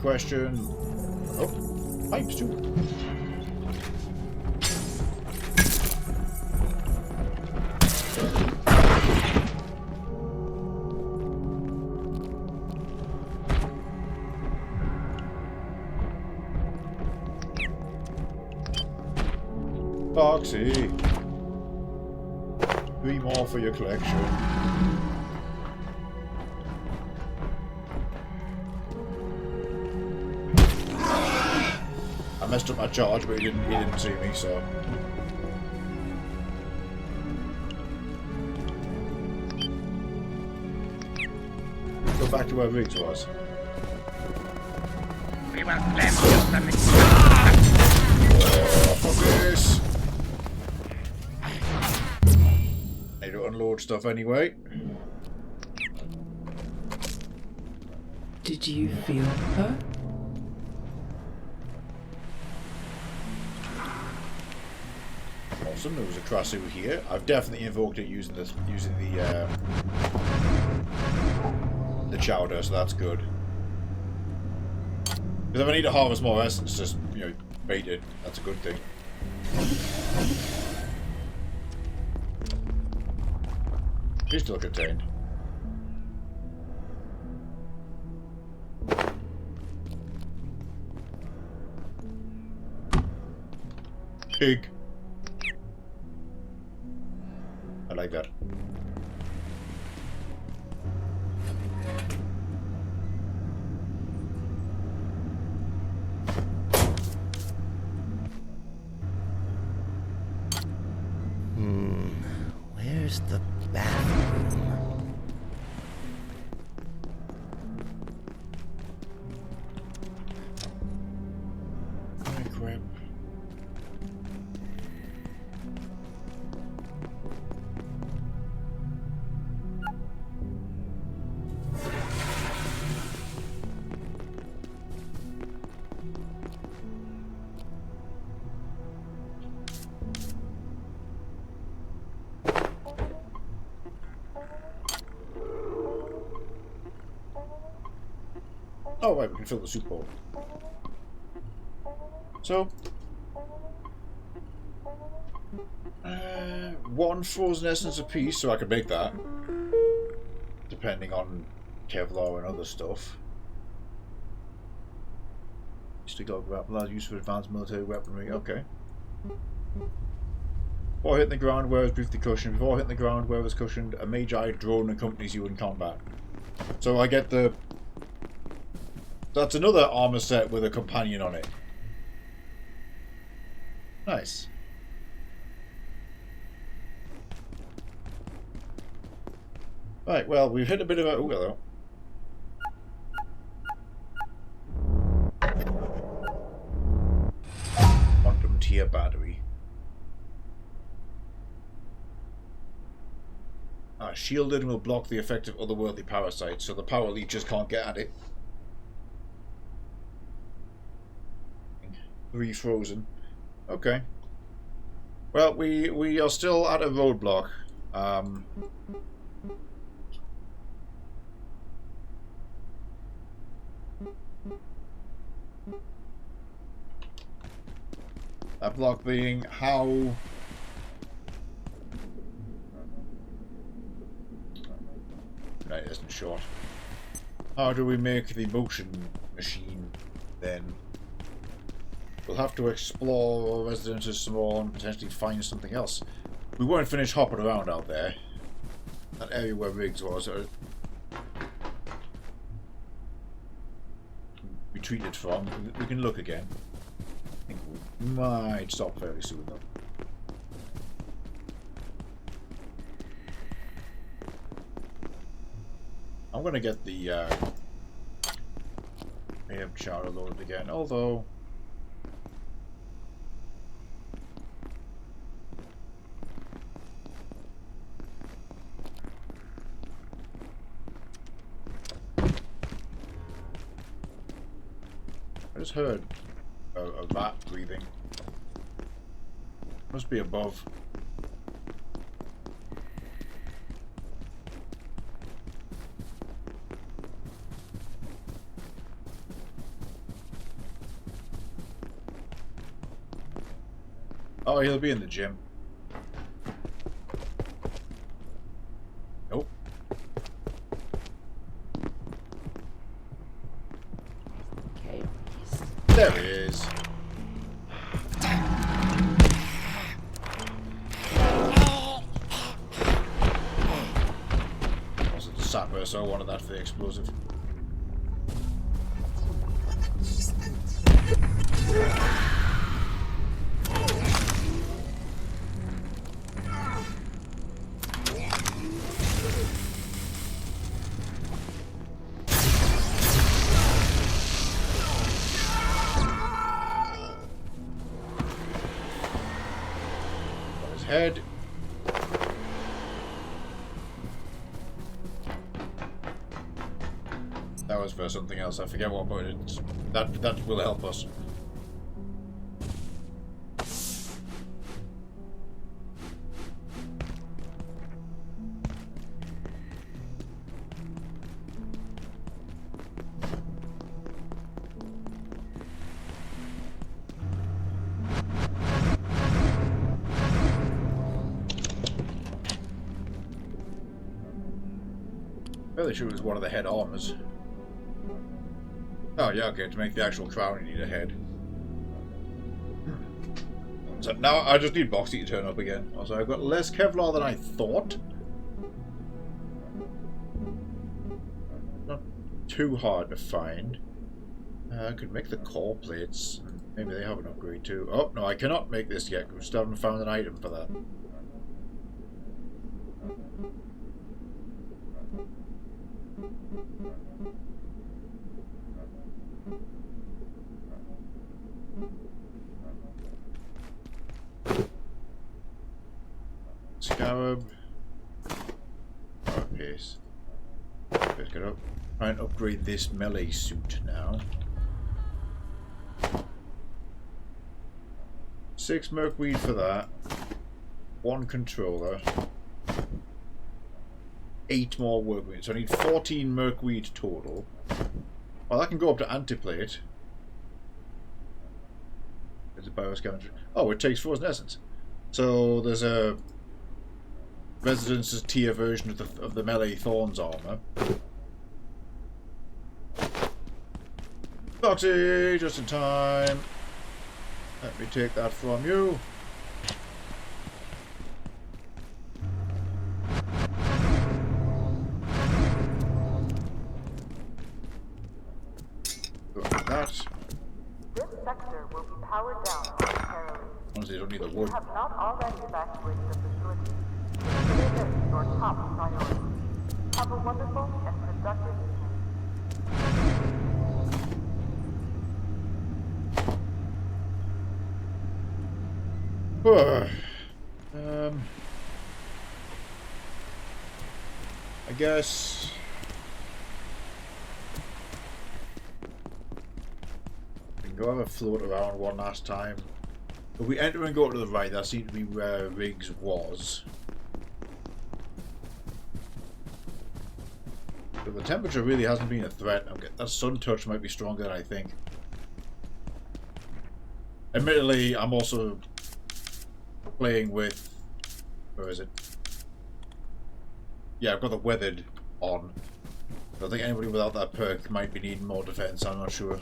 Question. Oh, pipes too. Foxy. 3 more for your collection. I messed up my charge, but he didn't see me, so. Go back to where Riggs was. We will cleanse you from the... Oh, fuck this! Need to unload stuff anyway. Did you feel her? Awesome, there was a Krasu here. I've definitely invoked it using the chowder, so that's good. Because if I need to harvest more essence, just, you know, bait it. That's a good thing. He's still contained. Pig. I like that. Where's the bathroom? Crap. Oh, right, we can fill the soup bowl. So, 1 frozen essence apiece, so I can make that. Depending on Kevlar and other stuff. Stick dog grapple, used for advanced military weaponry, okay. Before hitting the ground, wear is briefly cushioned. Before hitting the ground, wear is cushioned. A magi drone accompanies you in combat. So I get the... That's another armor set with a companion on it. Nice. Right, well, we've hit a bit of a... Oh, hello. Quantum tier battery. Shielded and will block the effect of otherworldly parasites, so the power leeches can't get at it. 3 frozen. Okay. Well, we are still at a roadblock. That block being how... Right, isn't short. How do we make the motion machine then? We'll have to explore residences some more and potentially find something else. We won't finish hopping around out there. That area where Riggs was. Retreated from. We can look again. I think we might stop fairly soon though. I'm gonna get the AM chowder loaded again, although I just heard a rat breathing. Must be above. Oh, he'll be in the gym. Nope. Okay. There he is. I saw one of that for the explosive. Got his head. That was for something else. I forget what, but that will help us. Fairly sure it was one of the head armors. Oh yeah, okay, to make the actual crown you need a head. So now I just need Boxy to turn up again. Also, I've got less Kevlar than I thought. Not too hard to find. I could make the core plates. Maybe they have an upgrade too. Oh, no, I cannot make this yet because we still haven't found an item for that. Scarab. Pace. Pick it up. Try and upgrade this melee suit now. 6 mercweed for that. 1 controller. 8 more workweed. So I need 14 mercweed total. Well, that can go up to antiplate. There's a bioscavenger. Oh, it takes frozen essence. So there's a Residence's tier version of the melee thorns armor. Foxy, just in time. Let me take that from you. That. This sector will be powered down momentarily. Honestly, I don't need the wood. If you have not already evacuated the facility, consider this your top priority. Have a wonderful and productive evening. I guess we can go have a float around one last time. If we enter and go to the right, that seemed to be where Riggs was. But the temperature really hasn't been a threat. That sun touch might be stronger than I think. Admittedly, I'm also playing with... where is it? Yeah, I've got the weathered on. I think anybody without that perk might be needing more defense, I'm not sure.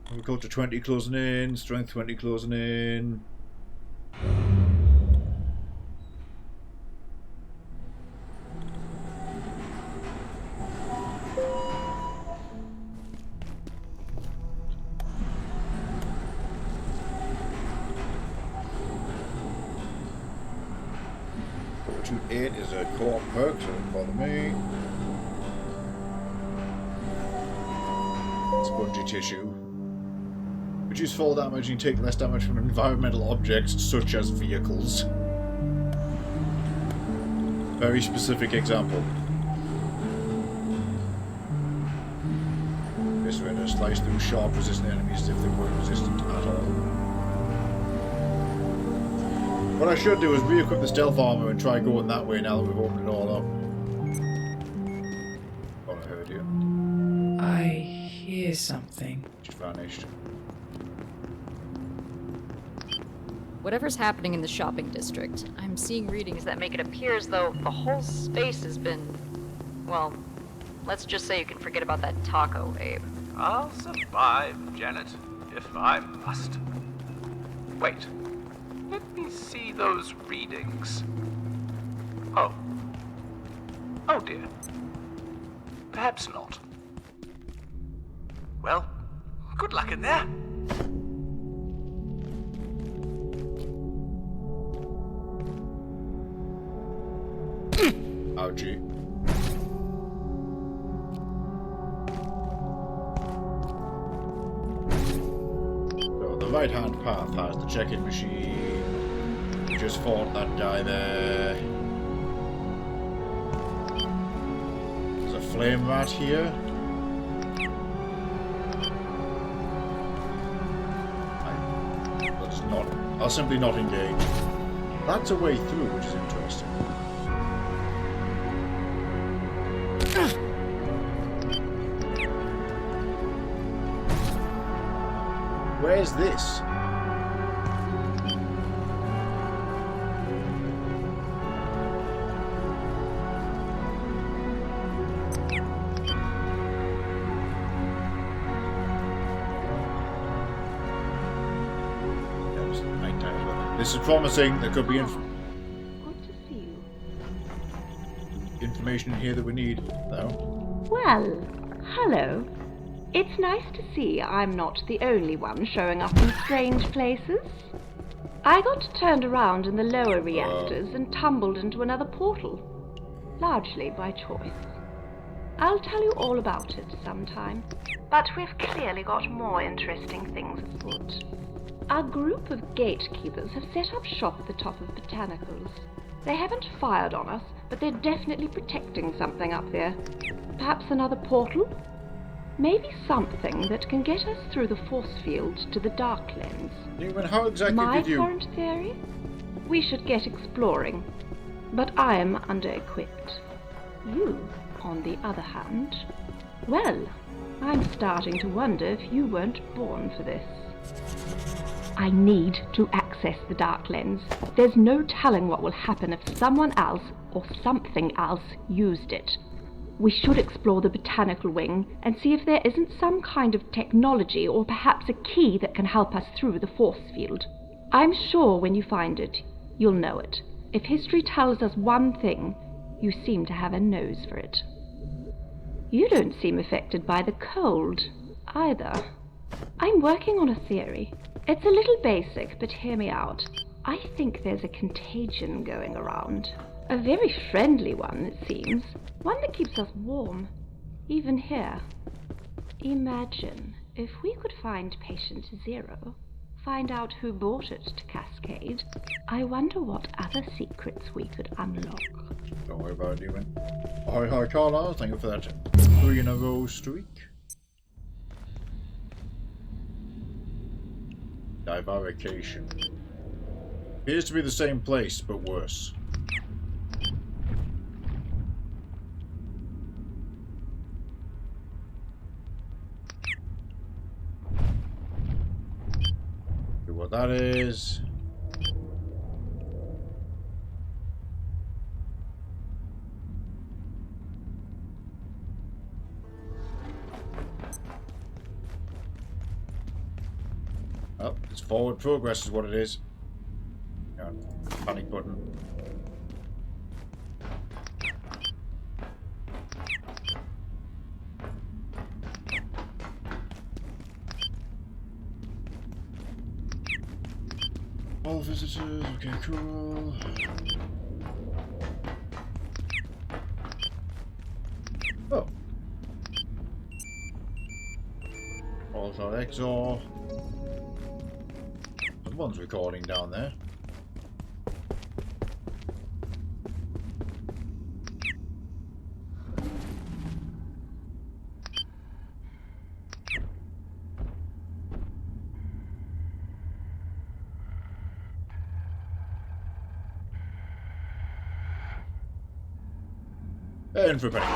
Agriculture 20 closing in, strength 20 closing in. Fortitude 8 is a co-op perk, so don't bother me. Spongy tissue. Reduce fall damage and you take less damage from environmental objects such as vehicles. Very specific example. This way to slice through sharp resistant enemies if they weren't resistant at all. What I should do is re-equip the stealth armor and try going that way now that we've opened it all up. Thought I heard you. I hear something. Just vanished. Whatever's happening in the shopping district, I'm seeing readings that make it appear as though the whole space has been... well, let's just say you can forget about that taco, Abe. I'll survive, Janet, if I must. Wait, Let me see those readings. Oh. Oh dear. Perhaps not. Well, good luck in there. Ouchie. So the right-hand path has the check-in machine. We just fought that guy there. There's a flame rat here. I'll simply not engage. That's a way through, which is interesting. Where's this? This is promising. There could be information in here that we need, though. Well, hello. It's nice to see I'm not the only one showing up in strange places. I got turned around in the lower reactors and tumbled into another portal, largely by choice. I'll tell you all about it sometime, but we've clearly got more interesting things afoot. Our group of gatekeepers have set up shop at the top of Botanicals. They haven't fired on us, but they're definitely protecting something up there. Perhaps another portal? Maybe something that can get us through the force field to the Dark Lens. Newman, how exactly My did you... current theory? We should get exploring, but I am under-equipped. You, on the other hand, well, I'm starting to wonder if you weren't born for this. I need to access the Dark Lens. There's no telling what will happen if someone else or something else used it. We should explore the botanical wing and see if there isn't some kind of technology or perhaps a key that can help us through the force field. I'm sure when you find it, you'll know it. If history tells us one thing, you seem to have a nose for it. You don't seem affected by the cold, either. I'm working on a theory. It's a little basic, but hear me out. I think there's a contagion going around. A very friendly one, it seems. One that keeps us warm, even here. Imagine if we could find Patient Zero, find out who brought it to Cascade. I wonder what other secrets we could unlock. Don't worry about it, Newman. Hi, Carla. Thank you for that 3-in-a-row streak. Divarication. Appears to be the same place, but worse. See what that is. Oh, it's forward progress is what it is. Panic button. All visitors, okay, cool. Oh. Also, exor. Someone's recording down there. Everybody.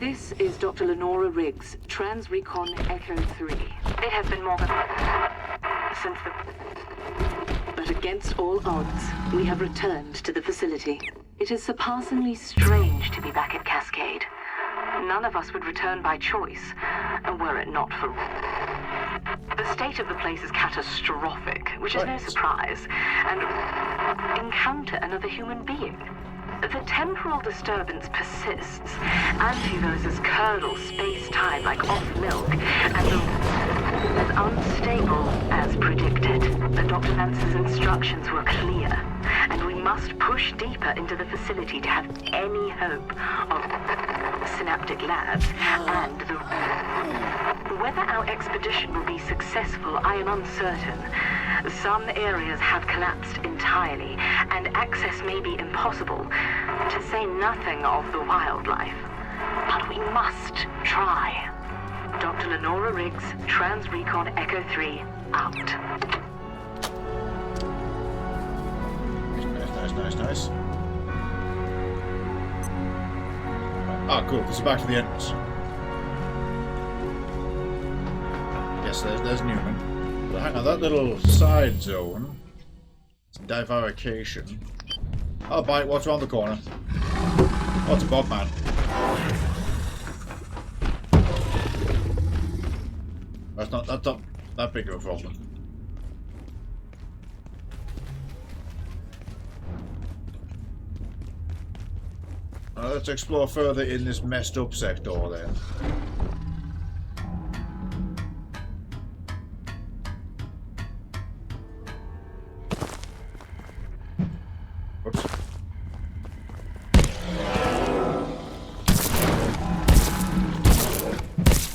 This is Dr. Lenora Riggs, Trans-Recon Echo 3. It has been more than... since the... But against all odds, we have returned to the facility. It is surpassingly strange to be back at Cascade. None of us would return by choice, were it not for... The state of the place is catastrophic, which is no surprise, and encounter another human being. The temporal disturbance persists. Antivirus curdle space-time like off milk, and as unstable as predicted. Dr. Nance's instructions were clear, and we must push deeper into the facility to have any hope of synaptic labs and the... Whether our expedition will be successful, I am uncertain. Some areas have collapsed entirely, and access may be impossible, to say nothing of the wildlife. But we must try. Dr. Lenora Riggs, Trans-Recon Echo 3, out. Nice. Ah, cool. This is back to the entrance. Yes, there's Newman. But hang on, that little side zone, divarication. Oh, bite, what's around the corner? Oh, it's a Bob man. That's not that big of a problem. Let's explore further in this messed up sector then. Oops.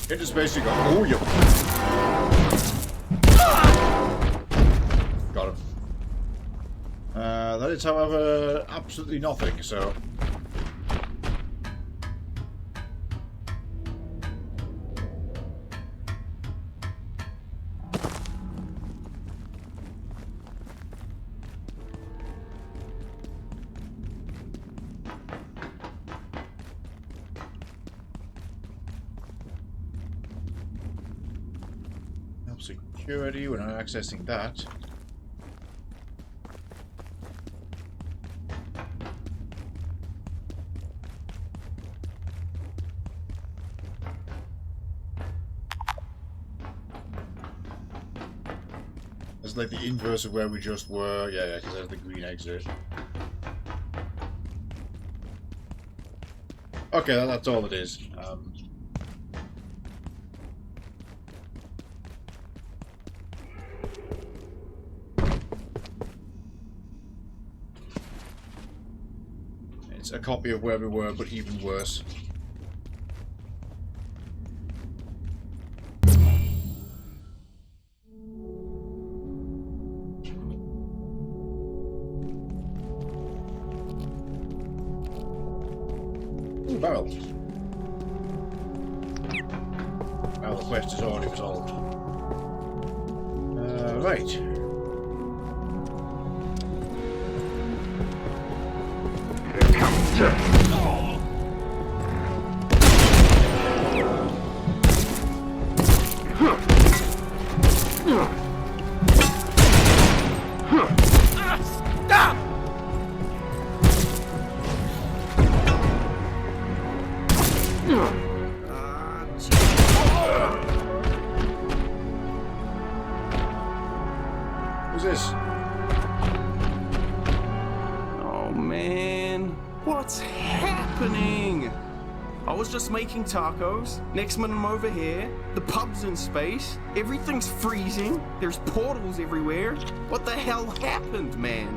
Into space you go. Oh, you. Got him. That is, however, absolutely nothing, so... Security, we're not accessing that. It's like the inverse of where we just were. Yeah, because there's the green exit. Okay, that's all it is. It's a copy of where we were, but even worse. Ooh, barrel. Well, the quest is already resolved. Right. Stop! Who's this? Oh man, what's happening? I was just making tacos. Next minute I'm over here. The pub's in space. Everything's freezing. There's portals everywhere. What the hell happened, man?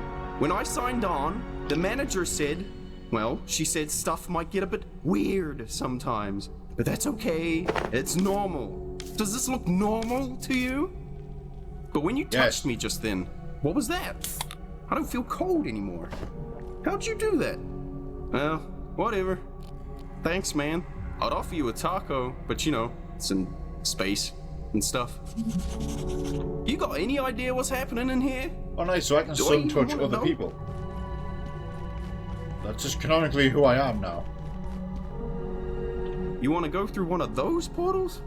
When I signed on, the manager said, well, she said stuff might get a bit weird sometimes. But that's okay. It's normal. Does this look normal to you? But when you touched me just then, what was that? I don't feel cold anymore. How'd you do that? Well, whatever. Thanks, man. I'd offer you a taco, but you know, it's in space and stuff. You got any idea what's happening in here? Oh nice, so I can sun touch other people. That's just canonically who I am now. You want to go through one of those portals?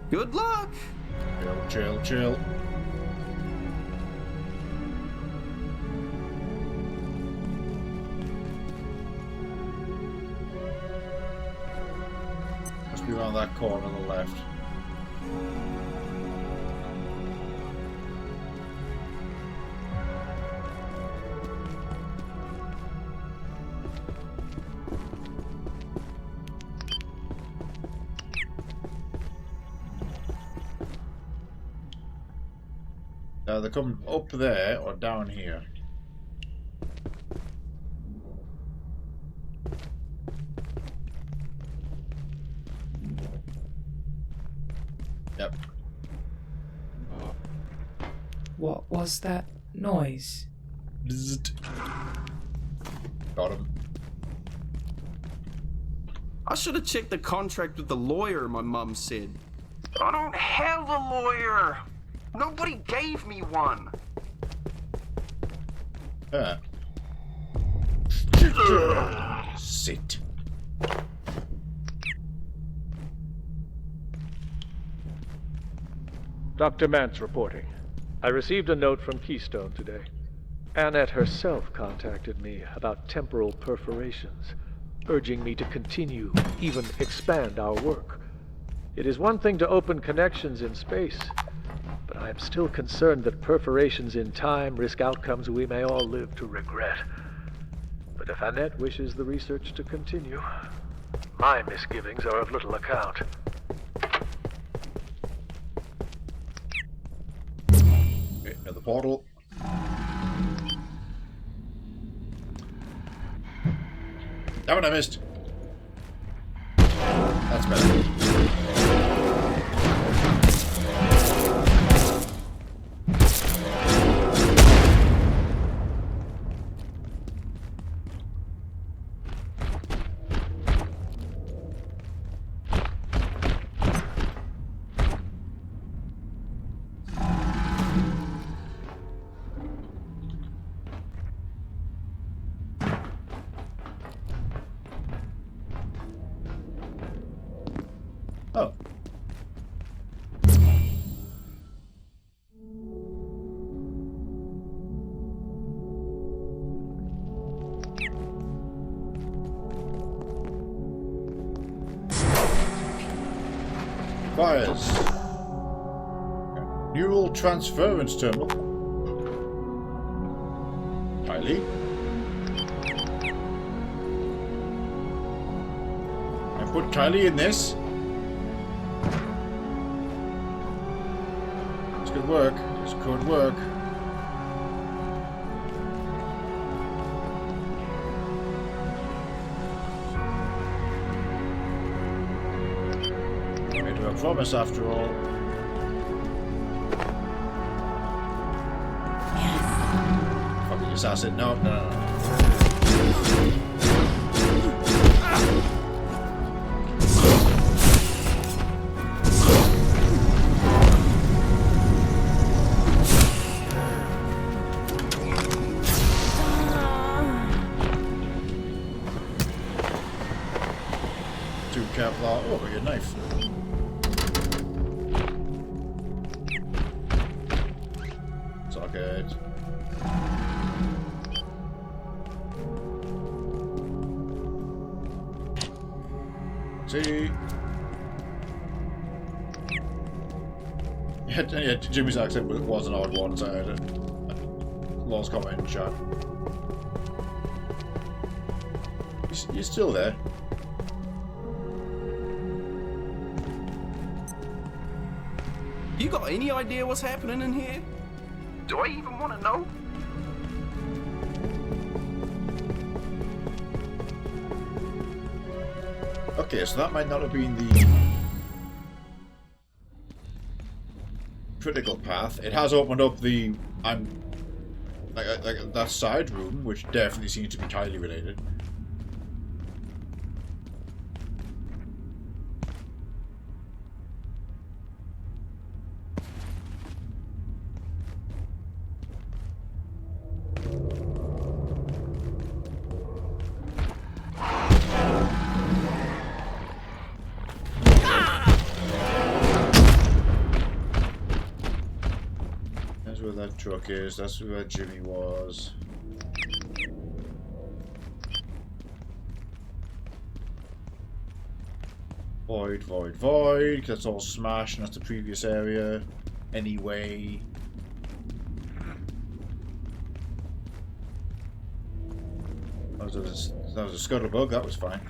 Good luck! Chill. Must be around that corner on the left. They're coming up there or down here. Yep. What was that noise? Bzzzt. Got him. I should have checked the contract with the lawyer, my mum said. I don't have a lawyer! Nobody gave me one! Sit. Dr. Mance reporting. I received a note from Keystone today. Annette herself contacted me about temporal perforations, urging me to continue, even expand our work. It is one thing to open connections in space, but I am still concerned that perforations in time risk outcomes we may all live to regret. But if Annette wishes the research to continue, my misgivings are of little account. Okay, another portal. Damn it, I missed. That's better. Oh. Fires. Neural transference terminal. Kylie. I put Kylie in this. This could work. This could work. Made her a promise after all. Yes. Fucking assassin. No. Kevlar. Oh, your knife. Socket. See? Yeah, Jimmy's accent was an odd one, so I had a lost comment in chat. You're still there. You got any idea what's happening in here? Do I even want to know? Okay, so that might not have been the critical path. It has opened up the like that side room, which definitely seems to be tightly related. truck is. That's where Jimmy was. Void, void, void. That's all smashed, and that's the previous area. Anyway. That was a scuttlebug. That was fine.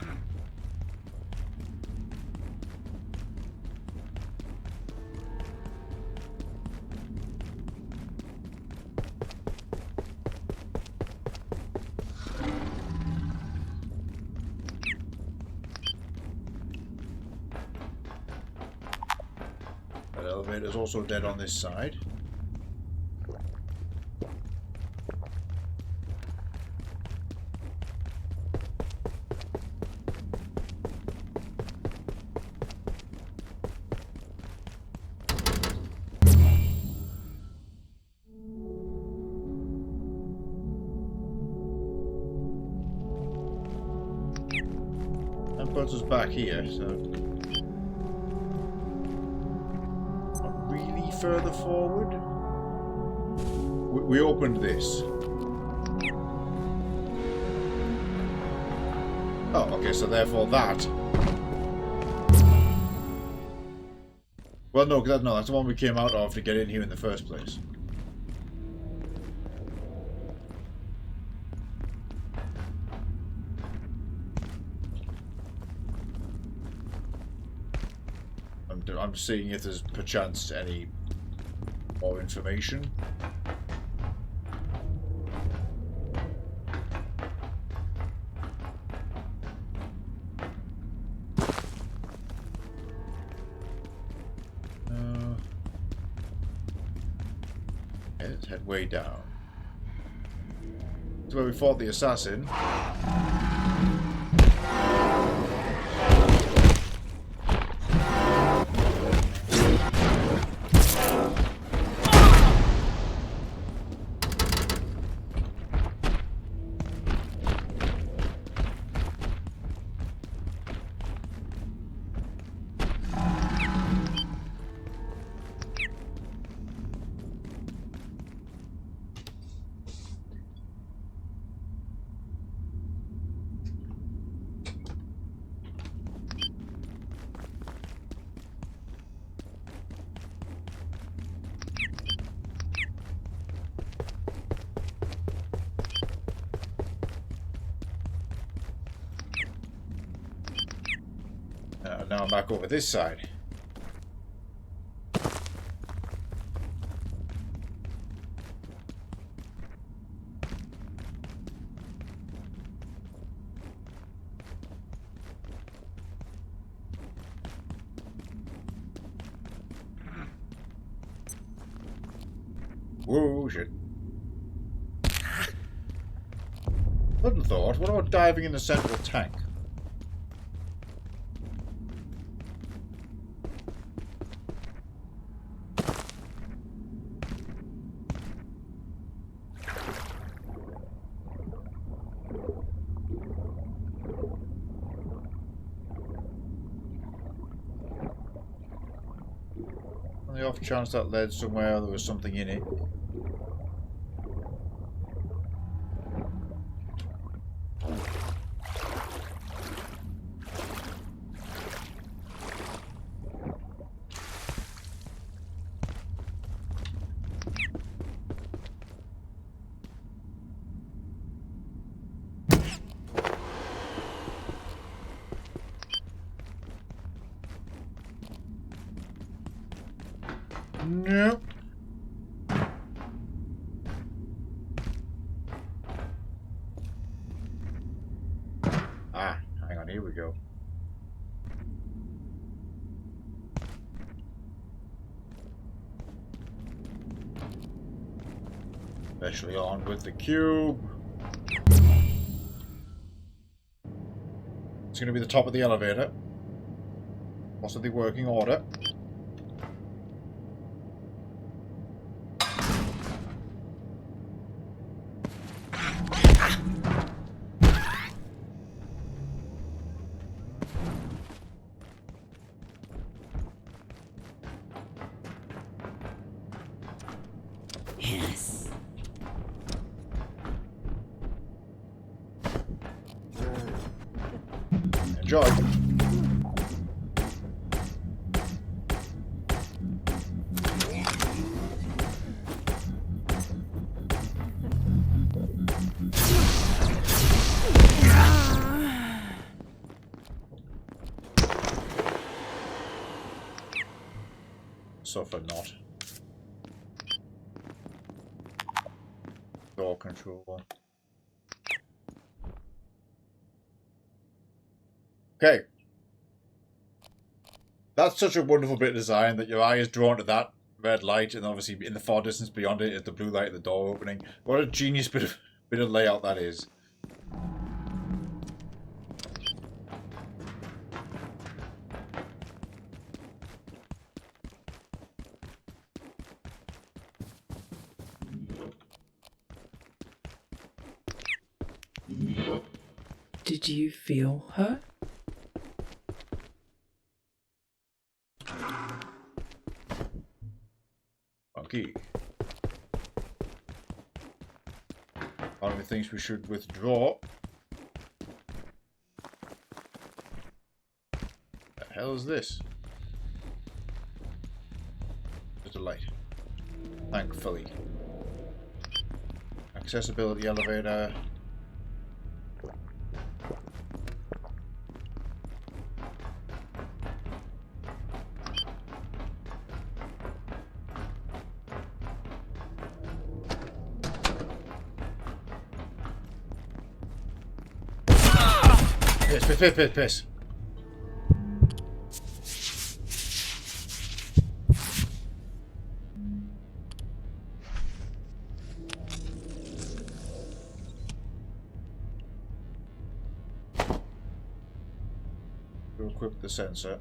That elevator is also dead on this side. That puts us back here, so not really further forward. We opened this. Oh, okay, so therefore that. Well, no, that's the one we came out of to get in here in the first place. I'm seeing if there's perchance any more information. Okay, let's head way down. That's where we fought the assassin. Now I'm back over this side. Whoa, shit. Sudden thought, what about diving in the central tank? On the off chance that led somewhere there was something in it. Nope. Ah, hang on, here we go. Especially on with the cube. It's going to be the top of the elevator. Possibly working order. Yes. Enjoy. Suffer not. Door control. Okay. That's such a wonderful bit of design that your eye is drawn to that red light, and obviously in the far distance beyond it is the blue light of the door opening. What a genius bit of layout that is. Did you feel her? Okay. Part of me thinks we should withdraw. The hell is this? Just a light. Thankfully. Accessibility elevator. Piss. We'll equip the sensor.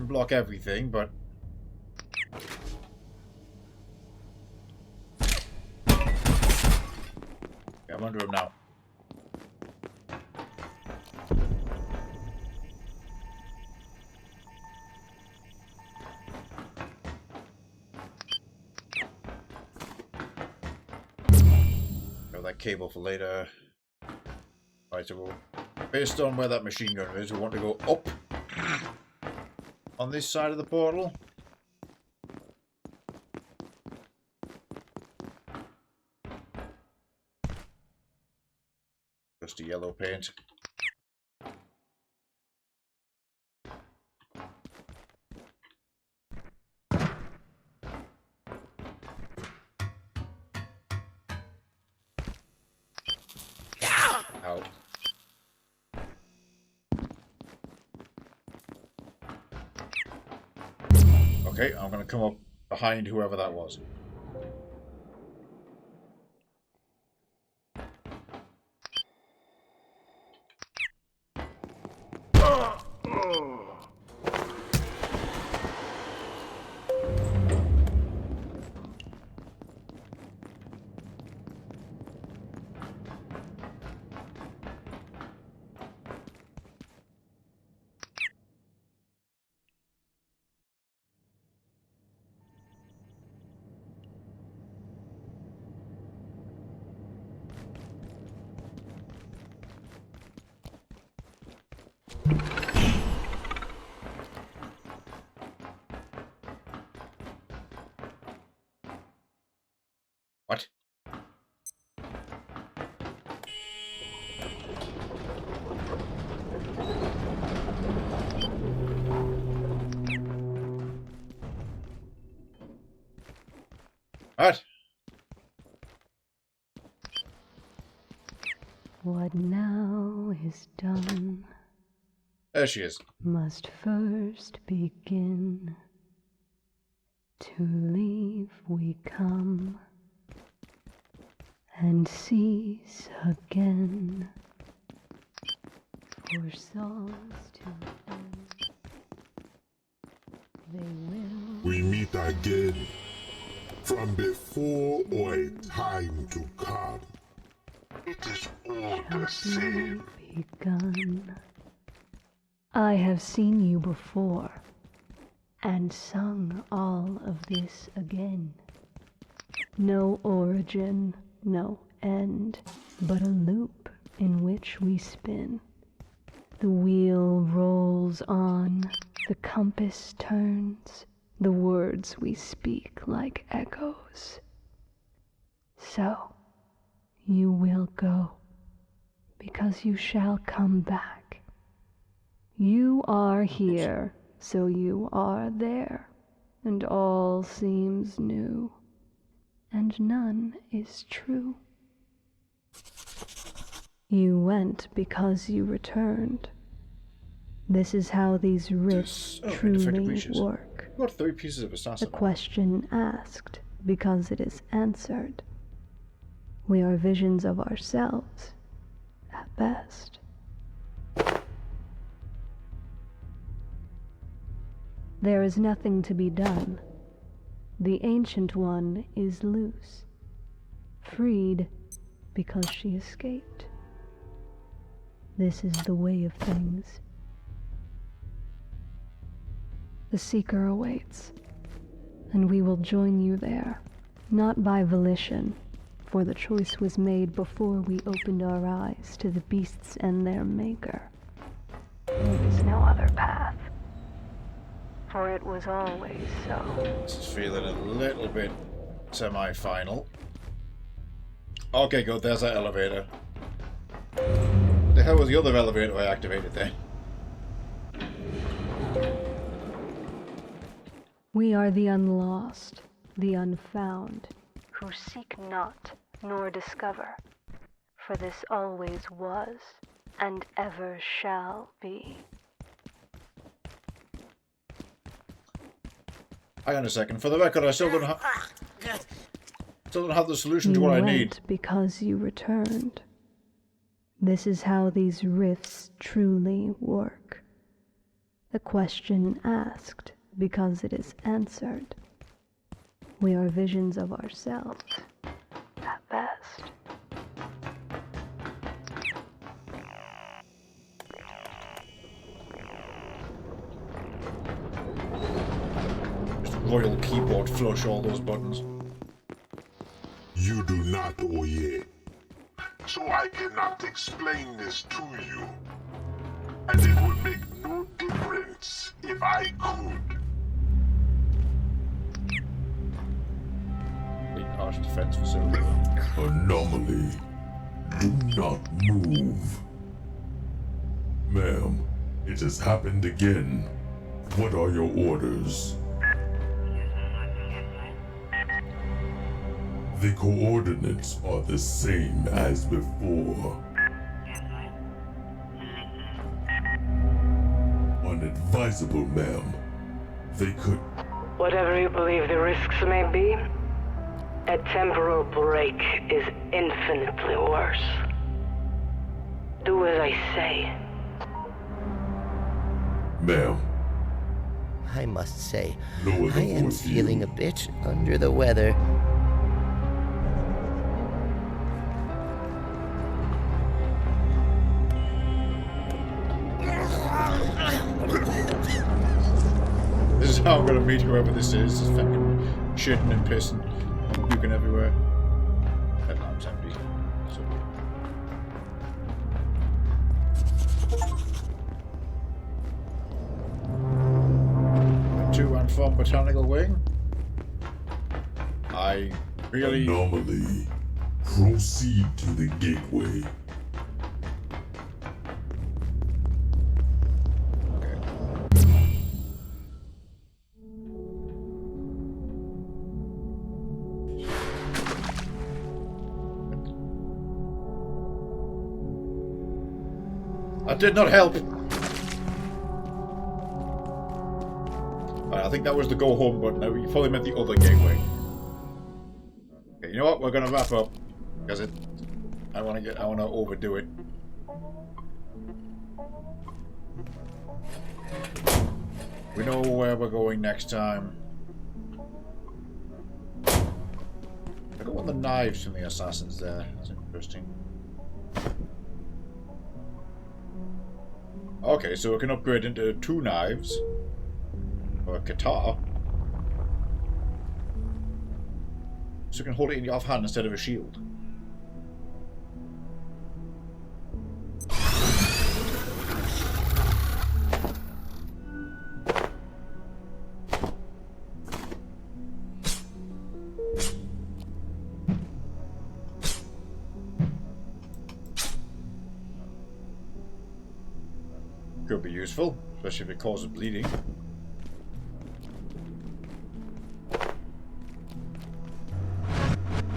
Block everything, but yeah, I'm under him now. Got that cable for later. Right, so we'll, based on where that machine gun is, we want to go up on this side of the portal. Just a yellow paint. Ow. Okay, I'm gonna come up behind whoever that was. What? What? What now is done. There she is. Must first begin. To leave we come, and cease again. For souls to end, they will. We meet again, from before or a time to come. It is all the same. begun. I have seen you before, and sung all of this again. No origin, no end, but a loop in which we spin. The wheel rolls on, the compass turns, the words we speak like echoes. So, you will go, because you shall come back. You are here, so you are there, and all seems new, and none is true. You went because you returned. This is how these rifts truly work. Got 3 pieces of assassin. The question asked because it is answered. We are visions of ourselves, at best. There is nothing to be done. The Ancient One is loose, freed because she escaped. This is the way of things. The Seeker awaits, and we will join you there, not by volition, for the choice was made before we opened our eyes to the beasts and their maker. There is no other path, for it was always so. This is feeling a little bit semi-final. Okay, good, there's that elevator. The hell was the other elevator I activated then? We are the unlost, the unfound, who seek not nor discover, for this always was and ever shall be. Hang on a second. For the record, I still don't have the solution to what I need. Because you returned. This is how these rifts truly work. The question asked because it is answered. We are visions of ourselves, at best. Just royal keyboard flush all those buttons. You do not, Oye. So I cannot explain this to you. And it would make no difference if I could. Harsh defense facility. Anomaly. Do not move. Ma'am, it has happened again. What are your orders? The coordinates are the same as before. Unadvisable, ma'am. They could... Whatever you believe the risks may be, a temporal break is infinitely worse. Do as I say. Ma'am. I must say, I am feeling a bit under the weather. This is how I'm gonna meet whoever this is. Just fucking shitting and pissing and puking everywhere. Headlamp's empty. So... To and from Botanical Wing. I really... Anomaly. Proceed to the gateway. That did not help. Right, I think that was the go home button. Now you probably meant the other gateway. Okay, you know what? We're gonna wrap up because I want to overdo it. We know where we're going next time. I got one of the knives from the assassins there. That's interesting. Okay, so we can upgrade into 2 knives. Or a katana. So you can hold it in your offhand instead of a shield. Could be useful, especially if it causes bleeding.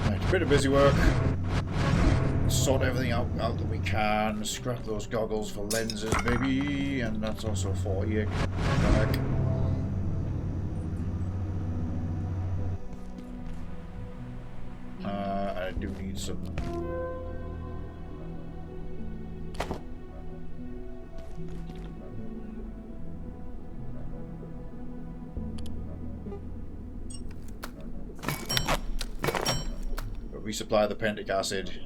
Right, a bit of busy work. Sort everything out that we can. Scrap those goggles for lenses, maybe, and that's also 48. I do need some. Resupply the pentic acid.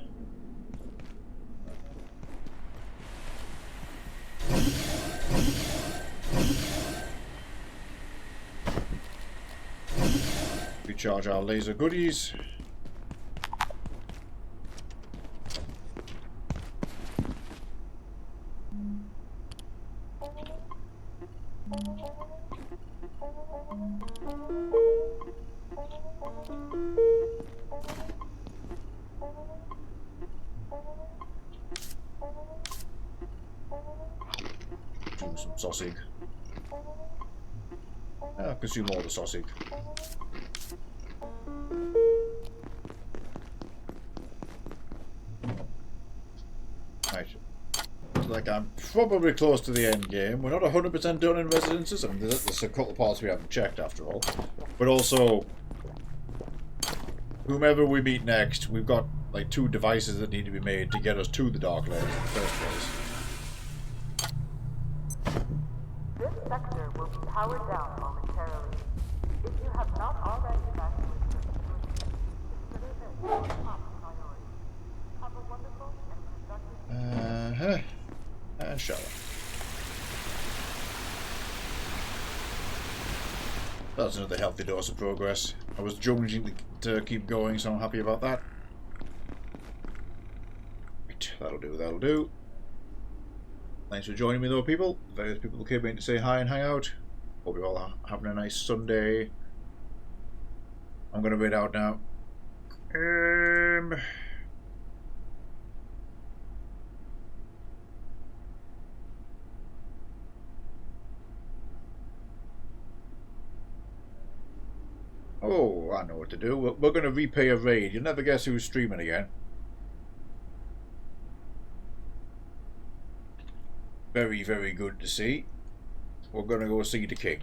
Recharge our laser goodies. Do some sausage. I'll consume all the sausage. Right. Like, I'm probably close to the end game. We're not 100% done in Residences. I mean, there's a couple of parts we haven't checked after all. But also, whomever we meet next, we've got like 2 devices that need to be made to get us to the Dark Layers in the first place. This sector will be powered down momentarily. If you have not already evacuated the facility, consider this top priority. Have a wonderful and productive And shut up. That's another healthy dose of progress. I was jonesing to keep going, so I'm happy about that. Right, that'll do, that'll do. Thanks for joining me though, people. Various people who came in to say hi and hang out. Hope you're all having a nice Sunday. I'm gonna read out now. Oh, I know what to do. We're going to repay a raid. You'll never guess who's streaming again. Very, very good to see. We're going to go see the king.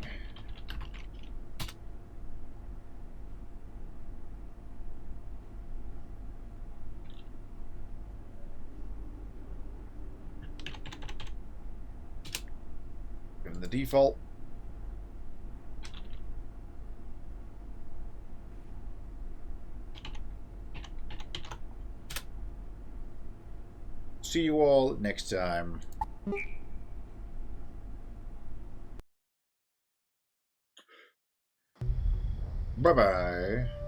Give him the default. See you all next time. Bye-bye.